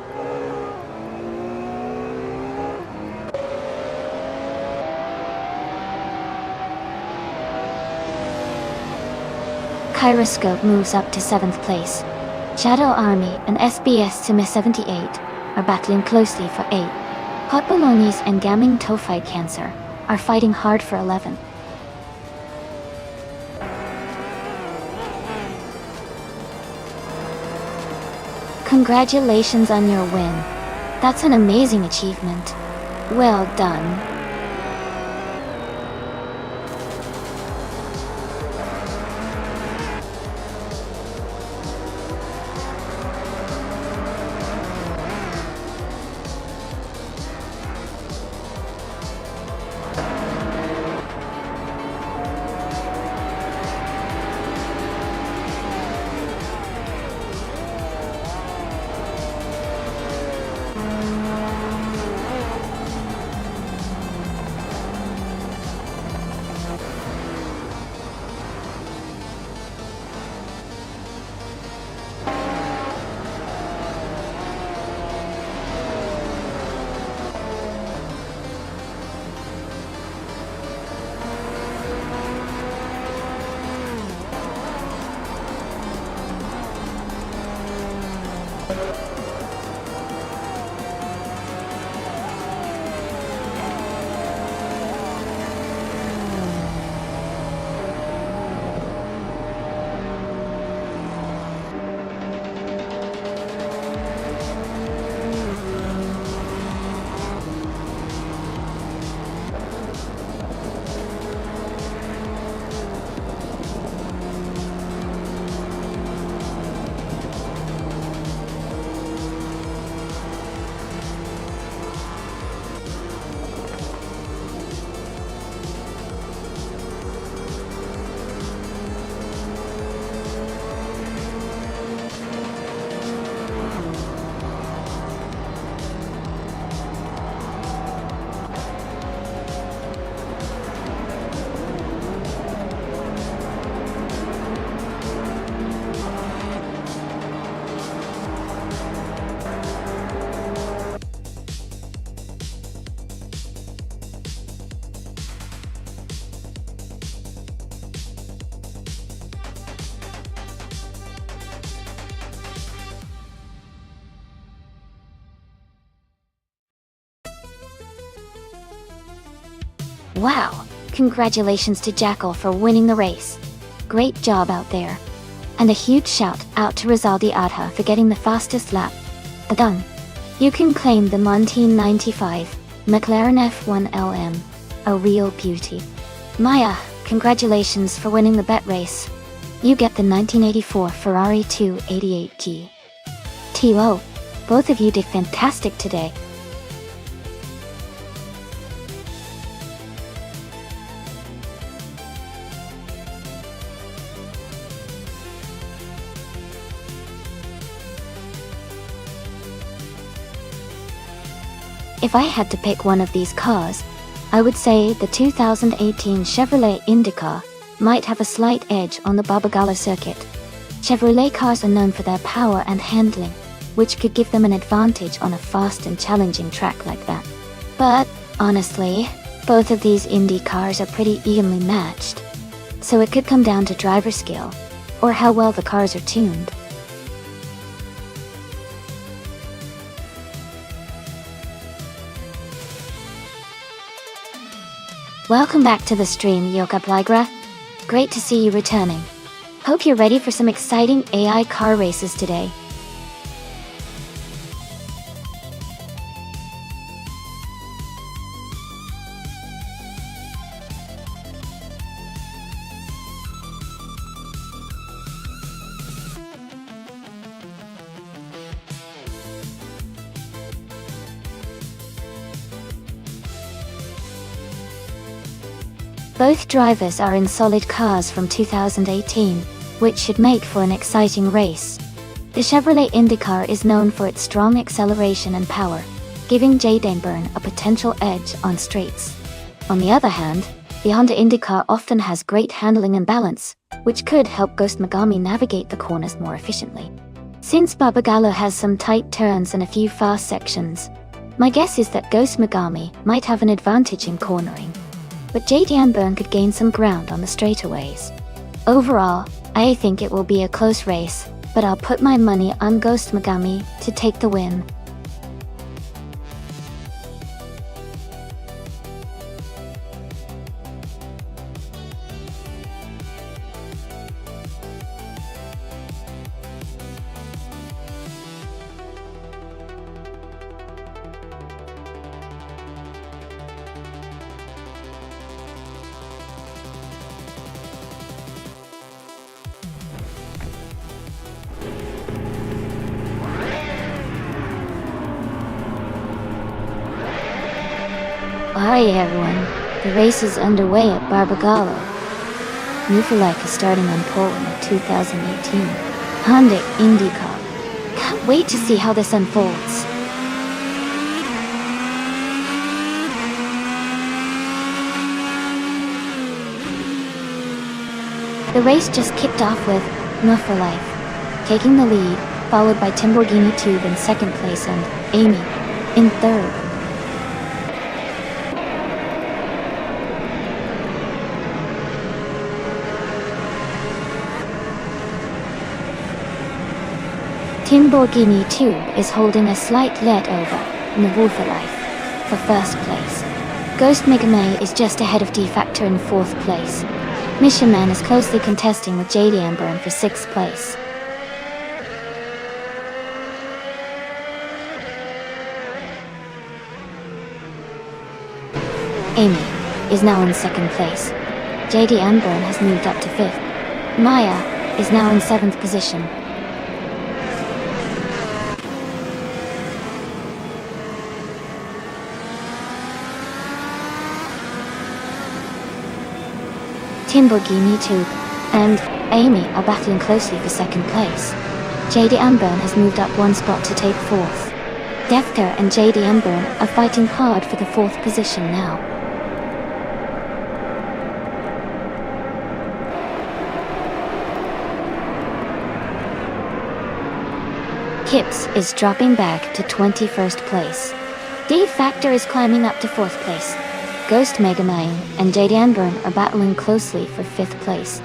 Kyroscope moves up to 7th place. Shadow Army and SBS Sima 78 are battling closely for 8. Popolognes and Gaming Toe Fight Cancer are fighting hard for 11th. Congratulations on your win. That's an amazing achievement. Well done. Wow! Congratulations to Jackal for winning the race. Great job out there. And a huge shout out to Rizaldi Adha for getting the fastest lap. Done. You can claim the 1995 McLaren F1 LM. A real beauty. Maya, congratulations for winning the bet race. You get the 1984 Ferrari 288G. T.O. Both of you did fantastic today. If I had to pick one of these cars, I would say the 2018 Chevrolet IndyCar might have a slight edge on the Barbagallo circuit. Chevrolet cars are known for their power and handling, which could give them an advantage on a fast and challenging track like that. But, honestly, both of these Indy cars are pretty evenly matched, so it could come down to driver skill, or how well the cars are tuned. Welcome back to the stream, Yoka Plygra. Great to see you returning. Hope you're ready for some exciting AI car races today. Both drivers are in solid cars from 2018, which should make for an exciting race. The Chevrolet IndyCar is known for its strong acceleration and power, giving Jayden Byrne a potential edge on straights. On the other hand, the Honda IndyCar often has great handling and balance, which could help Ghost Megami navigate the corners more efficiently. Since Barbagallo has some tight turns and a few fast sections, my guess is that Ghost Megami might have an advantage in cornering, but Jayden Byrne could gain some ground on the straightaways. Overall, I think it will be a close race, but I'll put my money on Ghost Megami to take the win. Hi everyone, the race is underway at Barbagallo. Newfoundland is starting on pole in the 2018 Honda IndyCar. Can't wait to see how this unfolds. The race just kicked off with No for Life taking the lead, followed by Timborghini Tube in second place and Amy in third. Timborghini Tube is holding a slight lead over No for Life for first place. Ghost Megami is just ahead of D-Factor in fourth place. Mission Man is closely contesting with Jayden Byrne for sixth place. Amy is now in second place. Jayden Byrne has moved up to fifth. Maya is now in seventh position. Timborghini Tube and Amy are battling closely for second place. Jayden Byrne has moved up one spot to take fourth. Defka and Jayden Byrne are fighting hard for the fourth position now. Kips is dropping back to 21st place. D-Factor is climbing up to fourth place. Ghost Megami and Jayden Byrne are battling closely for fifth place.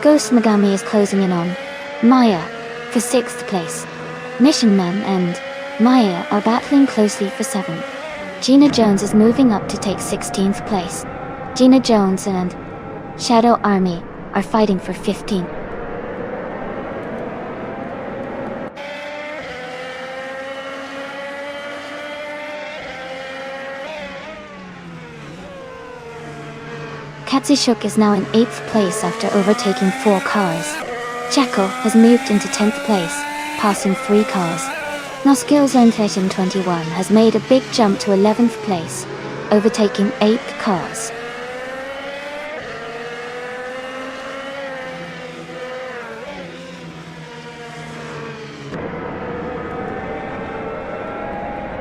Ghost Megami is closing in on Maya for 6th place. Mission Man and Maya are battling closely for 7th. Gina Jones is moving up to take 16th place. Gina Jones and Shadow Army are fighting for 15th. Katsushuk is now in 8th place after overtaking 4 cars. Jackal has moved into 10th place, passing 3 cars. Noskillzone 1321 has made a big jump to 11th place, overtaking 8 cars.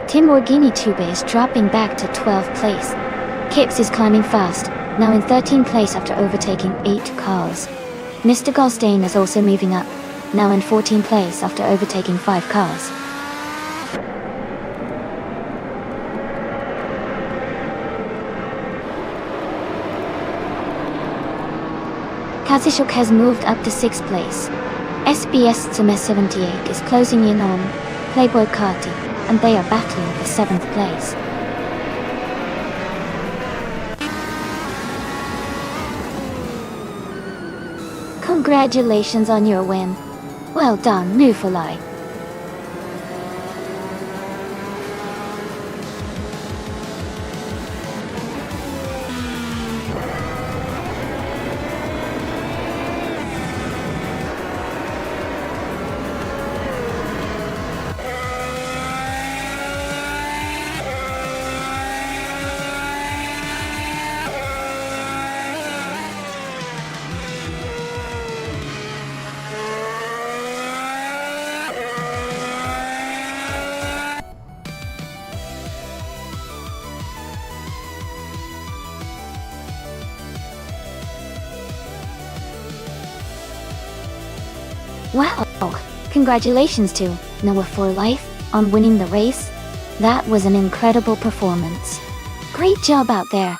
Timborghini Tube is dropping back to 12th place. Kips is climbing fast, now in 13th place after overtaking 8 cars. Mr. Goldstein is also moving up, now in 14th place after overtaking 5 cars. Kazushuk has moved up to 6th place. SBS Tsume 78 is closing in on Playboy Carti, and they are battling for 7th place. Congratulations on your win. Well done, Nufalai. Wow! Congratulations to Noah for Life on winning the race. That was an incredible performance. Great job out there.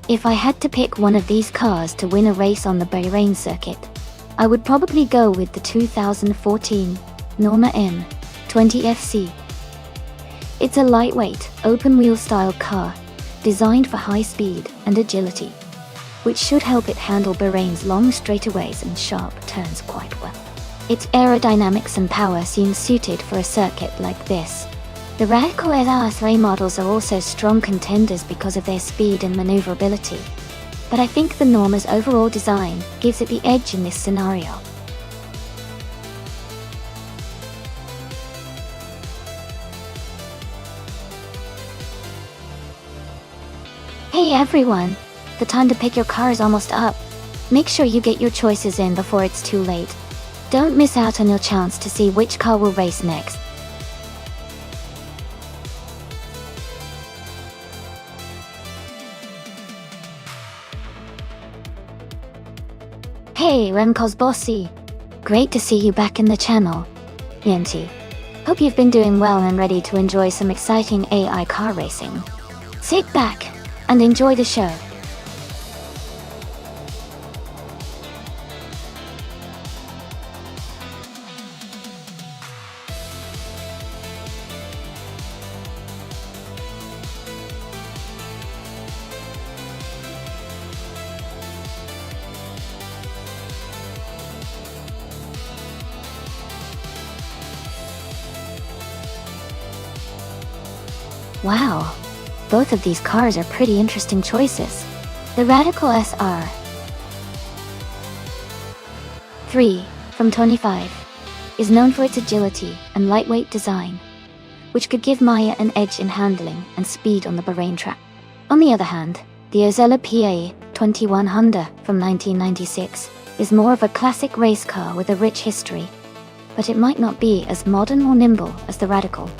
If I had to pick one of these cars to win a race on the Bahrain circuit, I would probably go with the 2014 Norma N20FC. It's a lightweight, open-wheel style car, designed for high speed and agility, which should help it handle Bahrain's long straightaways and sharp turns quite well. Its aerodynamics and power seem suited for a circuit like this. The Radical SR3 models are also strong contenders because of their speed and maneuverability, but I think the Norma's overall design gives it the edge in this scenario. Hey everyone! The time to pick your car is almost up. Make sure you get your choices in before it's too late. Don't miss out on your chance to see which car will race next. Hey Remco's Bossy! Great to see you back in the channel. Yenti. Hope you've been doing well and ready to enjoy some exciting AI car racing. Sit back and enjoy the show. Wow, both of these cars are pretty interesting choices. The Radical SR 3 from 25 is known for its agility and lightweight design, which could give Maya an edge in handling and speed on the Bahrain track. On the other hand, the Ozella PA 21 Honda from 1996 is more of a classic race car with a rich history, but it might not be as modern or nimble as the Radical.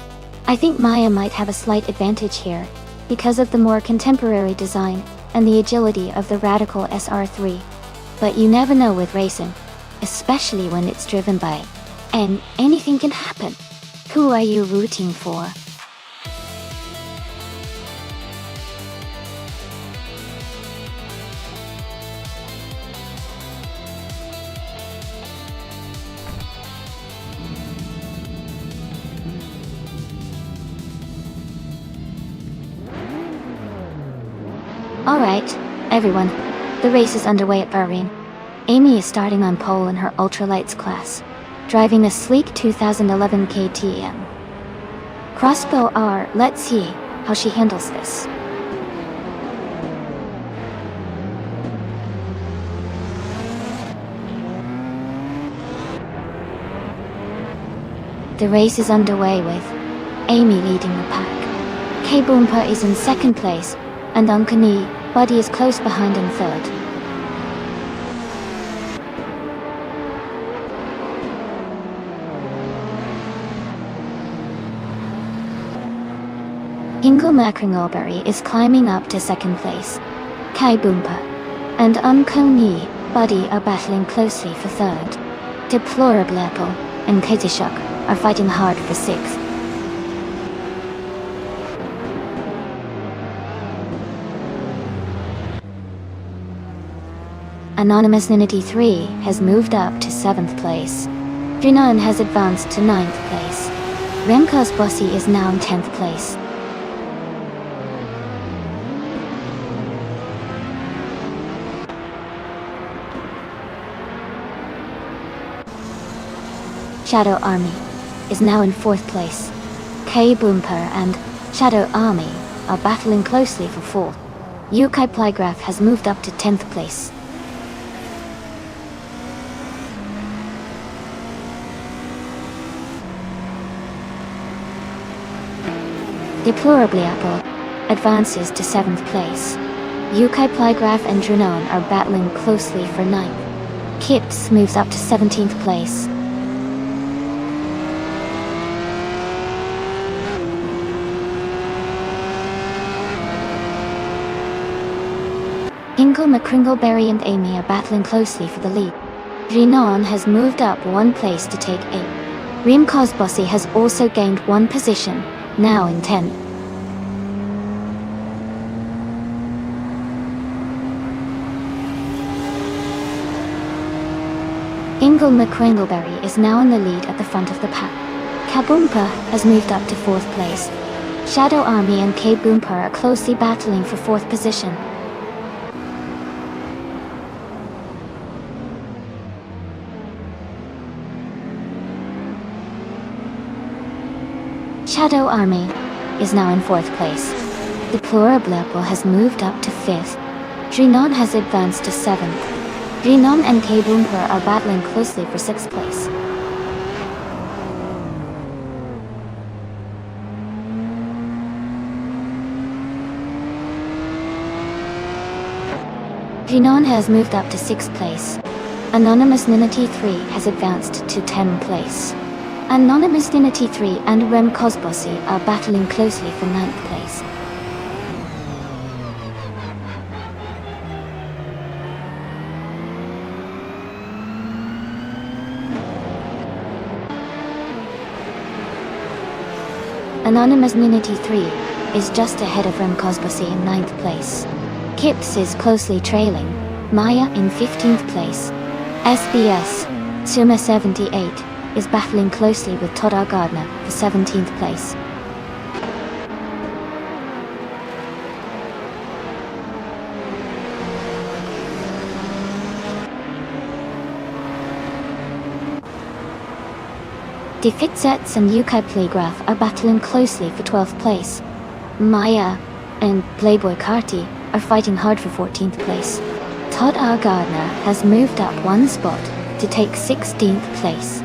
I think Maya might have a slight advantage here, because of the more contemporary design and the agility of the Radical SR3. But you never know with racing, especially when it's driven by, and anything can happen. Who are you rooting for? Alright, everyone, the race is underway at Bahrain. Amy is starting on pole in her ultralights class, driving a sleek 2011 KTM. Crossbow R, let's see how she handles this. The race is underway with Amy leading the pack. K-Boompa is in second place, and Unkani, Buddy is close behind in third. Hingle Macringleberry is climbing up to second place. K-Boompa and Unkani, Buddy are battling closely for third. Deplorable Apple and Katishuk are fighting hard for sixth. Anonymous Ninity 3 has moved up to 7th place. Drinan has advanced to 9th place. Remco's Bossy is now in 10th place. Shadow Army is now in 4th place. K-Boomper and Shadow Army are battling closely for 4th. Yukai Plygraph has moved up to 10th place. Deplorably Apple advances to 7th place. Yukai Plygraph and Drunon are battling closely for 9th. Kips moves up to 17th place. Hingle McCringleberry and Amy are battling closely for the lead. Drinon has moved up 1 place to take 8. Reem Cosbossy has also gained 1 position, now in 10th. Hingle McCringleberry is now in the lead at the front of the pack. Kaboompa has moved up to 4th place. Shadow Army and K-Boompa are closely battling for 4th position. Shadow Army is now in 4th place. Deplorable Apple has moved up to 5th. Drinon has advanced to 7th. Drinon and K-Boomper are battling closely for 6th place. Drinon has moved up to 6th place. Anonymous Ninity 3 has advanced to 10th place. Anonymous Ninity 3 and Rem Cosbossy are battling closely for 9th place. Anonymous Ninity 3 is just ahead of Rem Cosbossy in 9th place. Kips is closely trailing, Maya in 15th place. SBS, Suma 78, is battling closely with Todd Gardner for 17th place. Defitsets and Yukai Playgraph are battling closely for 12th place. Maya and Playboy Carty are fighting hard for 14th place. Todd R. Gardner has moved up 1 spot to take 16th place.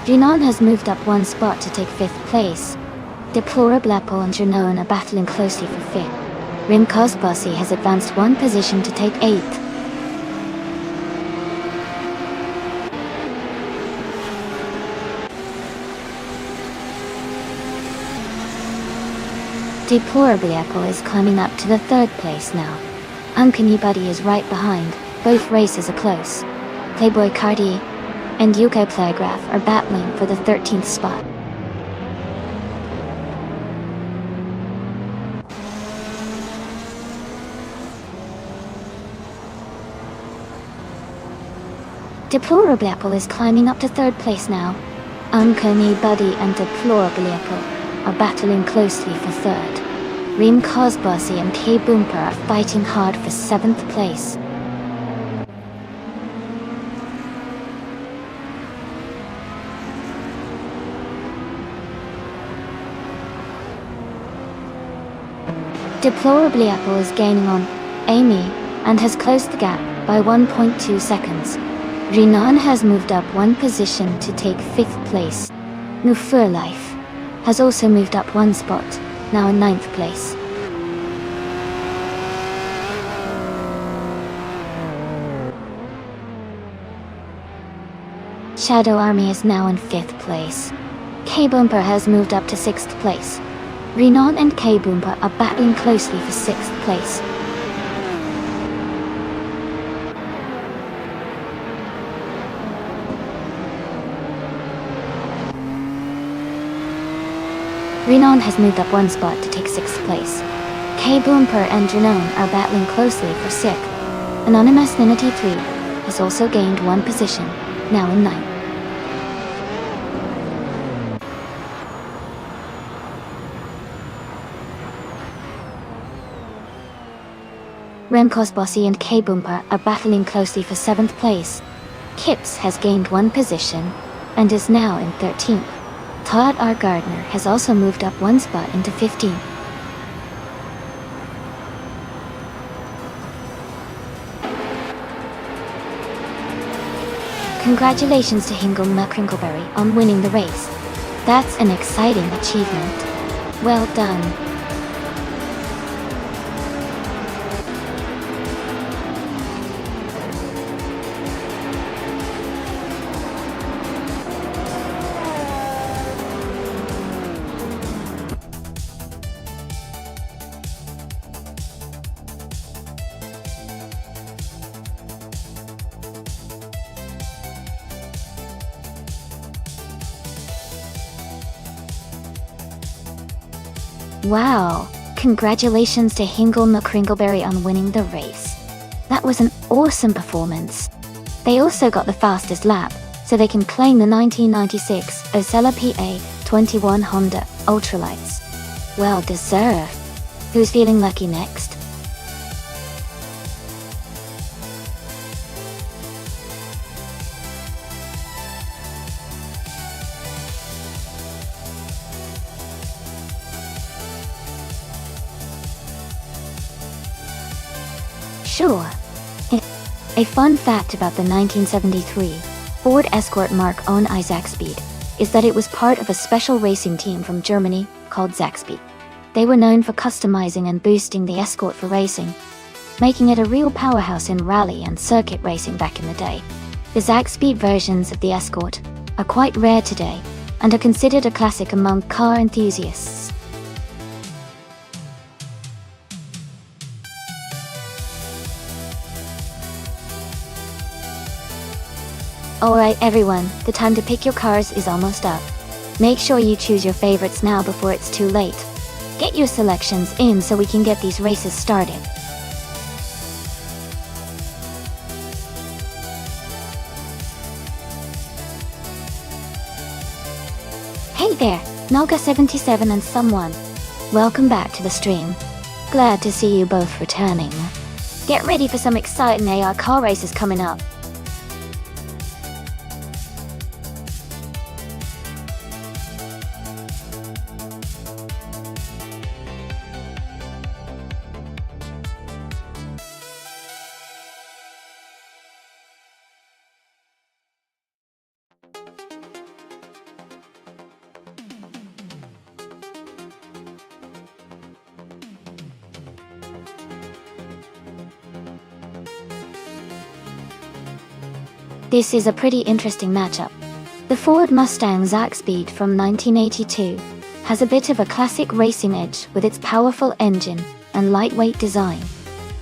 Jinan has moved up one spot to take 5th place. Deplorable Apple and Junon are battling closely for 5th. Rim Cosbossy has advanced one position to take 8th. Deplorably Apple is climbing up to the 3rd place now. Uncanny Buddy is right behind, both races are close. Playboy Cardi and UK Playgraph are battling for the 13th spot. Deplorably Apple is climbing up to 3rd place now. Uncanny Buddy and Deplorably Apple are battling closely for 3rd. Reem Cosbossy and K-Boomper are fighting hard for 7th place. Deplorably Apple is gaining on Amy and has closed the gap by 1.2 seconds. Jinan has moved up one position to take 5th place. Nufer Life has also moved up one spot, now in 9th place. Shadow Army is now in 5th place. K-Boomper has moved up to 6th place. Renan and K-Boomper are battling closely for 6th place. Renan has moved up one spot to take 6th place. K-Boomper and Junon are battling closely for 6th. Anonymous Ninity 3 has also gained one position, now in 9th. Remco's Bossy and K-Boomper are battling closely for 7th place. Kips has gained one position and is now in 13th. Todd R. Gardner has also moved up one spot into 15th. Congratulations to Hingle McCrinkleberry on winning the race. That's an exciting achievement. Well done. Wow! Congratulations to Hingle McCrinkleberry on winning the race. That was an awesome performance. They also got the fastest lap, so they can claim the 1996 Osella PA21 Honda Ultralights. Well deserved. Who's feeling lucky next? Sure. A fun fact about the 1973 Ford Escort Mark on Zaxbyt is that it was part of a special racing team from Germany called Zaxbyt. They were known for customizing and boosting the Escort for racing, making it a real powerhouse in rally and circuit racing back in the day. The Zaxbyt versions of the Escort are quite rare today and are considered a classic among car enthusiasts. Alright everyone, the time to pick your cars is almost up. Make sure you choose your favorites now before it's too late. Get your selections in so we can get these races started. Hey there, Naga77 and someone. Welcome back to the stream. Glad to see you both returning. Get ready for some exciting AR car races coming up. This is a pretty interesting matchup. The Ford Mustang Zaxbyte from 1982 has a bit of a classic racing edge with its powerful engine and lightweight design.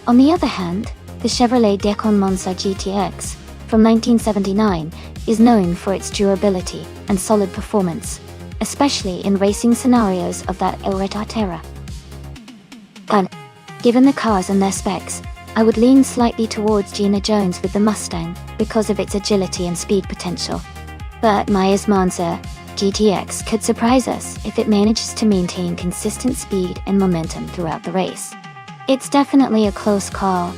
On the other hand, the Chevrolet Decon Monza GTX from 1979 is known for its durability and solid performance, especially in racing scenarios of that era. Given the cars and their specs, I would lean slightly towards Gina Jones with the Mustang because of its agility and speed potential. But Maya's Monza GTX could surprise us if it manages to maintain consistent speed and momentum throughout the race. It's definitely a close call,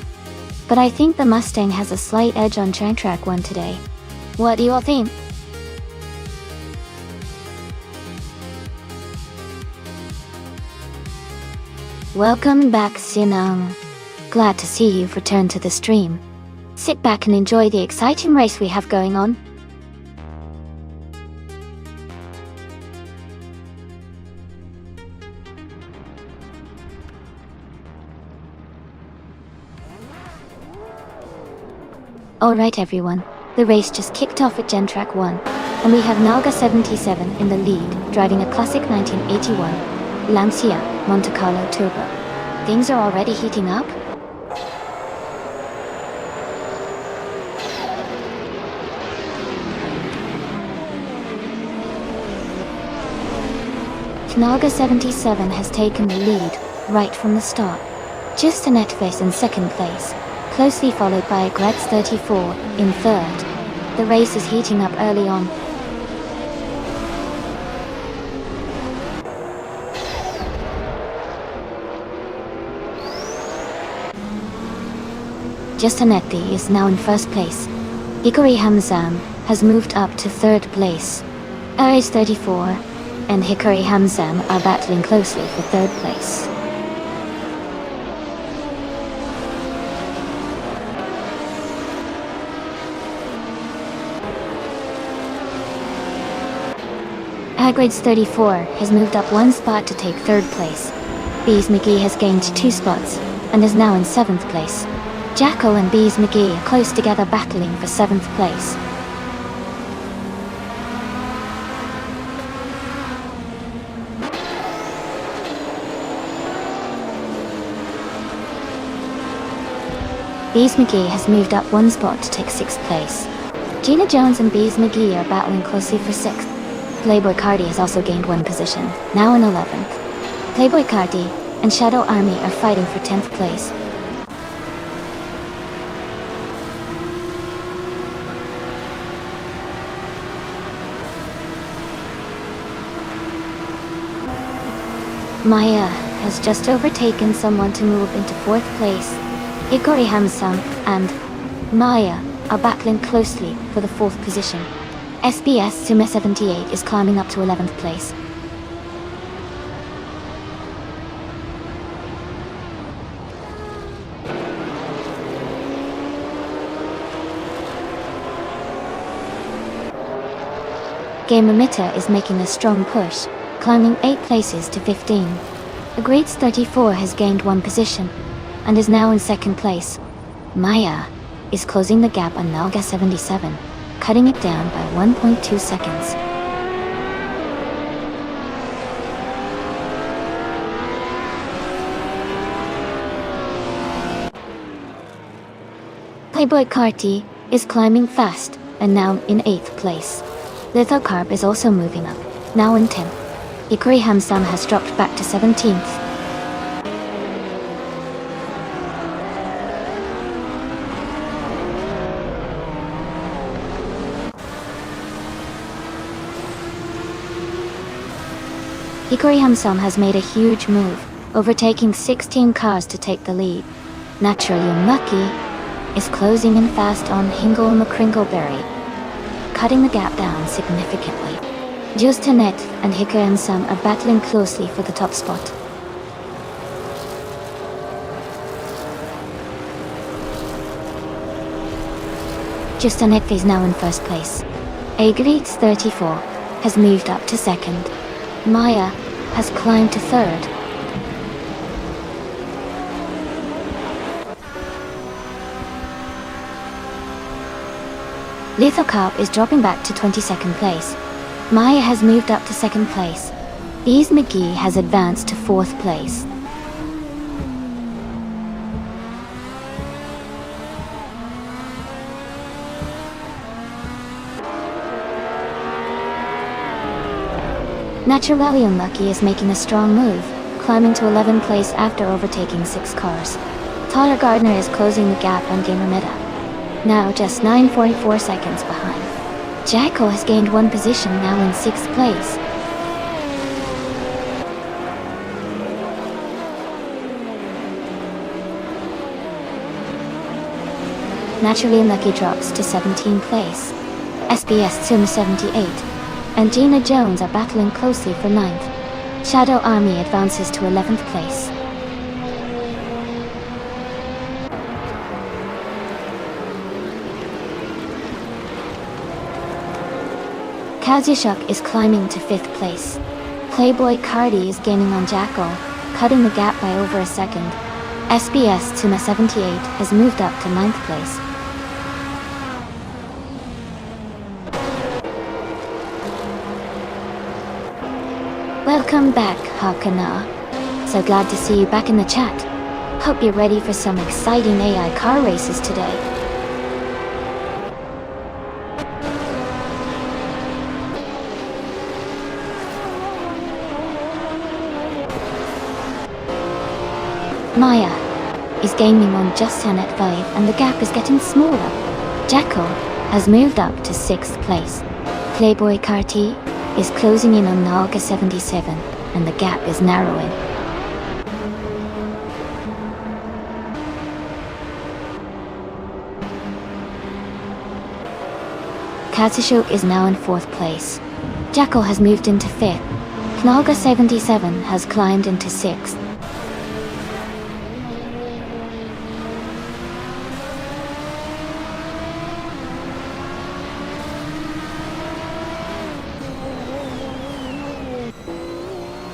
but I think the Mustang has a slight edge on track 1 today. What do you all think? Welcome back, Sinang. Glad to see you've returned to the stream. Sit back and enjoy the exciting race we have going on. Alright everyone, the race just kicked off at Gen Track 1, and we have Nalga 77 in the lead, driving a classic 1981 Lancia Monte Carlo Turbo. Things are already heating up? Nalga 77 has taken the lead right from the start. Just a Netface in second place, closely followed by Gretz 34 in third. The race is heating up early on. Justanetti is now in first place. Hikari Hamzam has moved up to third place. Ares 34 and Hikari Hamzam are battling closely for third place. Hagrid's 34 has moved up 1 spot to take third place. Bees McGee has gained 2 spots and is now in 7th place. Jacko and Bees McGee are close together battling for 7th place. Bees McGee has moved up 1 spot to take 6th place. Gina Jones and Bees McGee are battling closely for 6th. Playboy Cardi has also gained 1 position, now in 11th. Playboy Cardi and Shadow Army are fighting for 10th place. Maya has just overtaken someone to move into 4th place. Hikari Hamsam and Maya are battling closely for the 4th position. SBS Sume 78 is climbing up to 11th place. Game Emitter is making a strong push, climbing 8 places to 15. Agreed's 34 has gained 1 position and is now in 2nd place. Maya is closing the gap on Nalga 77, cutting it down by 1.2 seconds. Playboy Carti is climbing fast and now in 8th place. Lithocarp is also moving up, now in 10th. Hikari Hamsam has dropped back to 17th. Hikari Hamsam has made a huge move, overtaking 16 cars to take the lead. Naturally Unlucky is closing in fast on Hingle McCringleberry, cutting the gap down significantly. Justanet and Hikari Hamsam are battling closely for the top spot. Justanet is now in 1st place. Agreed's 34 has moved up to 2nd. Maya has climbed to 3rd. Lithocop is dropping back to 22nd place. Maya has moved up to 2nd place. Bees McGee has advanced to 4th place. Naturally Unlucky is making a strong move, climbing to 11th place after overtaking 6 cars. Tyler Gardner is closing the gap on Gamer Meta, now just 9.44 seconds behind. Jacko has gained 1 position, now in 6th place. Naturally Unlucky drops to 17th place. SBS Sim 78 and Gina Jones are battling closely for 9th. Shadow Army advances to 11th place. Kazushuk is climbing to 5th place. Playboy Cardi is gaining on Jacko, cutting the gap by over a second. SBS Tuma 78 has moved up to 9th place. Welcome back, Hakana. So glad to see you back in the chat. Hope you're ready for some exciting AI car races today. Maya is gaining on just at 5 and the gap is getting smaller. Jacko has moved up to 6th place. Playboy Carti is closing in on Naga 77 and the gap is narrowing. Kazushuk is now in 4th place. Jacko has moved into 5th. Naga 77 has climbed into 6th.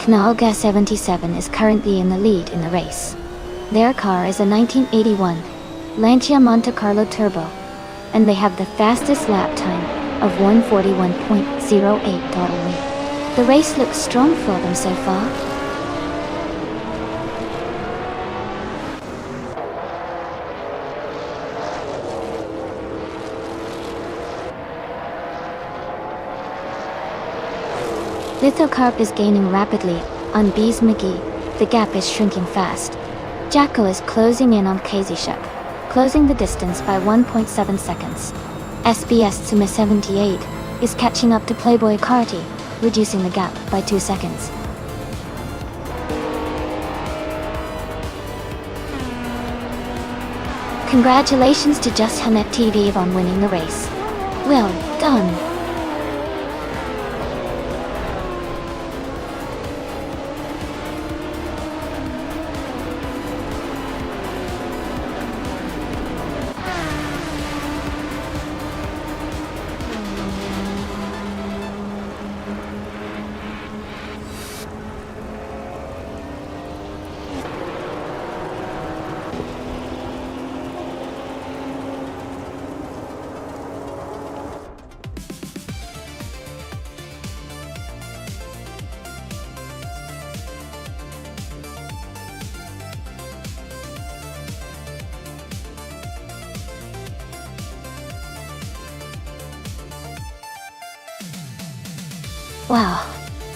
Knalga 77 is currently in the lead in the race. Their car is a 1981 Lancia Monte Carlo Turbo, and they have the fastest lap time of 141.08 totally. The race looks strong for them so far. Lithocarp is gaining rapidly on Bees McGee. The gap is shrinking fast. Jacko is closing in on Kazushuk, closing the distance by 1.7 seconds. SBS Tsuma 78 is catching up to Playboy Carti, reducing the gap by 2 seconds. Congratulations to Just Hanet TV on winning the race. Well done! Wow,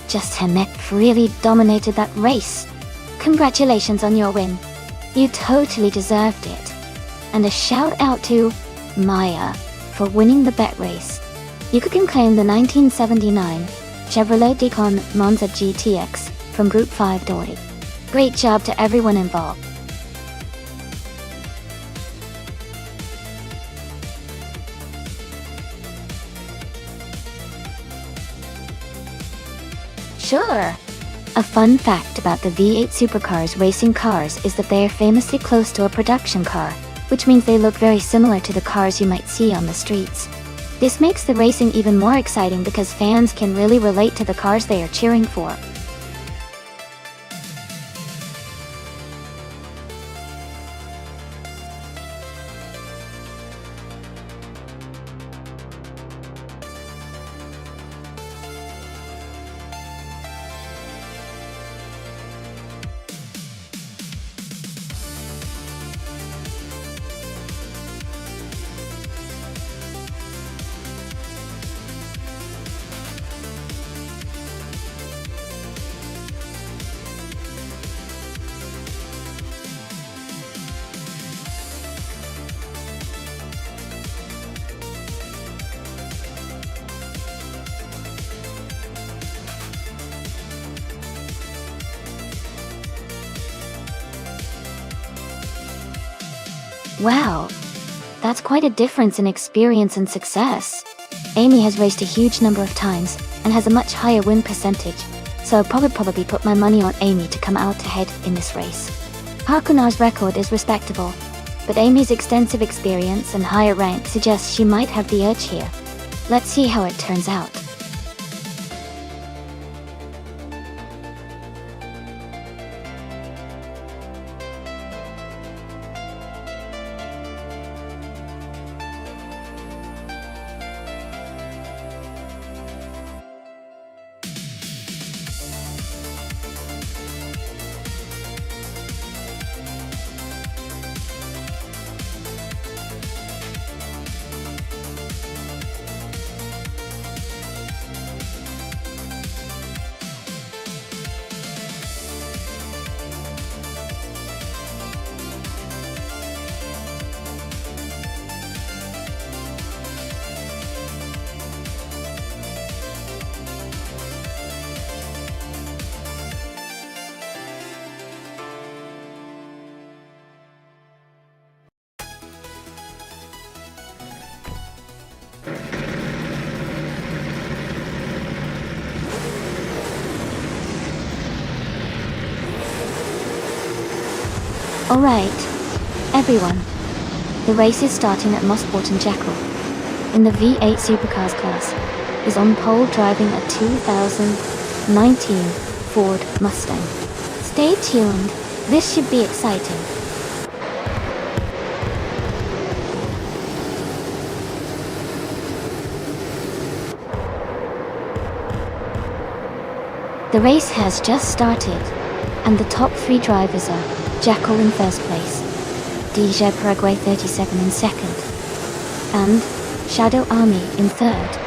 Just Hanet really dominated that race. Congratulations on your win. You totally deserved it. And a shout out to Maya for winning the bet race. You can claim the 1979 Chevrolet Decon Monza GTX from Group 5 Dory. Great job to everyone involved. Sure. A fun fact about the V8 supercars racing cars is that they are famously close to a production car, which means they look very similar to the cars you might see on the streets. This makes the racing even more exciting because fans can really relate to the cars they are cheering for. Wow, that's quite a difference in experience and success. Amy has raced a huge number of times and has a much higher win percentage, so I'll probably put my money on Amy to come out ahead in this race. Hakunar's record is respectable, but Amy's extensive experience and higher rank suggests she might have the edge here. Let's see how it turns out. Alright, everyone. The race is starting at Mosport and Jackal. In the V8 Supercars class, is on pole driving a 2019 Ford Mustang. Stay tuned, this should be exciting. The race has just started, and the top 3 drivers are Jackal in first place, DJ Paraguay 37 in second, and Shadow Army in third.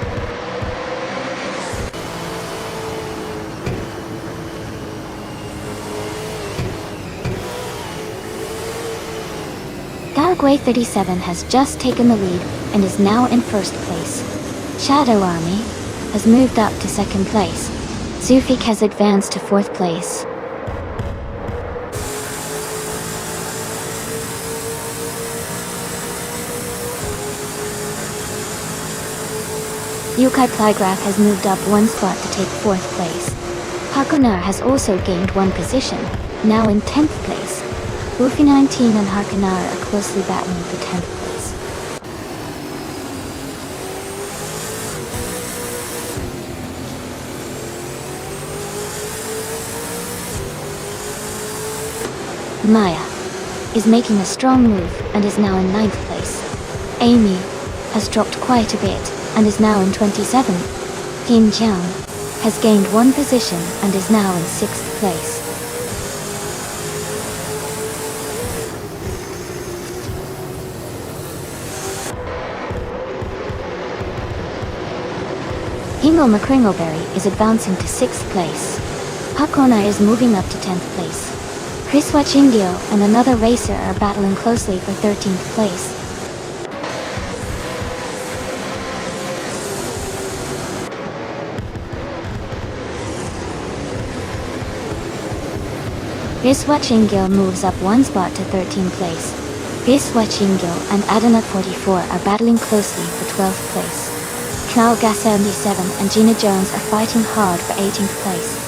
Paraguay 37 has just taken the lead and is now in first place. Shadow Army has moved up to second place. Zufik has advanced to fourth place. Yukai Plygraph has moved up 1 spot to take 4th place. Hakunar has also gained 1 position, now in 10th place. Luffy 19 and Hakunar are closely battling for 10th place. Maya is making a strong move and is now in 9th place. Amy has dropped quite a bit and is now in 27th. Kim Jiang has gained 1 position and is now in 6th place. Hingle McCringleberry is advancing to 6th place. Hakona is moving up to 10th place. Chris Wachingio and another racer are battling closely for 13th place. Biswa Chingil moves up 1 spot to 13th place. Biswa Chingil and Adanut 44 are battling closely for 12th place. Knalga 77 and Gina Jones are fighting hard for 18th place.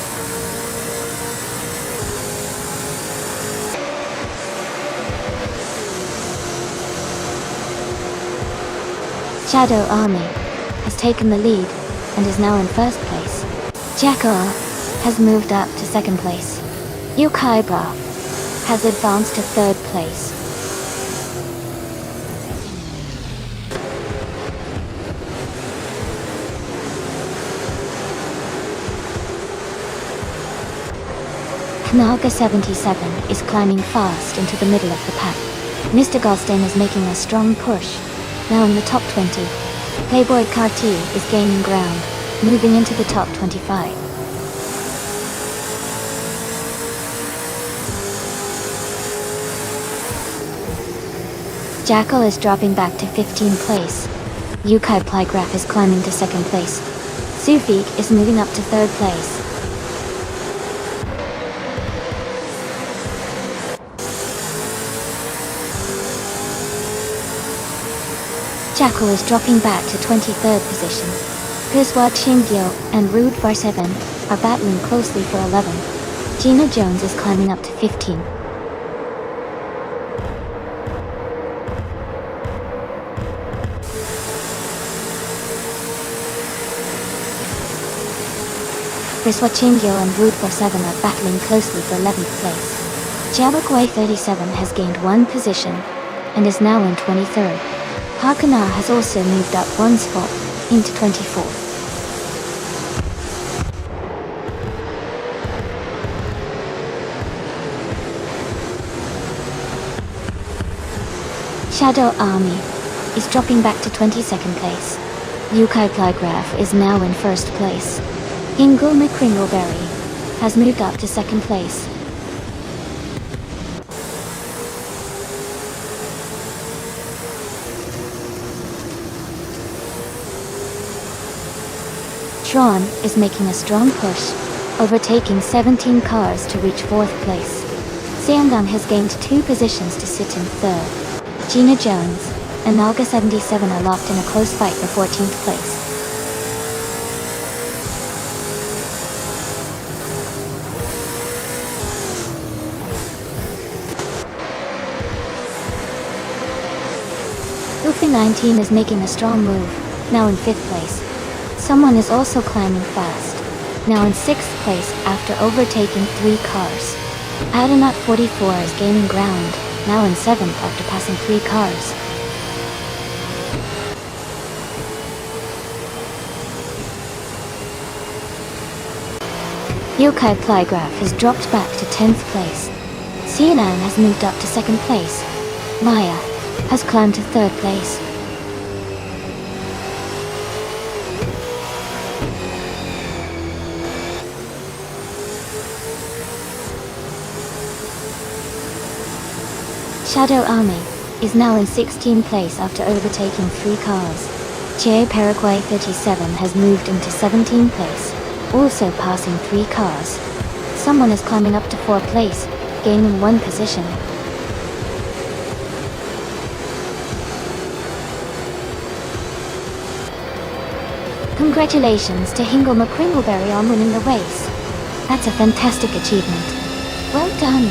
Shadow Army has taken the lead and is now in 1st place. Jackal has moved up to 2nd place. Yukaibra has advanced to 3rd place. Knaga 77 is climbing fast into the middle of the pack. Mr. Goldstein is making a strong push, now in the top 20. Playboy Cartier is gaining ground, moving into the top 25. Jackal is dropping back to 15th place. Yukai Plygraph is climbing to 2nd place. Sufik is moving up to 3rd place. Jackal is dropping back to 23rd position. Guzwa Chingyo and Rude Var 7 are battling closely for 11. Gina Jones is climbing up to 15. Guzwa Chingyo and Rude Var 7 are battling closely for 11th place. Jabagway 37 has gained 1 position and is now in 23rd. Hakanar has also moved up 1 spot into 24th. Shadow Army is dropping back to 22nd place. Yukai Plygraph is now in 1st place. Ingle McCringleberry has moved up to 2nd place. Tron is making a strong push, overtaking 17 cars to reach 4th place. Seongan has gained 2 positions to sit in 3rd. Gina Jones and Naga 77 are locked in a close fight for 14th place. Luffy 19 is making a strong move, now in 5th place. Someone is also climbing fast, now in 6th place after overtaking 3 cars. Adonaut 44 is gaining ground, now in 7th after passing 3 cars. Yokai Plygraph has dropped back to 10th place. CNN has moved up to 2nd place. Maya has climbed to 3rd place. Shadow Army is now in 16th place after overtaking 3 cars. Che Paraguay 37 has moved into 17th place, also passing 3 cars. Someone is climbing up to 4th place, gaining 1 position. Congratulations to Hingle McCringleberry on winning the race. That's a fantastic achievement. Well done.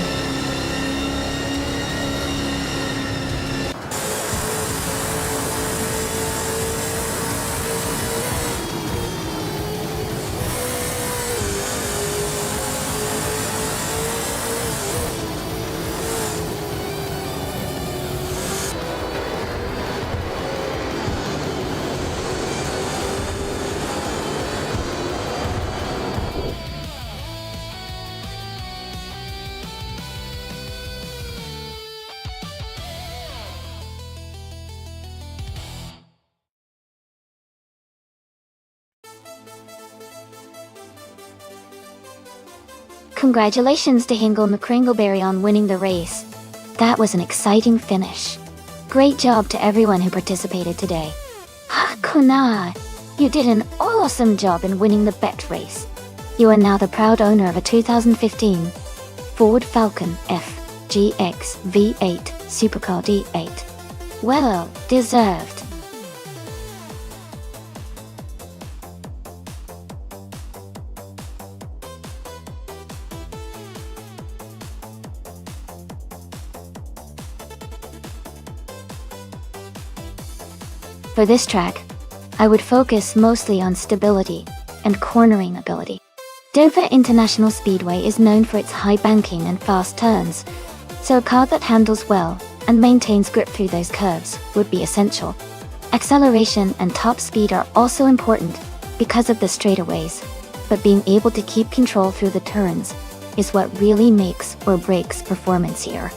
Congratulations to Hingle McCringleberry on winning the race. That was an exciting finish. Great job to everyone who participated today. Hakuna, you did an awesome job in winning the bet race. You are now the proud owner of a 2015 Ford Falcon FGX V8 Supercar D8. Well deserved. For this track, I would focus mostly on stability and cornering ability. Dover International Speedway is known for its high banking and fast turns, so a car that handles well and maintains grip through those curves would be essential. Acceleration and top speed are also important because of the straightaways, but being able to keep control through the turns is what really makes or breaks performance here.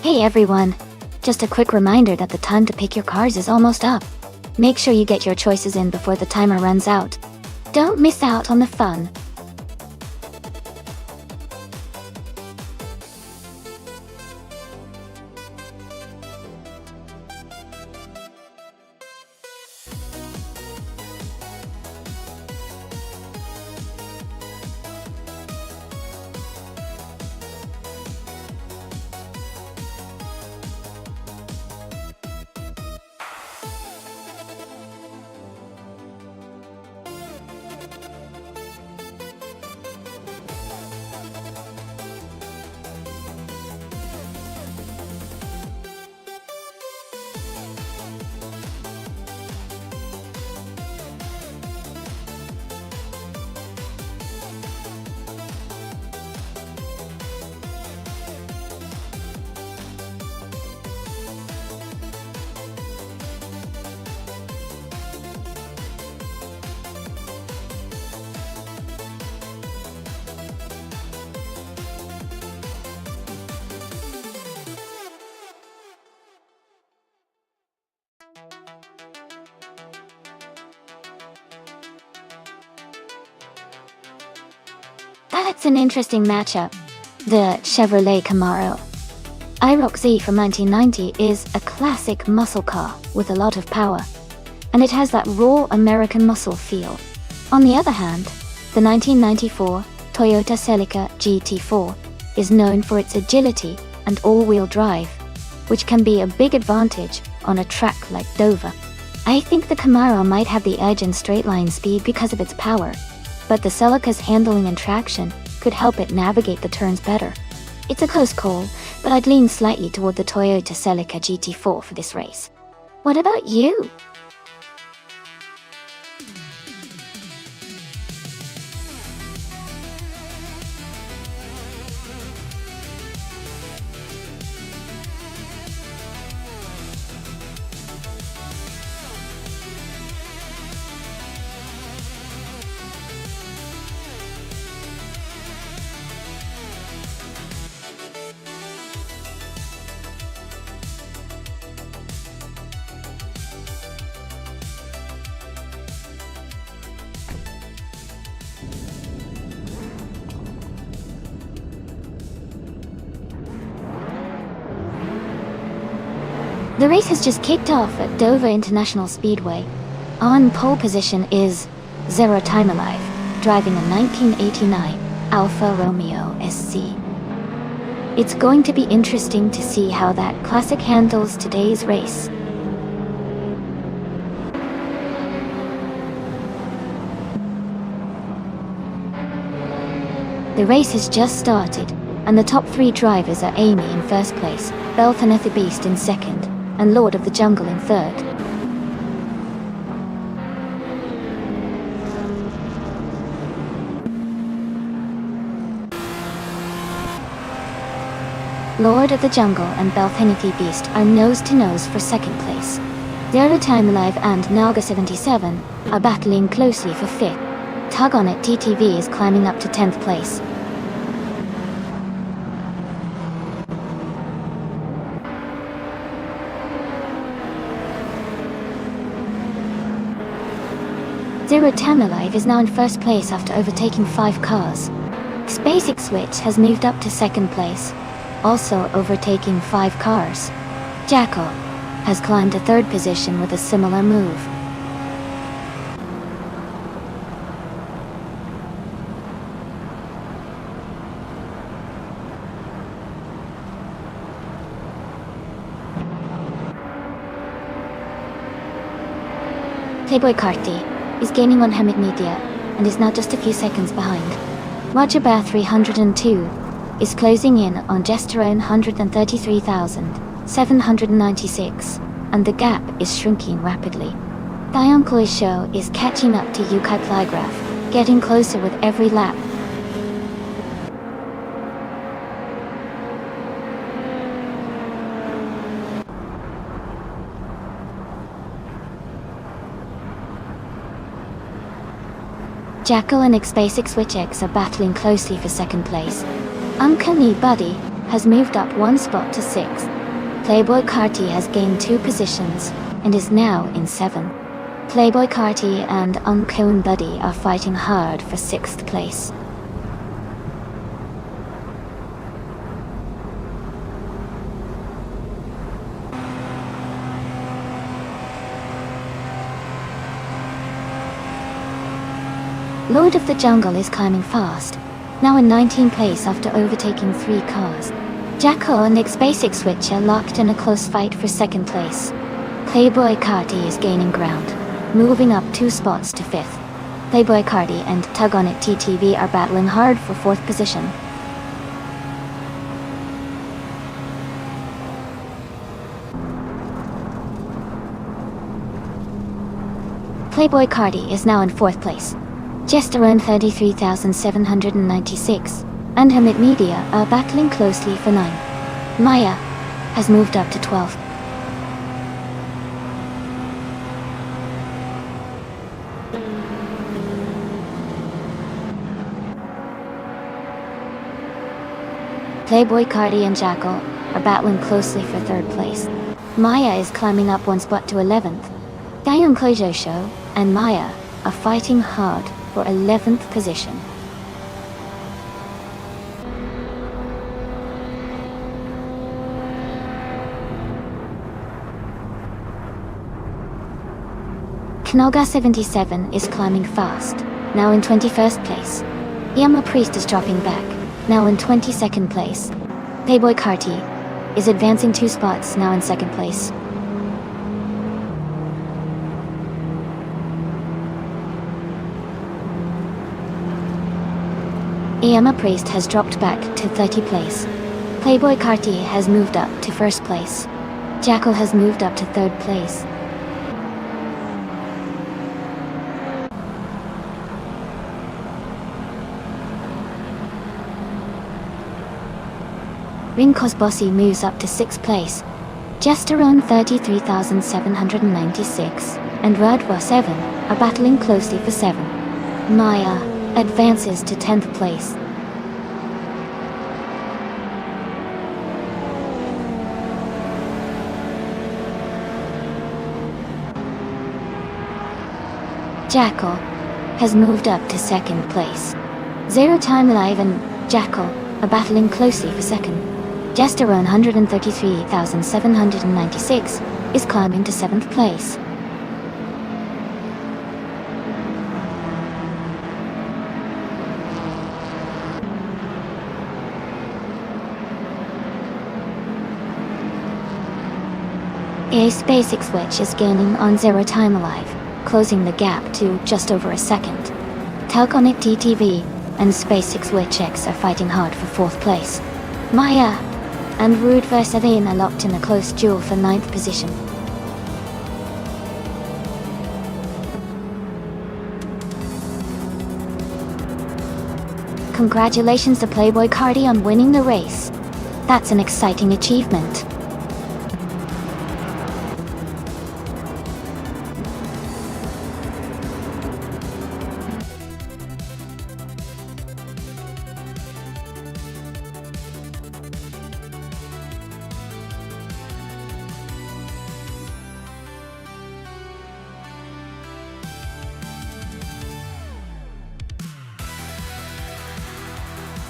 Hey everyone! Just a quick reminder that the time to pick your cars is almost up. Make sure you get your choices in before the timer runs out. Don't miss out on the fun. That's an interesting matchup. The Chevrolet Camaro IROC Z from 1990 is a classic muscle car with a lot of power, and it has that raw American muscle feel. On the other hand, the 1994 Toyota Celica GT4 is known for its agility and all-wheel drive, which can be a big advantage on a track like Dover. I think the Camaro might have the edge in straight-line speed because of its power, but the Celica's handling and traction could help it navigate the turns better. It's a close call, but I'd lean slightly toward the Toyota Celica GT4 for this race. What about you? The race has just kicked off at Dover International Speedway. On pole position is Zero Time Alive, driving a 1989 Alfa Romeo SC. It's going to be interesting to see how that classic handles today's race. The race has just started, and the top three drivers are Amy in first place, Belthaneth the Beast in second, and Lord of the Jungle in third. Lord of the Jungle and Belthaneth the Beast are nose-to-nose for second place. Zero Time Alive and Naga 77 are battling closely for fifth. Tug on It TTV is climbing up to 10th place. Zero Time Alive is now in first place after overtaking 5 cars. Basic Switch has moved up to second place, also overtaking 5 cars. Jackal has climbed to third position with a similar move. Playboy Carti is gaining on Hamid Media and is now just a few seconds behind. Roger Bear 302 is closing in on Gesterone 133,796, and the gap is shrinking rapidly. Dion Koi's show is catching up to Yukai Plygraph, getting closer with every lap. Jackal and X-Basic Switch X are battling closely for second place. Uncanny Buddy has moved up 1 spot to 6th. Playboy Carti has gained 2 positions and is now in 7th. Playboy Carti and Uncanny Buddy are fighting hard for 6th place. Lord of the Jungle is climbing fast, now in 19th place after overtaking 3 cars. Jackal and X-Basic Switch are locked in a close fight for second place. Playboy Carti is gaining ground, moving up 2 spots to 5th. Playboy Carti and Tug on It TTV are battling hard for 4th position. Playboy Carti is now in 4th place. Gesterone 33,796 and Hamid Media are battling closely for 9th. Maya has moved up to 12th. Playboy Carti and Jackal are battling closely for 3rd place. Maya is climbing up 1 spot to 11th. Dion Koi's show and Maya are fighting hard for 11th position. Knoga 77 is climbing fast, now in 21st place. Yama Priest is dropping back, now in 22nd place. Playboy Carti is advancing 2 spots, now in 2nd place. Yama Priest has dropped back to 30th place. Playboy Carti has moved up to 1st place. Jackal has moved up to 3rd place. Rinkosbossi moves up to 6th place. Jesterone 33,796 and Radwa 7 are battling closely for 7. Maya advances to 10th place. Jackal has moved up to 2nd place. Zero Time Alive and Jackal are battling closely for 2nd. Jesterone 133,796 is climbing to 7th place. A SpaceX Switch is gaining on Zero Time Alive, closing the gap to just over a second. Talconic TTV and SpaceX Switch X are fighting hard for 4th place. Maya and Rude Versadine are locked in a close duel for 9th position. Congratulations to Playboy Carti on winning the race. That's an exciting achievement.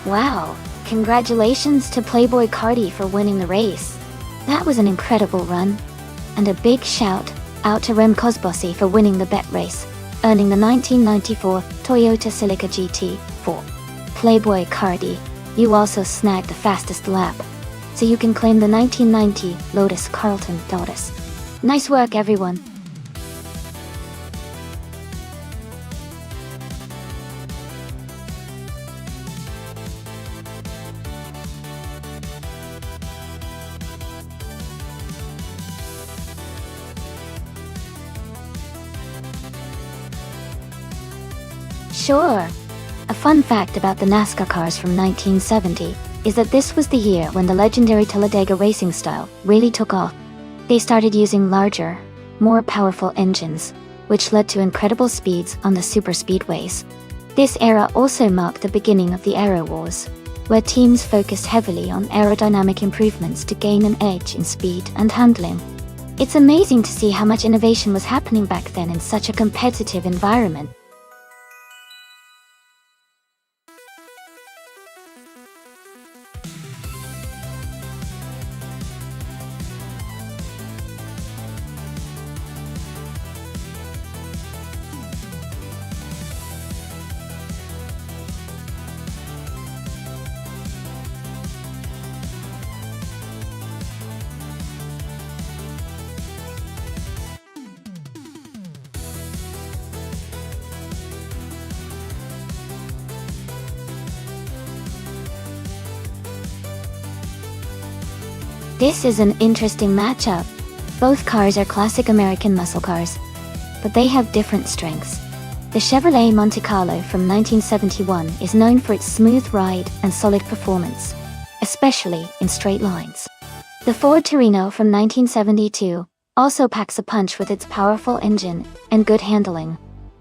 Wow, congratulations to Playboy Carti for winning the race. That was an incredible run. And a big shout out to Rem Kosbossi for winning the bet race, earning the 1994 Toyota Celica GT4. Playboy Carti, you also snagged the fastest lap, so you can claim the 1990 Lotus Carlton Lotus. Nice work, everyone. Sure. A fun fact about the NASCAR cars from 1970 is that this was the year when the legendary Talladega racing style really took off. They started using larger, more powerful engines, which led to incredible speeds on the superspeedways. This era also marked the beginning of the Aero Wars, where teams focused heavily on aerodynamic improvements to gain an edge in speed and handling. It's amazing to see how much innovation was happening back then in such a competitive environment. This is an interesting matchup. Both cars are classic American muscle cars, but they have different strengths. The Chevrolet Monte Carlo from 1971 is known for its smooth ride and solid performance, especially in straight lines. The Ford Torino from 1972 also packs a punch with its powerful engine and good handling.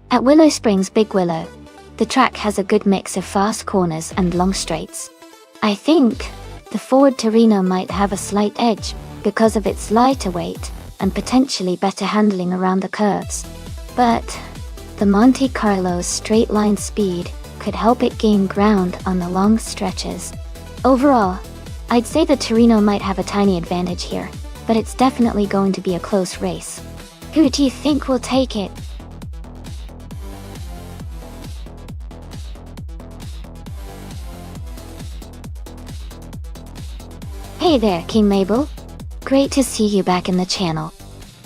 At Willow Springs Big Willow, the track has a good mix of fast corners and long straights. I think the Ford Torino might have a slight edge because of its lighter weight and potentially better handling around the curves. But the Monte Carlo's straight line speed could help it gain ground on the long stretches. Overall, I'd say the Torino might have a tiny advantage here, but it's definitely going to be a close race. Who do you think will take it? Hey there, King Mabel. Great to see you back in the channel.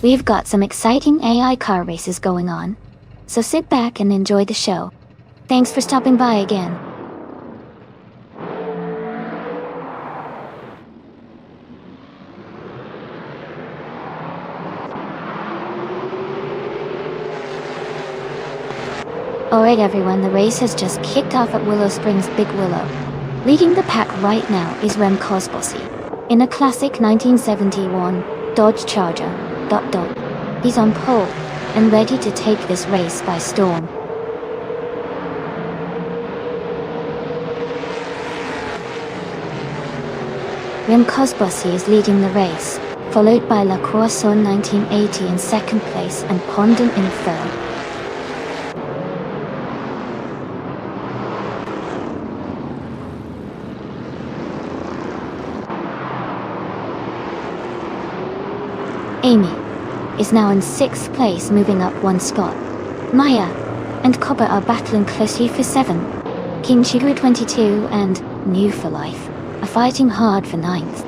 We've got some exciting AI car races going on, so sit back and enjoy the show. Thanks for stopping by again. Alright everyone, the race has just kicked off at Willow Springs Big Willow. Leading the pack right now is Rem Cosbossy, in a classic 1971 Dodge Charger. He's on pole, and ready to take this race by storm. Rem Cosbossy is leading the race, followed by La Croissant 1980 in second place and Pondon in third. Amy is now in 6th place, moving up 1 spot. Maya and Copper are battling closely for 7. King Sugar 22 and New for Life are fighting hard for 9th.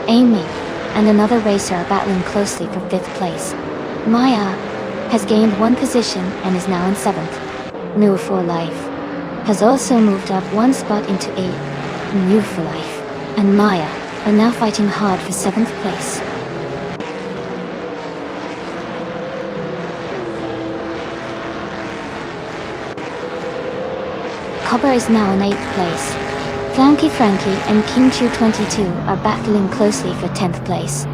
Amy and another racer are battling closely for 5th place. Maya has gained 1 position and is now in 7th. New for Life has also moved up 1 spot into 8th. New for Life and Maya are now fighting hard for 7th place. Copper is now in 8th place. Flanky Frankie and King Chu 22 are battling closely for 10th place.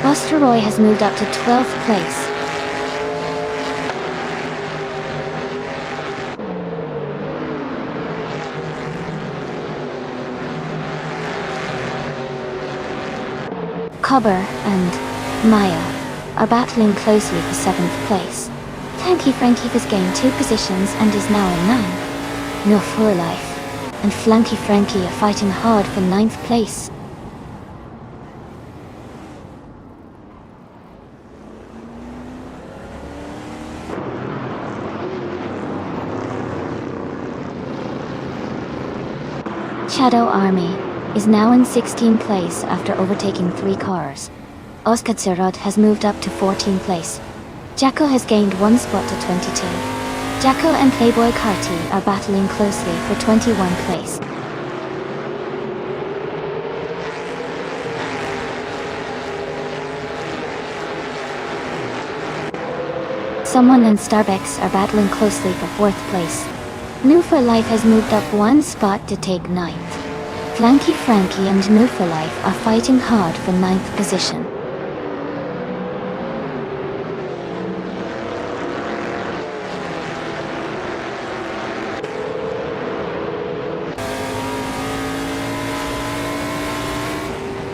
Buster Roy has moved up to 12th place. Cobber and Maya are battling closely for 7th place. Tanky Frankie has gained 2 positions and is now in 9th. No for Life and Flanky Frankie are fighting hard for 9th place. Shadow Army is now in 16th place after overtaking 3 cars. Oscar Zerod has moved up to 14th place. Jacko has gained 1 spot to 22. Jacko and Playboy Carty are battling closely for 21 place. Someone and Starbucks are battling closely for 4th place. New for Life has moved up 1 spot to take 9th. Flanky Frankie and New for Life are fighting hard for 9th position.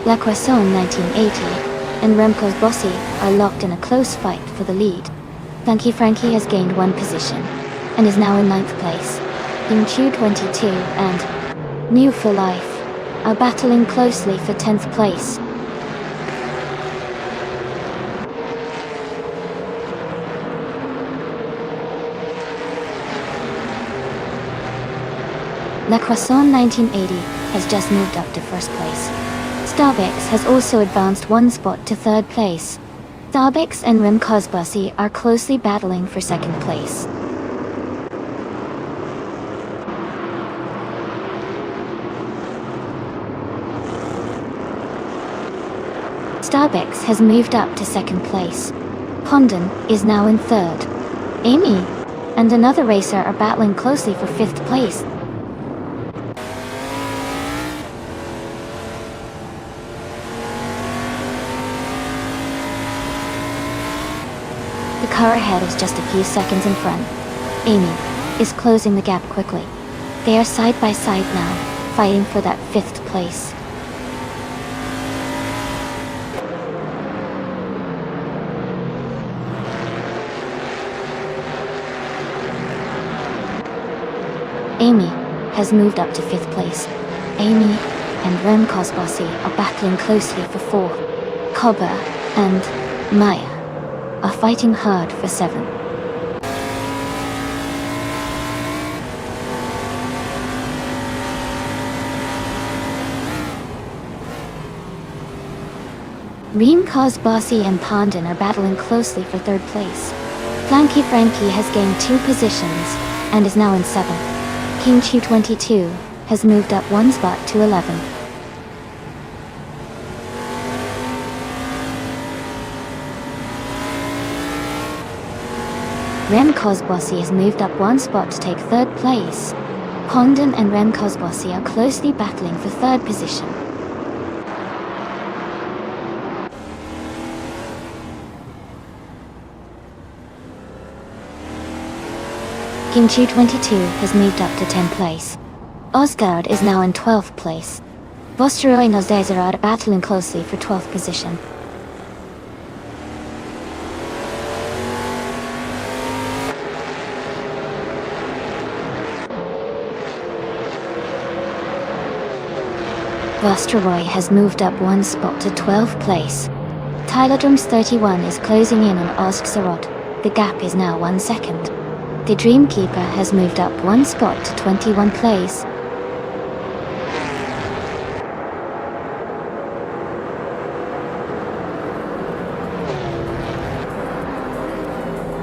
La Croissant 1980 and Rem Cosbossy are locked in a close fight for the lead. Flanky Frankie has gained 1 position and is now in 9th place. King Chu 22 and New for Life are battling closely for 10th place. La Croissant 1980 has just moved up to 1st place. Starbucks has also advanced 1 spot to 3rd place. Starbucks and Rem Cosbossy are closely battling for 2nd place. Starbucks has moved up to 2nd place. Pondon is now in 3rd. Amy and another racer are battling closely for 5th place. The car ahead is just a few seconds in front. Amy is closing the gap quickly. They are side by side now, fighting for that 5th place. Amy has moved up to 5th place. Amy and Rem Cosbossy are battling closely for 4th. Cobber and Maya are fighting hard for 7. Reem Bossy and Pandon are battling closely for 3rd place. Flanky Frankie has gained 2 positions and is now in 7th. King Chu 22 has moved up 1 spot to 11th. Rem Bossy has moved up 1 spot to take 3rd place. Pandon and Rem Bossy are closely battling for 3rd position. King Chu 22 has moved up to 10th place. Osgard is now in 12th place. Vostro and Osdezer are battling closely for 12th position. Vostroy has moved up 1 spot to 12th place. Tylodrums 31 is closing in on Osgsarot. The gap is now 1 second. The Dreamkeeper has moved up 1 spot to 21 place.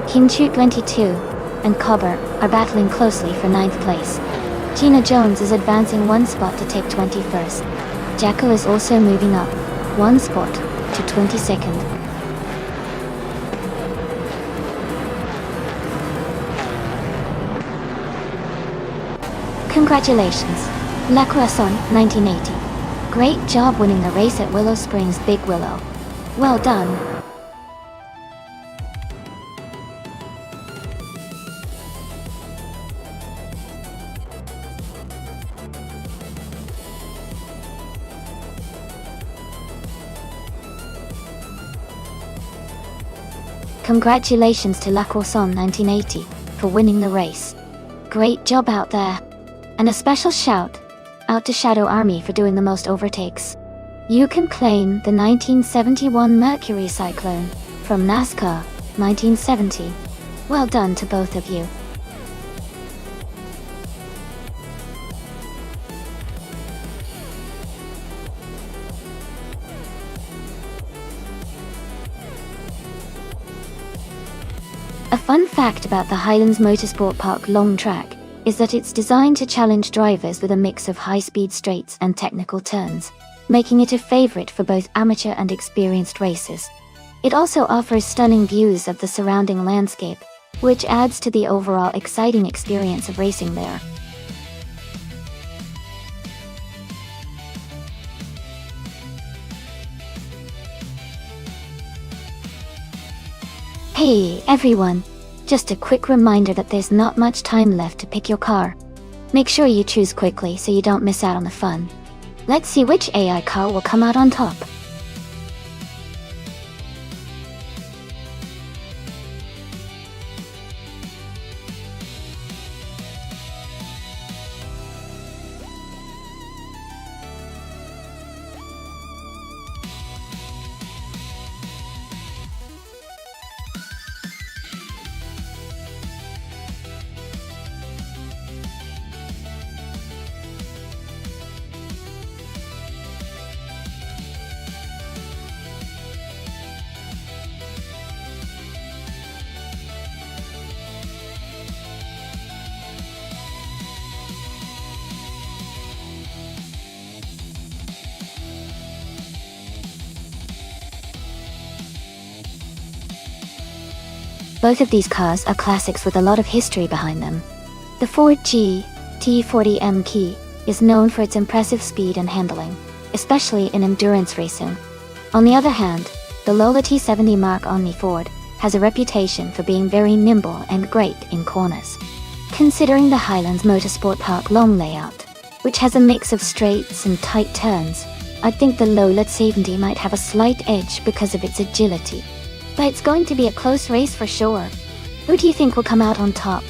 King Chu 22 and Cobber are battling closely for 9th place. Gina Jones is advancing 1 spot to take 21st. Jacko is also moving up 1 spot to 22nd. Congratulations, La Croissant 1980. Great job winning the race at Willow Springs Big Willow. Well done. Congratulations to La Croissant 1980 for winning the race. Great job out there. And a special shout out to Shadow Army for doing the most overtakes. You can claim the 1971 Mercury Cyclone from NASCAR 1970. Well done to both of you. A fun fact about the Highlands Motorsport Park long track is that it's designed to challenge drivers with a mix of high-speed straights and technical turns, making it a favorite for both amateur and experienced racers. It also offers stunning views of the surrounding landscape, which adds to the overall exciting experience of racing there. Hey everyone! Just a quick reminder that there's not much time left to pick your car. Make sure you choose quickly so you don't miss out on the fun. Let's see which AI car will come out on top. Both of these cars are classics with a lot of history behind them. The Ford GT40 Key is known for its impressive speed and handling, especially in endurance racing. On the other hand, the Lola T70 Mark Omni Ford has a reputation for being very nimble and great in corners. Considering the Highlands Motorsport Park long layout, which has a mix of straights and tight turns, I think the Lola T70 might have a slight edge because of its agility. But it's going to be a close race for sure. Who do you think will come out on top?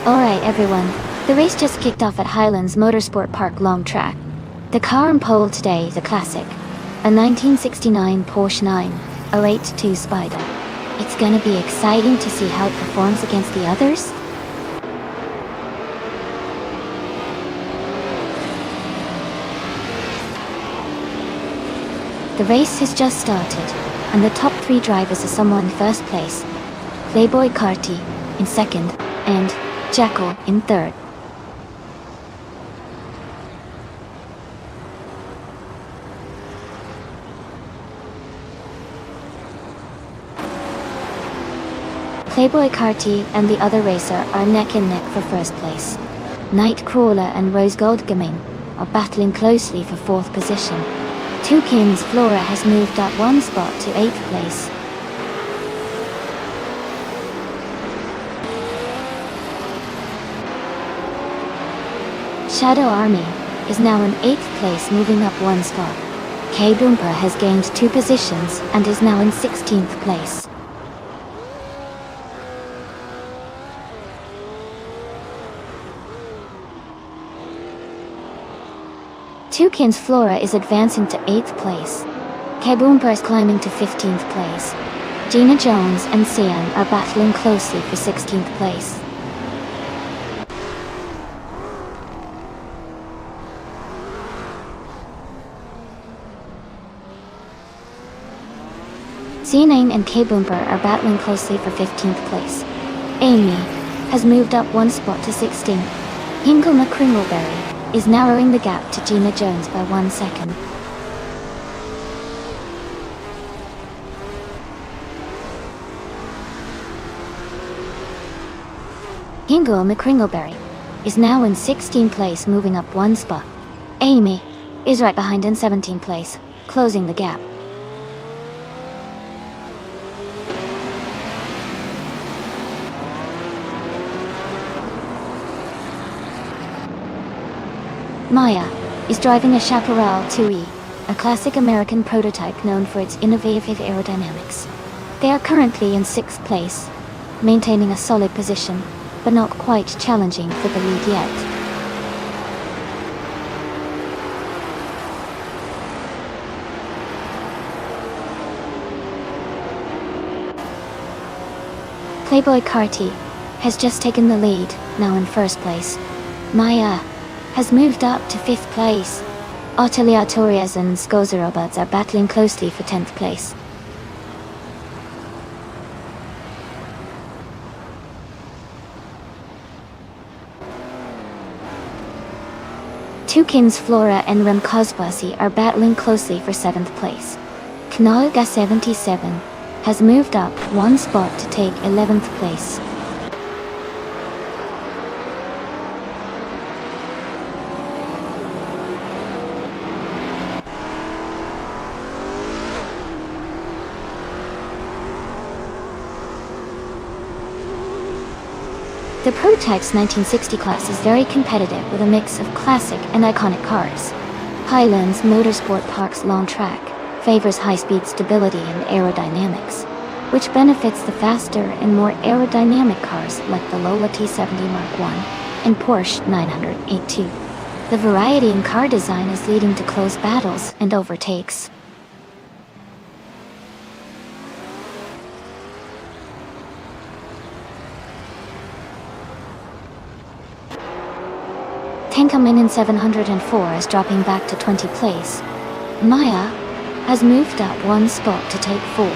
Alright everyone, the race just kicked off at Highlands Motorsport Park Long Track. The car on pole today is a classic, a 1969 Porsche 908 Spider. It's gonna be exciting to see how it performs against the others. The race has just started, and the top 3 drivers are someone in first place, Playboy Carty in second, and Jackal in third. Playboy Carty and the other racer are neck and neck for first place. Nightcrawler and Rose Gold Gaming are battling closely for 4th position. Toucan's Flora has moved up 1 spot to 8th place. Shadow Army is now in 8th place, moving up 1 spot. K-Boomper has gained 2 positions and is now in 16th place. Toucan's Flora is advancing to 8th place. K-Boomper is climbing to 15th place. Gina Jones and Sian are battling closely for 16th place. C9 and K-Boomper are battling closely for 15th place. Amy has moved up 1 spot to 16th. Hinkle McCringleberry is narrowing the gap to Gina Jones by 1 second. Hinkle McCringleberry is now in 16th place, moving up 1 spot. Amy is right behind in 17th place, closing the gap. Maya is driving a Chaparral 2E, a classic American prototype known for its innovative aerodynamics. They are currently in 6th place, maintaining a solid position, but not quite challenging for the lead yet. Playboy Carty has just taken the lead, now in 1st place. Maya has moved up to 5th place. Otelia Torres and Scozerobuds are battling closely for 10th place. Toucan's Flora and Rem Cosbasi are battling closely for 7th place. Knalga 77 has moved up 1 spot to take 11th place. The Prototype's 1960 class is very competitive with a mix of classic and iconic cars. Highlands Motorsport Park's long track favors high-speed stability and aerodynamics, which benefits the faster and more aerodynamic cars like the Lola T70 Mark I and Porsche 982. The variety in car design is leading to close battles and overtakes. Tenkamin in 704 is dropping back to 20th place. Maya has moved up 1 spot to take 4th.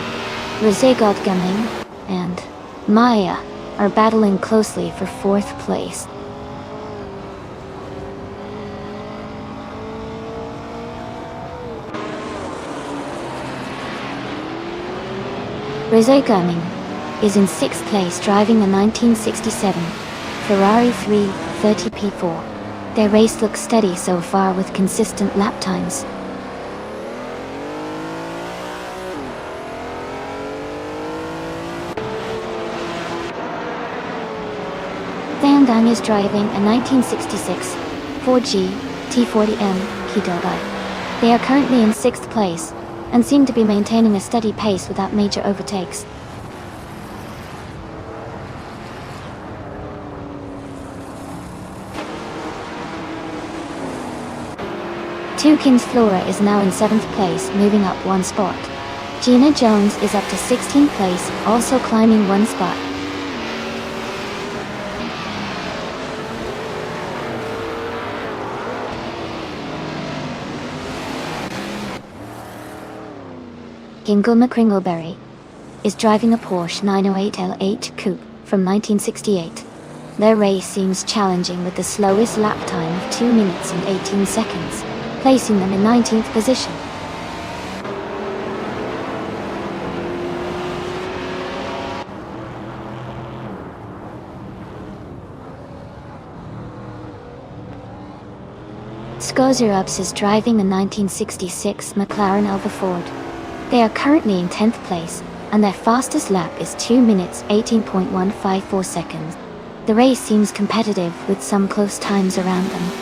Rezegod Gaming and Maya are battling closely for 4th place. Rezogaming is in 6th place, driving a 1967 Ferrari 330 P4. Their race looks steady so far with consistent lap times. Dang is driving a 1966 4G T40M Kidobai. They are currently in 6th place and seem to be maintaining a steady pace without major overtakes. Two Kings Flora is now in 7th place, moving up one spot. Gina Jones is up to 16th place, also climbing one spot. Kingle McCringleberry is driving a Porsche 908 LH Coupe from 1968. Their race seems challenging with the slowest lap time of 2 minutes and 18 seconds, placing them in 19th position. Skozerubs is driving the 1966 McLaren Elva Ford. They are currently in 10th place, and their fastest lap is 2 minutes 18.154 seconds. The race seems competitive with some close times around them.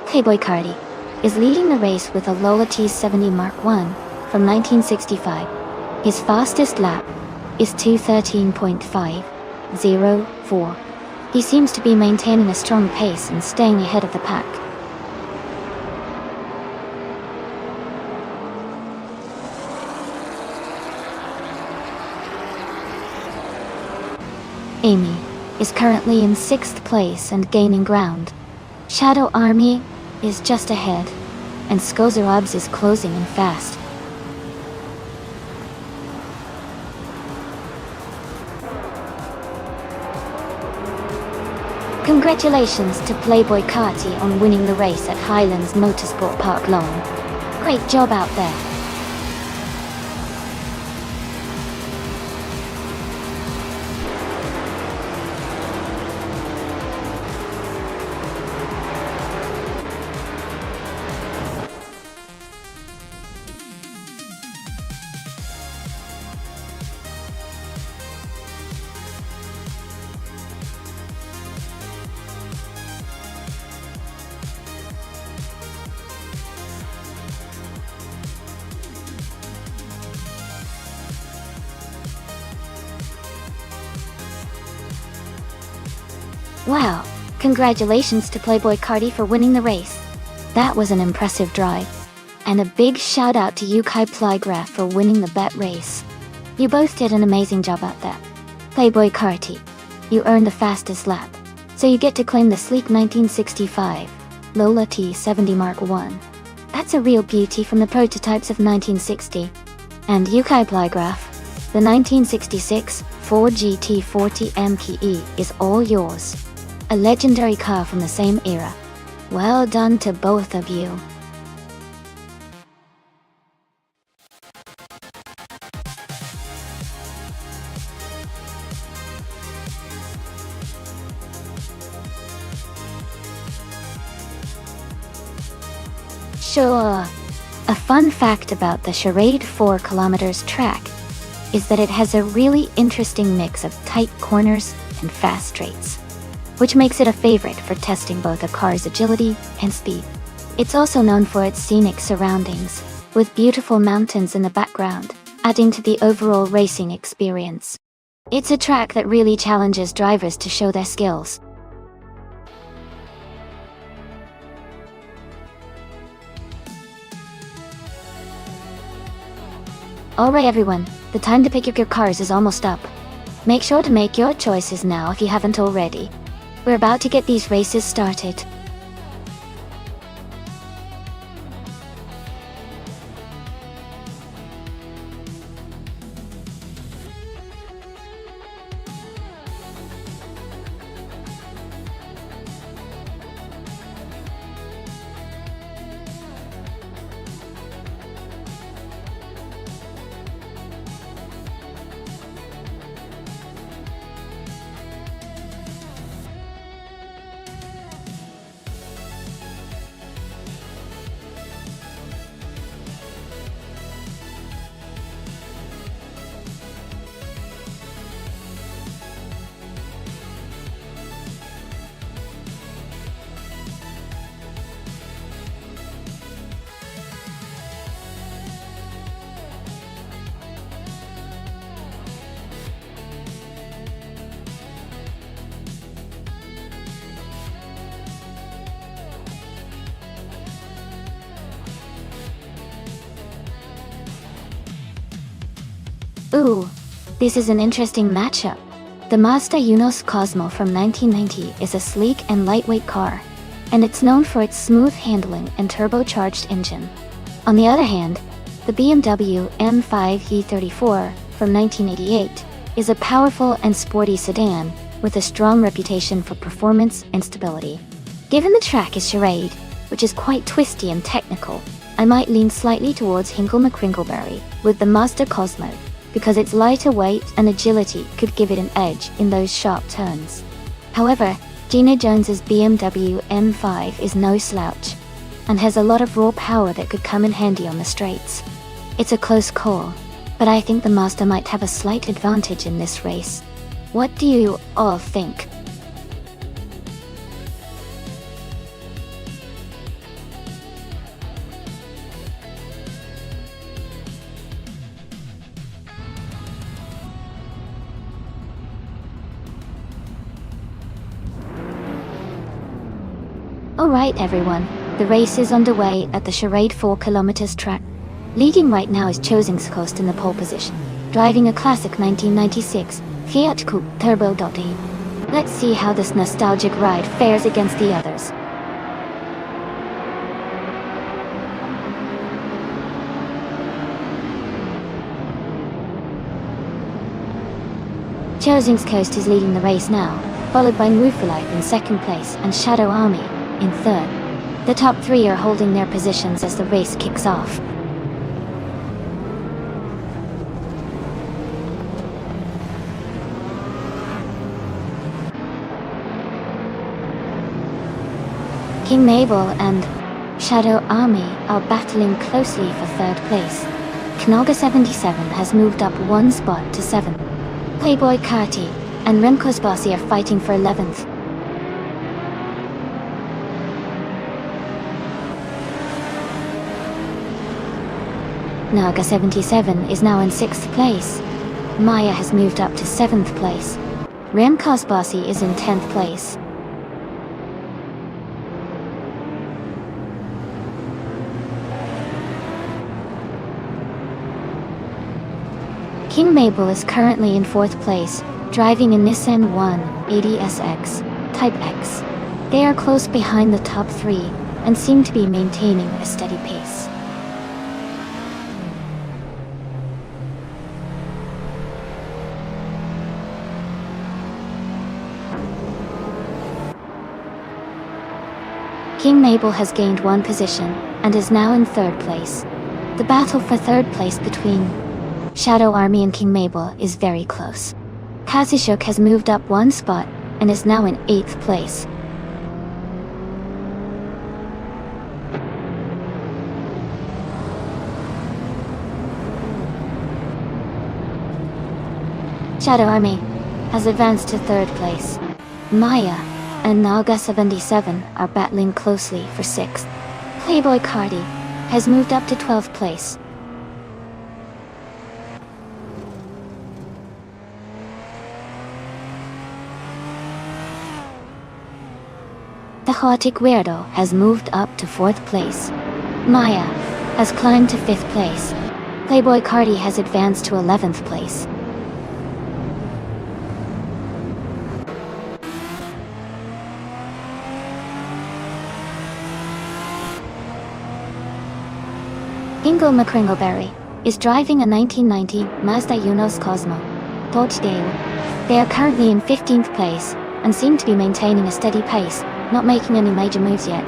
Playboy Cardi is leading the race with a Lola T70 Mark I from 1965. His fastest lap is 2:13.504. He seems to be maintaining a strong pace and staying ahead of the pack. Amy is currently in 6th place and gaining ground. Shadow Army is just ahead, and Skozerubs is closing in fast. Congratulations to Playboy Carti on winning the race at Highlands Motorsport Park Lone. Great job out there. Wow, congratulations to Playboy Carti for winning the race. That was an impressive drive. And a big shout out to Yukai Plygraph for winning the bet race. You both did an amazing job out there. Playboy Carti, you earned the fastest lap, so you get to claim the sleek 1965 Lola T70 Mark I. That's a real beauty from the prototypes of 1960. And Yukai Plygraph, the 1966 Ford GT40 MPE is all yours. A legendary car from the same era. Well done to both of you. Sure. A fun fact about the Charade 4 km track is that it has a really interesting mix of tight corners and fast straights, which makes it a favorite for testing both a car's agility and speed. It's also known for its scenic surroundings, with beautiful mountains in the background, adding to the overall racing experience. It's a track that really challenges drivers to show their skills. Alright everyone, the time to pick your cars is almost up. Make sure to make your choices now if you haven't already. We're about to get these races started. Ooh, this is an interesting matchup. The Mazda Unos Cosmo from 1990 is a sleek and lightweight car, and it's known for its smooth handling and turbocharged engine. On the other hand, the BMW M5 E34 from 1988 is a powerful and sporty sedan with a strong reputation for performance and stability. Given the track is charade, which is quite twisty and technical, I might lean slightly towards Hinkle McCrinkleberry with the Mazda Cosmo, because its lighter weight and agility could give it an edge in those sharp turns. However, Gina Jones's BMW M5 is no slouch, and has a lot of raw power that could come in handy on the straights. It's a close call, but I think the Mazda might have a slight advantage in this race. What do you all think? Alright everyone, the race is underway at the charade 4 kilometers track. Leading right now is Chosingscoast in the pole position, driving a classic 1996 Fiat Coupe Turbo E. Let's see how this nostalgic ride fares against the others. Chosingscoast is leading the race now, followed by Mufalife in second place and Shadow Army in third. The top three are holding their positions as the race kicks off. King Mabel and Shadow Army are battling closely for third place. Knoga 77 has moved up one spot to 7. Playboy Carti and Remco's Bossy are fighting for 11th. Naga 77 is now in 6th place. Maya has moved up to 7th place. Remco's Bossy is in 10th place. King Mabel is currently in 4th place, driving a Nissan 180SX Type X. They are close behind the top 3 and seem to be maintaining a steady pace. King Mabel has gained 1 position and is now in 3rd place. The battle for 3rd place between Shadow Army and King Mabel is very close. Kazishuk has moved up 1 spot and is now in 8th place. Shadow Army has advanced to 3rd place. Maya and Naga 77 are battling closely for 6th. Playboy Cardi has moved up to 12th place. The Chaotic Weirdo has moved up to 4th place. Maya has climbed to 5th place. Playboy Cardi has advanced to 11th place. Ingo McCringleberry is driving a 1990 Mazda Unos Cosmo Dodge. They are currently in 15th place and seem to be maintaining a steady pace, not making any major moves yet.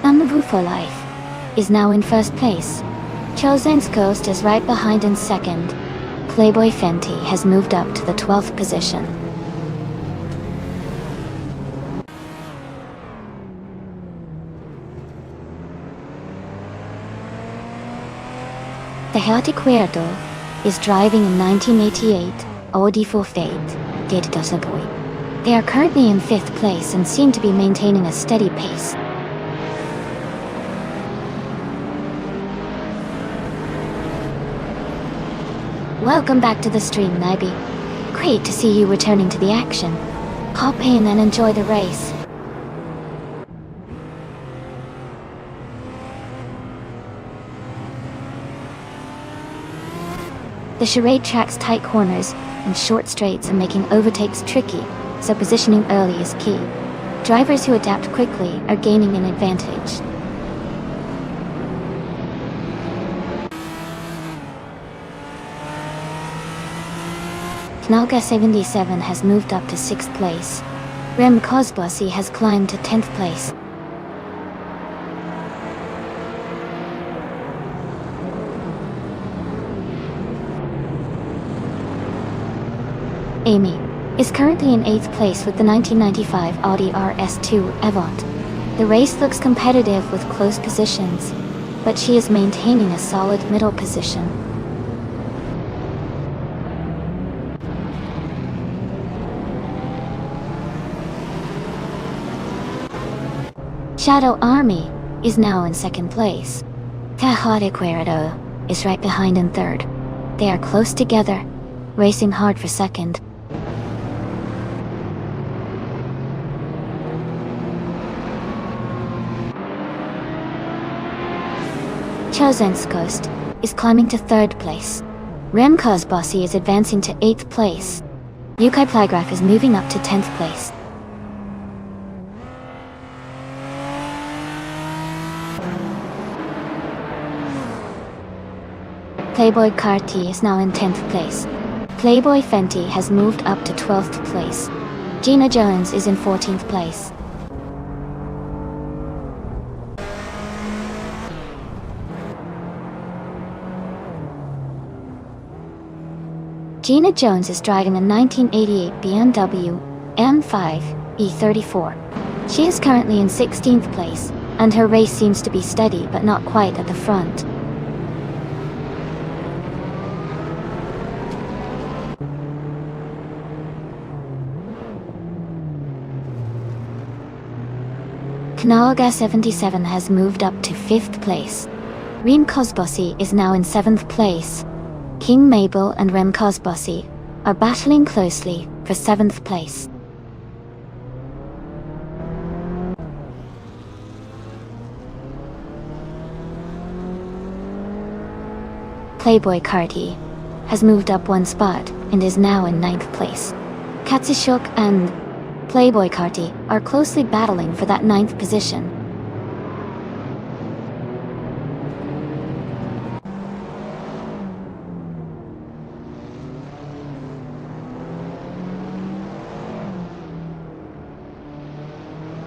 Unlevu for Life is now in 1st place. Chosen's Ghost is right behind in 2nd. Playboy Fenty has moved up to the 12th position. The Chaotic Weirdo is driving a 1988 Audi for Fate Did Boy. They are currently in 5th place and seem to be maintaining a steady pace. Welcome back to the stream, Nabi. Great to see you returning to the action. Hop in and enjoy the race. The charade tracks tight corners and short straights and making overtakes tricky, so positioning early is key. Drivers who adapt quickly are gaining an advantage. Knalga 77 has moved up to 6th place. Rem Kozbossi has climbed to 10th place. Amy is currently in 8th place with the 1995 Audi RS2 Avant. The race looks competitive with close positions, but she is maintaining a solid middle position. Shadow Army is now in 2nd place. Cajade Cuerdo is right behind in 3rd. They are close together, racing hard for 2nd. Chosenskost is climbing to 3rd place. Rem Kozbossi is advancing to 8th place. Yukai Plagraf is moving up to 10th place. Playboy Carti is now in 10th place. Playboy Fenty has moved up to 12th place. Gina Jones is in 14th place. Gina Jones is driving a 1988 BMW M5 E34. She is currently in 16th place, and her race seems to be steady but not quite at the front. Knalga 77 has moved up to 5th place. Rem Kozbossi is now in 7th place. King Mabel and Rem Kozbossi are battling closely for 7th place. Playboy Carti has moved up 1 spot and is now in 9th place. Katsushuk and Playboy Carti are closely battling for that 9th position.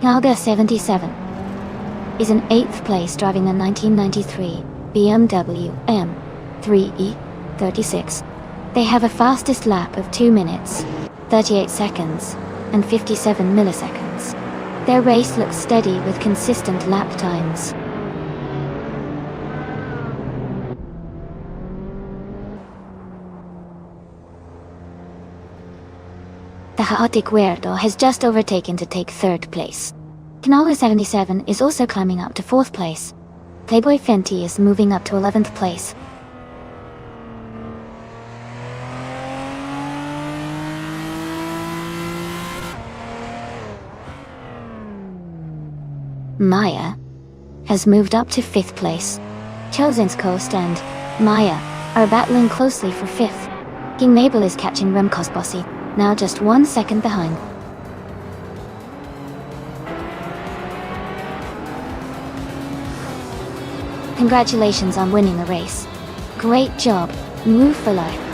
Knalga 77 is in 8th place driving a 1993 BMW M3E36. They have a fastest lap of 2 minutes, 38 seconds, and 57 milliseconds. Their race looks steady with consistent lap times. The Chaotic Weirdo has just overtaken to take 3rd place. Knalga 77 is also climbing up to 4th place. Playboy Fenty is moving up to 11th place. Maya has moved up to 5th place. Chosenskost and Maya are battling closely for 5th. King Mabel is catching Rem Kozbossi, now just 1 second behind. Congratulations on winning the race. Great job. Move for life.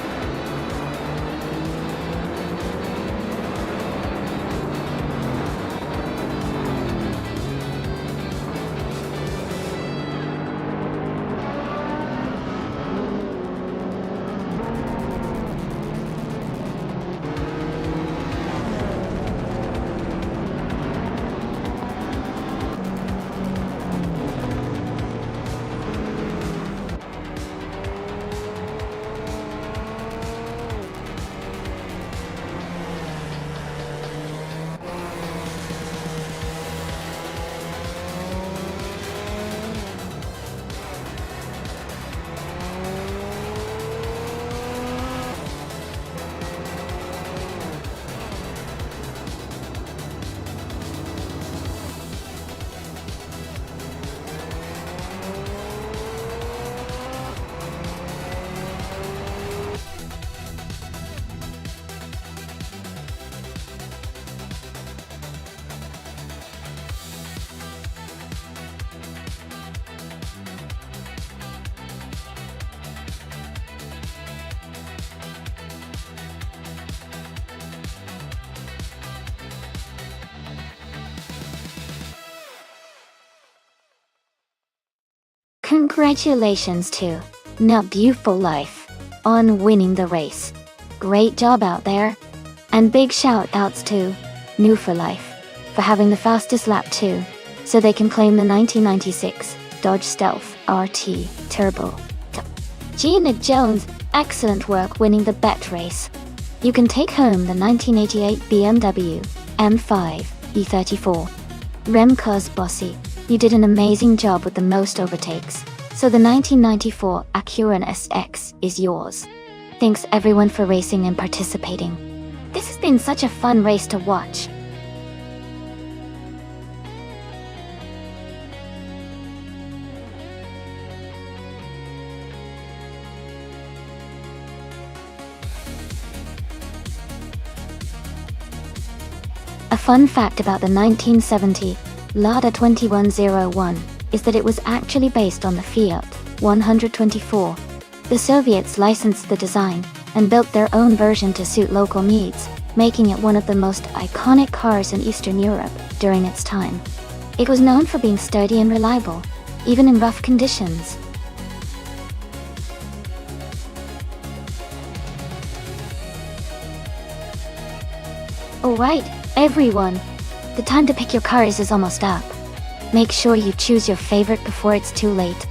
Congratulations to Not Beautiful Life on winning the race. Great job out there. And big shout outs to New for Life for having the fastest lap too, so they can claim the 1996 Dodge Stealth RT Turbo. Gina Jones, excellent work winning the bet race. You can take home the 1988 BMW M5 E34. Remco's Bossy, you did an amazing job with the most overtakes, so the 1994 Acura SX is yours. Thanks everyone for racing and participating. This has been such a fun race to watch. A fun fact about the 1970 Lada 2101 is that it was actually based on the Fiat 124. The Soviets licensed the design and built their own version to suit local needs, making it one of the most iconic cars in Eastern Europe during its time. It was known for being sturdy and reliable, even in rough conditions. Alright, everyone, the time to pick your cars is almost up. Make sure you choose your favorite before it's too late.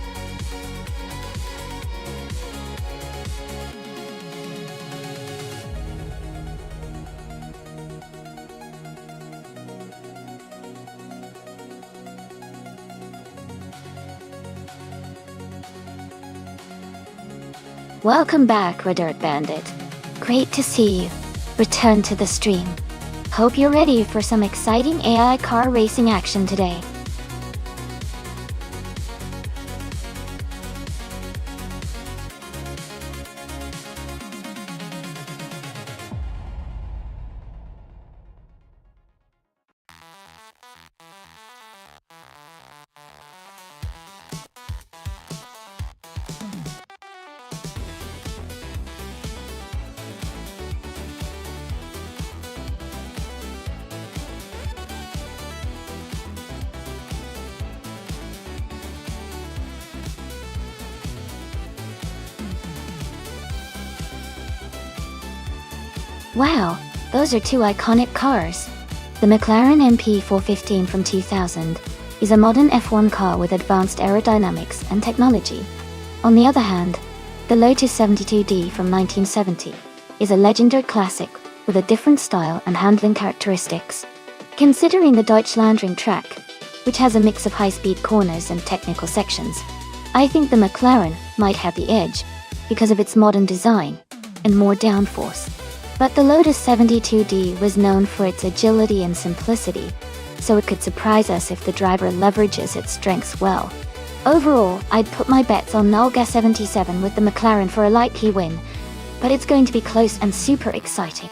Welcome back, Dirt Bandit. Great to see you. Return to the stream. Hope you're ready for some exciting AI car racing action today. Wow, those are two iconic cars. The McLaren MP415 from 2000 is a modern F1 car with advanced aerodynamics and technology. On the other hand, the Lotus 72D from 1970 is a legendary classic with a different style and handling characteristics. Considering the Deutschlandring track, which has a mix of high-speed corners and technical sections, I think the McLaren might have the edge because of its modern design and more downforce. But the Lotus 72D was known for its agility and simplicity, so it could surprise us if the driver leverages its strengths well. Overall, I'd put my bets on Nolga 77 with the McLaren for a likely win, but it's going to be close and super exciting.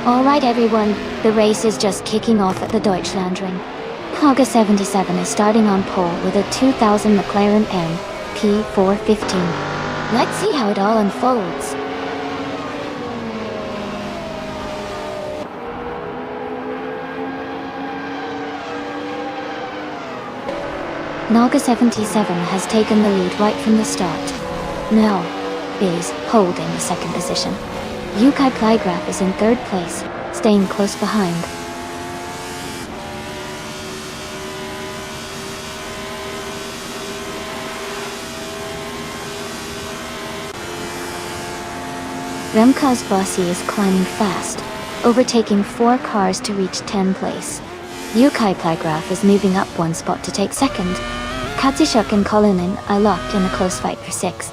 Alright everyone, the race is just kicking off at the Deutschlandring. Nolga 77 is starting on pole with a 2000 McLaren MP415. Let's see how it all unfolds. Nolga 77 has taken the lead right from the start. Now is holding the second position. Yukai Plygraph is in third place, staying close behind. Remco's Bossy is climbing fast, overtaking 4 cars to reach 10th place. Yukai Plygraph is moving up 1 spot to take second. Katsushuk and Kolonin are locked in a close fight for 6th.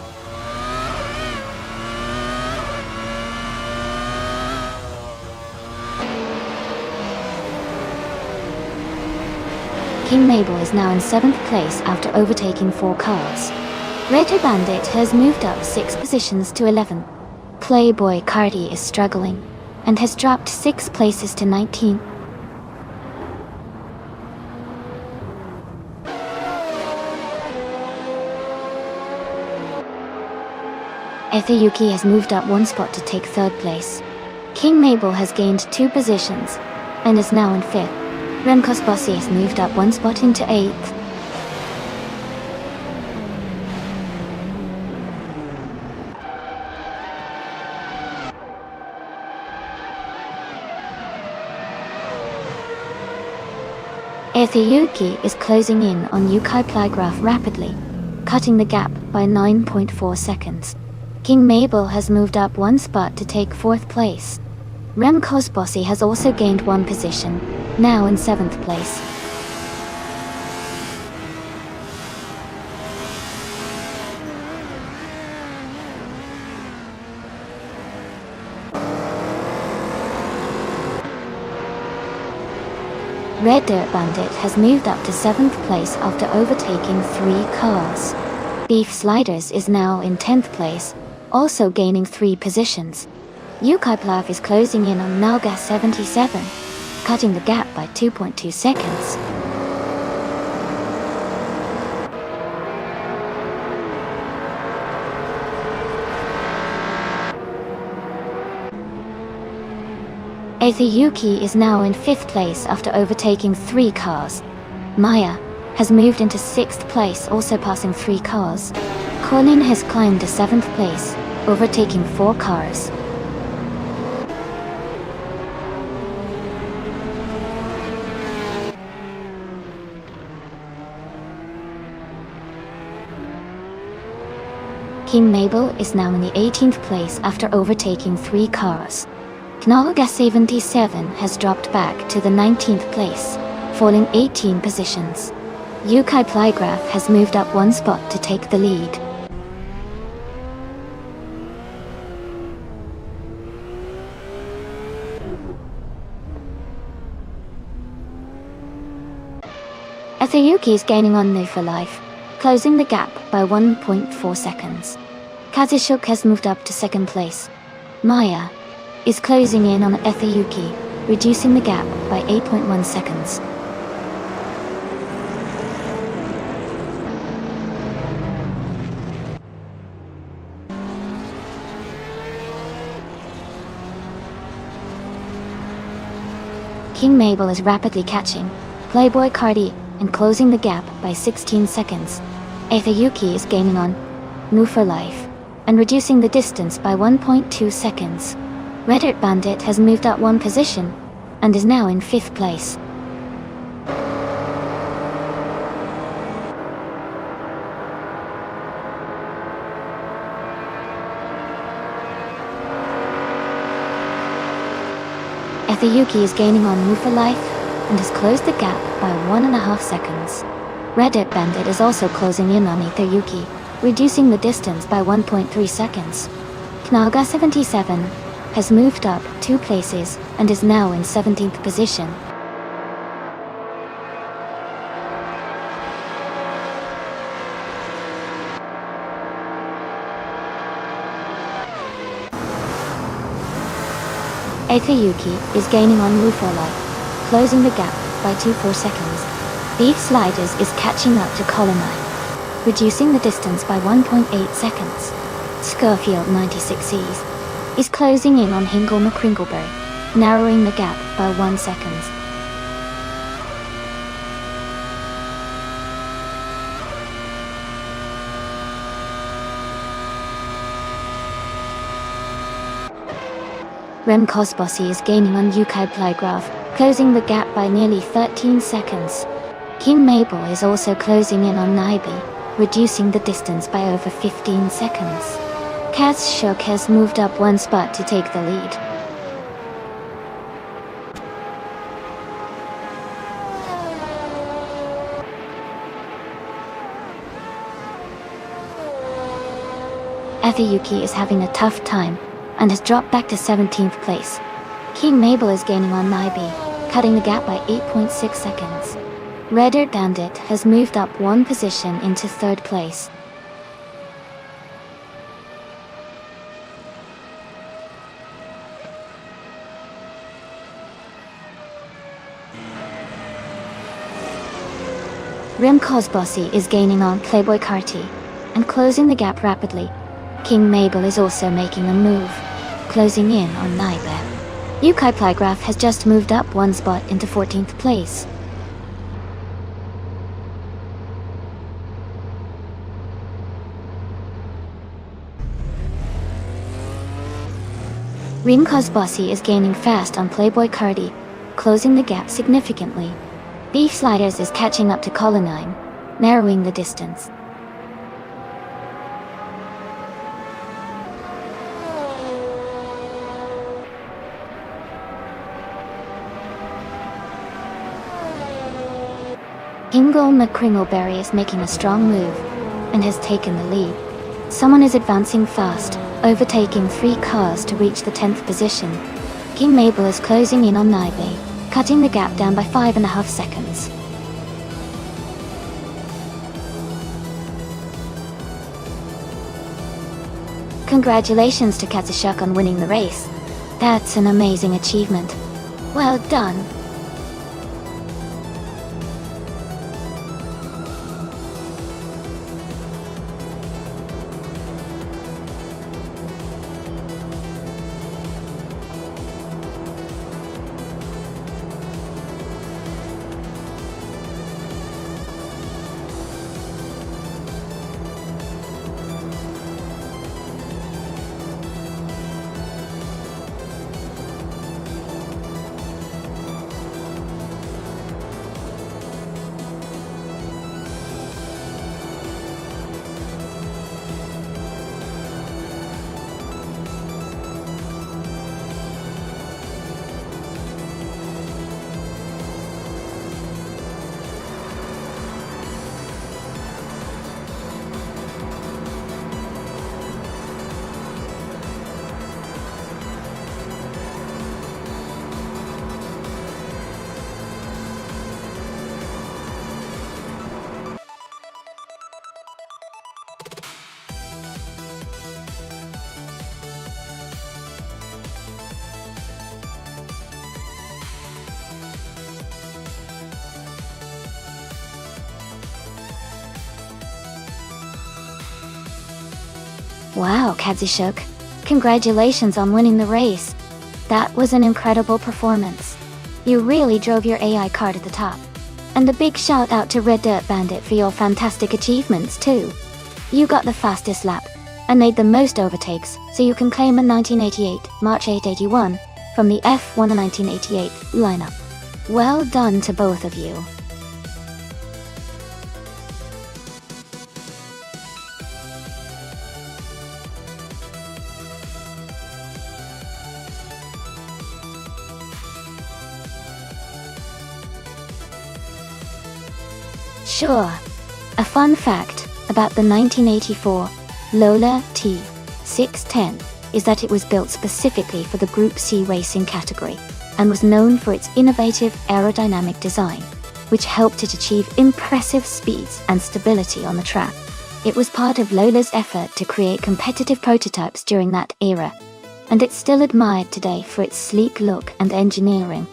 King Mabel is now in 7th place after overtaking 4 cars. Red Bandit has moved up 6 positions to 11. Playboy Cardi is struggling and has dropped 6 places to 19. Ethayuki has moved up 1 spot to take 3rd place. King Mabel has gained 2 positions and is now in 5th. Remco's Bossy has moved up 1 spot into 8th. Ethayuki is closing in on Yukai Plygraph rapidly, cutting the gap by 9.4 seconds. King Mabel has moved up 1 spot to take 4th place. Remco's Bossy has also gained 1 position, now in 7th place. Red Dirt Bandit has moved up to 7th place after overtaking 3 cars. Beef Sliders is now in 10th place, also gaining 3 positions. Yukai Plav is closing in on Nalga 77, cutting the gap by 2.2 seconds. Ethayuki is now in 5th place after overtaking 3 cars. Maya has moved into 6th place, also passing 3 cars. Colin has climbed to 7th place, overtaking 4 cars. King Mabel is now in the 18th place after overtaking 3 cars. Knalga 77 has dropped back to the 19th place, falling 18 positions. Yukai Plygraph has moved up 1 spot to take the lead. Ethayuki is gaining on New for Life, closing the gap by 1.4 seconds. Kazishuk has moved up to 2nd place. Maya is closing in on Ethayuki, reducing the gap by 8.1 seconds. King Mabel is rapidly catching Playboy Cardi and closing the gap by 16 seconds. Ethayuki is gaining on New for Life and reducing the distance by 1.2 seconds. Reddit Bandit has moved up 1 position and is now in 5th place. Ethayuki is gaining on New for Life and has closed the gap by 1.5 seconds. Reddit Bandit is also closing in on Ethayuki, reducing the distance by 1.3 seconds. Knalga 77 has moved up 2 places and is now in 17th position. Ethayuki is gaining on New for Life, closing the gap by 2.4 seconds. Beef Sliders is catching up to Colonine, reducing the distance by 1.8 seconds. Scofield 96Cs is closing in on Hingle McCringleberry, narrowing the gap by 1 second. Remco's Bossy is gaining on Yukai Plygraph, closing the gap by nearly 13 seconds. King Mabel is also closing in on Naibi, reducing the distance by over 15 seconds. Kaz Shook has moved up 1 spot to take the lead. Ethayuki is having a tough time and has dropped back to 17th place. King Mabel is gaining on Naibi, cutting the gap by 8.6 seconds. Red Dirt Bandit has moved up one position into third place. Rimco's Bossy is gaining on Playboy Carti and closing the gap rapidly. King Mabel is also making a move, closing in on Naibe. Yukai Plygraph has just moved up one spot into 14th place. Rimco's Bossy is gaining fast on Playboy Cardi, closing the gap significantly. Beef Sliders is catching up to Colonine, narrowing the distance. Kingle McCringleberry is making a strong move, and has taken the lead. Someone is advancing fast, overtaking 3 cars to reach the 10th position. King Mabel is closing in on Naibe, cutting the gap down by 5.5 seconds. Congratulations to Katsushuk on winning the race. That's an amazing achievement. Well done. Wow, Katsushuk. Congratulations on winning the race. That was an incredible performance. You really drove your AI car to the top. And a big shout out to Red Dirt Bandit for your fantastic achievements too. You got the fastest lap, and made the most overtakes, so you can claim a 1988 March 881 from the F1 1988 lineup. Well done to both of you. Sure. A fun fact about the 1984 Lola T610 is that it was built specifically for the Group C racing category and was known for its innovative aerodynamic design, which helped it achieve impressive speeds and stability on the track. It was part of Lola's effort to create competitive prototypes during that era, and it's still admired today for its sleek look and engineering.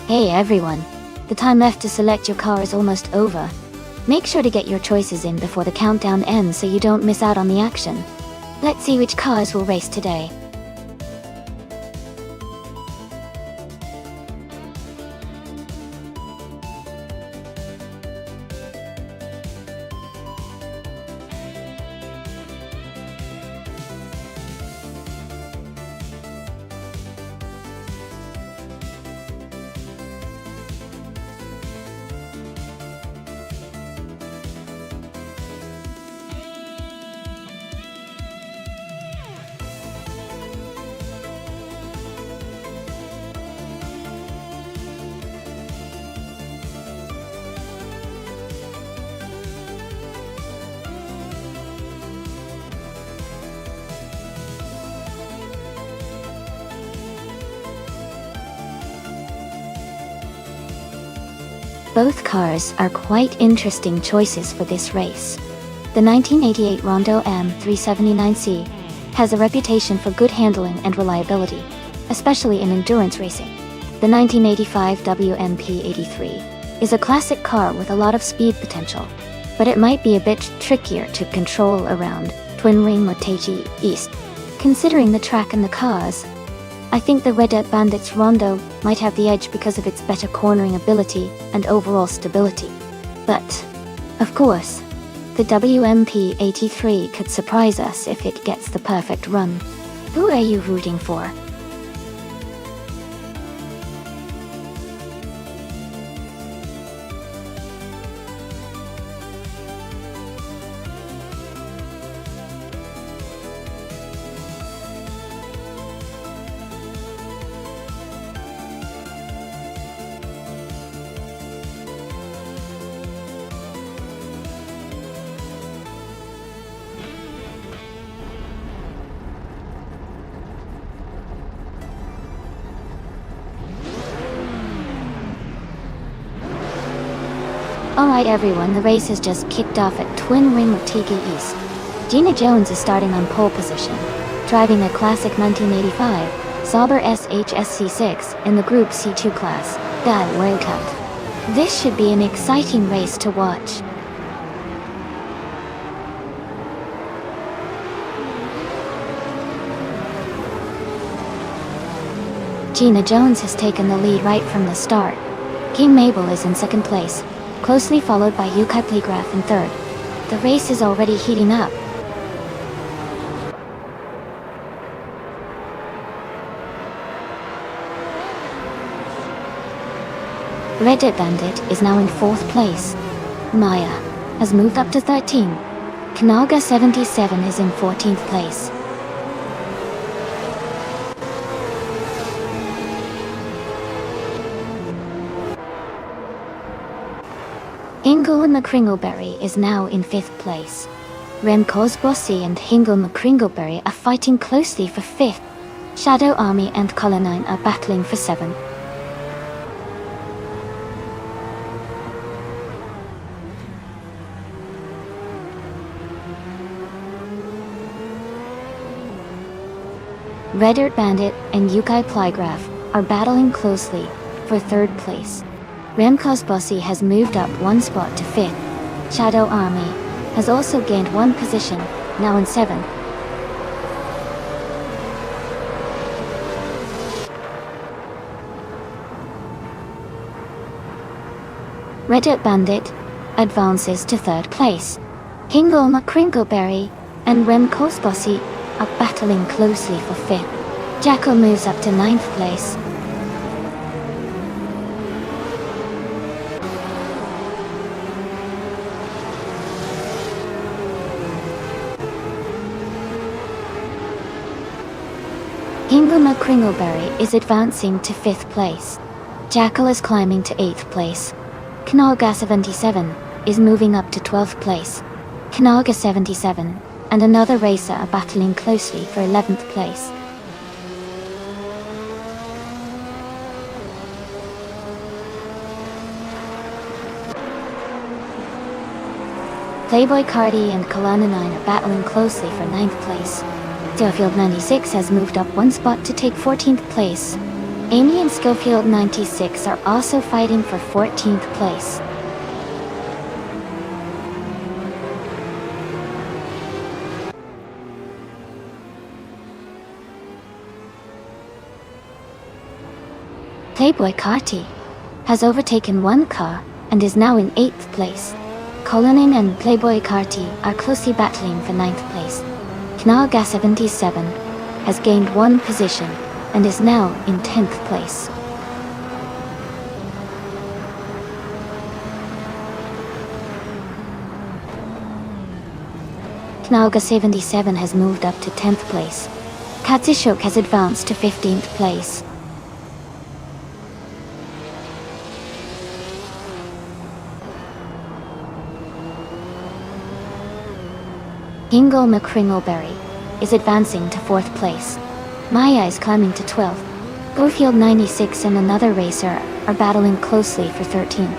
Hey everyone, the time left to select your car is almost over. Make sure to get your choices in before the countdown ends so you don't miss out on the action. Let's see which cars will race today. Both cars are quite interesting choices for this race. The 1988 Rondo M379C has a reputation for good handling and reliability, especially in endurance racing. The 1985 WMP83 is a classic car with a lot of speed potential, but it might be a bit trickier to control around Twin Ring Motegi East. Considering the track and the cars, I think the Red Dirt Bandit's Rondo might have the edge because of its better cornering ability and overall stability. But, of course, the WMP83 could surprise us if it gets the perfect run. Who are you rooting for? Alright everyone, the race has just kicked off at Twin Ring Motegi East. Gina Jones is starting on pole position, driving a classic 1985 Sauber SHSC6 in the Group C2 class, God World Cup. This should be an exciting race to watch. Gina Jones has taken the lead right from the start. King Mabel is in second place, closely followed by Yukai Plegraf in third. The race is already heating up. Red Dirt Bandit is now in fourth place. Maya has moved up to 13. Kanaga 77 is in 14th place. Hingle McCringleberry is now in 5th place. Remco's Bossy and Hingle McCringleberry are fighting closely for 5th. Shadow Army and Colonine are battling for 7th. Red Dirt Bandit and Yukai Plygraph are battling closely for 3rd place. Remco's Bossy has moved up 1 spot to 5th. Shadow Army has also gained 1 position, now in 7th. Red Dirt Bandit advances to 3rd place. Hingle McCringleberry and Remco's Bossy are battling closely for 5th. Jackal moves up to 9th place. Hingle McCringleberry is advancing to 5th place. Jackal is climbing to 8th place. Kanaga 77 is moving up to 12th place. Kanaga 77 and another racer are battling closely for 11th place. Playboy Cardi and Kalana 9 are battling closely for 9th place. Schofield 96 has moved up 1 spot to take 14th place. Amy and Schofield 96 are also fighting for 14th place. Playboy Carti has overtaken 1 car and is now in 8th place. Colin and Playboy Carti are closely battling for 9th place. Knaga 77 has gained 1 position and is now in 10th place. Knaga 77 has moved up to 10th place. Katsushok has advanced to 15th place. Hingle McCringleberry is advancing to 4th place. Maya is climbing to 12th. Gofield 96 and another racer are battling closely for 13th.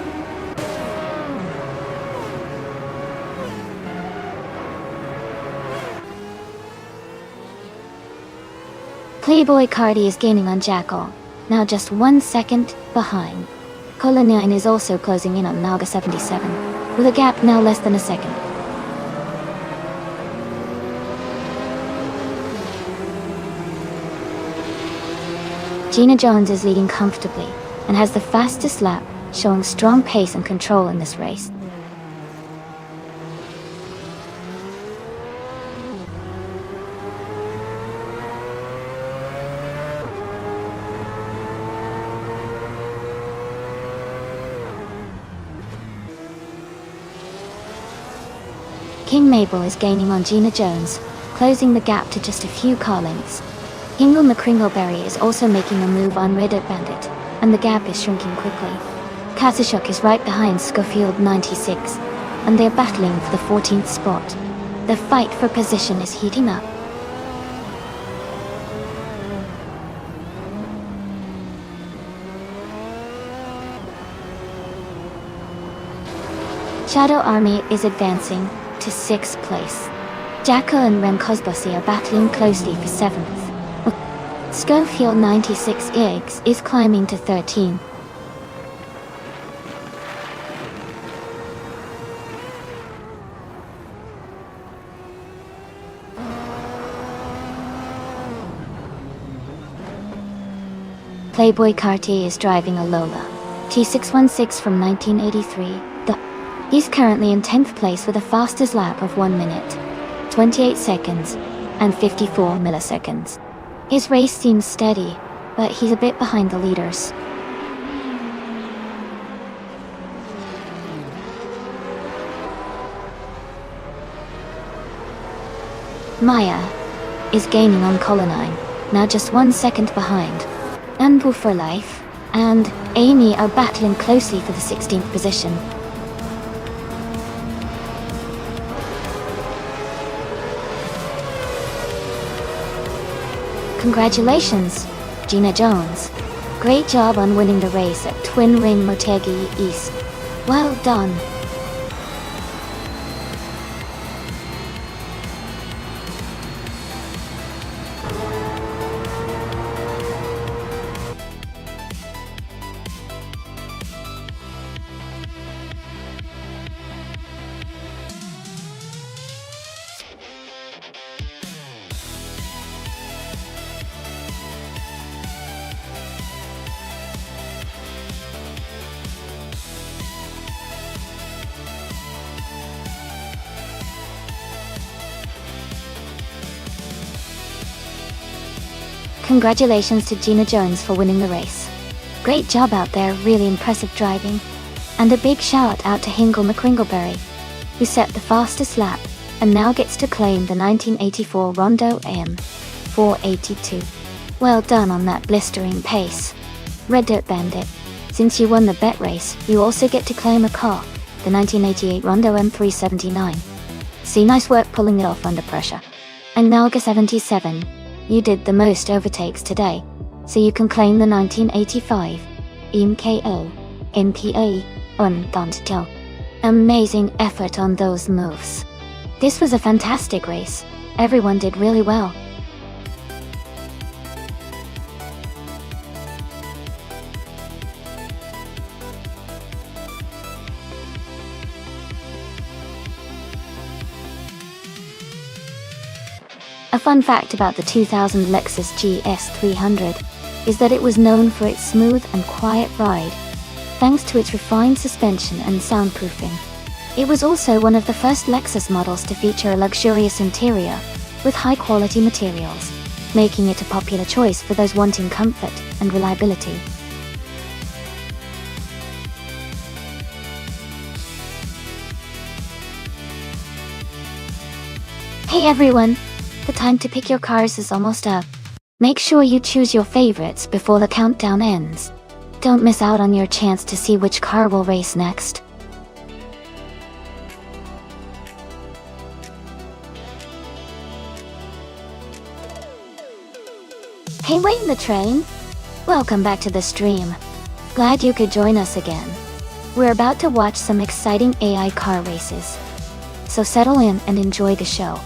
Playboy Cardi is gaining on Jackal, now just 1 second behind. Cola 9 is also closing in on Naga 77, with a gap now less than a second. Gina Jones is leading comfortably, and has the fastest lap, showing strong pace and control in this race. King Mabel is gaining on Gina Jones, closing the gap to just a few car lengths. Hingle McCringleberry is also making a move on Red Dirt Bandit, and the gap is shrinking quickly. Catashuk is right behind Schofield 96, and they're battling for the 14th spot. The fight for position is heating up. Shadow Army is advancing to 6th place. Jacko and Rem Kosbossi are battling closely for 7th. Schofield 96 EX is climbing to 13. Playboy Cartier is driving a Lola T616 from 1983. He's currently in 10th place with a fastest lap of 1 minute, 28 seconds, and 54 milliseconds. His race seems steady, but he's a bit behind the leaders. Maya is gaining on Colonine, now just 1 second behind. Anbu for Life and Amy are battling closely for the 16th position. Congratulations, Gina Jones. Great job on winning the race at Twin Ring Motegi East. Well done. Congratulations to Gina Jones for winning the race. Great job out there, really impressive driving. And a big shout out to Hingle McCringleberry, who set the fastest lap, and now gets to claim the 1984 Rondo AM 482. Well done on that blistering pace. Red Dirt Bandit, since you won the bet race, you also get to claim a car, the 1988 Rondo M379. See, nice work pulling it off under pressure. And Nalga 77. You did the most overtakes today, so you can claim the 1985 MKO NPA on Nonstop. Amazing effort on those moves. This was a fantastic race. Everyone did really well. A fun fact about the 2000 Lexus GS 300 is that it was known for its smooth and quiet ride, thanks to its refined suspension and soundproofing. It was also one of the first Lexus models to feature a luxurious interior with high-quality materials, making it a popular choice for those wanting comfort and reliability. Hey everyone! The time to pick your cars is almost up. Make sure you choose your favorites before the countdown ends. Don't miss out on your chance to see which car will race next. Hey, wait in the train! Welcome back to the stream. Glad you could join us again. We're about to watch some exciting AI car races. So settle in and enjoy the show.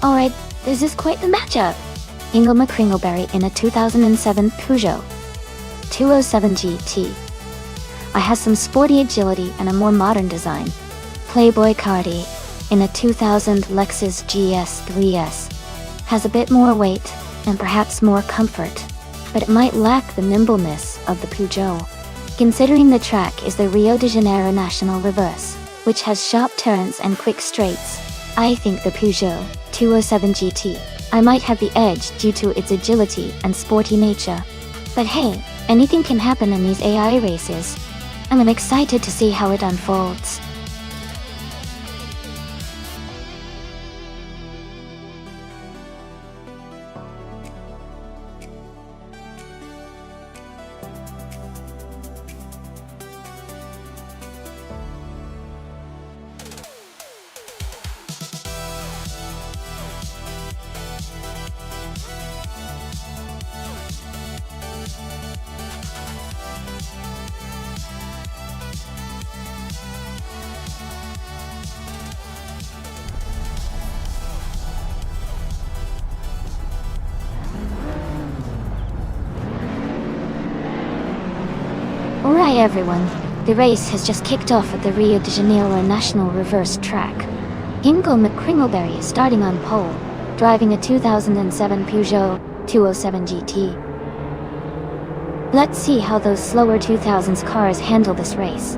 Alright, this is quite the matchup. Ingle McCringleberry in a 2007 Peugeot 207 GT. I has some sporty agility and a more modern design. Playboy Cardi in a 2000 Lexus GS 3S. Has a bit more weight and perhaps more comfort, but it might lack the nimbleness of the Peugeot. Considering the track is the Rio de Janeiro National Reverse, which has sharp turns and quick straights, I think the Peugeot 207 GT I might have the edge due to its agility and sporty nature. But hey, anything can happen in these AI races. I'm excited to see how it unfolds. Alright everyone, the race has just kicked off at the Rio de Janeiro National Reverse track. Ingle McCringleberry is starting on pole, driving a 2007 Peugeot 207 GT. Let's see how those slower 2000s cars handle this race.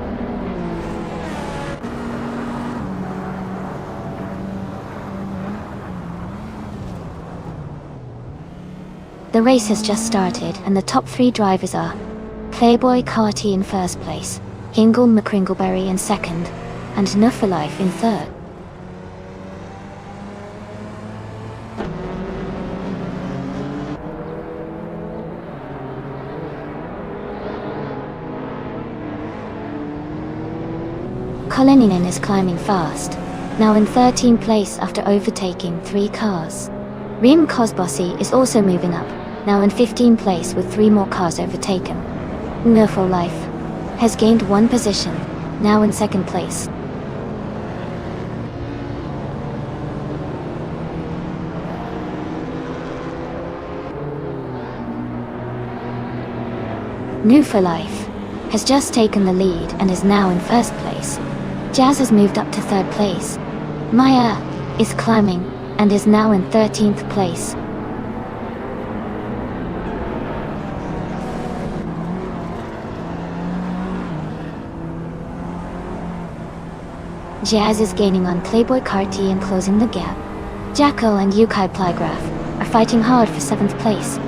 The race has just started and the top 3 drivers are Playboy Carti in first place, Ingle McCringleberry in second, and Nufalife in third. Koleninen is climbing fast, now in 13th place after overtaking 3 cars. Rem Kosbossi is also moving up, now in 15th place with 3 more cars overtaken. Nufalife has gained 1 position, now in 2nd place. Nufalife has just taken the lead and is now in 1st place. Jazz has moved up to 3rd place. Maya is climbing and is now in 13th place. Jazz is gaining on Playboy Carti and closing the gap. Jackal and Yukai Plygraph are fighting hard for 7th place.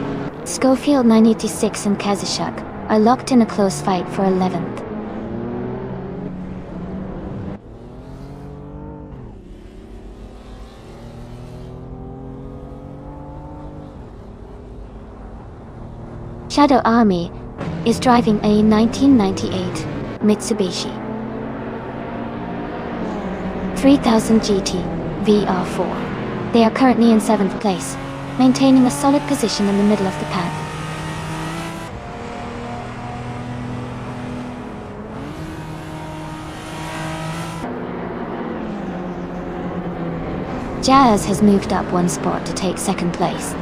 Schofield 986 and Kazashuk are locked in a close fight for 11th. Shadow Army is driving a 1998 Mitsubishi 3000 GT VR4. They are currently in 7th place, maintaining a solid position in the middle of the pack. Jazz has moved up 1 spot to take 2nd place.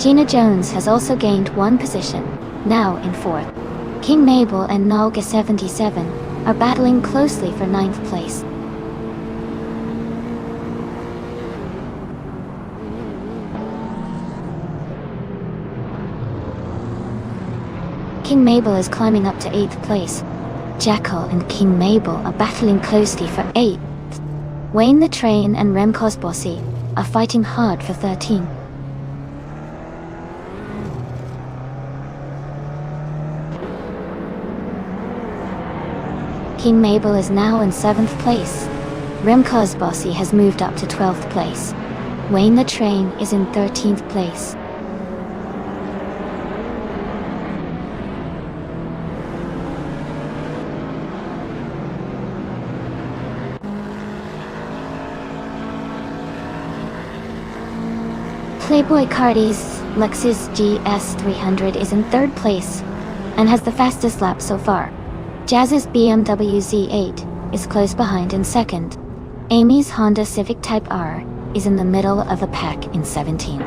Gina Jones has also gained 1 position, now in 4th. King Mabel and Nalga 77 are battling closely for 9th place. King Mabel is climbing up to 8th place. Jackal and King Mabel are battling closely for 8th. Wayne the Train and Rem Kosbossi are fighting hard for 13th. King Mabel is now in 7th place. Rem Kosbossi has moved up to 12th place. Wayne the Train is in 13th place. Playboy Carti's Lexus GS 300 is in 3rd place and has the fastest lap so far. Jazz's BMW Z8 is close behind in 2nd. Amy's Honda Civic Type R is in the middle of the pack in 17.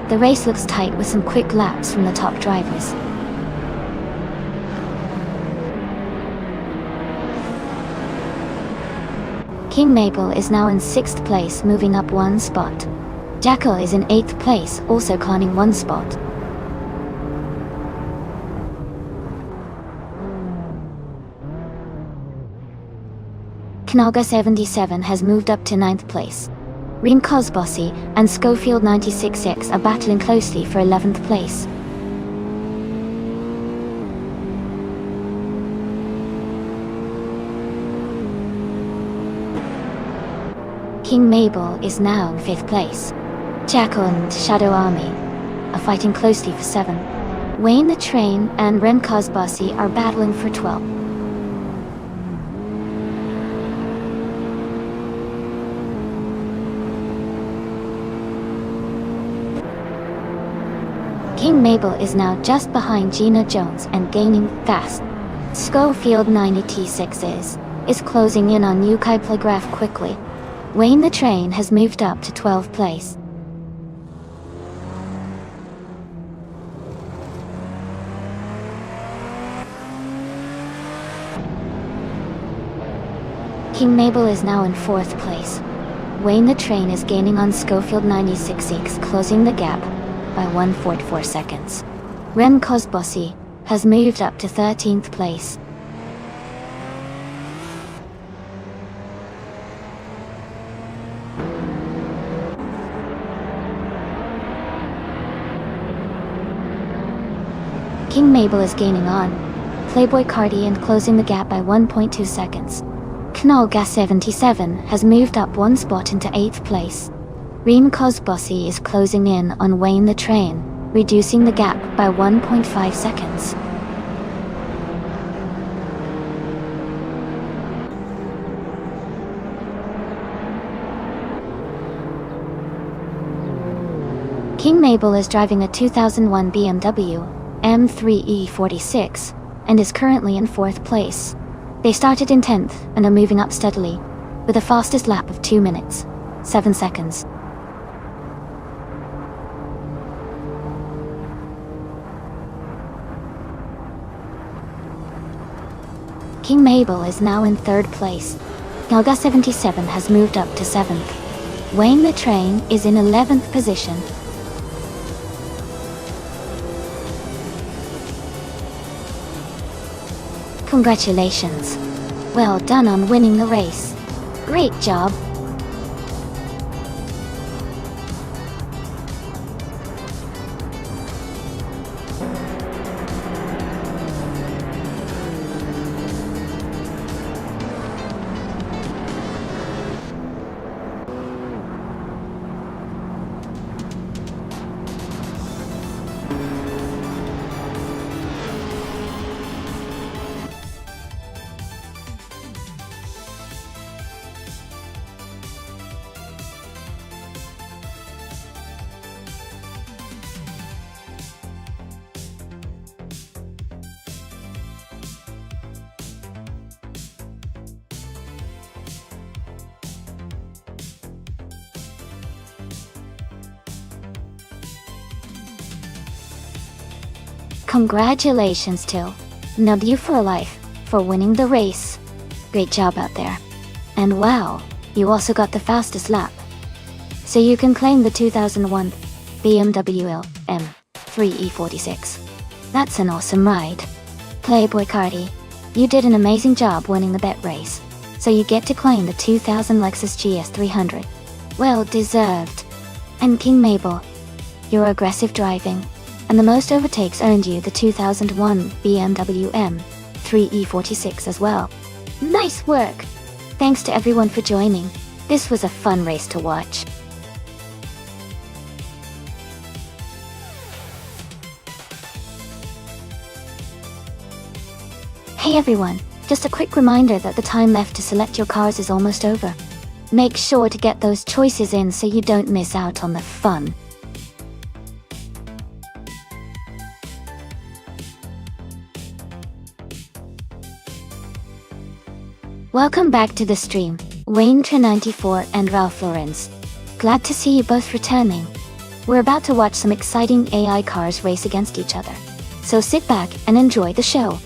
The race looks tight with some quick laps from the top drivers. King Mabel is now in 6th place, moving up 1 spot. Jackal is in 8th place, also climbing 1 spot. Knaga 77 has moved up to 9th place. Reem Cosbossy and Schofield 96X are battling closely for 11th place. King Mabel is now in 5th place. Jackal and Shadow Army are fighting closely for 7. Wayne the Train and Rem Cosbossy are battling for 12. King Mabel is now just behind Gina Jones and gaining fast. Schofield 96 is closing in on Yukai Playgraph quickly. Wayne the Train has moved up to 12th place. King Mabel is now in 4th place. Wayne the Train is gaining on Schofield 96X, closing the gap by 1.44 seconds. Rem Cosbossy has moved up to 13th place. King Mabel is gaining on Playboy Cardi and closing the gap by 1.2 seconds. Knolga 77 has moved up 1 spot into 8th place. Reem Cosbossy is closing in on Wayne the Train, reducing the gap by 1.5 seconds. King Mabel is driving a 2001 BMW M3E46 and is currently in 4th place. They started in 10th and are moving up steadily, with a fastest lap of 2 minutes, 7 seconds. King Mabel is now in 3rd place. Galga 77 has moved up to 7th. Wayne the Train is in 11th position. Congratulations. Well done on winning the race. Great job. Congratulations to W for Life for winning the race. Great job out there. And wow, you also got the fastest lap. So you can claim the 2001 BMW M3E46. That's an awesome ride. Playboy Cardi, you did an amazing job winning the bet race. So you get to claim the 2000 Lexus GS300. Well deserved. And King Mabel, your aggressive driving and the most overtakes earned you the 2001 BMW M3E46 as well. Nice work! Thanks to everyone for joining. This was a fun race to watch. Hey everyone, just a quick reminder that the time left to select your cars is almost over. Make sure to get those choices in so you don't miss out on the fun. Welcome back to the stream, Wayne 94 and Ralph Lawrence. Glad to see you both returning. We're about to watch some exciting AI cars race against each other. So sit back and enjoy the show.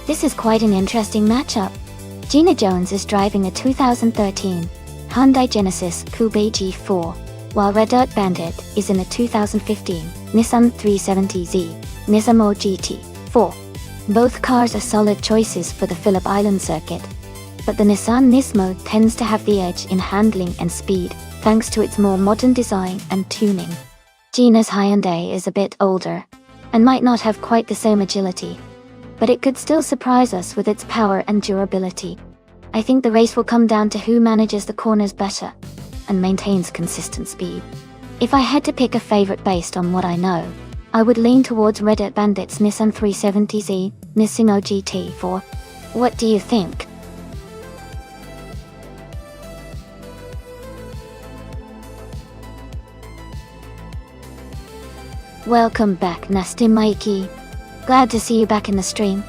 This is quite an interesting matchup. Gina Jones is driving a 2013 Hyundai Genesis Coupe G4, while Red Dirt Bandit is in a 2015 Nissan 370Z Nismo GT4. Both cars are solid choices for the Phillip Island circuit, but the Nissan Nismo tends to have the edge in handling and speed, thanks to its more modern design and tuning. Gina's Hyundai is a bit older, and might not have quite the same agility, but it could still surprise us with its power and durability. I think the race will come down to who manages the corners better and maintains consistent speed. If I had to pick a favorite based on what I know, I would lean towards Red Dirt Bandit's Nissan 370Z Nismo GT4. What do you think? Welcome back, Nasty Mikey. Glad to see you back in the stream.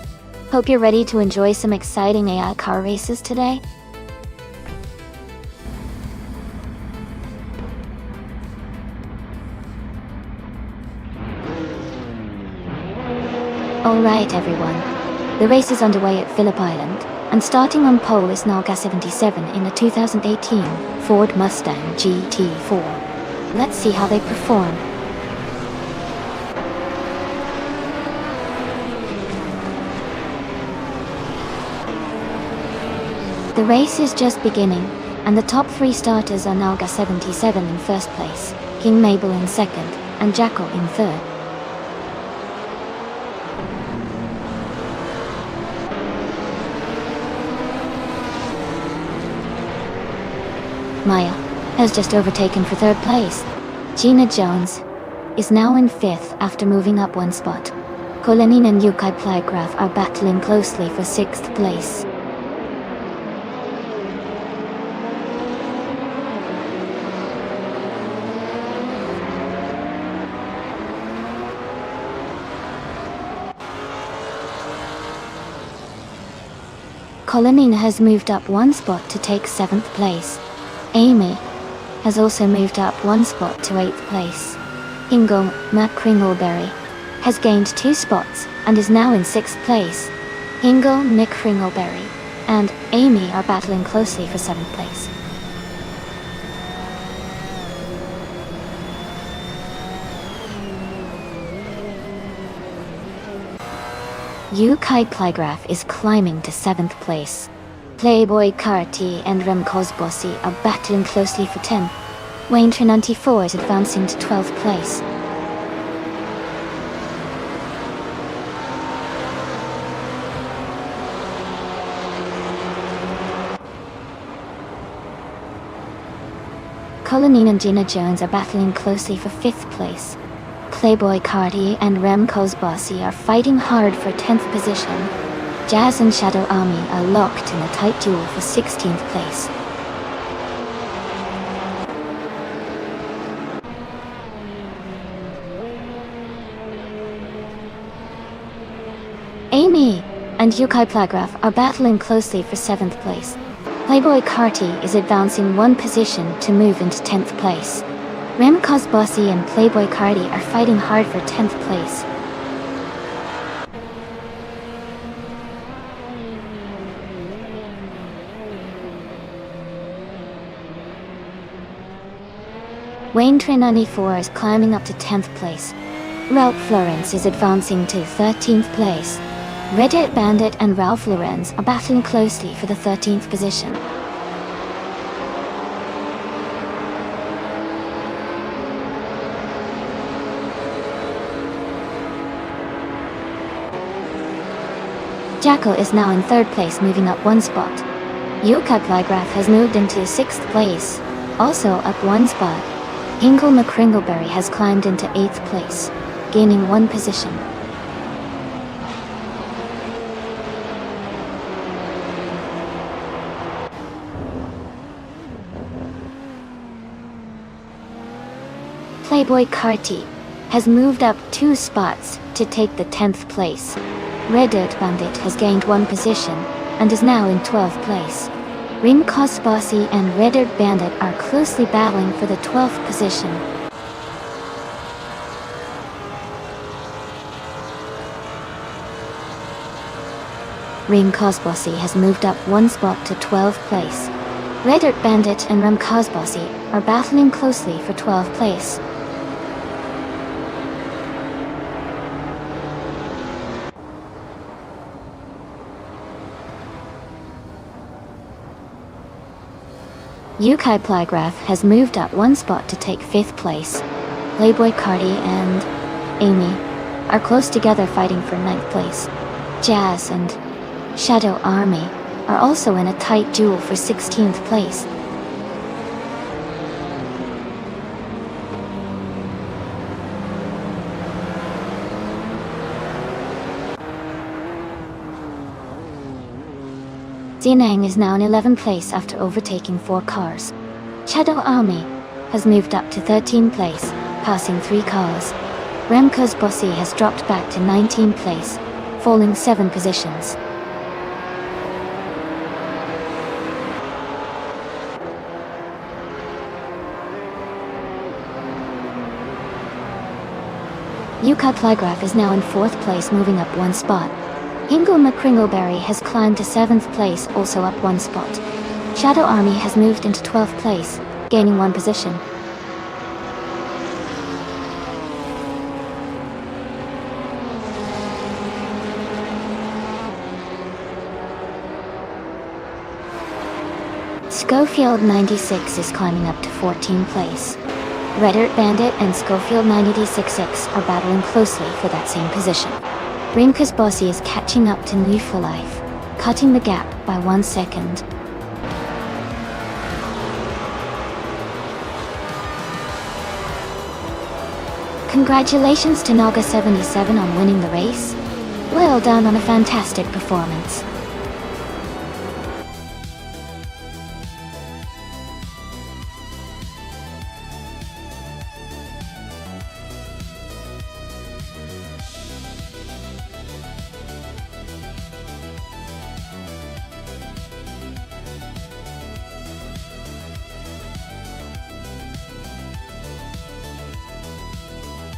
Hope you're ready to enjoy some exciting AI car races today. Alright everyone, the race is underway at Phillip Island, and starting on pole is Nalga77 in the 2018 Ford Mustang GT4. Let's see how they perform. The race is just beginning, and the top three starters are Nalga77 in first place, King Mabel in second, and Jackal in third. Maya has just overtaken for third place. Gina Jones is now in fifth after moving up one spot. Colleen and Yukai Plygraph are battling closely for sixth place. Colleen has moved up one spot to take 7th place. Amy has also moved up one spot to 8th place. Ingo McCringleberry has gained 2 spots and is now in 6th place. Ingo, Nick Kringleberry, and Amy are battling closely for 7th place. Yukai Plygraph is climbing to 7th place. Playboy Carty and Rem Kozbossi are battling closely for 10th. Wayne Trinanti4 is advancing to 12th place. Colleen and Gina Jones are battling closely for 5th place. Playboy Carty and Rem Kozbossi are fighting hard for 10th position. Jazz and Shadow Army are locked in a tight duel for 16th place. Amy and Yukai Plygraph are battling closely for 7th place. Playboy Carty is advancing one position to move into 10th place. Rem Kozbossi and Playboy Carty are fighting hard for 10th place. Wayne Trinanti4 is climbing up to 10th place. Ralph Lawrence is advancing to 13th place. Red Dirt Bandit and Ralph Laurenz are battling closely for the 13th position. Jacko is now in 3rd place, moving up 1 spot. Yuka Plygraph has moved into 6th place, also up 1 spot. Hinkle McCringleberry has climbed into 8th place, gaining 1 position. Playboy Carty has moved up 2 spots to take the 10th place. Red Dirt Bandit has gained 1 position and is now in 12th place. Ring Cosbossy and Red Dirt Bandit are closely battling for the 12th position. Ring Cosbossy has moved up 1 spot to 12th place. Red Dirt Bandit and Rim Cosbossy are battling closely for 12th place. Yukai Plygraph has moved up 1 spot to take 5th place. Playboy Cardi and Amy are close together fighting for 9th place. Jazz and Shadow Army are also in a tight duel for 16th place. Zinang is now in 11th place after overtaking 4 cars. Shadow Army has moved up to 13th place, passing 3 cars. Remco's Bossy has dropped back to 19th place, falling 7 positions. Yuka Plygraph is now in 4th place, moving up 1 spot. Hingle McCringleberry has climbed to 7th place, also up 1 spot. Shadow Army has moved into 12th place, gaining 1 position. Schofield 96 is climbing up to 14th place. Red Dirt Bandit and Schofield 986 are battling closely for that same position. Rinkus Bossy is catching up to New for Life, cutting the gap by 1 second. Congratulations to Naga77 on winning the race. Well done on a fantastic performance.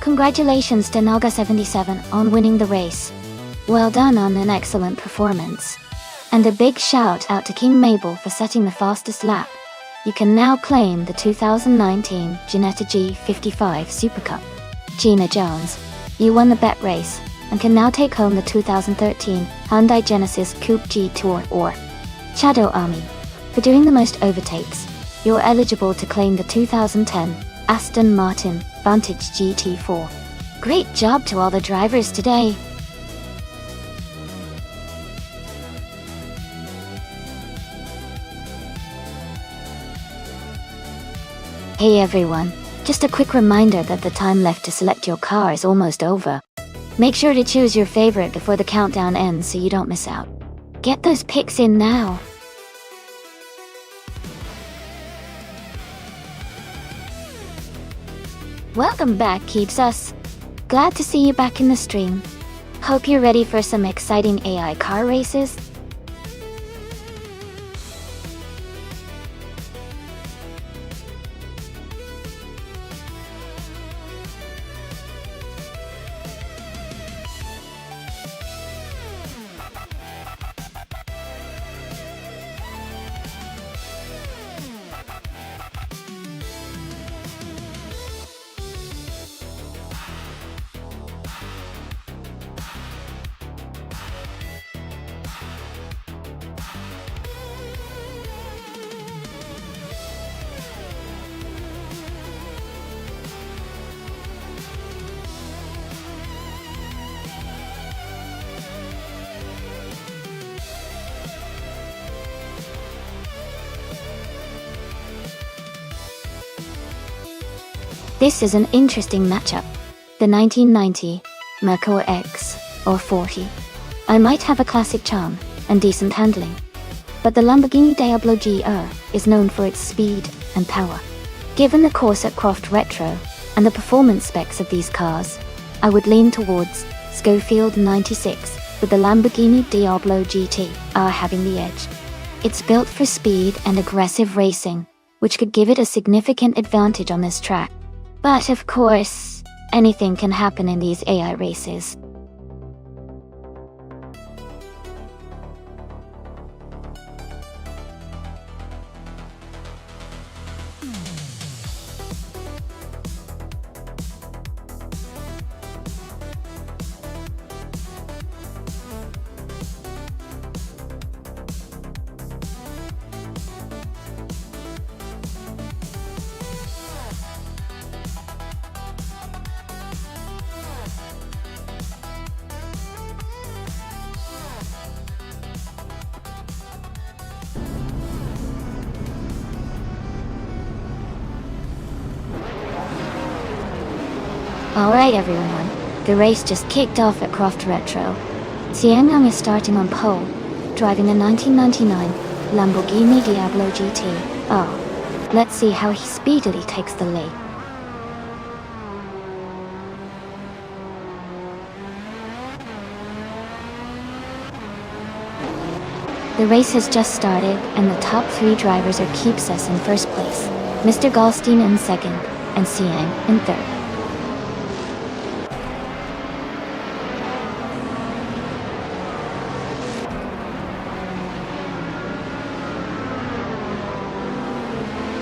Congratulations to Naga77 on winning the race. Well done on an excellent performance. And a big shout out to King Mabel for setting the fastest lap. You can now claim the 2019 Ginetta G55 Super Cup. Gina Jones, you won the bet race and can now take home the 2013 Hyundai Genesis Coupe G Tour or Shadow Army. For doing the most overtakes, you're eligible to claim the 2010 Aston Martin Vantage GT4. Great job to all the drivers today. Hey everyone, just a quick reminder that the time left to select your car is almost over. Make sure to choose your favorite before the countdown ends so you don't miss out. Get those picks in now. Welcome back, Keeps Us. Glad to see you back in the stream. Hope you're ready for some exciting AI car races. This is an interesting matchup. The 1990 Merkur X or 40. I might have a classic charm and decent handling, but the Lamborghini Diablo GR is known for its speed and power. Given the Corsa Croft Retro and the performance specs of these cars, I would lean towards Schofield 96, with the Lamborghini Diablo GT-R having the edge. It's built for speed and aggressive racing, which could give it a significant advantage on this track. But of course, anything can happen in these AI races. Alright everyone, the race just kicked off at Croft Retro. Xianyang is starting on pole, driving a 1999 Lamborghini Diablo GT. Oh, let's see how he speedily takes the lead. The race has just started and the top 3 drivers are Keepsess in first place, Mr. Galstein in second, and Xiang in third.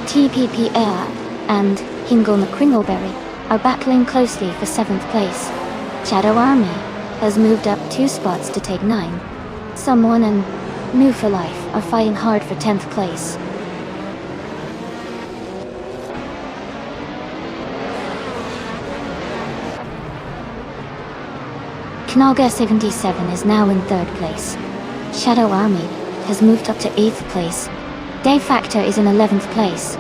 TPP Air and Hingle McCringleberry are battling closely for 7th place. Shadow Army has moved up 2 spots to take 9. Someone and New for Life are fighting hard for 10th place. Knalga 77 is now in 3rd place. Shadow Army has moved up to 8th place. Day Factor is in 11th place.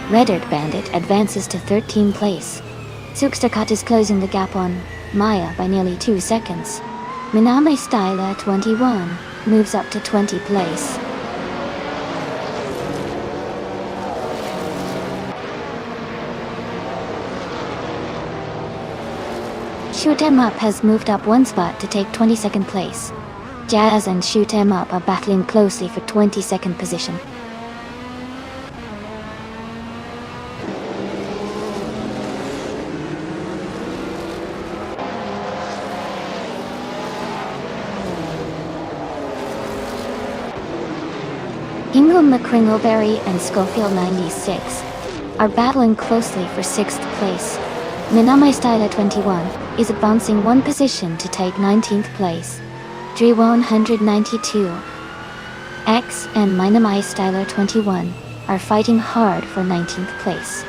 Red Earth Bandit advances to 13th place. Sukstakat is closing the gap on Maya by nearly 2 seconds. Miname Styler 21 moves up to 20th place. Shoot 'em Up has moved up 1 spot to take 22nd place. Jazz and Shoot 'em Up are battling closely for 22nd position. Ingram McCringleberry and Schofield 96 are battling closely for 6th place. Miname Styler 21 is advancing 1 position to take 19th place. G192 X and Miname Styler 21 are fighting hard for 19th place.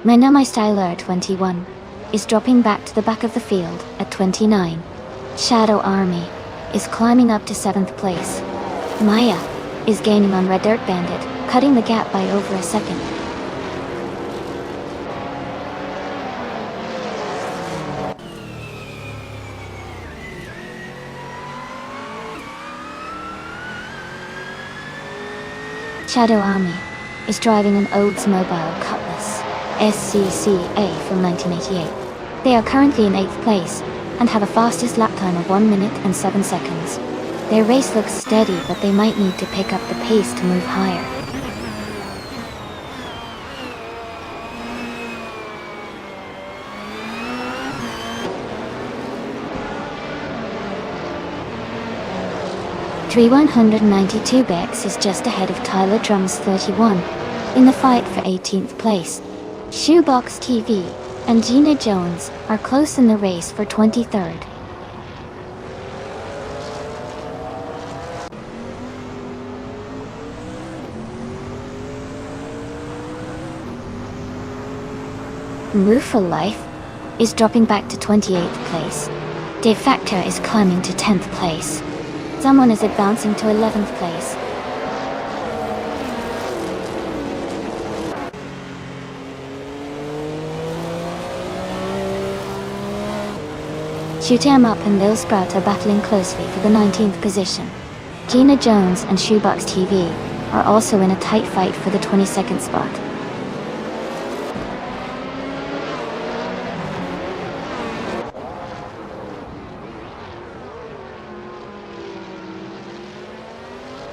Miname Styler 21 is dropping back to the back of the field at 29. Shadow Army is climbing up to 7th place. Maya is gaining on Red Dirt Bandit, cutting the gap by over a second. Shadow Army is driving an Oldsmobile Cutlass SCCA from 1988. They are currently in 8th place and have a fastest lap time of 1 minute and 7 seconds. Their race looks steady, but they might need to pick up the pace to move higher. Tree192 Bex is just ahead of Tyler Drums 31 in the fight for 18th place. Shoebox TV and Gina Jones are close in the race for 23rd. Move for Life is dropping back to 28th place. De Facto is climbing to 10th place. Someone is advancing to 11th place. Shoot 'em Up and Lil Sprout are battling closely for the 19th position. Gina Jones and Shoebox TV are also in a tight fight for the 22nd spot.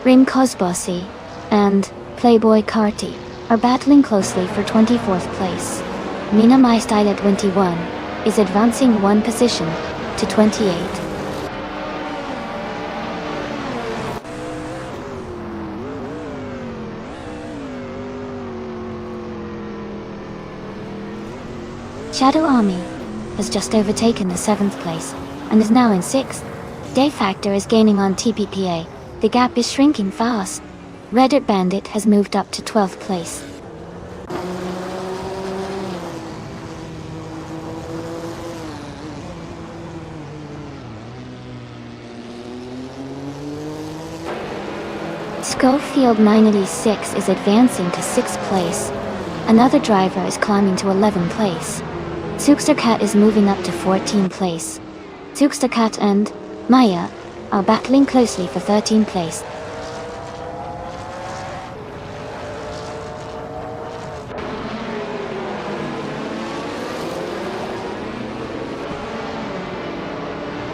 Rim Cosbossy and Playboy Carti are battling closely for 24th place. Mina My Style at 21 is advancing one position to 28. Shadow Army has just overtaken the 7th place and is now in 6th. De Facto is gaining on TPPA. The gap is shrinking fast. Reddit Bandit has moved up to 12th place. Schofield 986 is advancing to 6th place. Another driver is climbing to 11th place. Zookstercat is moving up to 14th place. Zookstercat and Maya are battling closely for 13th place.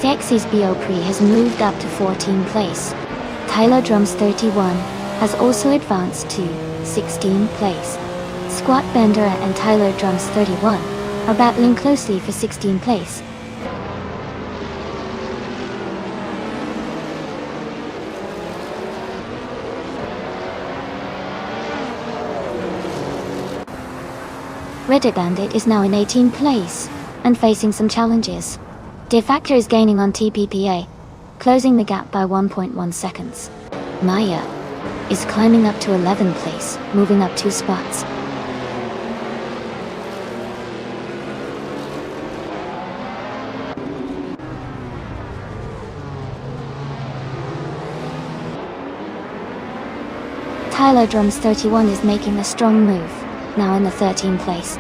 Dexy's Biopri has moved up to 14th place. Tyler Drums 31 has also advanced to 16th place. Squat Bender and Tyler Drums 31 are battling closely for 16th place. Reddit Bandit is now in 18th place and facing some challenges. De Facto is gaining on TPPA, closing the gap by 1.1 seconds. Maya is climbing up to 11th place, moving up 2 spots. Tyler Drums 31 is making a strong move, now in the 13th place.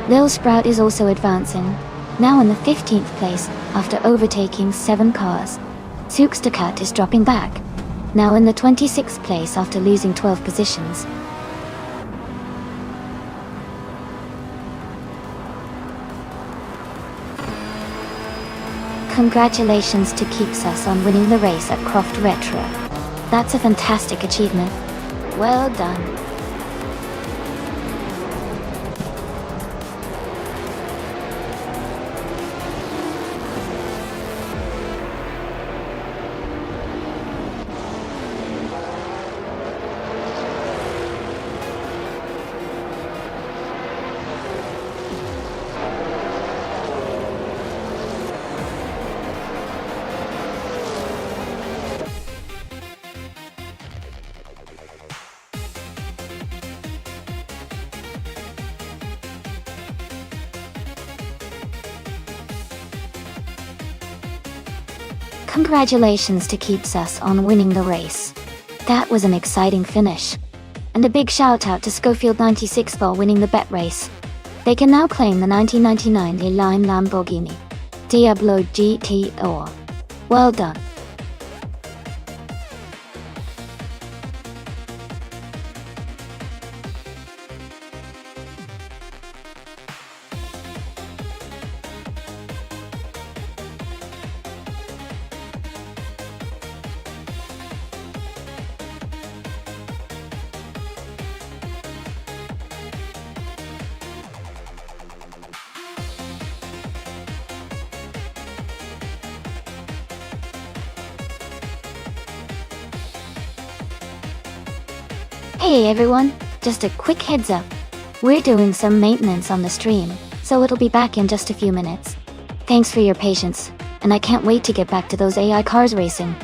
Lil Sprout is also advancing, now in the 15th place after overtaking 7 cars. Zookstercat is dropping back, now in the 26th place after losing 12 positions. Congratulations to Keepsus on winning the race at Croft Retro. That's a fantastic achievement. Well done. Congratulations to Keepsus on winning the race. That was an exciting finish. And a big shout out to Schofield 96 for winning the bet race. They can now claim the 1999 Lime Lamborghini Diablo GTO. Well done. Hey everyone, just a quick heads up. We're doing some maintenance on the stream, so it'll be back in just a few minutes. Thanks for your patience, and I can't wait to get back to those AI cars racing.